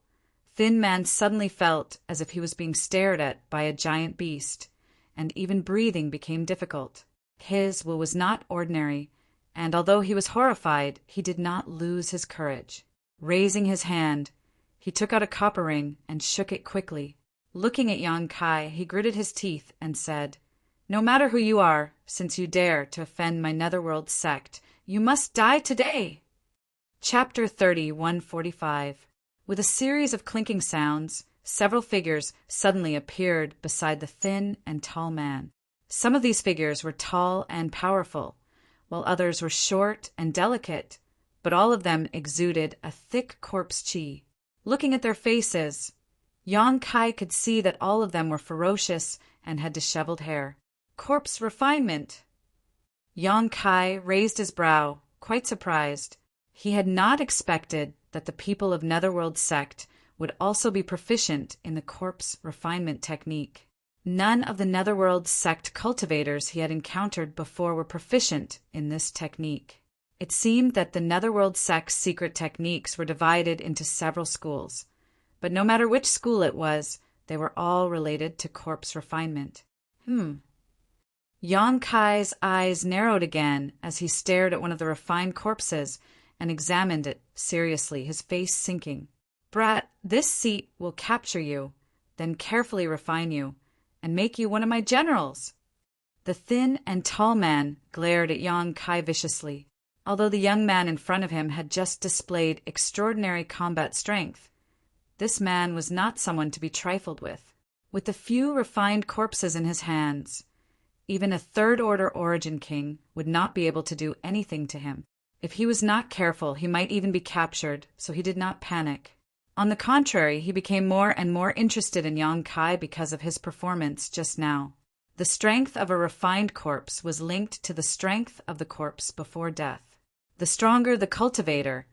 thin man suddenly felt as if he was being stared at by a giant beast, and even breathing became difficult. His will was not ordinary, and although he was horrified, he did not lose his courage. Raising his hand, he took out a copper ring and shook it quickly. Looking at Yang Kai, he gritted his teeth and said, "No matter who you are, since you dare to offend my Netherworld sect, you must die today." Chapter 30:145. With a series of clinking sounds, several figures suddenly appeared beside the thin and tall man. Some of these figures were tall and powerful, while others were short and delicate, but all of them exuded a thick corpse chi. Looking at their faces, Yang Kai could see that all of them were ferocious and had disheveled hair. Corpse refinement! Yang Kai raised his brow, quite surprised. He had not expected that the people of Netherworld sect would also be proficient in the corpse refinement technique. None of the Netherworld sect cultivators he had encountered before were proficient in this technique. It seemed that the Netherworld sect's secret techniques were divided into several schools, but no matter which school it was, they were all related to corpse refinement. Yang Kai's eyes narrowed again as he stared at one of the refined corpses and examined it seriously, his face sinking. Brat, this seat will capture you, then carefully refine you, and make you one of my generals. The thin and tall man glared at Yang Kai viciously. Although the young man in front of him had just displayed extraordinary combat strength, this man was not someone to be trifled with. With the few refined corpses in his hands, even a third-order Origin King would not be able to do anything to him. If he was not careful, he might even be captured, so he did not panic. On the contrary, he became more and more interested in Yang Kai because of his performance just now. The strength of a refined corpse was linked to the strength of the corpse before death. The stronger the cultivator,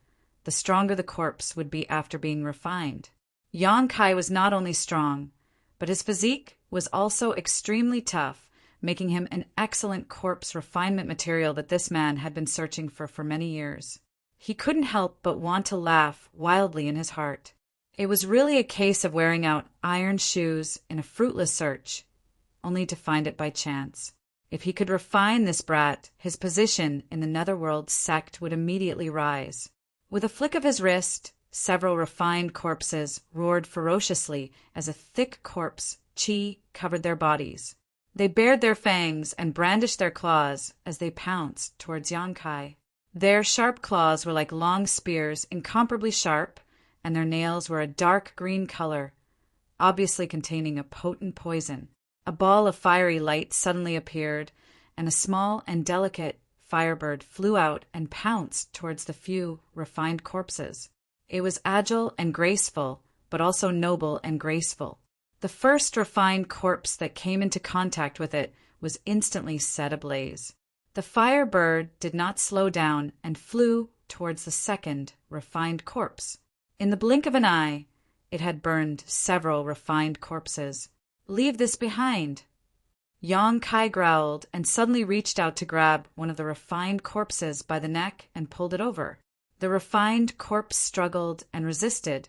the stronger the corpse would be after being refined. Yang Kai was not only strong, but his physique was also extremely tough, making him an excellent corpse refinement material that this man had been searching for many years. He couldn't help but want to laugh wildly in his heart. It was really a case of wearing out iron shoes in a fruitless search, only to find it by chance. If he could refine this brat, his position in the Netherworld sect would immediately rise. With a flick of his wrist, several refined corpses roared ferociously as a thick corpse chi covered their bodies. They bared their fangs and brandished their claws as they pounced towards Yang Kai. Their sharp claws were like long spears, incomparably sharp, and their nails were a dark green color, obviously containing a potent poison. A ball of fiery light suddenly appeared, and a small and delicate firebird flew out and pounced towards the few refined corpses. It was agile and graceful, but also noble and graceful. The first refined corpse that came into contact with it was instantly set ablaze. The firebird did not slow down and flew towards the second refined corpse. In the blink of an eye, it had burned several refined corpses. Leave this behind. Yang Kai growled and suddenly reached out to grab one of the refined corpses by the neck and pulled it over. The refined corpse struggled and resisted,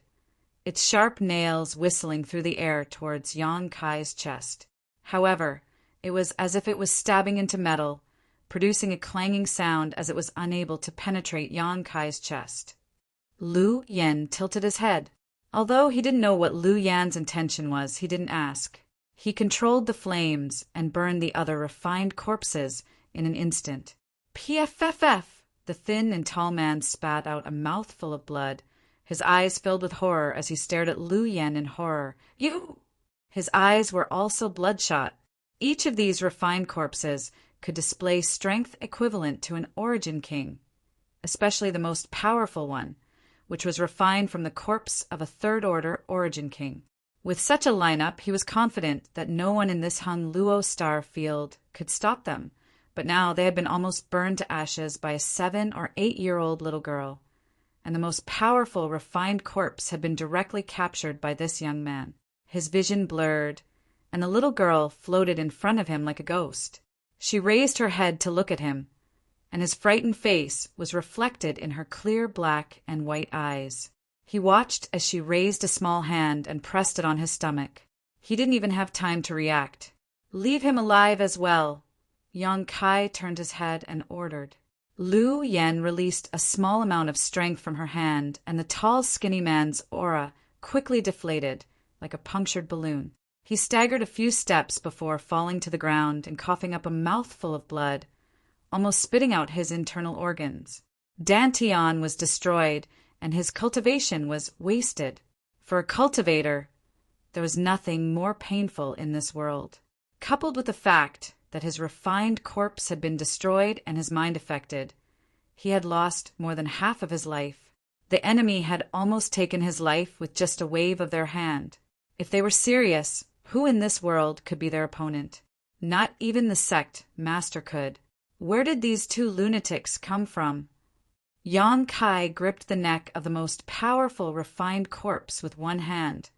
its sharp nails whistling through the air towards Yang Kai's chest. However, it was as if it was stabbing into metal, producing a clanging sound as it was unable to penetrate Yang Kai's chest. Lu Yen tilted his head. Although he didn't know what Lu Yan's intention was, he didn't ask. He controlled the flames and burned the other refined corpses in an instant. PFFF! The thin and tall man spat out a mouthful of blood. His eyes filled with horror as he stared at Lu Yan in horror. You! His eyes were also bloodshot. Each of these refined corpses could display strength equivalent to an Origin King, especially the most powerful one, which was refined from the corpse of a third-order Origin King. With such a lineup, he was confident that no one in this Hung Luo star field could stop them, but now they had been almost burned to ashes by a 7- or 8-year-old little girl, and the most powerful refined corpse had been directly captured by this young man. His vision blurred, and the little girl floated in front of him like a ghost. She raised her head to look at him, and his frightened face was reflected in her clear black and white eyes. He watched as she raised a small hand and pressed it on his stomach. He didn't even have time to react. Leave him alive as well. Yang Kai turned his head and ordered. Lu Yen released a small amount of strength from her hand, and the tall, skinny man's aura quickly deflated, like a punctured balloon. He staggered a few steps before falling to the ground and coughing up a mouthful of blood, almost spitting out his internal organs. Dantian was destroyed, and his cultivation was wasted. For a cultivator, there was nothing more painful in this world. Coupled with the fact that his refined corpse had been destroyed and his mind affected, he had lost more than half of his life. The enemy had almost taken his life with just a wave of their hand. If they were serious, who in this world could be their opponent? Not even the sect master could. Where did these two lunatics come from? Yang Kai gripped the neck of the most powerful, refined corpse with one hand,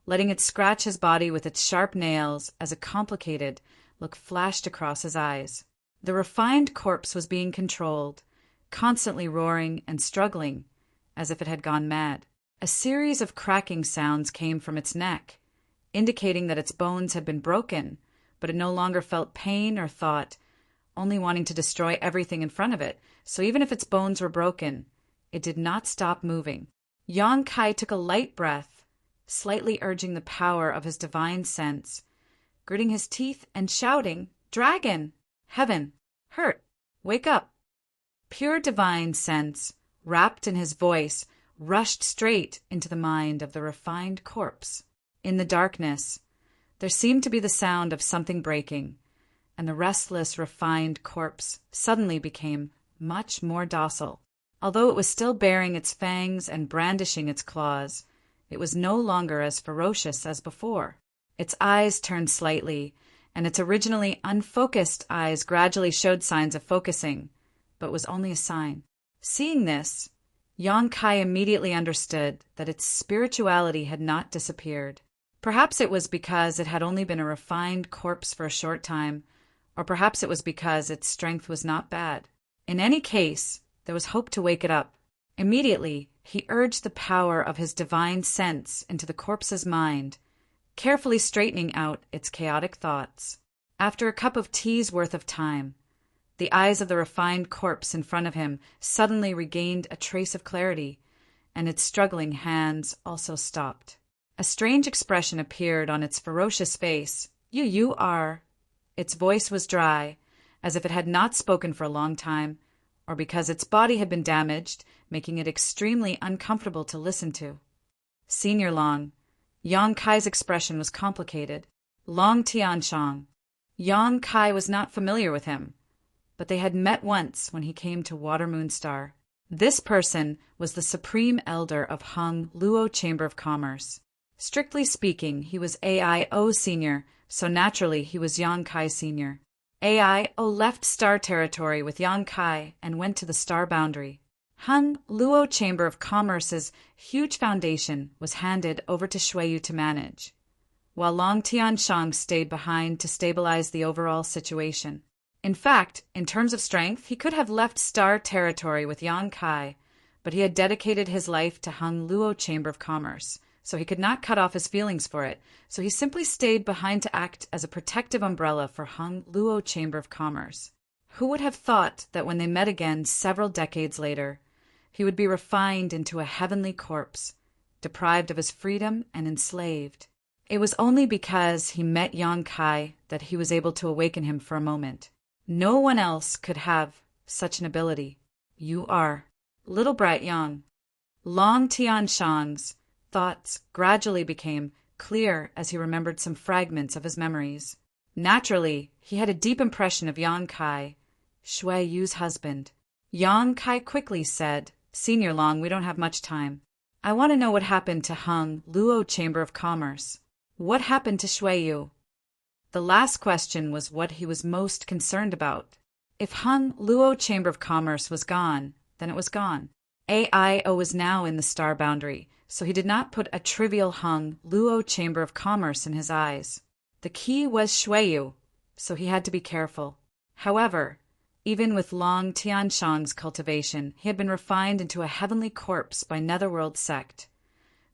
letting it scratch his body with its sharp nails as a complicated look flashed across his eyes. The refined corpse was being controlled, constantly roaring and struggling, as if it had gone mad. A series of cracking sounds came from its neck, indicating that its bones had been broken, but it no longer felt pain or thought, only wanting to destroy everything in front of it, so even if its bones were broken, it did not stop moving. Yang Kai took a light breath, slightly urging the power of his divine sense, gritting his teeth and shouting, "Dragon! Heaven! Hurt! Wake up!" Pure divine sense, wrapped in his voice, rushed straight into the mind of the refined corpse. In the darkness, there seemed to be the sound of something breaking, and the restless, refined corpse suddenly became much more docile. Although it was still baring its fangs and brandishing its claws, it was no longer as ferocious as before. Its eyes turned slightly, and its originally unfocused eyes gradually showed signs of focusing, but was only a sign. Seeing this, Yang Kai immediately understood that its spirituality had not disappeared. Perhaps it was because it had only been a refined corpse for a short time, or perhaps it was because its strength was not bad. In any case, there was hope to wake it up. Immediately, he urged the power of his divine sense into the corpse's mind, carefully straightening out its chaotic thoughts. After a cup of tea's worth of time, the eyes of the refined corpse in front of him suddenly regained a trace of clarity, and its struggling hands also stopped. A strange expression appeared on its ferocious face. You are. Its voice was dry, as if it had not spoken for a long time, or because its body had been damaged, making it extremely uncomfortable to listen to. Senior Long. Yang Kai's expression was complicated. Long Tianshang. Yang Kai was not familiar with him, but they had met once when he came to Water Moon Star. This person was the Supreme Elder of Hung Luo Chamber of Commerce. Strictly speaking, he was AIO Senior, so naturally he was Yang Kai Senior. AIO left Star Territory with Yang Kai and went to the Star Boundary. Hung Luo Chamber of Commerce's huge foundation was handed over to Shuiyu to manage, while Long Tianshang stayed behind to stabilize the overall situation. In fact, in terms of strength, he could have left Star Territory with Yang Kai, but he had dedicated his life to Hung Luo Chamber of Commerce, so he could not cut off his feelings for it, so he simply stayed behind to act as a protective umbrella for Hung Luo Chamber of Commerce. Who would have thought that when they met again several decades later, he would be refined into a heavenly corpse, deprived of his freedom and enslaved? It was only because he met Yang Kai that he was able to awaken him for a moment. No one else could have such an ability. You are. Little Bright Yang. Long Tianshang's thoughts gradually became clear as he remembered some fragments of his memories. Naturally, he had a deep impression of Yang Kai, Shui Yu's husband. Yang Kai quickly said, "Senior Long, we don't have much time. I want to know what happened to Hung Luo Chamber of Commerce. What happened to Shui Yu?" The last question was what he was most concerned about. If Hung Luo Chamber of Commerce was gone, then it was gone. AIO was now in the Star Boundary, so he did not put a trivial Hung Luo Chamber of Commerce in his eyes. The key was Shuiyu, so he had to be careful. However, even with Long Tianshang's cultivation, he had been refined into a heavenly corpse by Netherworld sect.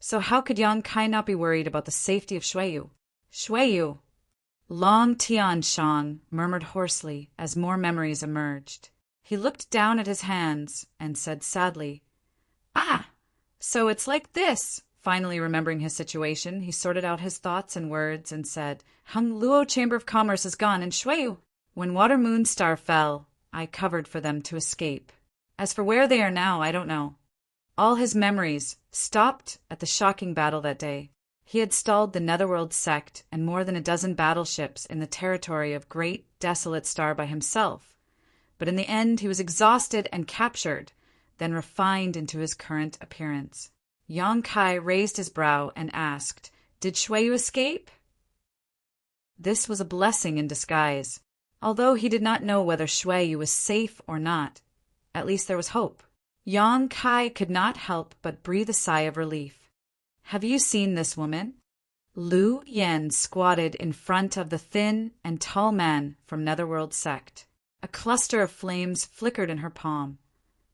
So how could Yang Kai not be worried about the safety of Shuiyu? Shuiyu! Long Tianshang murmured hoarsely as more memories emerged. He looked down at his hands and said sadly, "Ah! So it's like this." Finally remembering his situation, he sorted out his thoughts and words and said, "Hung Luo Chamber of Commerce is gone, and Shuiyu. When Water Moon Star fell, I covered for them to escape. As for where they are now, I don't know." All his memories stopped at the shocking battle that day. He had stalled the Netherworld sect and more than a dozen battleships in the territory of Great Desolate Star by himself. But in the end, he was exhausted and captured, then refined into his current appearance. Yang Kai raised his brow and asked, "Did Shuiyu escape?" This was a blessing in disguise. Although he did not know whether Shui was safe or not, at least there was hope. Yang Kai could not help but breathe a sigh of relief. Have you seen this woman? Lu Yen squatted in front of the thin and tall man from Netherworld sect. A cluster of flames flickered in her palm,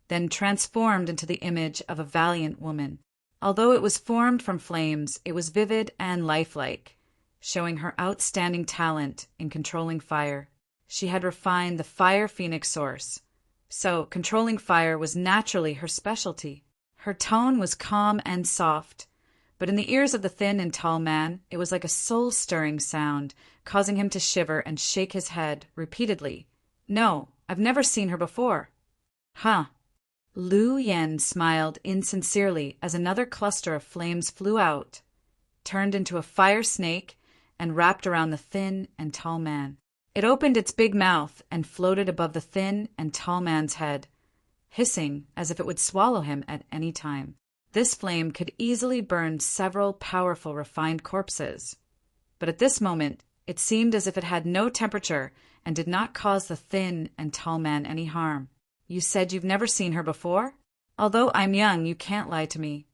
then transformed into the image of a valiant woman. Although it was formed from flames, it was vivid and lifelike, showing her outstanding talent in controlling fire. She had refined the fire phoenix source, so controlling fire was naturally her specialty. Her tone was calm and soft, but in the ears of the thin and tall man, it was like a soul-stirring sound, causing him to shiver and shake his head repeatedly. No, I've never seen her before. Huh. Lu Yen smiled insincerely as another cluster of flames flew out, turned into a fire snake, and wrapped around the thin and tall man. It opened its big mouth and floated above the thin and tall man's head, hissing as if it would swallow him at any time. This flame could easily burn several powerful refined corpses, but at this moment it seemed as if it had no temperature and did not cause the thin and tall man any harm. You said you've never seen her before? Although I'm young, you can't lie to me.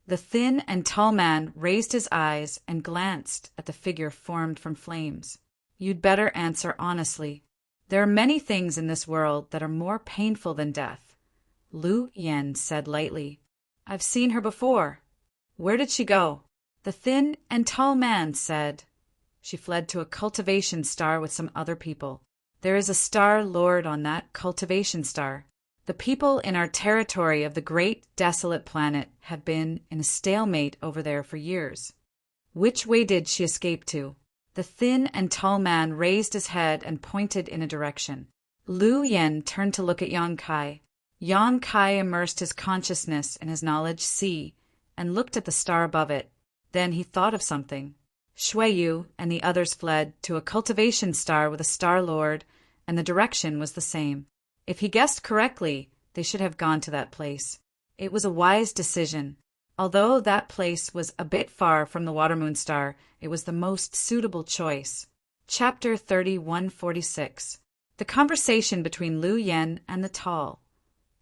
The thin and tall man raised his eyes and glanced at the figure formed from flames. You'd better answer honestly. There are many things in this world that are more painful than death, Lu Yen said lightly. I've seen her before. Where did she go? The thin and tall man said. She fled to a cultivation star with some other people. There is a star lord on that cultivation star. The people in our territory of the great desolate planet have been in a stalemate over there for years. Which way did she escape to? The thin and tall man raised his head and pointed in a direction. Lu Yen turned to look at Yang Kai. Yang Kai immersed his consciousness in his knowledge sea and looked at the star above it. Then he thought of something. Shui Yu and the others fled to a cultivation star with a star lord, and the direction was the same. If he guessed correctly, they should have gone to that place. It was a wise decision. Although that place was a bit far from the Watermoon Star, it was the most suitable choice. Chapter 3146. The conversation between Lu Yen and the tall,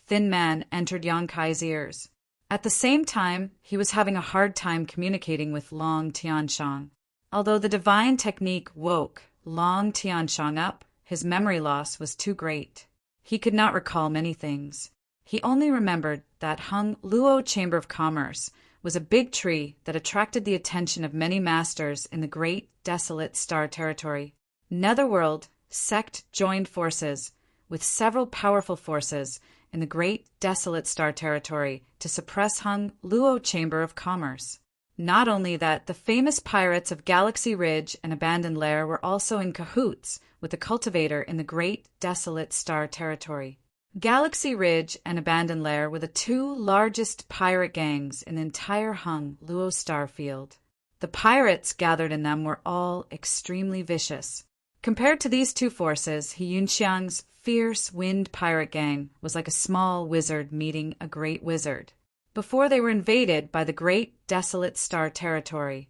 thin man entered Yang Kai's ears. At the same time, he was having a hard time communicating with Long Tianshang. Although the divine technique woke Long Tianshang up, his memory loss was too great. He could not recall many things. He only remembered that Hung Luo Chamber of Commerce was a big tree that attracted the attention of many masters in the great desolate star territory. Netherworld sect joined forces with several powerful forces in the great desolate star territory to suppress Hung Luo Chamber of Commerce. Not only that, the famous pirates of Galaxy Ridge and Abandoned Lair were also in cahoots with the cultivator in the great desolate star territory. Galaxy Ridge and Abandoned Lair were the two largest pirate gangs in the entire Hung Luo star field. The pirates gathered in them were all extremely vicious. Compared to these two forces, He Yunxiang's fierce wind pirate gang was like a small wizard meeting a great wizard. Before they were invaded by the great desolate star territory,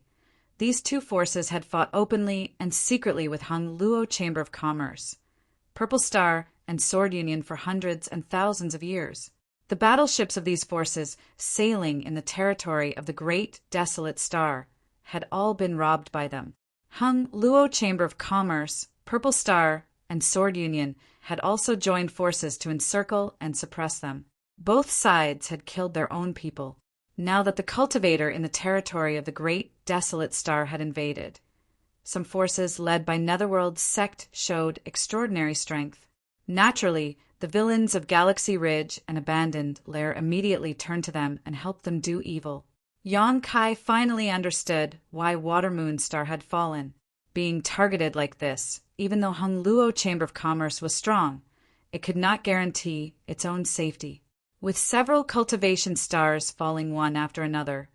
these two forces had fought openly and secretly with Hung Luo Chamber of Commerce, Purple Star, and Sword Union for hundreds and thousands of years. The battleships of these forces, sailing in the territory of the great desolate star, had all been robbed by them. Hung Luo Chamber of Commerce, Purple Star, and Sword Union had also joined forces to encircle and suppress them. Both sides had killed their own people. Now that the cultivator in the territory of the great desolate star had invaded, some forces led by Netherworld sect showed extraordinary strength. Naturally, the villains of Galaxy Ridge and Abandoned Lair immediately turned to them and helped them do evil. Yang Kai finally understood why Watermoon Star had fallen. Being targeted like this, even though Hung Luo Chamber of Commerce was strong, it could not guarantee its own safety. With several cultivation stars falling one after another,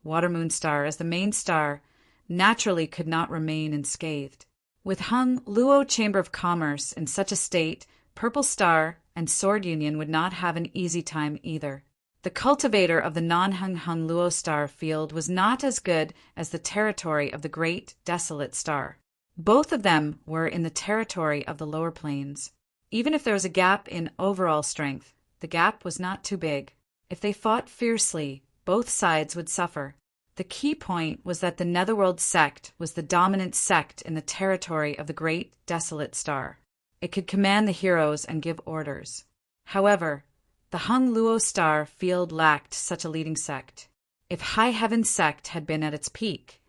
Watermoon Star, as the main star, naturally could not remain unscathed. With Hung Luo Chamber of Commerce in such a state, Purple Star and Sword Union would not have an easy time either. The cultivator of the non-Hung Luo Star field was not as good as the territory of the great desolate star. Both of them were in the territory of the lower planes. Even if there was a gap in overall strength, the gap was not too big. If they fought fiercely, both sides would suffer. The key point was that the Netherworld sect was the dominant sect in the territory of the Great Desolate Star. It could command the heroes and give orders. However, the Hung Luo star field lacked such a leading sect. If High Heaven sect had been at its peak,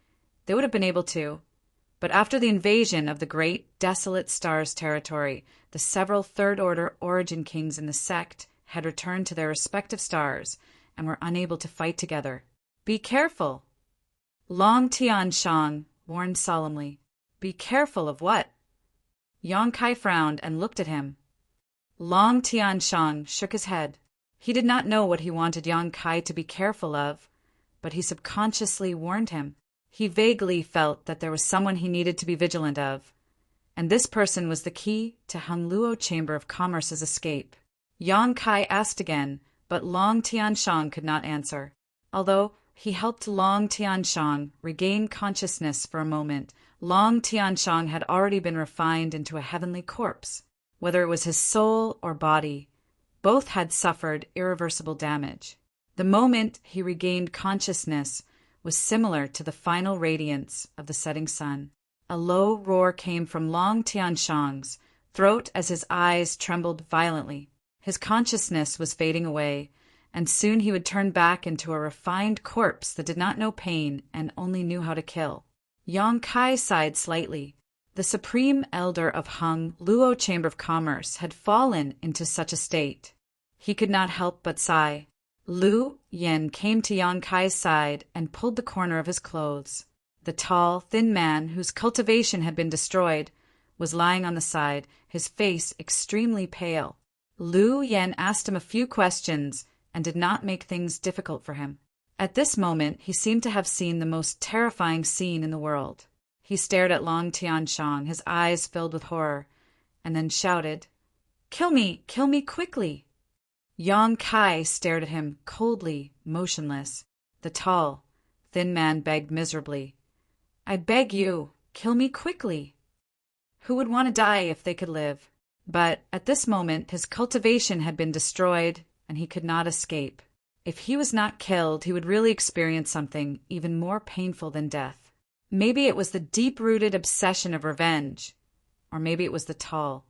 they would have been able to. But after the invasion of the Great Desolate Star's territory, the several third-order origin kings in the sect had returned to their respective stars and were unable to fight together. Be careful! Long Tianshang warned solemnly. Be careful of what? Yang Kai frowned and looked at him. Long Tianshang shook his head. He did not know what he wanted Yang Kai to be careful of, but he subconsciously warned him. He vaguely felt that there was someone he needed to be vigilant of, and this person was the key to Hung Luo Chamber of Commerce's escape. Yang Kai asked again, but Long Tianshang could not answer. Although he helped Long Tianshang regain consciousness for a moment, Long Tianshang had already been refined into a heavenly corpse. Whether it was his soul or body, both had suffered irreversible damage. The moment he regained consciousness was similar to the final radiance of the setting sun. A low roar came from Long Tianshang's throat as his eyes trembled violently. His consciousness was fading away, and soon he would turn back into a refined corpse that did not know pain and only knew how to kill. Yang Kai sighed slightly. The supreme elder of Hung Luo Chamber of Commerce had fallen into such a state. He could not help but sigh. Lu Yen came to Yang Kai's side and pulled the corner of his clothes. The tall, thin man, whose cultivation had been destroyed, was lying on the side, his face extremely pale. Lu Yen asked him a few questions and did not make things difficult for him. At this moment, he seemed to have seen the most terrifying scene in the world. He stared at Long Tianshang, his eyes filled with horror, and then shouted, Kill me quickly! Yang Kai stared at him, coldly, motionless. The tall, thin man begged miserably, I beg you, kill me quickly. Who would want to die if they could live? But at this moment his cultivation had been destroyed, and he could not escape. If he was not killed, he would really experience something even more painful than death. Maybe it was the deep-rooted obsession of revenge, or maybe it was the tall,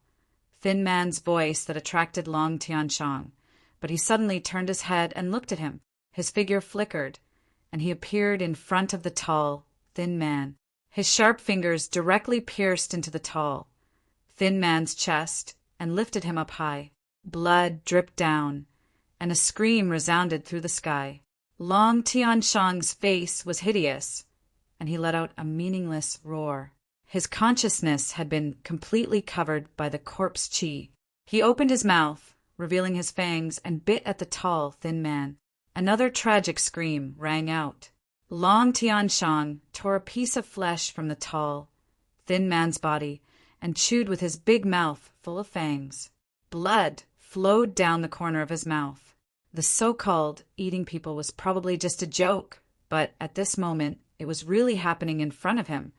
thin man's voice that attracted Long Tianshang. But he suddenly turned his head and looked at him. His figure flickered, and he appeared in front of the tall, thin man. His sharp fingers directly pierced into the tall, thin man's chest and lifted him up high. Blood dripped down, and a scream resounded through the sky. Long Tianshang's face was hideous, and he let out a meaningless roar. His consciousness had been completely covered by the corpse qi. He opened his mouth, revealing his fangs, and bit at the tall, thin man. Another tragic scream rang out. Long Tianshang tore a piece of flesh from the tall, thin man's body and chewed with his big mouth full of fangs. Blood flowed down the corner of his mouth. The so-called eating people was probably just a joke, but at this moment it was really happening in front of him.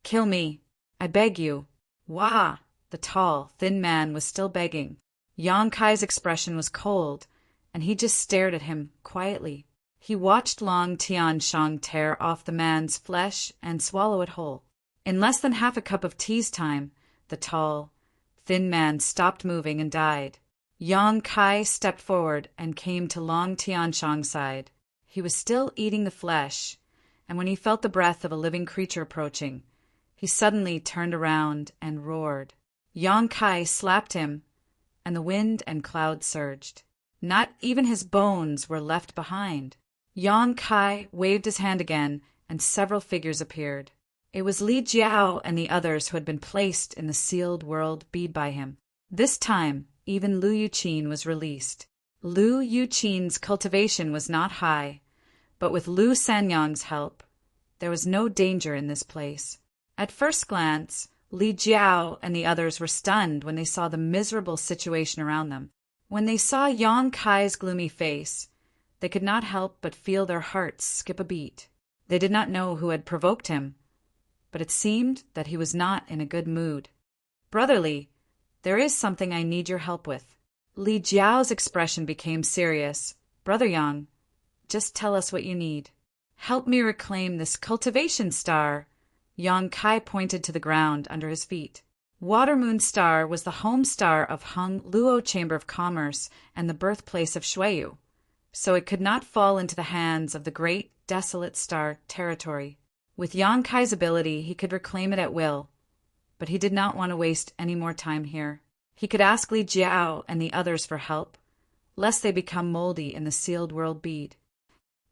Kill me, I beg you. Wah! The tall, thin man was still begging. Yang Kai's expression was cold, and he just stared at him quietly. He watched Long Tianshang tear off the man's flesh and swallow it whole. In less than half a cup of tea's time, the tall, thin man stopped moving and died. Yang Kai stepped forward and came to Long Tianshang's side. He was still eating the flesh, and when he felt the breath of a living creature approaching, he suddenly turned around and roared. Yang Kai slapped him, and the wind and clouds surged. Not even his bones were left behind. Yang Kai waved his hand again, and several figures appeared. It was Li Jiao and the others who had been placed in the sealed world bead by him. This time, even Lu Yuqin was released. Lu Yuqin's cultivation was not high, but with Lu Sanyang's help, there was no danger in this place. At first glance, Li Jiao and the others were stunned when they saw the miserable situation around them. When they saw Yang Kai's gloomy face, they could not help but feel their hearts skip a beat. They did not know who had provoked him, but it seemed that he was not in a good mood. "Brother Li, there is something I need your help with." Li Jiao's expression became serious. "Brother Yang, just tell us what you need." "Help me reclaim this cultivation star." Yang Kai pointed to the ground under his feet. Water Moon Star was the home star of Hung Luo Chamber of Commerce and the birthplace of Shuiyu, so it could not fall into the hands of the great desolate star territory. With Yang Kai's ability, he could reclaim it at will, but he did not want to waste any more time here. He could ask Li Jiao and the others for help, lest they become moldy in the sealed world bead.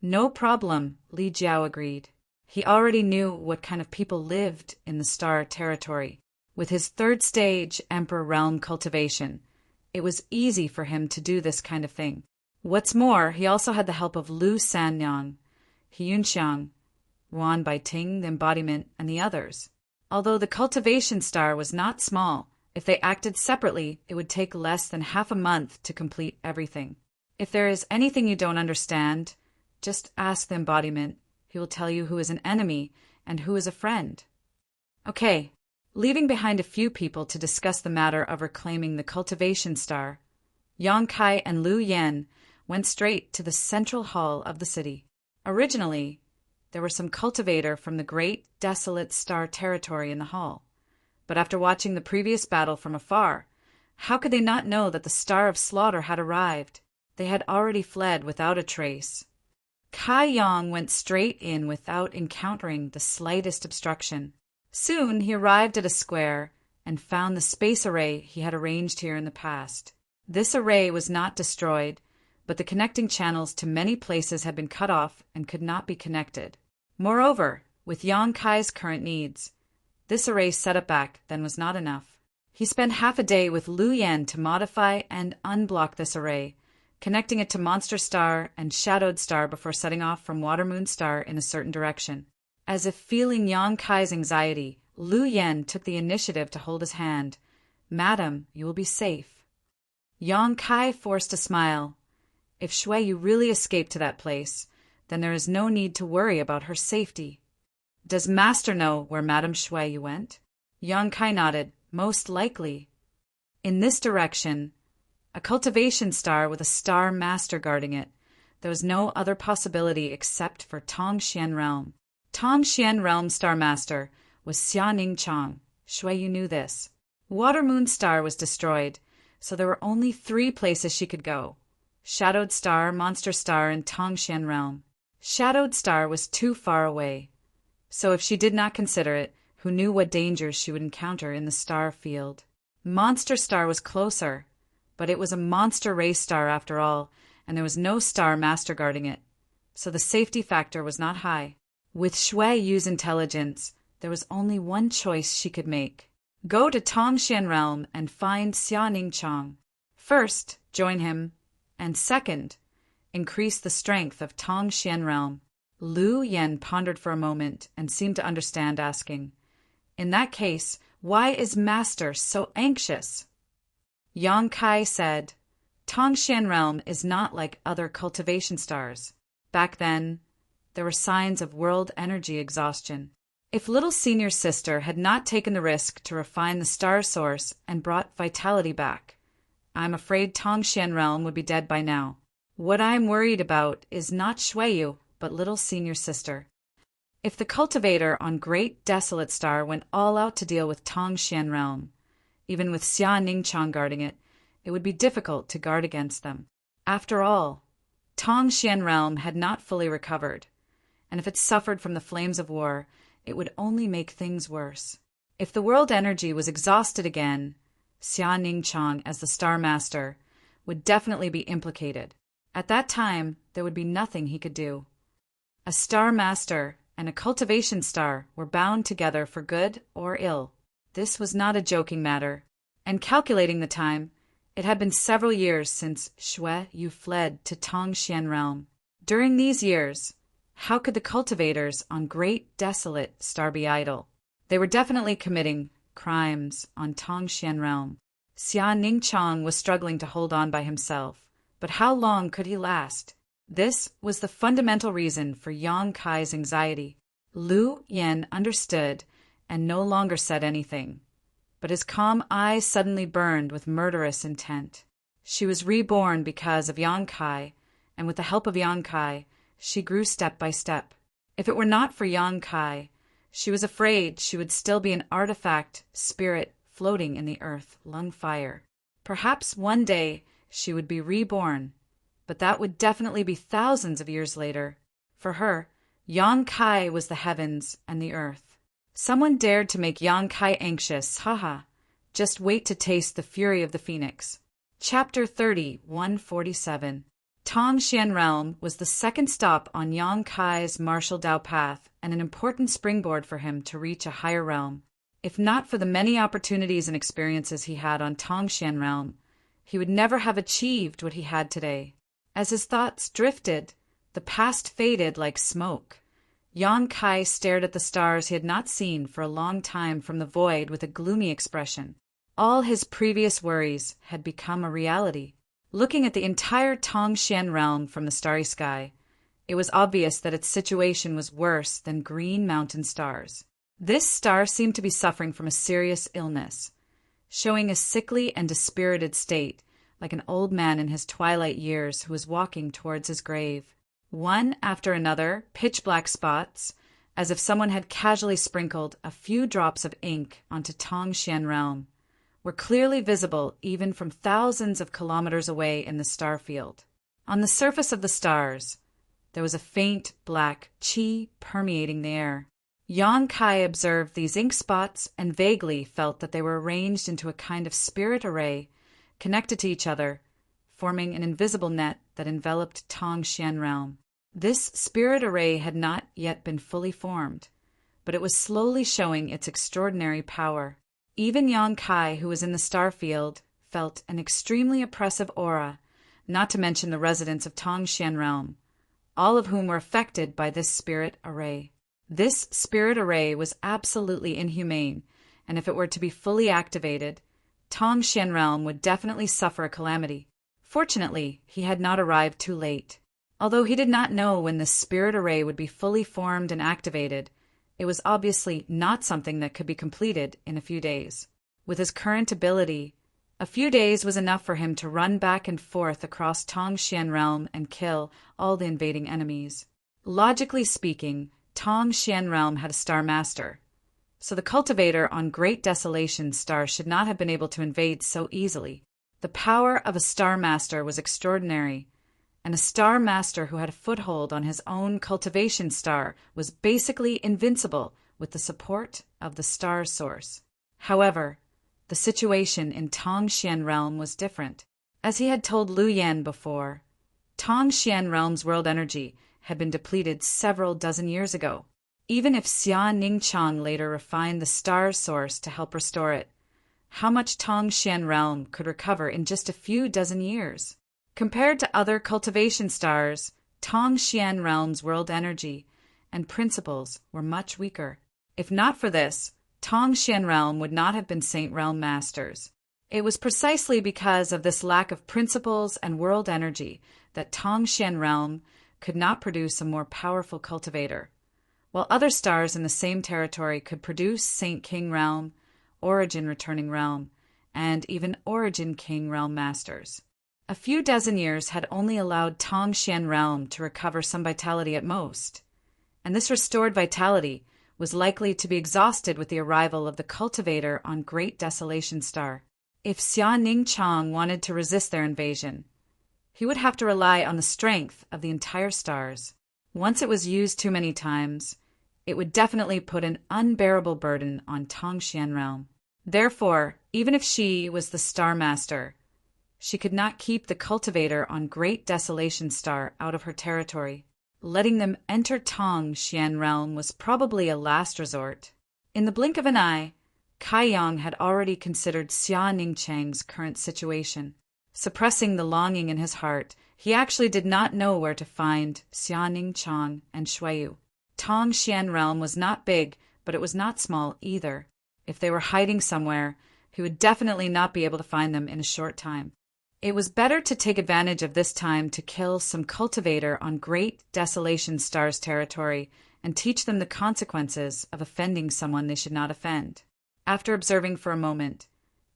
"No problem," Li Jiao agreed. He already knew what kind of people lived in the star territory. With his third stage Emperor Realm cultivation, it was easy for him to do this kind of thing. What's more, he also had the help of Lu Sanyang, Hyunxiang, Wan Baiting, the embodiment, and the others. Although the cultivation star was not small, if they acted separately, it would take less than half a month to complete everything. If there is anything you don't understand, just ask the embodiment. He will tell you who is an enemy and who is a friend. Okay. Leaving behind a few people to discuss the matter of reclaiming the cultivation star, Yang Kai and Lu Yan went straight to the central hall of the city. Originally, there were some cultivator from the great desolate star territory in the hall, but after watching the previous battle from afar, how could they not know that the star of slaughter had arrived? They had already fled without a trace. Kai Yang went straight in without encountering the slightest obstruction. Soon he arrived at a square and found the space array he had arranged here in the past. This array was not destroyed, but the connecting channels to many places had been cut off and could not be connected. Moreover, with Yang Kai's current needs, this array set up back then was not enough. He spent half a day with Lu Yan to modify and unblock this array, connecting it to Monster Star and Shadowed Star before setting off from Water Moon Star in a certain direction. As if feeling Yang Kai's anxiety, Lu Yan took the initiative to hold his hand. "Madam, you will be safe." Yang Kai forced a smile. If Shuiyu really escaped to that place, then there is no need to worry about her safety. "Does Master know where Madame Shuiyu went?" Yang Kai nodded. "Most likely." In this direction, a cultivation star with a star master guarding it. There was no other possibility except for Tongxian Realm. Tongxian Realm Star Master was Xianing Chang. Shuiyu knew this. Water Moon Star was destroyed, so there were only 3 places she could go: Shadowed Star, Monster Star, and Tongxian Realm. Shadowed Star was too far away, so if she did not consider it, who knew what dangers she would encounter in the star field? Monster Star was closer, but it was a monster race star after all, and there was no star master guarding it, so the safety factor was not high. With Shuiyu's intelligence, there was only one choice she could make. Go to Tongxian Realm and find Xianing Chang. First, join him, and second, increase the strength of Tongxian Realm. Lu Yan pondered for a moment and seemed to understand, asking, "In that case, why is Master so anxious?" Yang Kai said, "Tongxian Realm is not like other cultivation stars. Back then, there were signs of world energy exhaustion. If little senior sister had not taken the risk to refine the star source and brought vitality back, I'm afraid Tongxian Realm would be dead by now. What I'm worried about is not Shuiyu, but little senior sister. If the cultivator on Great Desolate Star went all out to deal with Tongxian Realm, even with Xia Ningchang guarding it, it would be difficult to guard against them. After all, Tongxian Realm had not fully recovered, and if it suffered from the flames of war, it would only make things worse. If the world energy was exhausted again, Xia Ningchang, as the Star Master, would definitely be implicated. At that time, there would be nothing he could do. A Star Master and a cultivation star were bound together for good or ill. This was not a joking matter, and calculating the time, it had been several years since Shuiyu fled to Tongxian Realm. During these years, how could the cultivators on Great Desolate Star be idle? They were definitely committing crimes on Tongxian Realm. Xia Ningchang was struggling to hold on by himself, but how long could he last? This was the fundamental reason for Yang Kai's anxiety. Lu Yan understood and no longer said anything. But his calm eyes suddenly burned with murderous intent. She was reborn because of Yonkai, and with the help of Yonkai, she grew step by step. If it were not for Yonkai, she was afraid she would still be an artifact spirit floating in the earth, lung fire. Perhaps one day she would be reborn, but that would definitely be thousands of years later. For her, Yonkai was the heavens and the earth. Someone dared to make Yonkai anxious, haha. Just wait to taste the fury of the phoenix. Chapter 30, 147. Tongxian Realm was the second stop on Yonkai's martial Dao path and an important springboard for him to reach a higher realm. If not for the many opportunities and experiences he had on Tongxian Realm, he would never have achieved what he had today. As his thoughts drifted, the past faded like smoke. Yonkai stared at the stars he had not seen for a long time from the void with a gloomy expression. All his previous worries had become a reality. Looking at the entire Tongxian realm from the starry sky, it was obvious that its situation was worse than green mountain stars. This star seemed to be suffering from a serious illness, showing a sickly and dispirited state, like an old man in his twilight years who was walking towards his grave. One after another, pitch-black spots, as if someone had casually sprinkled a few drops of ink onto Tongxian Realm, were clearly visible even from thousands of kilometers away in the star field. On the surface of the stars, there was a faint black qi permeating the air. Yonkai observed these ink spots and vaguely felt that they were arranged into a kind of spirit array, connected to each other, forming an invisible net that enveloped Tongxian Realm. This spirit array had not yet been fully formed, but it was slowly showing its extraordinary power. Even Yonkai, who was in the star field, felt an extremely oppressive aura, not to mention the residents of Tongxian Realm, all of whom were affected by this spirit array. This spirit array was absolutely inhumane, and if it were to be fully activated, Tongxian Realm would definitely suffer a calamity. Fortunately, he had not arrived too late. Although he did not know when the spirit array would be fully formed and activated, it was obviously not something that could be completed in a few days. With his current ability, a few days was enough for him to run back and forth across Tongxian Realm and kill all the invading enemies. Logically speaking, Tongxian Realm had a star master, so the cultivator on Great Desolation Star should not have been able to invade so easily. The power of a star master was extraordinary, and a star master who had a foothold on his own cultivation star was basically invincible with the support of the star source. However, the situation in Tongxian Realm was different. As he had told Lu Yan before, Tongxian Realm's world energy had been depleted several dozen years ago. Even if Xia Ningchang later refined the star source to help restore it, how much Tongxian Realm could recover in just a few dozen years? Compared to other cultivation stars, Tongxian Realm's world energy and principles were much weaker. If not for this, Tongxian Realm would not have been Saint Realm Masters. It was precisely because of this lack of principles and world energy that Tongxian Realm could not produce a more powerful cultivator, while other stars in the same territory could produce Saint King Realm, Origin Returning Realm, and even Origin King Realm Masters. A few dozen years had only allowed Tongxian Realm to recover some vitality at most, and this restored vitality was likely to be exhausted with the arrival of the cultivator on Great Desolation Star. If Xia Ningchang wanted to resist their invasion, he would have to rely on the strength of the entire stars. Once it was used too many times, it would definitely put an unbearable burden on Tongxian Realm. Therefore, even if she was the Star Master, she could not keep the cultivator on Great Desolation Star out of her territory. Letting them enter Tongxian Realm was probably a last resort. In the blink of an eye, Kai Yang had already considered Xia Ningchang's current situation. Suppressing the longing in his heart, he actually did not know where to find Xia Ningchang and Shuiyu. Tongxian Realm was not big, but it was not small either. If they were hiding somewhere, he would definitely not be able to find them in a short time. It was better to take advantage of this time to kill some cultivator on Great Desolation Star's territory and teach them the consequences of offending someone they should not offend. After observing for a moment,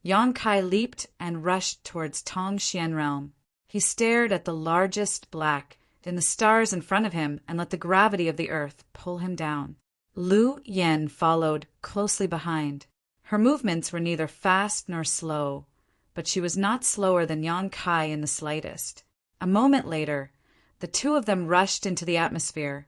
Yang Kai leaped and rushed towards Tong Xian realm. He stared at the largest black in the stars in front of him and let the gravity of the earth pull him down. Lu Yen followed closely behind. Her movements were neither fast nor slow, but she was not slower than Yang Kai in the slightest. A moment later, the two of them rushed into the atmosphere,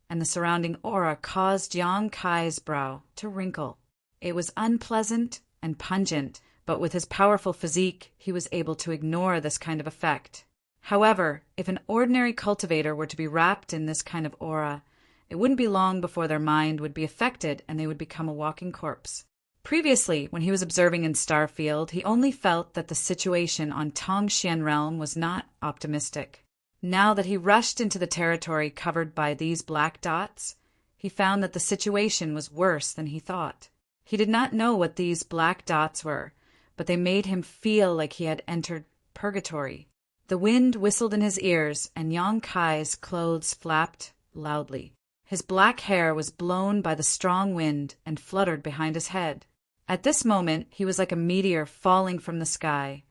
and the surrounding aura caused Yang Kai's brow to wrinkle. It was unpleasant and pungent, but with his powerful physique, he was able to ignore this kind of effect. However, if an ordinary cultivator were to be wrapped in this kind of aura, it wouldn't be long before their mind would be affected and they would become a walking corpse. Previously, when he was observing in Starfield, he only felt that the situation on Tongxian realm was not optimistic. Now that he rushed into the territory covered by these black dots, he found that the situation was worse than he thought. He did not know what these black dots were, but they made him feel like he had entered purgatory. The wind whistled in his ears, and Yang Kai's clothes flapped loudly. His black hair was blown by the strong wind and fluttered behind his head. At this moment, he was like a meteor falling from the sky,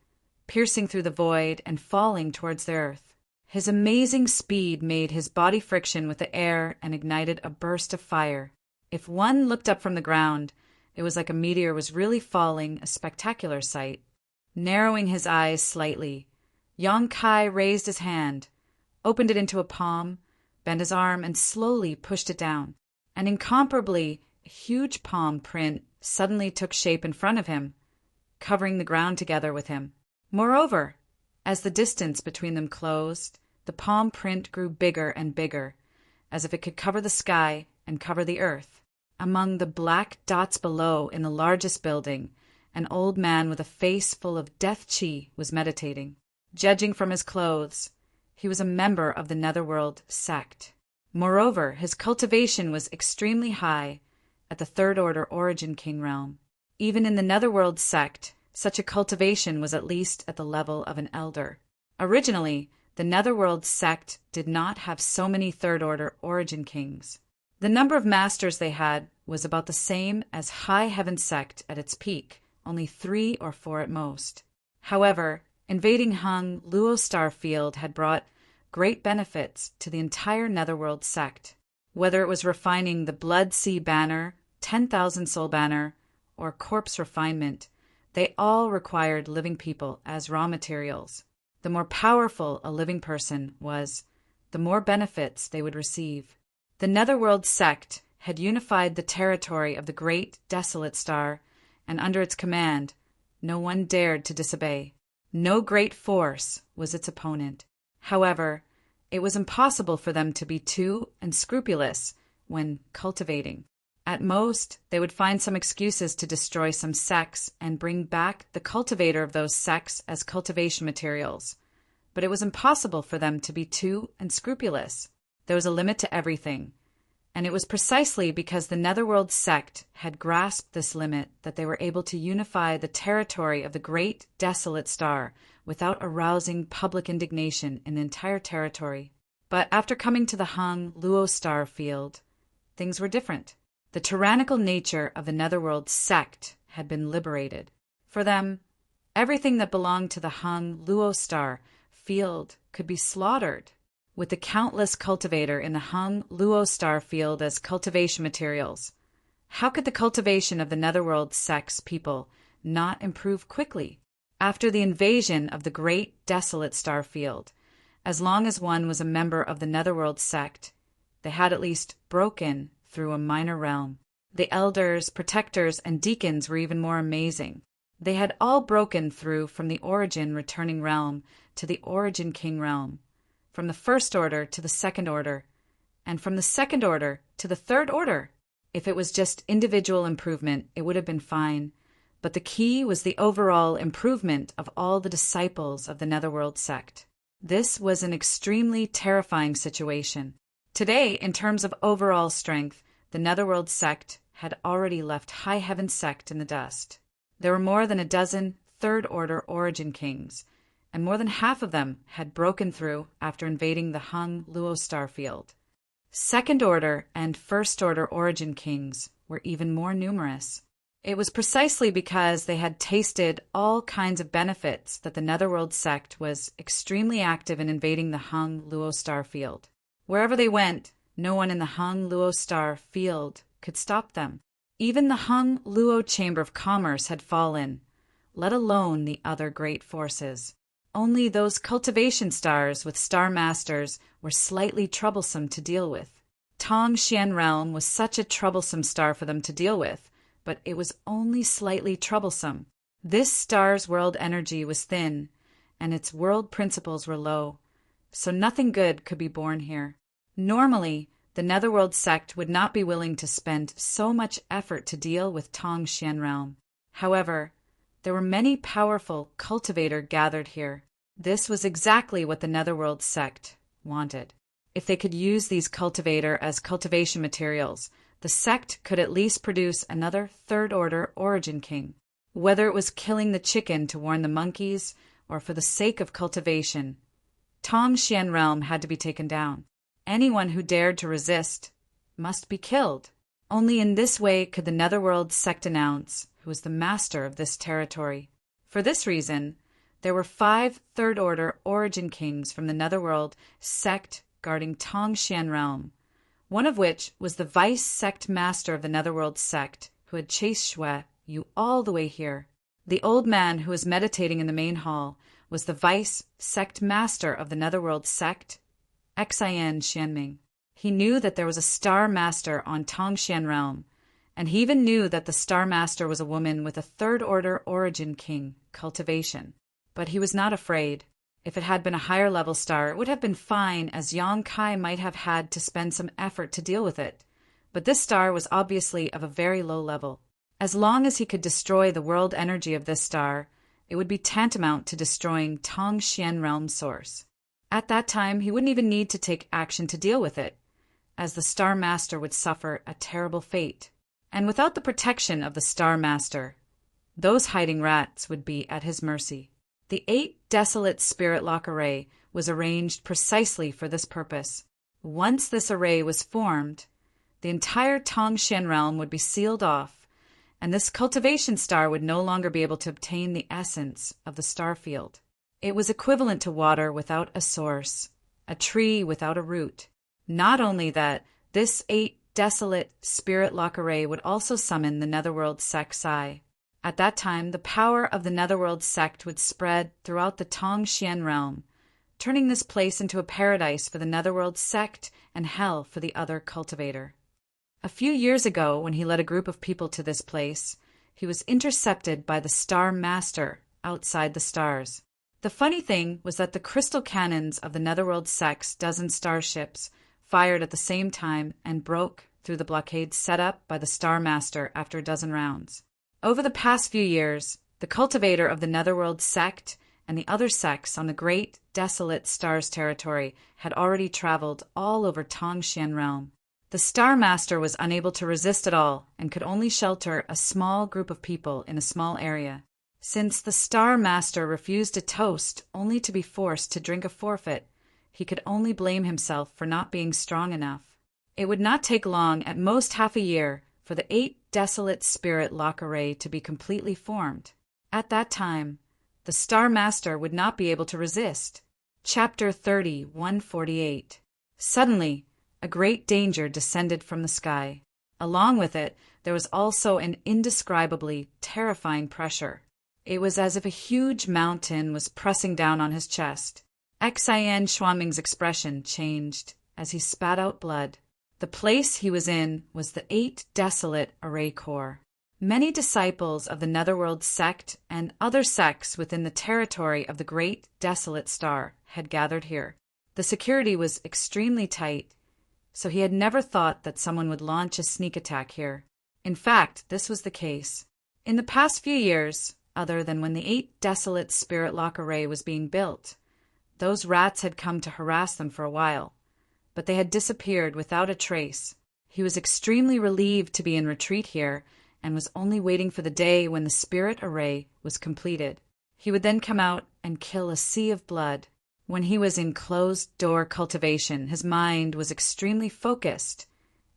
piercing through the void and falling towards the earth. His amazing speed made his body friction with the air and ignited a burst of fire. If one looked up from the ground, it was like a meteor was really falling, a spectacular sight. Narrowing his eyes slightly, Yang Kai raised his hand, opened it into a palm, bent his arm, and slowly pushed it down. An incomparably huge palm print suddenly took shape in front of him, covering the ground together with him. Moreover, as the distance between them closed, the palm print grew bigger and bigger, as if it could cover the sky and cover the earth. Among the black dots below in the largest building, an old man with a face full of death chi was meditating. Judging from his clothes, he was a member of the Netherworld sect. Moreover, his cultivation was extremely high at the Third Order Origin King realm. Even in the Netherworld sect, such a cultivation was at least at the level of an elder. Originally, the Netherworld sect did not have so many Third Order Origin Kings. The number of masters they had was about the same as High Heaven sect at its peak, only 3 or 4 at most. However, invading Hung Luo Starfield had brought great benefits to the entire Netherworld sect. Whether it was refining the Blood Sea Banner, 10,000 Soul Banner, or Corpse Refinement, they all required living people as raw materials. The more powerful a living person was, the more benefits they would receive. The Netherworld sect had unified the territory of the Great Desolate Star, and under its command, no one dared to disobey. No great force was its opponent. However, it was impossible for them to be too unscrupulous when cultivating. At most, they would find some excuses to destroy some sects and bring back the cultivator of those sects as cultivation materials. But it was impossible for them to be too unscrupulous. There was a limit to everything. And it was precisely because the Netherworld sect had grasped this limit that they were able to unify the territory of the Great Desolate Star without arousing public indignation in the entire territory. But after coming to the Hung Luo Star field, things were different. The tyrannical nature of the Netherworld sect had been liberated. For them, everything that belonged to the Hung Luo Star field could be slaughtered. With the countless cultivator in the Hung Luo Star field as cultivation materials, how could the cultivation of the Netherworld sect's people not improve quickly? After the invasion of the Great Desolate Star field, as long as one was a member of the Netherworld sect, they had at least broken through a minor realm. The elders, protectors, and deacons were even more amazing. They had all broken through from the Origin Returning Realm to the Origin King realm, from the First Order to the Second Order, and from the Second Order to the Third Order. If it was just individual improvement, it would have been fine, but the key was the overall improvement of all the disciples of the Netherworld sect. This was an extremely terrifying situation. Today, in terms of overall strength, the Netherworld sect had already left High Heaven sect in the dust. There were more than a dozen Third Order Origin Kings, and more than half of them had broken through after invading the Hung Luo Starfield. Second Order and First Order Origin Kings were even more numerous. It was precisely because they had tasted all kinds of benefits that the Netherworld sect was extremely active in invading the Hung Luo star field. Wherever they went, no one in the Hung Luo star field could stop them. Even the Hung Luo Chamber of Commerce had fallen, let alone the other great forces. Only those cultivation stars with star masters were slightly troublesome to deal with. Tong Xian Realm was such a troublesome star for them to deal with, but it was only slightly troublesome. This star's world energy was thin, and its world principles were low, so nothing good could be born here. Normally, the Netherworld sect would not be willing to spend so much effort to deal with Tong Xian Realm. However, there were many powerful cultivators gathered here. This was exactly what the Netherworld sect wanted. If they could use these cultivators as cultivation materials, the sect could at least produce another Third Order Origin King. Whether it was killing the chicken to warn the monkeys or for the sake of cultivation, Tong Xian Realm had to be taken down. Anyone who dared to resist must be killed. Only in this way could the Netherworld sect announce who was the master of this territory. For this reason, there were 5 Third Order Origin Kings from the Netherworld sect guarding Tong Xian Realm, one of which was the vice sect master of the Netherworld sect who had chased Shui Yu all the way here. The old man who was meditating in the main hall was the vice sect master of the Netherworld sect, Xian Xianming. He knew that there was a star master on Tong Xian Realm, and he even knew that the star master was a woman with a Third Order Origin King cultivation. But he was not afraid. If it had been a higher level star, it would have been fine, as Yang Kai might have had to spend some effort to deal with it. But this star was obviously of a very low level. As long as he could destroy the world energy of this star, it would be tantamount to destroying Tong Xian Realm's source. At that time, he wouldn't even need to take action to deal with it, as the Star Master would suffer a terrible fate. And without the protection of the Star Master, those hiding rats would be at his mercy. The 8 desolate spirit lock array was arranged precisely for this purpose. Once this array was formed, the entire Tong Xian Realm would be sealed off, and this cultivation star would no longer be able to obtain the essence of the star field. It was equivalent to water without a source, a tree without a root. Not only that, this 8 desolate spirit lock array would also summon the Netherworld sect Sai. At that time, the power of the Netherworld sect would spread throughout the Tong Xian Realm, turning this place into a paradise for the Netherworld sect and hell for the other cultivator. A few years ago, when he led a group of people to this place, he was intercepted by the Star Master outside the stars. The funny thing was that the crystal cannons of the Netherworld sect's dozen starships fired at the same time and broke through the blockade set up by the Star Master after a dozen rounds. Over the past few years, the cultivator of the Netherworld sect and the other sects on the great, desolate stars territory had already traveled all over Tong Xian Realm. The Star Master was unable to resist at all and could only shelter a small group of people in a small area. Since the Star Master refused a toast only to be forced to drink a forfeit, he could only blame himself for not being strong enough. It would not take long, at most half a year, for the 8 desolate spirit lock array to be completely formed. At that time, the Star Master would not be able to resist. Chapter 30, 148. Suddenly, a great danger descended from the sky. Along with it, there was also an indescribably terrifying pressure. It was as if a huge mountain was pressing down on his chest. Xian Xuanming's expression changed as he spat out blood. The place he was in was the 8 desolate array core. Many disciples of the Netherworld sect and other sects within the territory of the Great Desolate Star had gathered here. The security was extremely tight, so he had never thought that someone would launch a sneak attack here. In fact, this was the case. In the past few years, other than when the 8 desolate spirit lock array was being built, those rats had come to harass them for a while, but they had disappeared without a trace. He was extremely relieved to be in retreat here and was only waiting for the day when the spirit array was completed. He would then come out and kill a sea of blood. When he was in closed-door cultivation, his mind was extremely focused,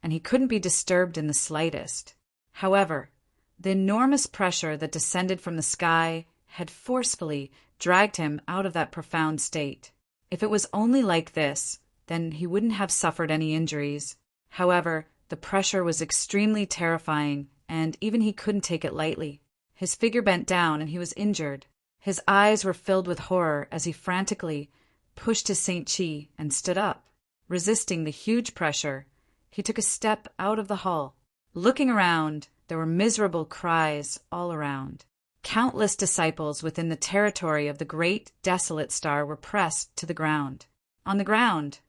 and he couldn't be disturbed in the slightest. However, the enormous pressure that descended from the sky had forcefully dragged him out of that profound state. If it was only like this, then he wouldn't have suffered any injuries. However, the pressure was extremely terrifying, and even he couldn't take it lightly. His figure bent down, and he was injured. His eyes were filled with horror as he frantically pushed his Saint Chi and stood up. Resisting the huge pressure, he took a step out of the hall. Looking around, there were miserable cries all around. Countless disciples within the territory of the great desolate star were pressed to the ground. On the ground,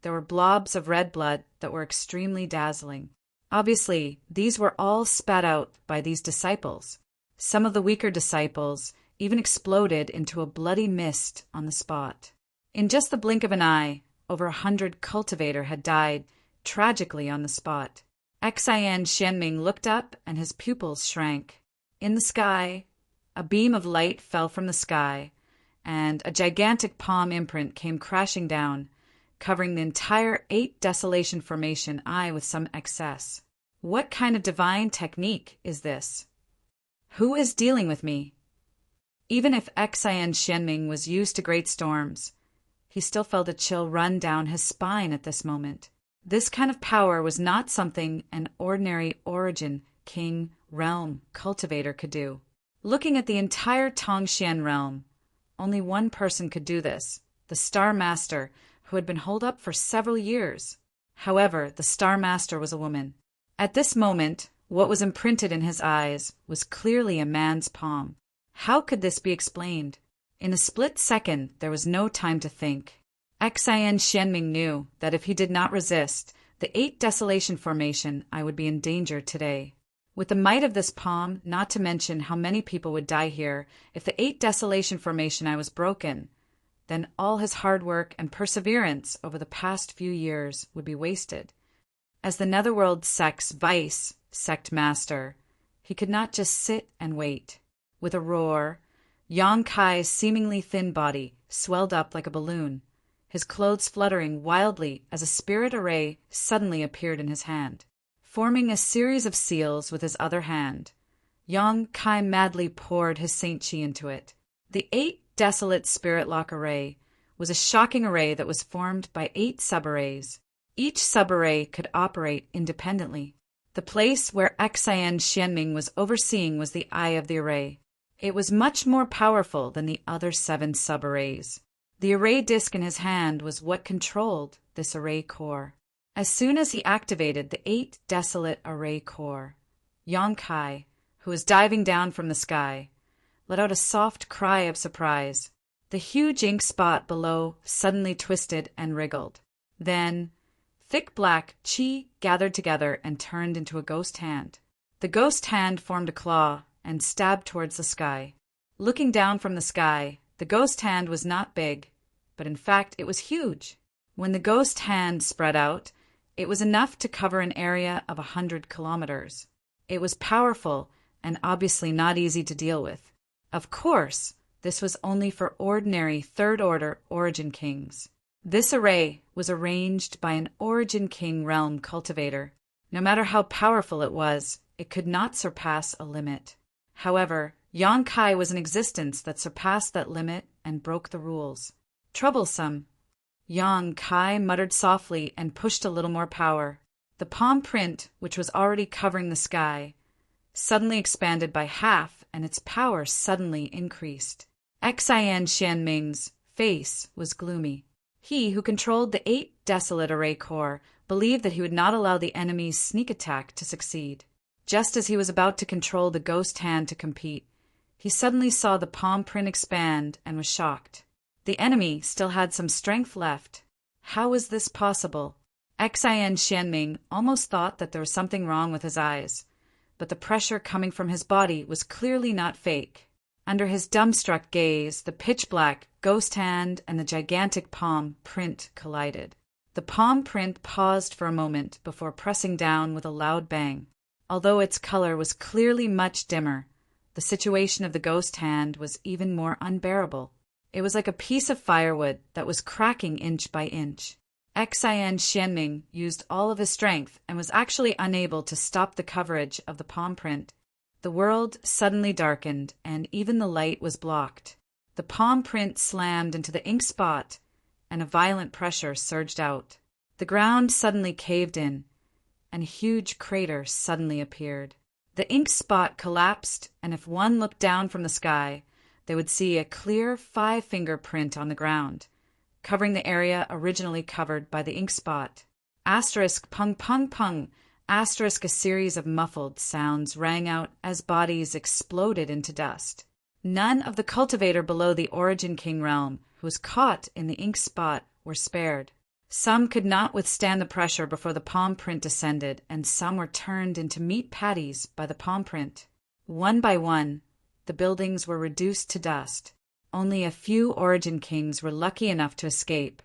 there were blobs of red blood that were extremely dazzling. Obviously, these were all spat out by these disciples. Some of the weaker disciples even exploded into a bloody mist on the spot. In just the blink of an eye, over 100 cultivator had died tragically on the spot. Xian Xianming looked up and his pupils shrank. In the sky, a beam of light fell from the sky, and a gigantic palm imprint came crashing down, covering the entire 8 desolation formation, with some excess. What kind of divine technique is this? Who is dealing with me? Even if Xian Xianming was used to great storms, he still felt a chill run down his spine at this moment. This kind of power was not something an ordinary origin, king, realm, cultivator could do. Looking at the entire Tongxian realm, only one person could do this, the Star Master, who had been holed up for several years. However, the Star Master was a woman. At this moment, what was imprinted in his eyes was clearly a man's palm. How could this be explained? In a split second, there was no time to think. Xian Xianming knew that if he did not resist the 8 desolation formation, I would be in danger today. With the might of this palm, not to mention how many people would die here if the 8 desolation formation was broken, then all his hard work and perseverance over the past few years would be wasted. As the Netherworld Sect's vice sect master, he could not just sit and wait. With a roar, Yang Kai's seemingly thin body swelled up like a balloon, his clothes fluttering wildly as a spirit array suddenly appeared in his hand. Forming a series of seals with his other hand, Yang Kai madly poured his Saint Chi into it. The 8 desolate spirit lock array was a shocking array that was formed by 8 subarrays. Each subarray could operate independently. The place where Xian Xianming was overseeing was the eye of the array. It was much more powerful than the other 7 subarrays. The array disc in his hand was what controlled this array core. As soon as he activated the 8 desolate array core, Yang Kai, who was diving down from the sky, let out a soft cry of surprise. The huge ink spot below suddenly twisted and wriggled. Then, thick black chi gathered together and turned into a ghost hand. The ghost hand formed a claw and stabbed towards the sky. Looking down from the sky, the ghost hand was not big, but in fact it was huge. When the ghost hand spread out, it was enough to cover an area of 100 kilometers. It was powerful and obviously not easy to deal with. Of course, this was only for ordinary third-order Origin Kings. This array was arranged by an Origin King realm cultivator. No matter how powerful it was, it could not surpass a limit. However, Yang Kai was an existence that surpassed that limit and broke the rules. Troublesome. Yang Kai muttered softly and pushed a little more power. The palm print, which was already covering the sky, suddenly expanded by half, and its power suddenly increased. Xian Xianming's face was gloomy. He, who controlled the 8 desolate array core, believed that he would not allow the enemy's sneak attack to succeed. Just as he was about to control the ghost hand to compete, he suddenly saw the palm print expand and was shocked. The enemy still had some strength left. How was this possible? Xian Xianming almost thought that there was something wrong with his eyes, but the pressure coming from his body was clearly not fake. Under his dumbstruck gaze, the pitch-black ghost hand and the gigantic palm print collided. The palm print paused for a moment before pressing down with a loud bang. Although its color was clearly much dimmer, the situation of the ghost hand was even more unbearable. It was like a piece of firewood that was cracking inch by inch. Xian Xianming used all of his strength and was actually unable to stop the coverage of the palm print. The world suddenly darkened, and even the light was blocked. The palm print slammed into the ink spot, and a violent pressure surged out. The ground suddenly caved in, and a huge crater suddenly appeared. The ink spot collapsed, and if one looked down from the sky, they would see a clear 5-finger print on the ground, covering the area originally covered by the ink spot. Asterisk pung pung pung, asterisk a series of muffled sounds rang out as bodies exploded into dust. None of the cultivator below the Origin King realm who was caught in the ink spot were spared. Some could not withstand the pressure before the palm print descended, and some were turned into meat patties by the palm print. One by one, the buildings were reduced to dust. Only a few Origin Kings were lucky enough to escape,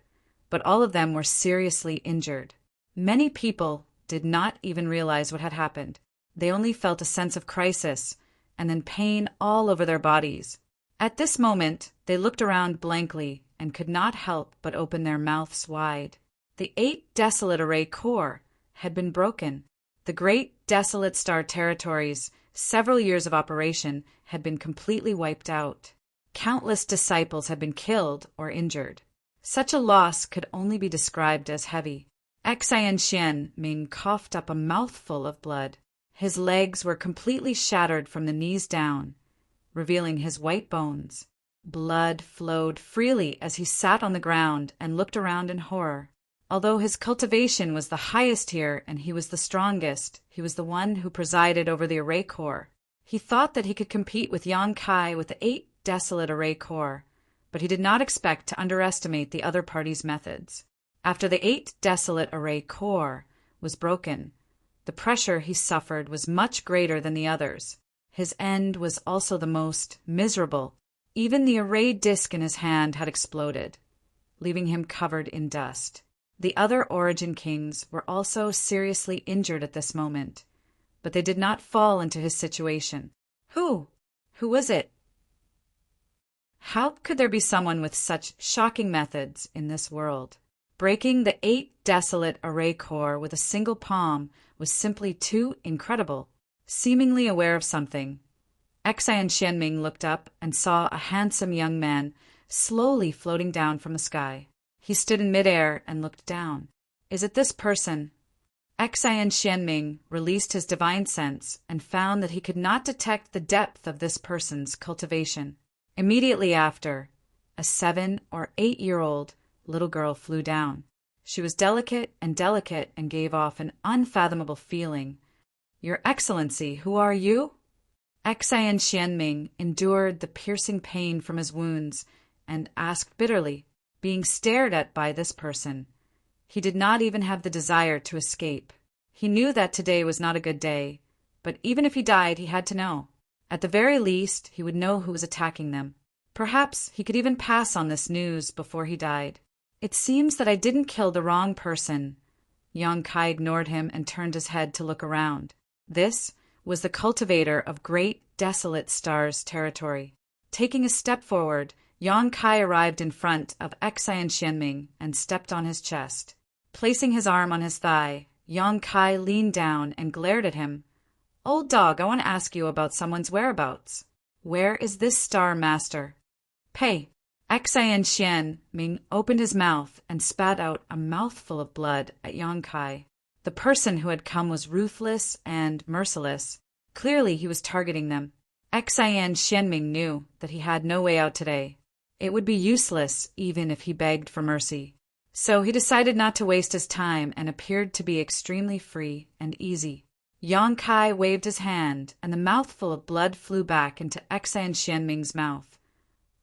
but all of them were seriously injured. Many people did not even realize what had happened. They only felt a sense of crisis and then pain all over their bodies. At this moment, they looked around blankly and could not help but open their mouths wide. The 8 desolate array core had been broken. The great desolate star territories, several years of operation, had been completely wiped out. Countless disciples had been killed or injured. Such a loss could only be described as heavy. Xian Xianming coughed up a mouthful of blood. His legs were completely shattered from the knees down, revealing his white bones. Blood flowed freely as he sat on the ground and looked around in horror. Although his cultivation was the highest here and he was the strongest, he was the one who presided over the array core. He thought that he could compete with Yang Kai with the 8 desolate array core, but he did not expect to underestimate the other party's methods. After the 8 desolate array core was broken, the pressure he suffered was much greater than the others. His end was also the most miserable. Even the array disc in his hand had exploded, leaving him covered in dust. The other Origin Kings were also seriously injured at this moment, but they did not fall into his situation. Who was it? How could there be someone with such shocking methods in this world? Breaking the 8 desolate array core with a single palm was simply too incredible. Seemingly aware of something, Xian Xianming looked up and saw a handsome young man slowly floating down from the sky. He stood in midair and looked down. Is it this person? Xian Xianming released his divine sense and found that he could not detect the depth of this person's cultivation. Immediately after, a 7- or 8-year-old little girl flew down. She was delicate and gave off an unfathomable feeling. Your Excellency, who are you? Xian Xianming endured the piercing pain from his wounds and asked bitterly, being stared at by this person. He did not even have the desire to escape. He knew that today was not a good day, but even if he died, he had to know. At the very least, he would know who was attacking them. Perhaps he could even pass on this news before he died. It seems that I didn't kill the wrong person. Yang Kai ignored him and turned his head to look around. This was the cultivator of Great Desolate Stars territory. Taking a step forward, Yang Kai arrived in front of Xian Xianming and stepped on his chest. Placing his arm on his thigh, Yang Kai leaned down and glared at him. Old dog, I want to ask you about someone's whereabouts. Where is this star master? Pay. Xian Xianming opened his mouth and spat out a mouthful of blood at Yang Kai. The person who had come was ruthless and merciless. Clearly he was targeting them. Xian Xianming knew that he had no way out today. It would be useless even if he begged for mercy. So he decided not to waste his time and appeared to be extremely free and easy. Yang Kai waved his hand, and the mouthful of blood flew back into Xian Xianming's mouth,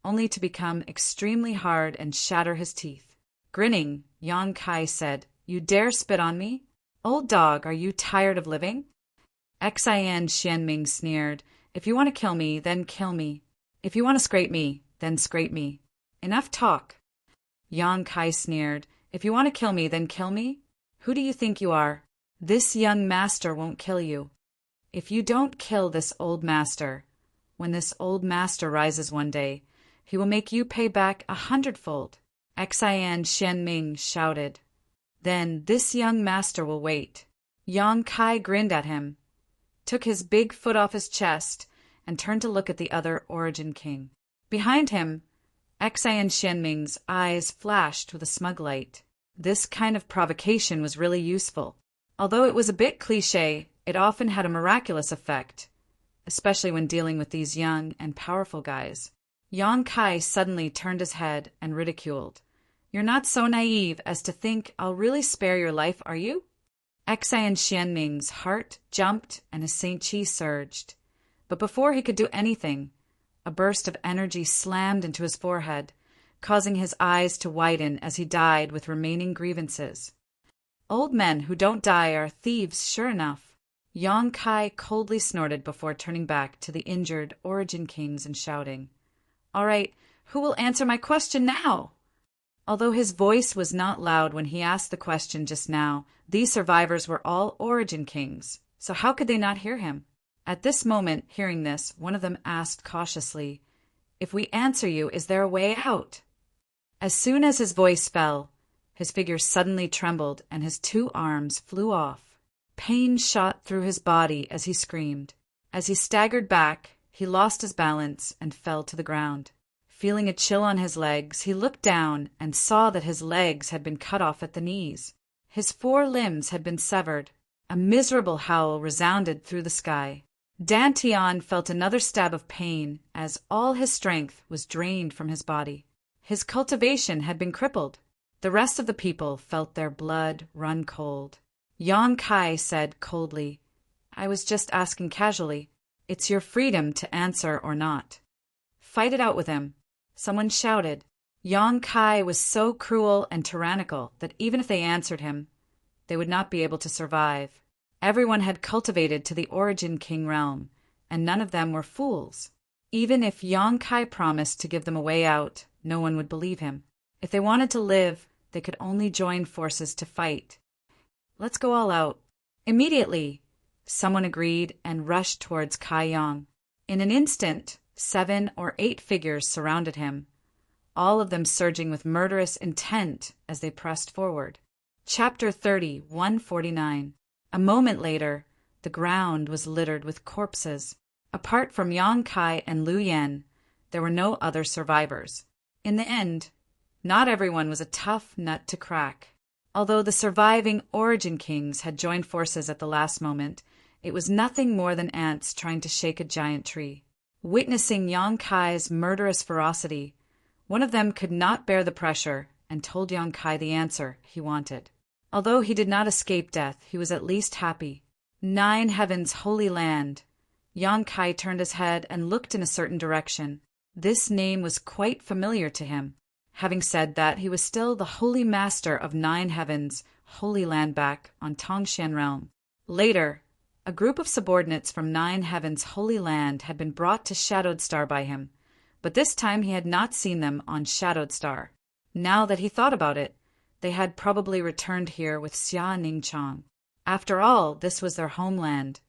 only to become extremely hard and shatter his teeth. Grinning, Yang Kai said, You dare spit on me? Old dog, are you tired of living? Xian Xianming sneered, If you want to kill me, then kill me. If you want to scrape me, then scrape me. Enough talk. Yang Kai sneered, If you want to kill me, then kill me? Who do you think you are? This young master won't kill you. If you don't kill this old master, when this old master rises one day, He will make you pay back 100-fold. Xian Xianming shouted. Then this young master will wait. Yang Kai grinned at him, took his big foot off his chest, and turned to look at the other Origin King. Behind him, Xian Xianming's eyes flashed with a smug light. This kind of provocation was really useful. Although it was a bit cliché, it often had a miraculous effect, especially when dealing with these young and powerful guys. Yang Kai suddenly turned his head and ridiculed. You're not so naive as to think I'll really spare your life, are you? Xian Xianming's heart jumped and his Saint Chi surged. But before he could do anything, a burst of energy slammed into his forehead, causing his eyes to widen as he died with remaining grievances. Old men who don't die are thieves, sure enough. Yang Kai coldly snorted before turning back to the injured Origin Kings and shouting, All right, who will answer my question now? Although his voice was not loud when he asked the question just now, these survivors were all Origin Kings, so how could they not hear him? At this moment, hearing this, one of them asked cautiously, If we answer you, is there a way out? As soon as his voice fell, his figure suddenly trembled and his 2 arms flew off. Pain shot through his body as he screamed. As he staggered back, he lost his balance and fell to the ground. Feeling a chill on his legs, he looked down and saw that his legs had been cut off at the knees. His 4 limbs had been severed. A miserable howl resounded through the sky. Dan Tian felt another stab of pain as all his strength was drained from his body. His cultivation had been crippled. The rest of the people felt their blood run cold. Yang Kai said coldly, I was just asking casually. It's your freedom to answer or not. Fight it out with him. Someone shouted. Yang Kai was so cruel and tyrannical that even if they answered him, they would not be able to survive. Everyone had cultivated to the Origin King realm, and none of them were fools. Even if Yang Kai promised to give them a way out, no one would believe him. If they wanted to live, they could only join forces to fight. Let's go all out. Immediately, someone agreed and rushed towards Kai Yang. In an instant, 7 or 8 figures surrounded him, all of them surging with murderous intent as they pressed forward. Chapter 30, 149. A moment later, the ground was littered with corpses. Apart from Yang Kai and Lu Yan, there were no other survivors. In the end, not everyone was a tough nut to crack. Although the surviving Origin Kings had joined forces at the last moment, it was nothing more than ants trying to shake a giant tree. Witnessing Yang Kai's murderous ferocity, one of them could not bear the pressure and told Yang Kai the answer he wanted. Although he did not escape death, he was at least happy. 9 Heaven's holy land. Yang Kai turned his head and looked in a certain direction. This name was quite familiar to him. Having said that, he was still the holy master of 9 Heaven's holy land back on Tongshan realm. Later, a group of subordinates from 9 Heaven's holy land had been brought to Shadowed Star by him, but this time he had not seen them on Shadowed Star. Now that he thought about it, they had probably returned here with Xia Ningchang. After all, this was their homeland,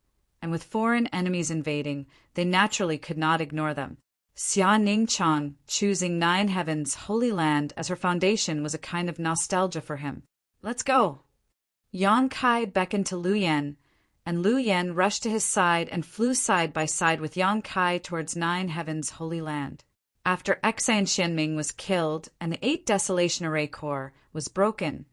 and with foreign enemies invading, they naturally could not ignore them. Xia Ningchang choosing 9 Heaven's holy land as her foundation was a kind of nostalgia for him. Let's go. Yang Kai beckoned to Lu Yan, and Lu Yan rushed to his side and flew side by side with Yang Kai towards 9 Heaven's holy land. After Xian Xianming was killed and the 8 Desolation Array Core was broken,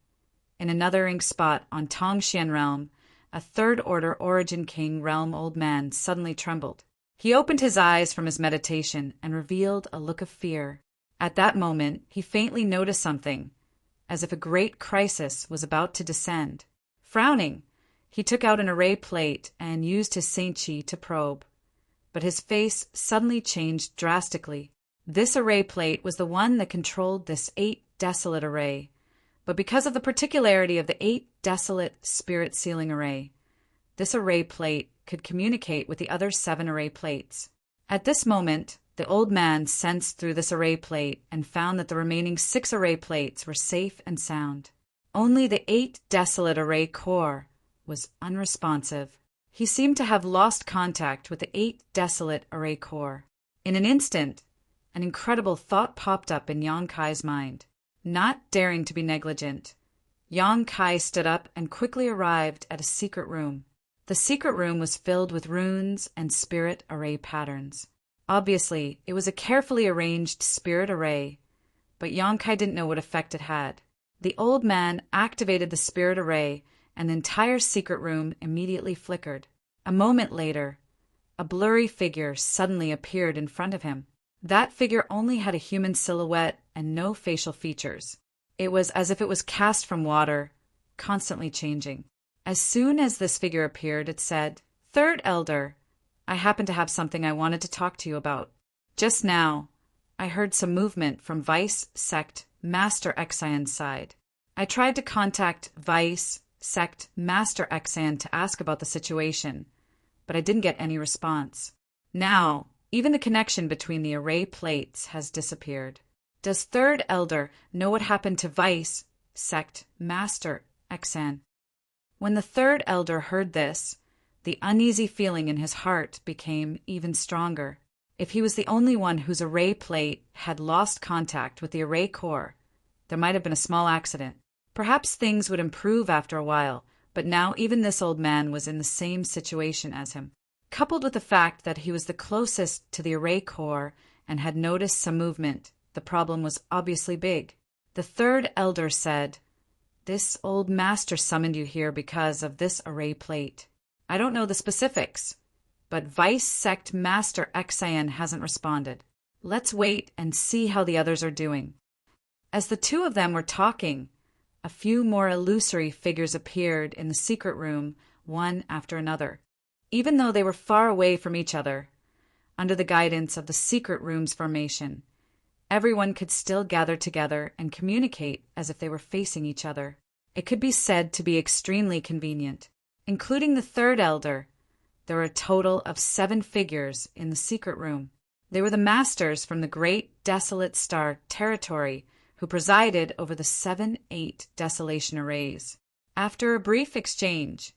in another ink spot on Tongshan realm, a 3rd Order Origin King realm old man suddenly trembled. He opened his eyes from his meditation and revealed a look of fear. At that moment, he faintly noticed something, as if a great crisis was about to descend. Frowning, he took out an array plate and used his Saint Chi to probe. But his face suddenly changed drastically. This array plate was the one that controlled this 8 desolate array, but because of the particularity of the 8 desolate spirit sealing array, this array plate could communicate with the other 7 array plates. At this moment, the old man sensed through this array plate and found that the remaining 6 array plates were safe and sound. Only the 8 desolate array core was unresponsive. He seemed to have lost contact with the 8 desolate array core. In an instant, an incredible thought popped up in Yang Kai's mind. Not daring to be negligent, Yang Kai stood up and quickly arrived at a secret room. The secret room was filled with runes and spirit array patterns. Obviously, it was a carefully arranged spirit array, but Yang Kai didn't know what effect it had. The old man activated the spirit array, and the entire secret room immediately flickered. A moment later, a blurry figure suddenly appeared in front of him. That figure only had a human silhouette and no facial features. It was as if it was cast from water, constantly changing. As soon as this figure appeared, it said, "Third Elder, I happen to have something I wanted to talk to you about. Just now, I heard some movement from Vice Sect Master Xion's side. I tried to contact Vice Sect Master Xion to ask about the situation, but I didn't get any response. Now, even the connection between the array plates has disappeared. Does Third Elder know what happened to Vice Sect Master Xion?" When the Third Elder heard this, the uneasy feeling in his heart became even stronger. If he was the only one whose array plate had lost contact with the array core, there might have been a small accident. Perhaps things would improve after a while, but now even this old man was in the same situation as him. Coupled with the fact that he was the closest to the array core and had noticed some movement, the problem was obviously big. The Third Elder said, "This old master summoned you here because of this array plate. I don't know the specifics, but Vice Sect Master Xion hasn't responded. Let's wait and see how the others are doing." As the two of them were talking, a few more illusory figures appeared in the secret room, one after another. Even though they were far away from each other, under the guidance of the secret room's formation, everyone could still gather together and communicate as if they were facing each other. It could be said to be extremely convenient. Including the Third Elder, there were a total of 7 figures in the secret room. They were the masters from the Great Desolate Star territory who presided over the 7-8 desolation arrays. After a brief exchange,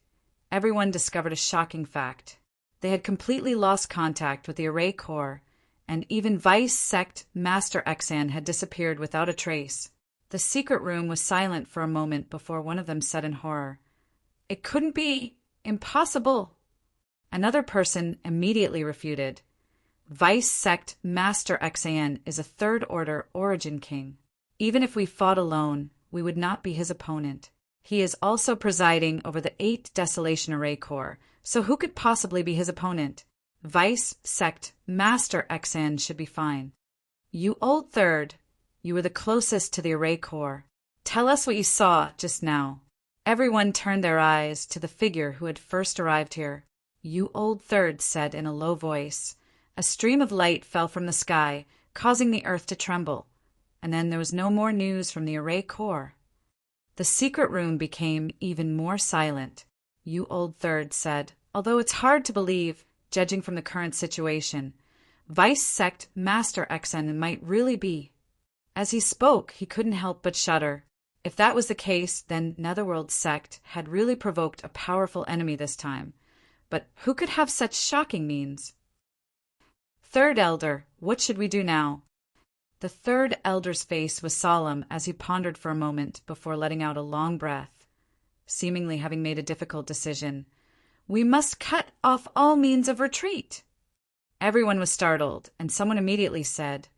everyone discovered a shocking fact. They had completely lost contact with the array core, and even Vice Sect Master Xion had disappeared without a trace. The secret room was silent for a moment before one of them said in horror, "It couldn't be. Impossible." Another person immediately refuted. "Vice Sect Master Xion is a third-order origin king. Even if we fought alone, we would not be his opponent. He is also presiding over the 8 Desolation Array Corps, so who could possibly be his opponent? Vice Sect Master Xion should be fine. You old third, you were the closest to the Array Corps. Tell us what you saw just now." Everyone turned their eyes to the figure who had first arrived here. "You old third," said in a low voice. A stream of light fell from the sky, causing the earth to tremble, and then there was no more news from the Array Corps. The secret room became even more silent. "You old third," said, "although it's hard to believe, judging from the current situation, Vice Sect Master Xion might really be." As he spoke, he couldn't help but shudder. If that was the case, then Netherworld Sect had really provoked a powerful enemy this time. But who could have such shocking means? "Third Elder, what should we do now?" The Third Elder's face was solemn as he pondered for a moment before letting out a long breath, seemingly having made a difficult decision. "We must cut off all means of retreat." Everyone was startled, and someone immediately said,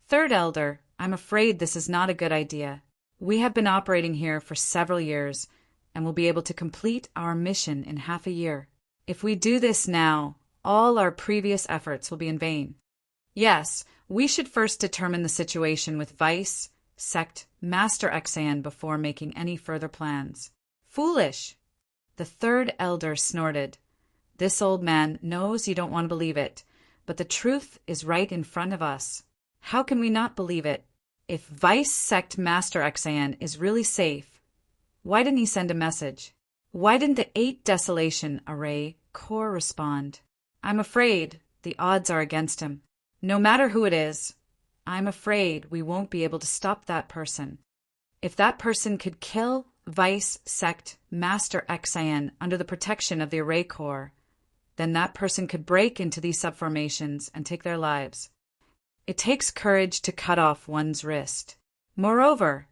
"Third Elder, I'm afraid this is not a good idea. We have been operating here for several years, and will be able to complete our mission in half a year. If we do this now, all our previous efforts will be in vain. Yes, we should first determine the situation with Vice Sect Master Xion before making any further plans." "Foolish!" The Third Elder snorted. "This old man knows you don't want to believe it, but the truth is right in front of us. How can we not believe it? If Vice Sect Master Xion is really safe, why didn't he send a message? Why didn't the 8 Desolation Array Corps respond? I'm afraid the odds are against him. No matter who it is, I'm afraid we won't be able to stop that person. If that person could kill Vice Sect Master Xion under the protection of the Array Corps, then that person could break into these subformations and take their lives. It takes courage to cut off one's wrist. Moreover,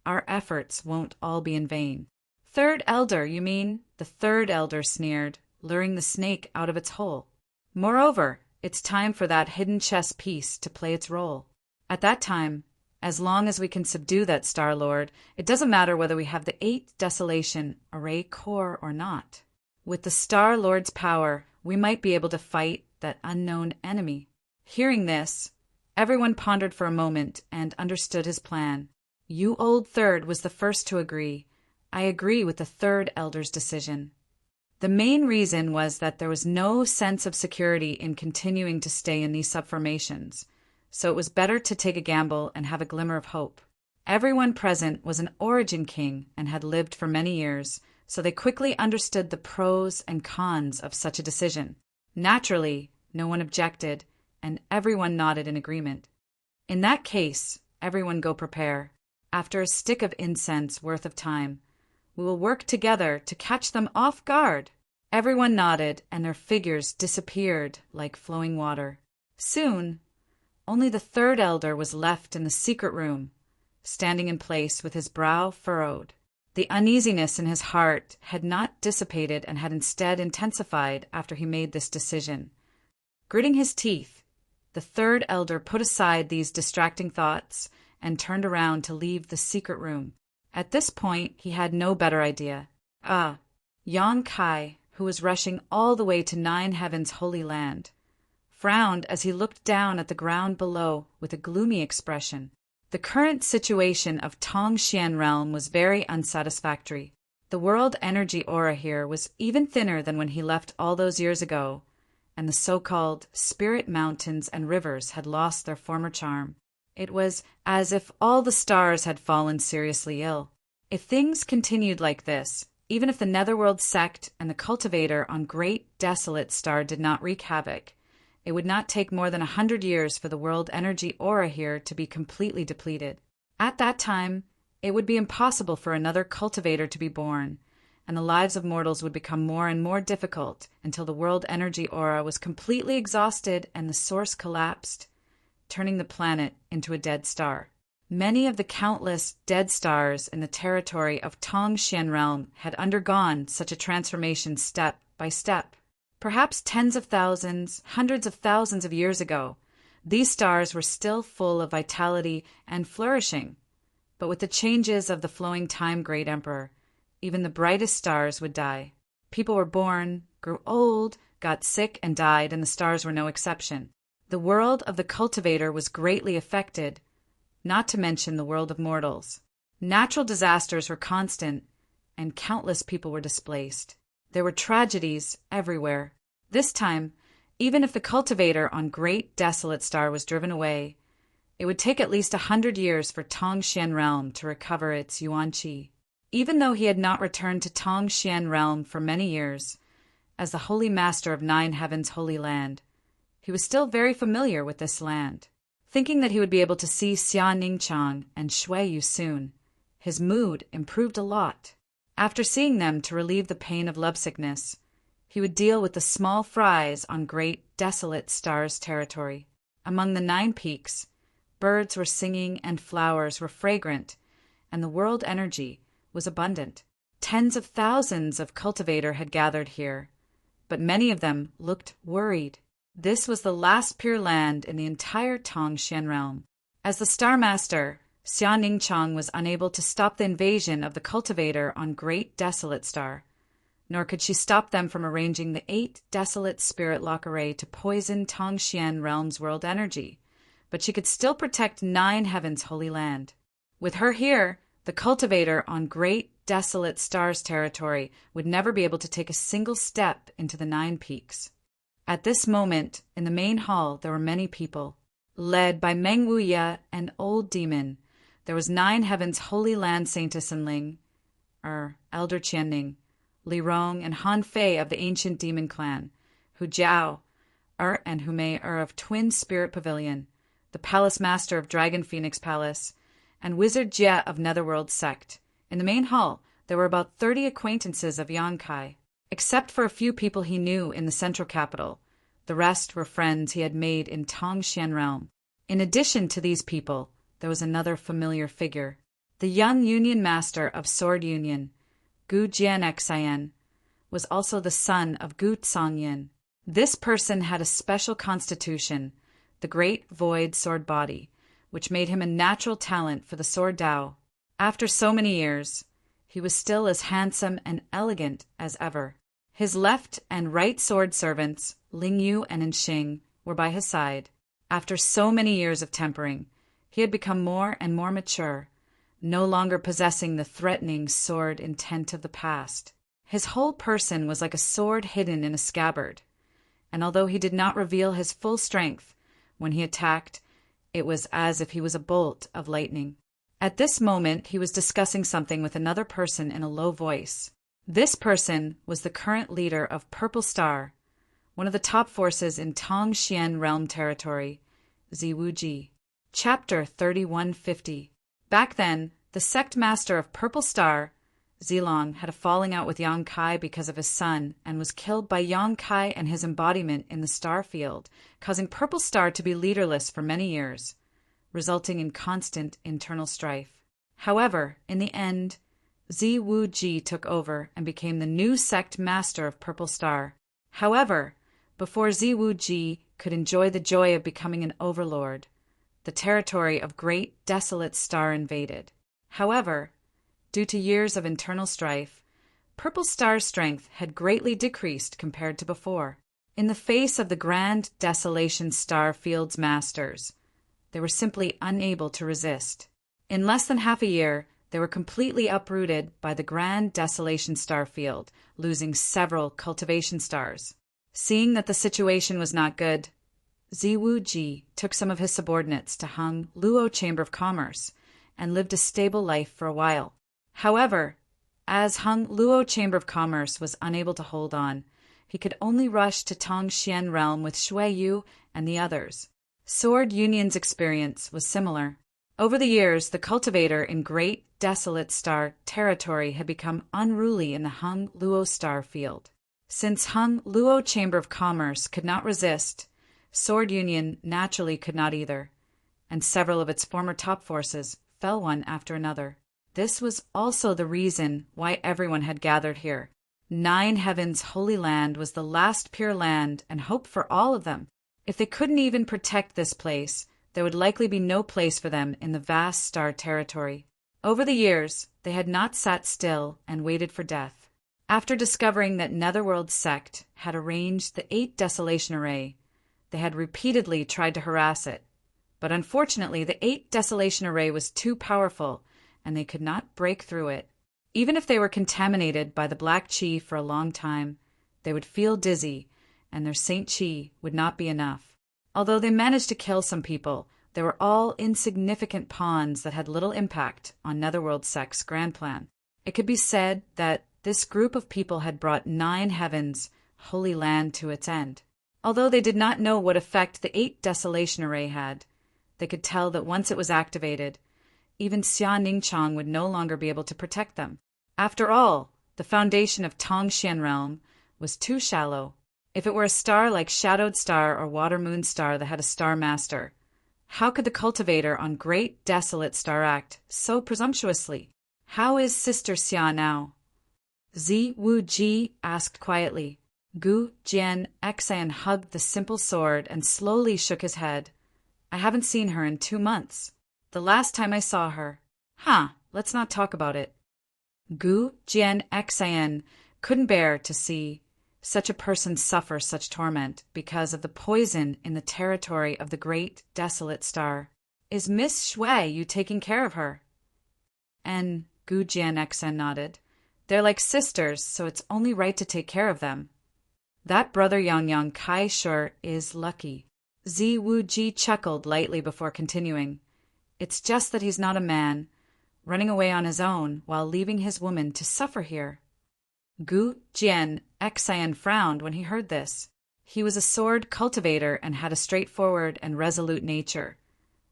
our efforts won't all be in vain. Third elder, you mean? The third elder sneered, luring the snake out of its hole. Moreover, it's time for that hidden chess piece to play its role. At that time, as long as we can subdue that Star Lord, it doesn't matter whether we have the 8 Desolation Array Core or not. With the Star Lord's power, we might be able to fight that unknown enemy. Hearing this, everyone pondered for a moment and understood his plan. You Old Third was the first to agree. I agree with the third elder's decision. The main reason was that there was no sense of security in continuing to stay in these subformations, so it was better to take a gamble and have a glimmer of hope. Everyone present was an Origin King and had lived for many years, so they quickly understood the pros and cons of such a decision. Naturally, no one objected, and everyone nodded in agreement. In that case, everyone go prepare. After a stick of incense worth of time, we will work together to catch them off guard. Everyone nodded, and their figures disappeared like flowing water. Soon, only the third elder was left in the secret room, standing in place with his brow furrowed. The uneasiness in his heart had not dissipated and had instead intensified after he made this decision. Gritting his teeth, the third elder put aside these distracting thoughts and turned around to leave the secret room. At this point, he had no better idea. Yan Kai, who was rushing all the way to Nine Heaven's holy land, frowned as he looked down at the ground below with a gloomy expression. The current situation of Tongxian realm was very unsatisfactory. The world energy aura here was even thinner than when he left all those years ago, and the so-called spirit mountains and rivers had lost their former charm. It was as if all the stars had fallen seriously ill. If things continued like this, even if the Netherworld sect and the cultivator on Great Desolate Star did not wreak havoc, it would not take more than 100 years for the world energy aura here to be completely depleted. At that time, it would be impossible for another cultivator to be born, and the lives of mortals would become more and more difficult until the world energy aura was completely exhausted and the source collapsed, turning the planet into a dead star. Many of the countless dead stars in the territory of Tongxian realm had undergone such a transformation step by step. Perhaps tens of thousands, hundreds of thousands of years ago, these stars were still full of vitality and flourishing. But with the changes of the flowing time, Great Emperor, even the brightest stars would die. People were born, grew old, got sick, and died, and the stars were no exception. The world of the cultivator was greatly affected, not to mention the world of mortals. Natural disasters were constant, and countless people were displaced. There were tragedies everywhere. This time, even if the cultivator on Great Desolate Star was driven away, it would take at least 100 years for Tongxian realm to recover its yuan qi. Even though he had not returned to Tongxian realm for many years, as the holy master of Nine Heaven's holy land, he was still very familiar with this land. Thinking that he would be able to see Xia Ningchang and Shui Yu soon, his mood improved a lot. After seeing them to relieve the pain of lovesickness, he would deal with the small fries on Great Desolate Star's territory. Among the 9 peaks, birds were singing and flowers were fragrant, and the world energy was abundant. Tens of thousands of cultivator had gathered here, but many of them looked worried. This was the last pure land in the entire Tongxian realm. As the Star Master, Xia Ningchang was unable to stop the invasion of the cultivator on Great Desolate Star, nor could she stop them from arranging the 8 Desolate Spirit Lock Array to poison Tongxian realm's world energy, but she could still protect 9 Heaven's holy land. With her here, the cultivator on Great Desolate Star's territory would never be able to take a single step into the 9 peaks. At this moment, in the main hall, there were many people. Led by Meng Wuya, an old demon, there was 9 Heaven's holy land Saintess and Ling, Elder Qianning, Li Rong, and Han Fei of the ancient demon clan, Hu Jiao, and Hu Mei of Twin Spirit Pavilion, the Palace Master of Dragon Phoenix Palace, and Wizard Jie of Netherworld Sect. In the main hall, there were about 30 acquaintances of Yan Kai. Except for a few people he knew in the central capital, the rest were friends he had made in Tongxian realm. In addition to these people, there was another familiar figure. The young Union Master of Sword Union, Gu Jianxian, was also the son of Gu Tsangyin. This person had a special constitution, the Great Void Sword Body, which made him a natural talent for the Sword Dao. After so many years, he was still as handsome and elegant as ever. His left and right sword servants, Ling Yu and Enxing, were by his side. After so many years of tempering, he had become more and more mature, no longer possessing the threatening sword intent of the past. His whole person was like a sword hidden in a scabbard, and although he did not reveal his full strength, when he attacked, it was as if he was a bolt of lightning. At this moment, he was discussing something with another person in a low voice. This person was the current leader of Purple Star, one of the top forces in Tongxian Realm territory, Ziwuji. Chapter 3150. Back then, the sect master of Purple Star, Zilong, had a falling out with Yang Kai because of his son and was killed by Yang Kai and his embodiment in the star field, causing Purple Star to be leaderless for many years, resulting in constant internal strife. However, in the end, Ziwuji took over and became the new sect master of Purple Star. However, before Ziwuji could enjoy the joy of becoming an overlord, the territory of Great Desolate Star invaded. However, due to years of internal strife, Purple Star's strength had greatly decreased compared to before. In the face of the Grand Desolation Star Field's masters, they were simply unable to resist. In less than half a year, they were completely uprooted by the Grand Desolation Star Field, losing several cultivation stars. Seeing that the situation was not good, Ziwuji took some of his subordinates to Hung Luo Chamber of Commerce and lived a stable life for a while. However, as Hung Luo Chamber of Commerce was unable to hold on, he could only rush to Tongxian Realm with Shui Yu and the others. Sword Union's experience was similar. Over the years, the cultivator in Great Desolate Star territory had become unruly in the Hung Luo Star Field. Since Hung Luo Chamber of Commerce could not resist, Sword Union naturally could not either, and several of its former top forces fell one after another. This was also the reason why everyone had gathered here. Nine Heavens' holy land was the last pure land and hope for all of them. If they couldn't even protect this place, there would likely be no place for them in the vast star territory. Over the years, they had not sat still and waited for death. After discovering that Netherworld's sect had arranged the 8 Desolation Array, they had repeatedly tried to harass it. But unfortunately, the 8 Desolation Array was too powerful, and they could not break through it. Even if they were contaminated by the Black Qi for a long time, they would feel dizzy, and their Saint Qi would not be enough. Although they managed to kill some people, they were all insignificant pawns that had little impact on Netherworld Sect's grand plan. It could be said that this group of people had brought 9 Heavens' holy land to its end. Although they did not know what effect the 8 Desolation Array had, they could tell that once it was activated, even Xia Ningchang would no longer be able to protect them. After all, the foundation of Tongxian Realm was too shallow. If it were a star like Shadowed Star or Water Moon Star that had a Star Master, how could the cultivator on Great Desolate Star act so presumptuously? How is Sister Xia now? Ziwuji asked quietly. Gu Jianxian hugged the simple sword and slowly shook his head. I haven't seen her in 2 months. The last time I saw her. Let's not talk about it. Gu Jianxian couldn't bear to see such a person suffer such torment because of the poison in the territory of the Great Desolate Star. Is Miss Shui Yu taking care of her? And Gu Jianxian nodded. They're like sisters, so it's only right to take care of them. That brother Yang Kai sure is lucky. Ziwuji chuckled lightly before continuing. It's just that he's not a man, running away on his own while leaving his woman to suffer here. Gu Jianxian frowned when he heard this. He was a sword cultivator and had a straightforward and resolute nature,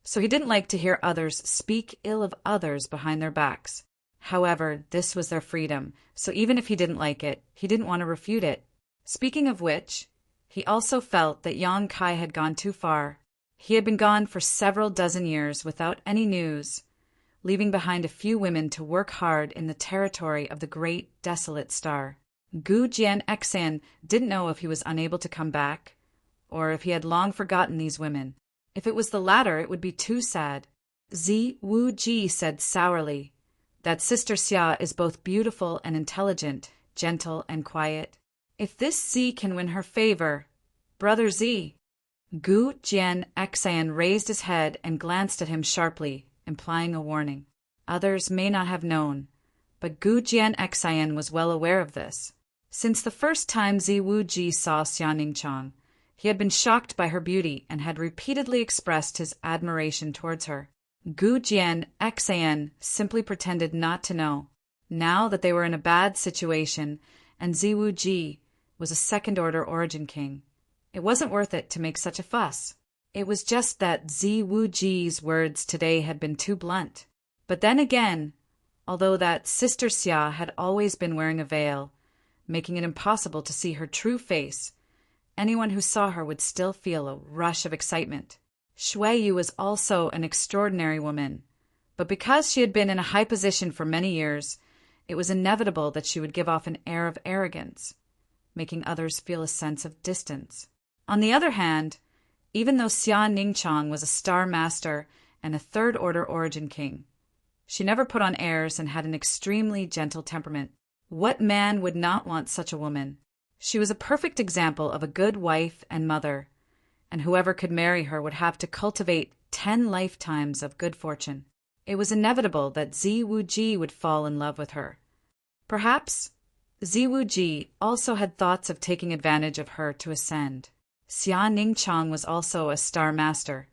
so he didn't like to hear others speak ill of others behind their backs. However, this was their freedom, so even if he didn't like it, he didn't want to refute it. Speaking of which, he also felt that Yang Kai had gone too far. He had been gone for several dozen years without any news, leaving behind a few women to work hard in the territory of the great desolate star. Gu Jian didn't know if he was unable to come back, or if he had long forgotten these women. If it was the latter, it would be too sad. Zi Wuji said sourly that Sister Xia is both beautiful and intelligent, gentle and quiet. If this Zi can win her favor, Brother Zi. Gu Jian raised his head and glanced at him sharply, implying a warning. Others may not have known, but Gu Jian was well aware of this. Since the first time Zi Wuji saw Xia Ningchang, he had been shocked by her beauty and had repeatedly expressed his admiration towards her. Gu Jian simply pretended not to know, now that they were in a bad situation and Zi Wuji was a second-order origin king. It wasn't worth it to make such a fuss. It was just that Zi Wuji's words today had been too blunt. But then again, although that Sister Xia had always been wearing a veil, making it impossible to see her true face, anyone who saw her would still feel a rush of excitement. Shui Yu was also an extraordinary woman, but because she had been in a high position for many years, it was inevitable that she would give off an air of arrogance, making others feel a sense of distance. On the other hand, even though Xia Ningchang was a star master and a third-order origin king, she never put on airs and had an extremely gentle temperament. What man would not want such a woman? She was a perfect example of a good wife and mother, and whoever could marry her would have to cultivate 10 lifetimes of good fortune. It was inevitable that Zi Wuji would fall in love with her. Perhaps Zi Wuji also had thoughts of taking advantage of her to ascend. Xia Ningchang was also a star master,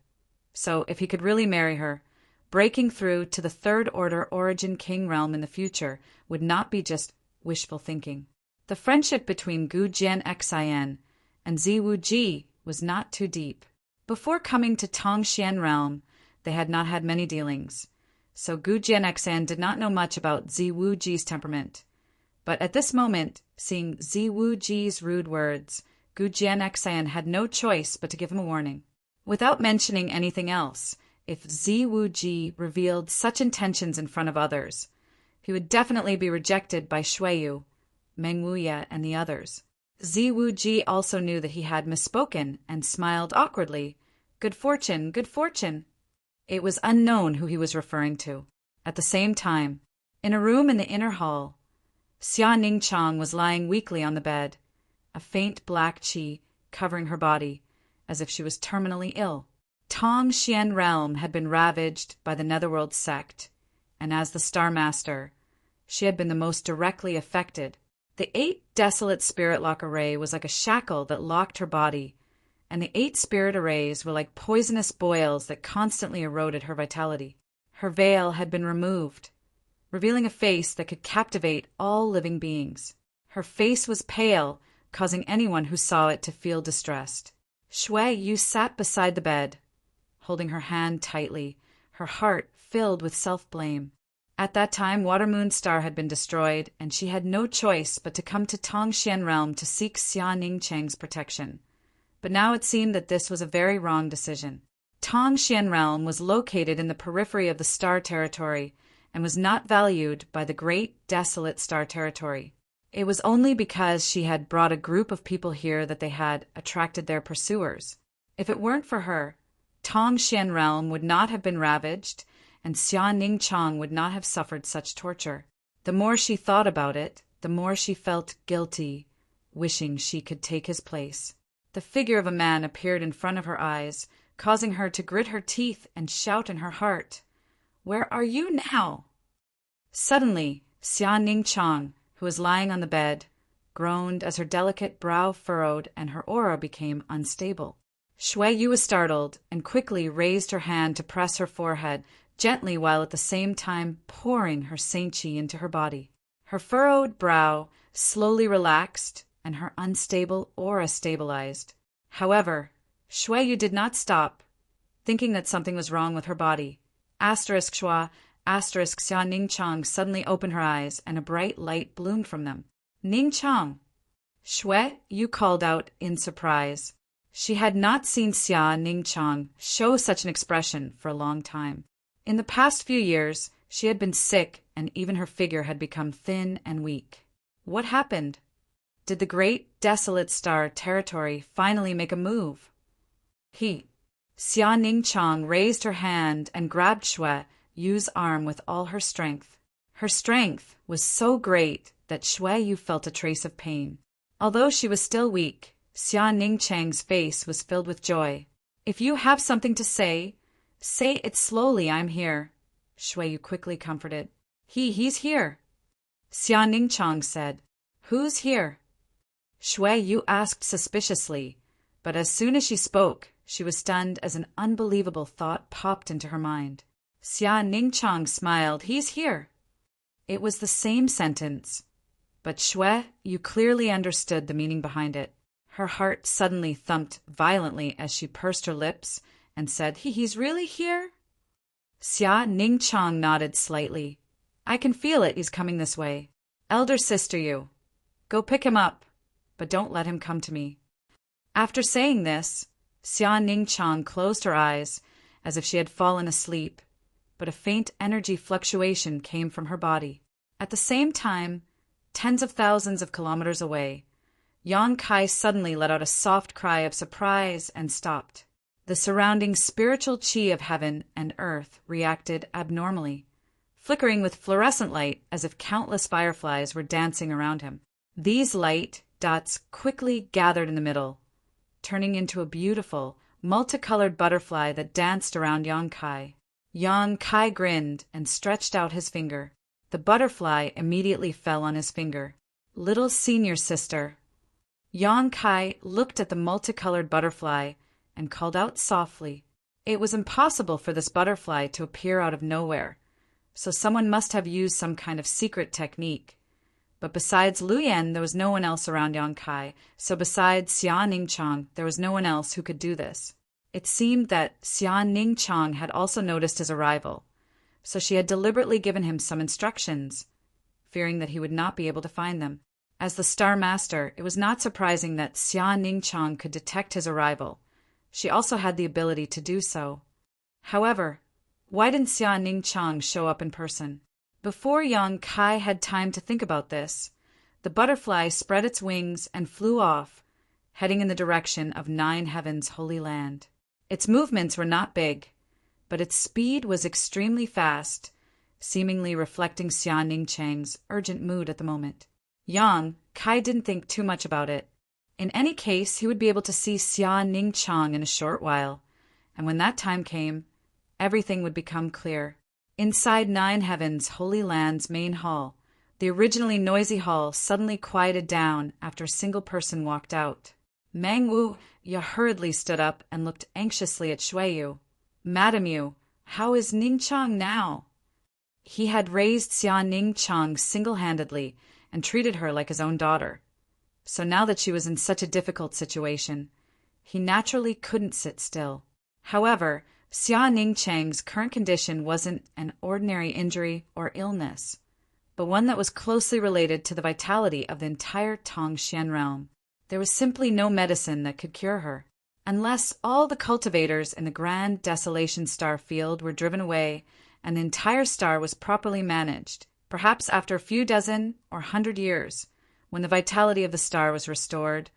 so if he could really marry her, breaking through to the third-order origin king realm in the future would not be just wishful thinking. The friendship between Gu Jian and Zi Wuji was not too deep. Before coming to Tongxian realm, they had not had many dealings, so Gu Jian did not know much about Zi Wuji's temperament. But at this moment, seeing Zi Wuji's rude words, Gu Jian had no choice but to give him a warning. Without mentioning anything else, if Zi Wuji revealed such intentions in front of others, he would definitely be rejected by Shui Yu, Meng Wuye, and the others. Zi Wuji also knew that he had misspoken and smiled awkwardly. Good fortune, good fortune. It was unknown who he was referring to. At the same time, in a room in the inner hall, Xia Ningchang was lying weakly on the bed, a faint black qi covering her body, as if she was terminally ill. Tongxian realm had been ravaged by the Netherworld sect, and as the Star Master, she had been the most directly affected. The 8 desolate spirit lock array was like a shackle that locked her body, and the 8 spirit arrays were like poisonous boils that constantly eroded her vitality. Her veil had been removed, revealing a face that could captivate all living beings. Her face was pale, causing anyone who saw it to feel distressed. Shui Yu sat beside the bed, holding her hand tightly, her heart filled with self-blame. At that time, Water Moon Star had been destroyed, and she had no choice but to come to Tongxian realm to seek Xia Ningchang's protection. But now it seemed that this was a very wrong decision. Tongxian realm was located in the periphery of the Star Territory and was not valued by the great desolate Star Territory. It was only because she had brought a group of people here that they had attracted their pursuers. If it weren't for her, Tongxian realm would not have been ravaged, and Xia Ningchang would not have suffered such torture. The more she thought about it, the more she felt guilty, wishing she could take his place. The figure of a man appeared in front of her eyes, causing her to grit her teeth and shout in her heart, "Where are you now?" Suddenly, Xia Ningchang, who was lying on the bed, groaned as her delicate brow furrowed and her aura became unstable. Shui Yu was startled and quickly raised her hand to press her forehead, gently while at the same time pouring her saint qi into her body. Her furrowed brow slowly relaxed and her unstable aura stabilized. However, Shui Yu did not stop, thinking that something was wrong with her body. Shua, Xia Ningchang suddenly opened her eyes, and a bright light bloomed from them. "Ningchang!" Shui Yu called out in surprise. She had not seen Xia Ningchang show such an expression for a long time. In the past few years, she had been sick and even her figure had become thin and weak. What happened? Did the great desolate star territory finally make a move? Xia Ningchang raised her hand and grabbed Shui Yu's arm with all her strength. Her strength was so great that Shui Yu felt a trace of pain. Although she was still weak, Xia Ningchang's face was filled with joy. If you have something to say it slowly. I'm here, Shui Yu quickly comforted. He's here, Xia Ningchang said. Who's here? Shui Yu asked suspiciously, but as soon as she spoke, she was stunned as an unbelievable thought popped into her mind. Xia Ningchang smiled. He's here. It was the same sentence, but Shui Yu clearly understood the meaning behind it. Her heart suddenly thumped violently as she pursed her lips and said, He's really here? Xia Ningchang nodded slightly. I can feel it. He's coming this way. Elder sister Yu, go pick him up, but don't let him come to me. After saying this, Xia Ningchang closed her eyes as if she had fallen asleep, but a faint energy fluctuation came from her body. At the same time, tens of thousands of kilometers away, Yang Kai suddenly let out a soft cry of surprise and stopped. The surrounding spiritual qi of heaven and earth reacted abnormally, flickering with fluorescent light as if countless fireflies were dancing around him. These light dots quickly gathered in the middle, turning into a beautiful, multicolored butterfly that danced around Yang Kai. Yang Kai grinned and stretched out his finger. The butterfly immediately fell on his finger. Little senior sister. Yang Kai looked at the multicolored butterfly and called out softly. It was impossible for this butterfly to appear out of nowhere, so someone must have used some kind of secret technique. But besides Lu Yan, there was no one else around Yang Kai, so besides Xia Ningchang, there was no one else who could do this. It seemed that Xia Ningchang had also noticed his arrival, so she had deliberately given him some instructions, fearing that he would not be able to find them. As the Star Master, it was not surprising that Xia Ningchang could detect his arrival. She also had the ability to do so. However, why didn't Xia Ningchang show up in person? Before Yang Kai had time to think about this, the butterfly spread its wings and flew off, heading in the direction of Nine Heaven's Holy Land. Its movements were not big, but its speed was extremely fast, seemingly reflecting Xia Ningchang's urgent mood at the moment. Yang Kai didn't think too much about it. In any case, he would be able to see Xia Ningchang in a short while, and when that time came, everything would become clear. Inside Nine Heaven's Holy Land's main hall, the originally noisy hall suddenly quieted down after a single person walked out. Meng Wu Ya hurriedly stood up and looked anxiously at Shui Yu. Madam Yu, how is Ningchang now? He had raised Xia Ningchang single-handedly and treated her like his own daughter. So now that she was in such a difficult situation, he naturally couldn't sit still. However, Xia Ningchang's current condition wasn't an ordinary injury or illness, but one that was closely related to the vitality of the entire Tongxian realm. There was simply no medicine that could cure her. Unless all the cultivators in the Grand Desolation Star field were driven away and the entire star was properly managed, perhaps after a few dozen or 100 years, when the vitality of the star was restored,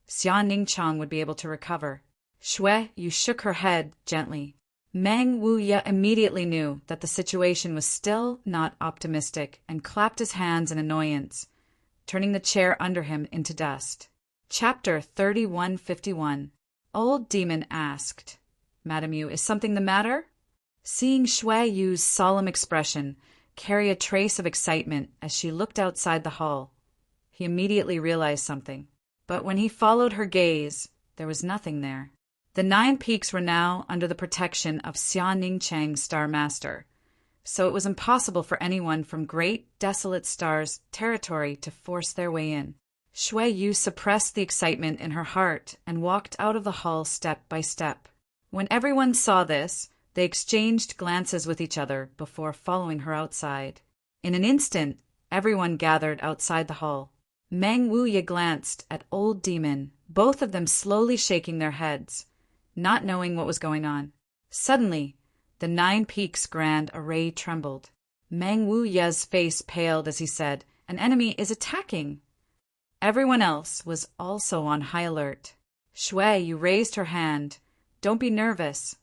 Xia Ningchang would be able to recover. Shui Yu shook her head gently. Meng Wuya immediately knew that the situation was still not optimistic and clapped his hands in annoyance, turning the chair under him into dust. Chapter 3151. Old Demon asked, Madam Yu, is something the matter? Seeing Shui Yu's solemn expression carry a trace of excitement as she looked outside the hall, he immediately realized something. But when he followed her gaze, there was nothing there. The 9 peaks were now under the protection of Xia Ningchang's Star Master, so it was impossible for anyone from Great Desolate Star's territory to force their way in. Shui Yu suppressed the excitement in her heart and walked out of the hall step by step. When everyone saw this, they exchanged glances with each other before following her outside. In an instant, everyone gathered outside the hall. Meng Wuya glanced at Old Demon, both of them slowly shaking their heads, not knowing what was going on. Suddenly, the 9 Peaks Grand Array trembled. Meng Wuya's face paled as he said, "An enemy is attacking!" Everyone else was also on high alert. Shui Yu raised her hand. "Don't be nervous."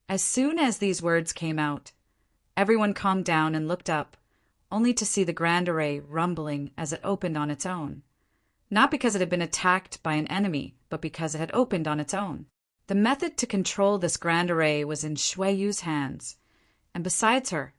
As soon as these words came out, everyone calmed down and looked up, only to see the Grand Array rumbling as it opened on its own. Not because it had been attacked by an enemy, but because it had opened on its own. The method to control this Grand Array was in Shui Yu's hands, and besides her,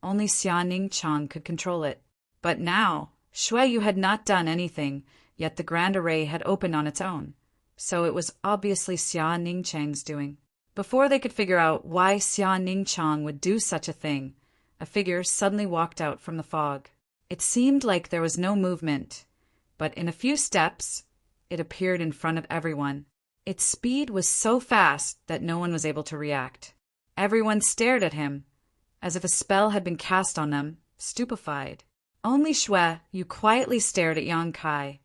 only Xia Ningchang could control it. But now, Shui Yu had not done anything, yet the Grand Array had opened on its own, so it was obviously Xia Ningchang's doing. Before they could figure out why Xia Ningchang would do such a thing, a figure suddenly walked out from the fog. It seemed like there was no movement, but in a few steps, it appeared in front of everyone. Its speed was so fast that no one was able to react. Everyone stared at him, as if a spell had been cast on them, stupefied. Only Shui Yu quietly stared at Yang Kai,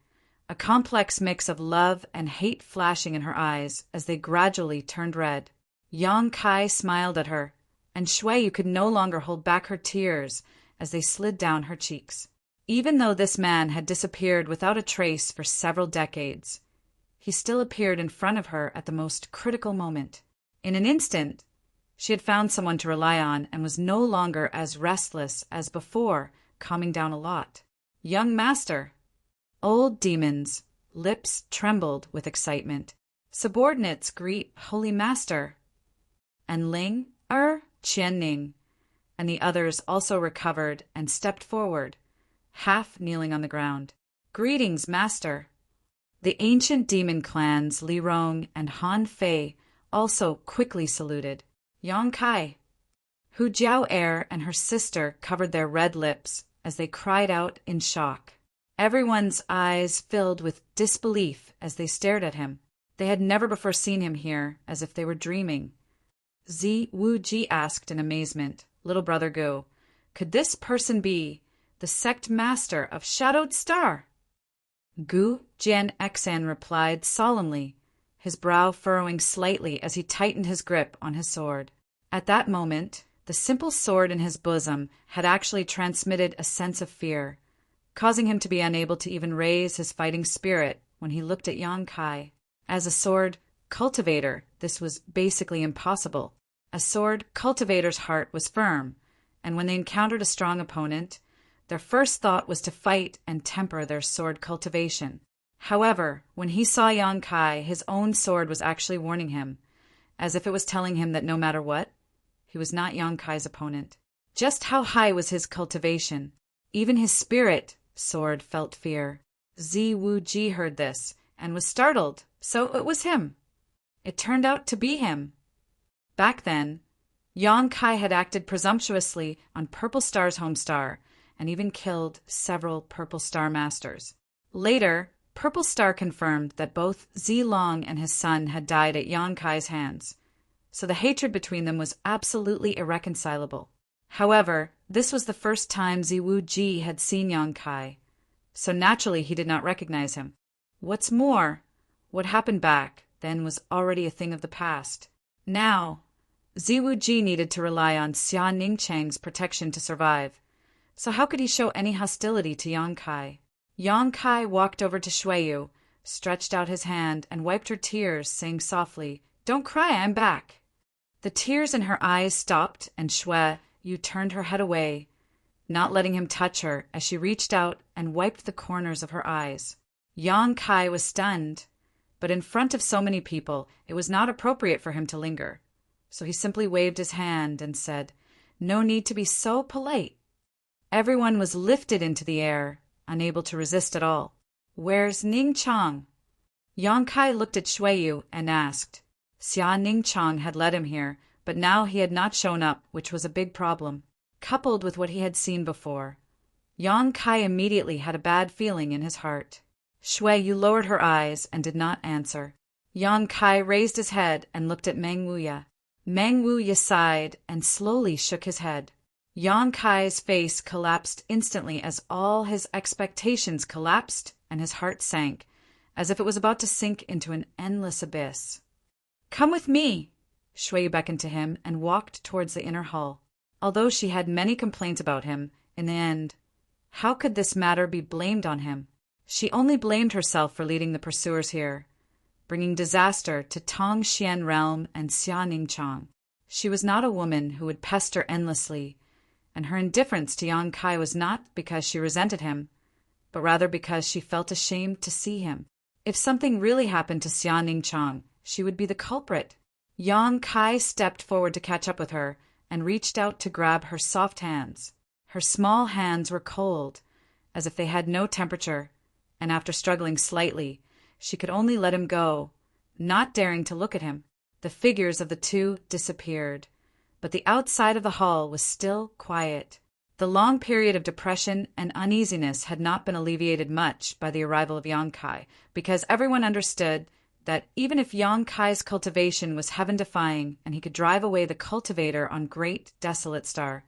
a complex mix of love and hate flashing in her eyes as they gradually turned red. Yang Kai smiled at her, and Shui Yu could no longer hold back her tears as they slid down her cheeks. Even though this man had disappeared without a trace for several decades, he still appeared in front of her at the most critical moment. In an instant, she had found someone to rely on and was no longer as restless as before, calming down a lot. "Young master." Old demons' lips trembled with excitement. Subordinates greet "Holy Master." And Ling, Qianning, and the others also recovered and stepped forward, half kneeling on the ground. "Greetings, Master." The ancient demon clans Li Rong and Han Fei also quickly saluted. Yang Kai. Hu Jiao Er and her sister covered their red lips as they cried out in shock. Everyone's eyes filled with disbelief as they stared at him. They had never before seen him here, as if they were dreaming. Zi Wuji asked in amazement, "Little brother Gu, could this person be the sect master of Shadowed Star?" Gu Jian Xan replied solemnly, his brow furrowing slightly as he tightened his grip on his sword. At that moment, the simple sword in his bosom had actually transmitted a sense of fear, causing him to be unable to even raise his fighting spirit when he looked at Yang Kai. As a sword cultivator, this was basically impossible. A sword cultivator's heart was firm, and when they encountered a strong opponent, their first thought was to fight and temper their sword cultivation. However, when he saw Yang Kai, his own sword was actually warning him, as if it was telling him that no matter what, he was not Yang Kai's opponent. Just how high was his cultivation? Even his spirit sword felt fear. Zi Wuji heard this and was startled, so it was him. It turned out to be him. Back then, Yang Kai had acted presumptuously on Purple Star's home star, and even killed several Purple Star masters. Later, Purple Star confirmed that both Zi Long and his son had died at Yang Kai's hands, so the hatred between them was absolutely irreconcilable. However, this was the first time Zi Wuji had seen Yang Kai, so naturally he did not recognize him. What's more, what happened back then was already a thing of the past. Now, Zi Wuji needed to rely on Xia Ningchang's protection to survive, so how could he show any hostility to Yang Kai? Yang Kai walked over to Shui Yu, stretched out his hand, and wiped her tears, saying softly, "Don't cry, I'm back." The tears in her eyes stopped, and Shui Yu turned her head away, not letting him touch her as she reached out and wiped the corners of her eyes. Yang Kai was stunned, but in front of so many people, it was not appropriate for him to linger, so he simply waved his hand and said, "No need to be so polite." Everyone was lifted into the air, unable to resist at all. "Where's Ningchang?" Yang Kai looked at Shui Yu and asked. Xia Ningchang had led him here, but now he had not shown up, which was a big problem. Coupled with what he had seen before, Yang Kai immediately had a bad feeling in his heart. Shui Yu lowered her eyes and did not answer. Yang Kai raised his head and looked at Meng Wuya. Meng Wuya sighed and slowly shook his head. Yang Kai's face collapsed instantly as all his expectations collapsed and his heart sank, as if it was about to sink into an endless abyss. "Come with me!" Shui beckoned to him and walked towards the inner hall. Although she had many complaints about him, in the end, how could this matter be blamed on him? She only blamed herself for leading the pursuers here, bringing disaster to Tongxian realm and Xianingchang. She was not a woman who would pester endlessly, and her indifference to Yang Kai was not because she resented him, but rather because she felt ashamed to see him. If something really happened to Xianingchang, she would be the culprit. Yang Kai stepped forward to catch up with her and reached out to grab her soft hands. Her small hands were cold, as if they had no temperature, and after struggling slightly, she could only let him go, not daring to look at him. The figures of the two disappeared, but the outside of the hall was still quiet. The long period of depression and uneasiness had not been alleviated much by the arrival of Yang Kai, because everyone understood that even if Yang Kai's cultivation was heaven-defying and he could drive away the cultivator on Great Desolate Star,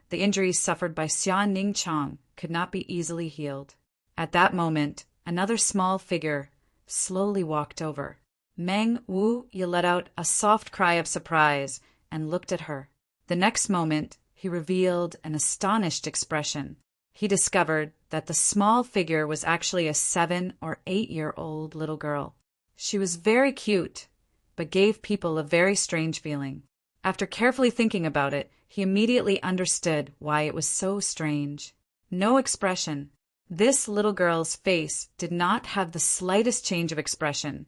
the injuries suffered by Xianingchang could not be easily healed. At that moment, another small figure slowly walked over. Meng Wu Yi let out a soft cry of surprise and looked at her. The next moment, he revealed an astonished expression. He discovered that the small figure was actually a 7- or 8-year-old little girl. She was very cute, but gave people a very strange feeling. After carefully thinking about it, he immediately understood why it was so strange. No expression. This little girl's face did not have the slightest change of expression,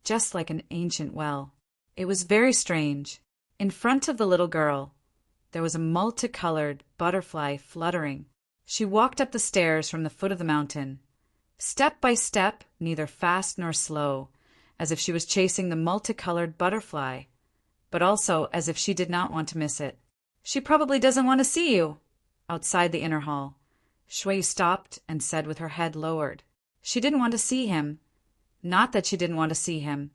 just like an ancient well. It was very strange. In front of the little girl, there was a multicolored butterfly fluttering. She walked up the stairs from the foot of the mountain, step by step, neither fast nor slow, as if she was chasing the multicolored butterfly, but also as if she did not want to miss it. "She probably doesn't want to see you." Outside the inner hall, Shui stopped and said with her head lowered. She didn't want to see him. Not that she didn't want to see him,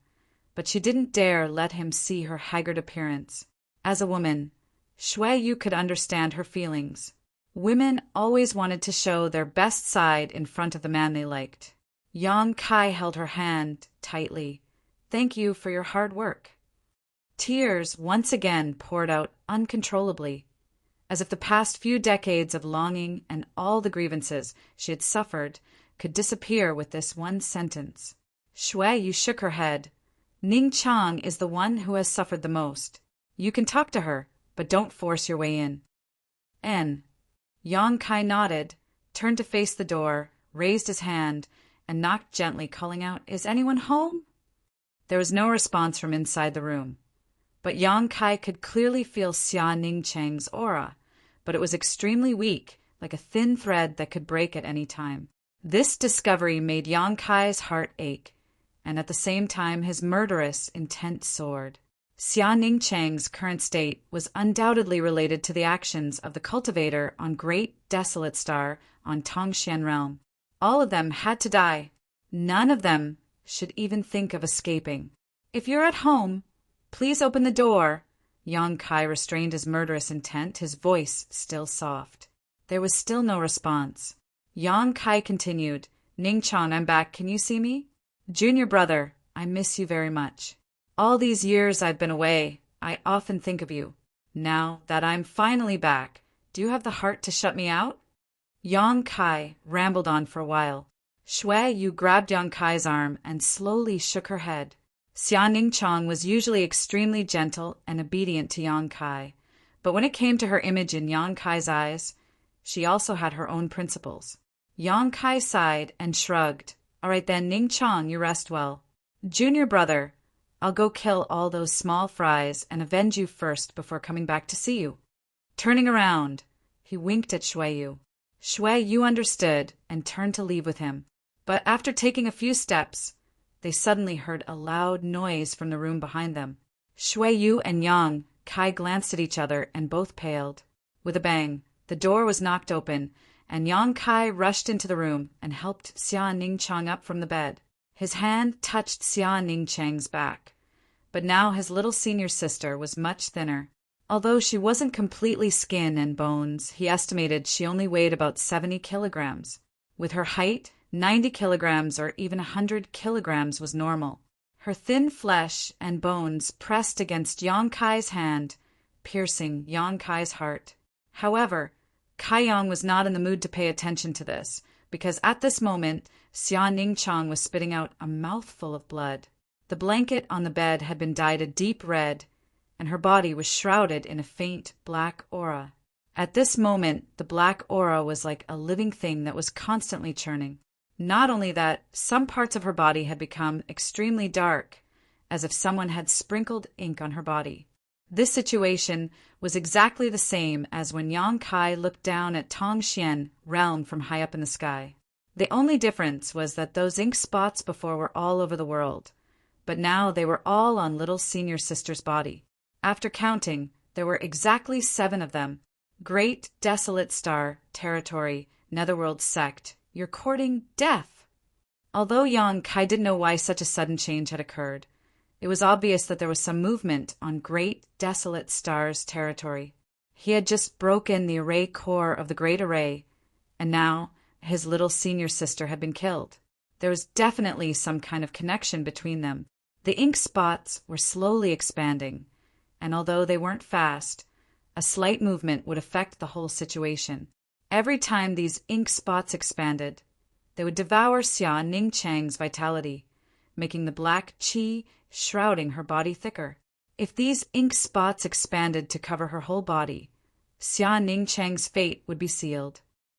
but she didn't dare let him see her haggard appearance. As a woman, Shui Yu could understand her feelings. Women always wanted to show their best side in front of the man they liked. Yang Kai held her hand tightly. "Thank you for your hard work." Tears once again poured out uncontrollably, as if the past few decades of longing and all the grievances she had suffered could disappear with this one sentence. Shui Yu shook her head. "Ning Chang is the one who has suffered the most. You can talk to her, but don't force your way in." Yang Kai nodded, turned to face the door, raised his hand, and knocked gently, calling out, "Is anyone home?" There was no response from inside the room, but Yang Kai could clearly feel Xianingchang's aura, but it was extremely weak, like a thin thread that could break at any time. This discovery made Yang Kai's heart ache, and at the same time his murderous intent soared. Xianingchang's current state was undoubtedly related to the actions of the cultivator on Great Desolate Star on Tongxian Realm. All of them had to die. None of them should even think of escaping. "If you're at home, please open the door." Yang Kai restrained his murderous intent, his voice still soft. There was still no response. Yang Kai continued, "Ning Chang, I'm back. Can you see me? Junior brother, I miss you very much. All these years I've been away, I often think of you. Now that I'm finally back, do you have the heart to shut me out?" Yang Kai rambled on for a while. Shui Yu grabbed Yang Kai's arm and slowly shook her head. Xianingchang was usually extremely gentle and obedient to Yang Kai, but when it came to her image in Yang Kai's eyes, she also had her own principles. Yang Kai sighed and shrugged. "All right then, Ning Chang, you rest well. Junior brother, I'll go kill all those small fries and avenge you first before coming back to see you." Turning around, he winked at Shui Yu. Shui Yu understood and turned to leave with him, but after taking a few steps, they suddenly heard a loud noise from the room behind them. Shui Yu and Yang Kai glanced at each other and both paled. With a bang, the door was knocked open, and Yang Kai rushed into the room and helped Xianingchang up from the bed. His hand touched Xianingchang's back, but now his little senior sister was much thinner. Although she wasn't completely skin and bones, he estimated she only weighed about 70 kilograms. With her height 90 kilograms or even 100 kilograms was normal. Her thin flesh and bones pressed against Yang Kai's hand, piercing Yang Kai's heart. However, Kai Yang was not in the mood to pay attention to this, because at this moment, Xia Ningchang was spitting out a mouthful of blood. The blanket on the bed had been dyed a deep red, and her body was shrouded in a faint black aura. At this moment, the black aura was like a living thing that was constantly churning. Not only that, some parts of her body had become extremely dark, as if someone had sprinkled ink on her body. This situation was exactly the same as when Yang Kai looked down at Tong Xian realm from high up in the sky. The only difference was that those ink spots before were all over the world, but now they were all on little senior sister's body. After counting, there were exactly 7 of them. Great Desolate Star, Territory, Netherworld Sect, you're courting death. Although Yang Kai didn't know why such a sudden change had occurred, it was obvious that there was some movement on Great Desolate Star's territory. He had just broken the array core of the Great Array, and now his little senior sister had been killed. There was definitely some kind of connection between them. The ink spots were slowly expanding, and although they weren't fast, a slight movement would affect the whole situation. Every time these ink spots expanded, they would devour Xia Ningchang's vitality, making the black qi shrouding her body thicker. If these ink spots expanded to cover her whole body, Xia Ningchang's fate would be sealed.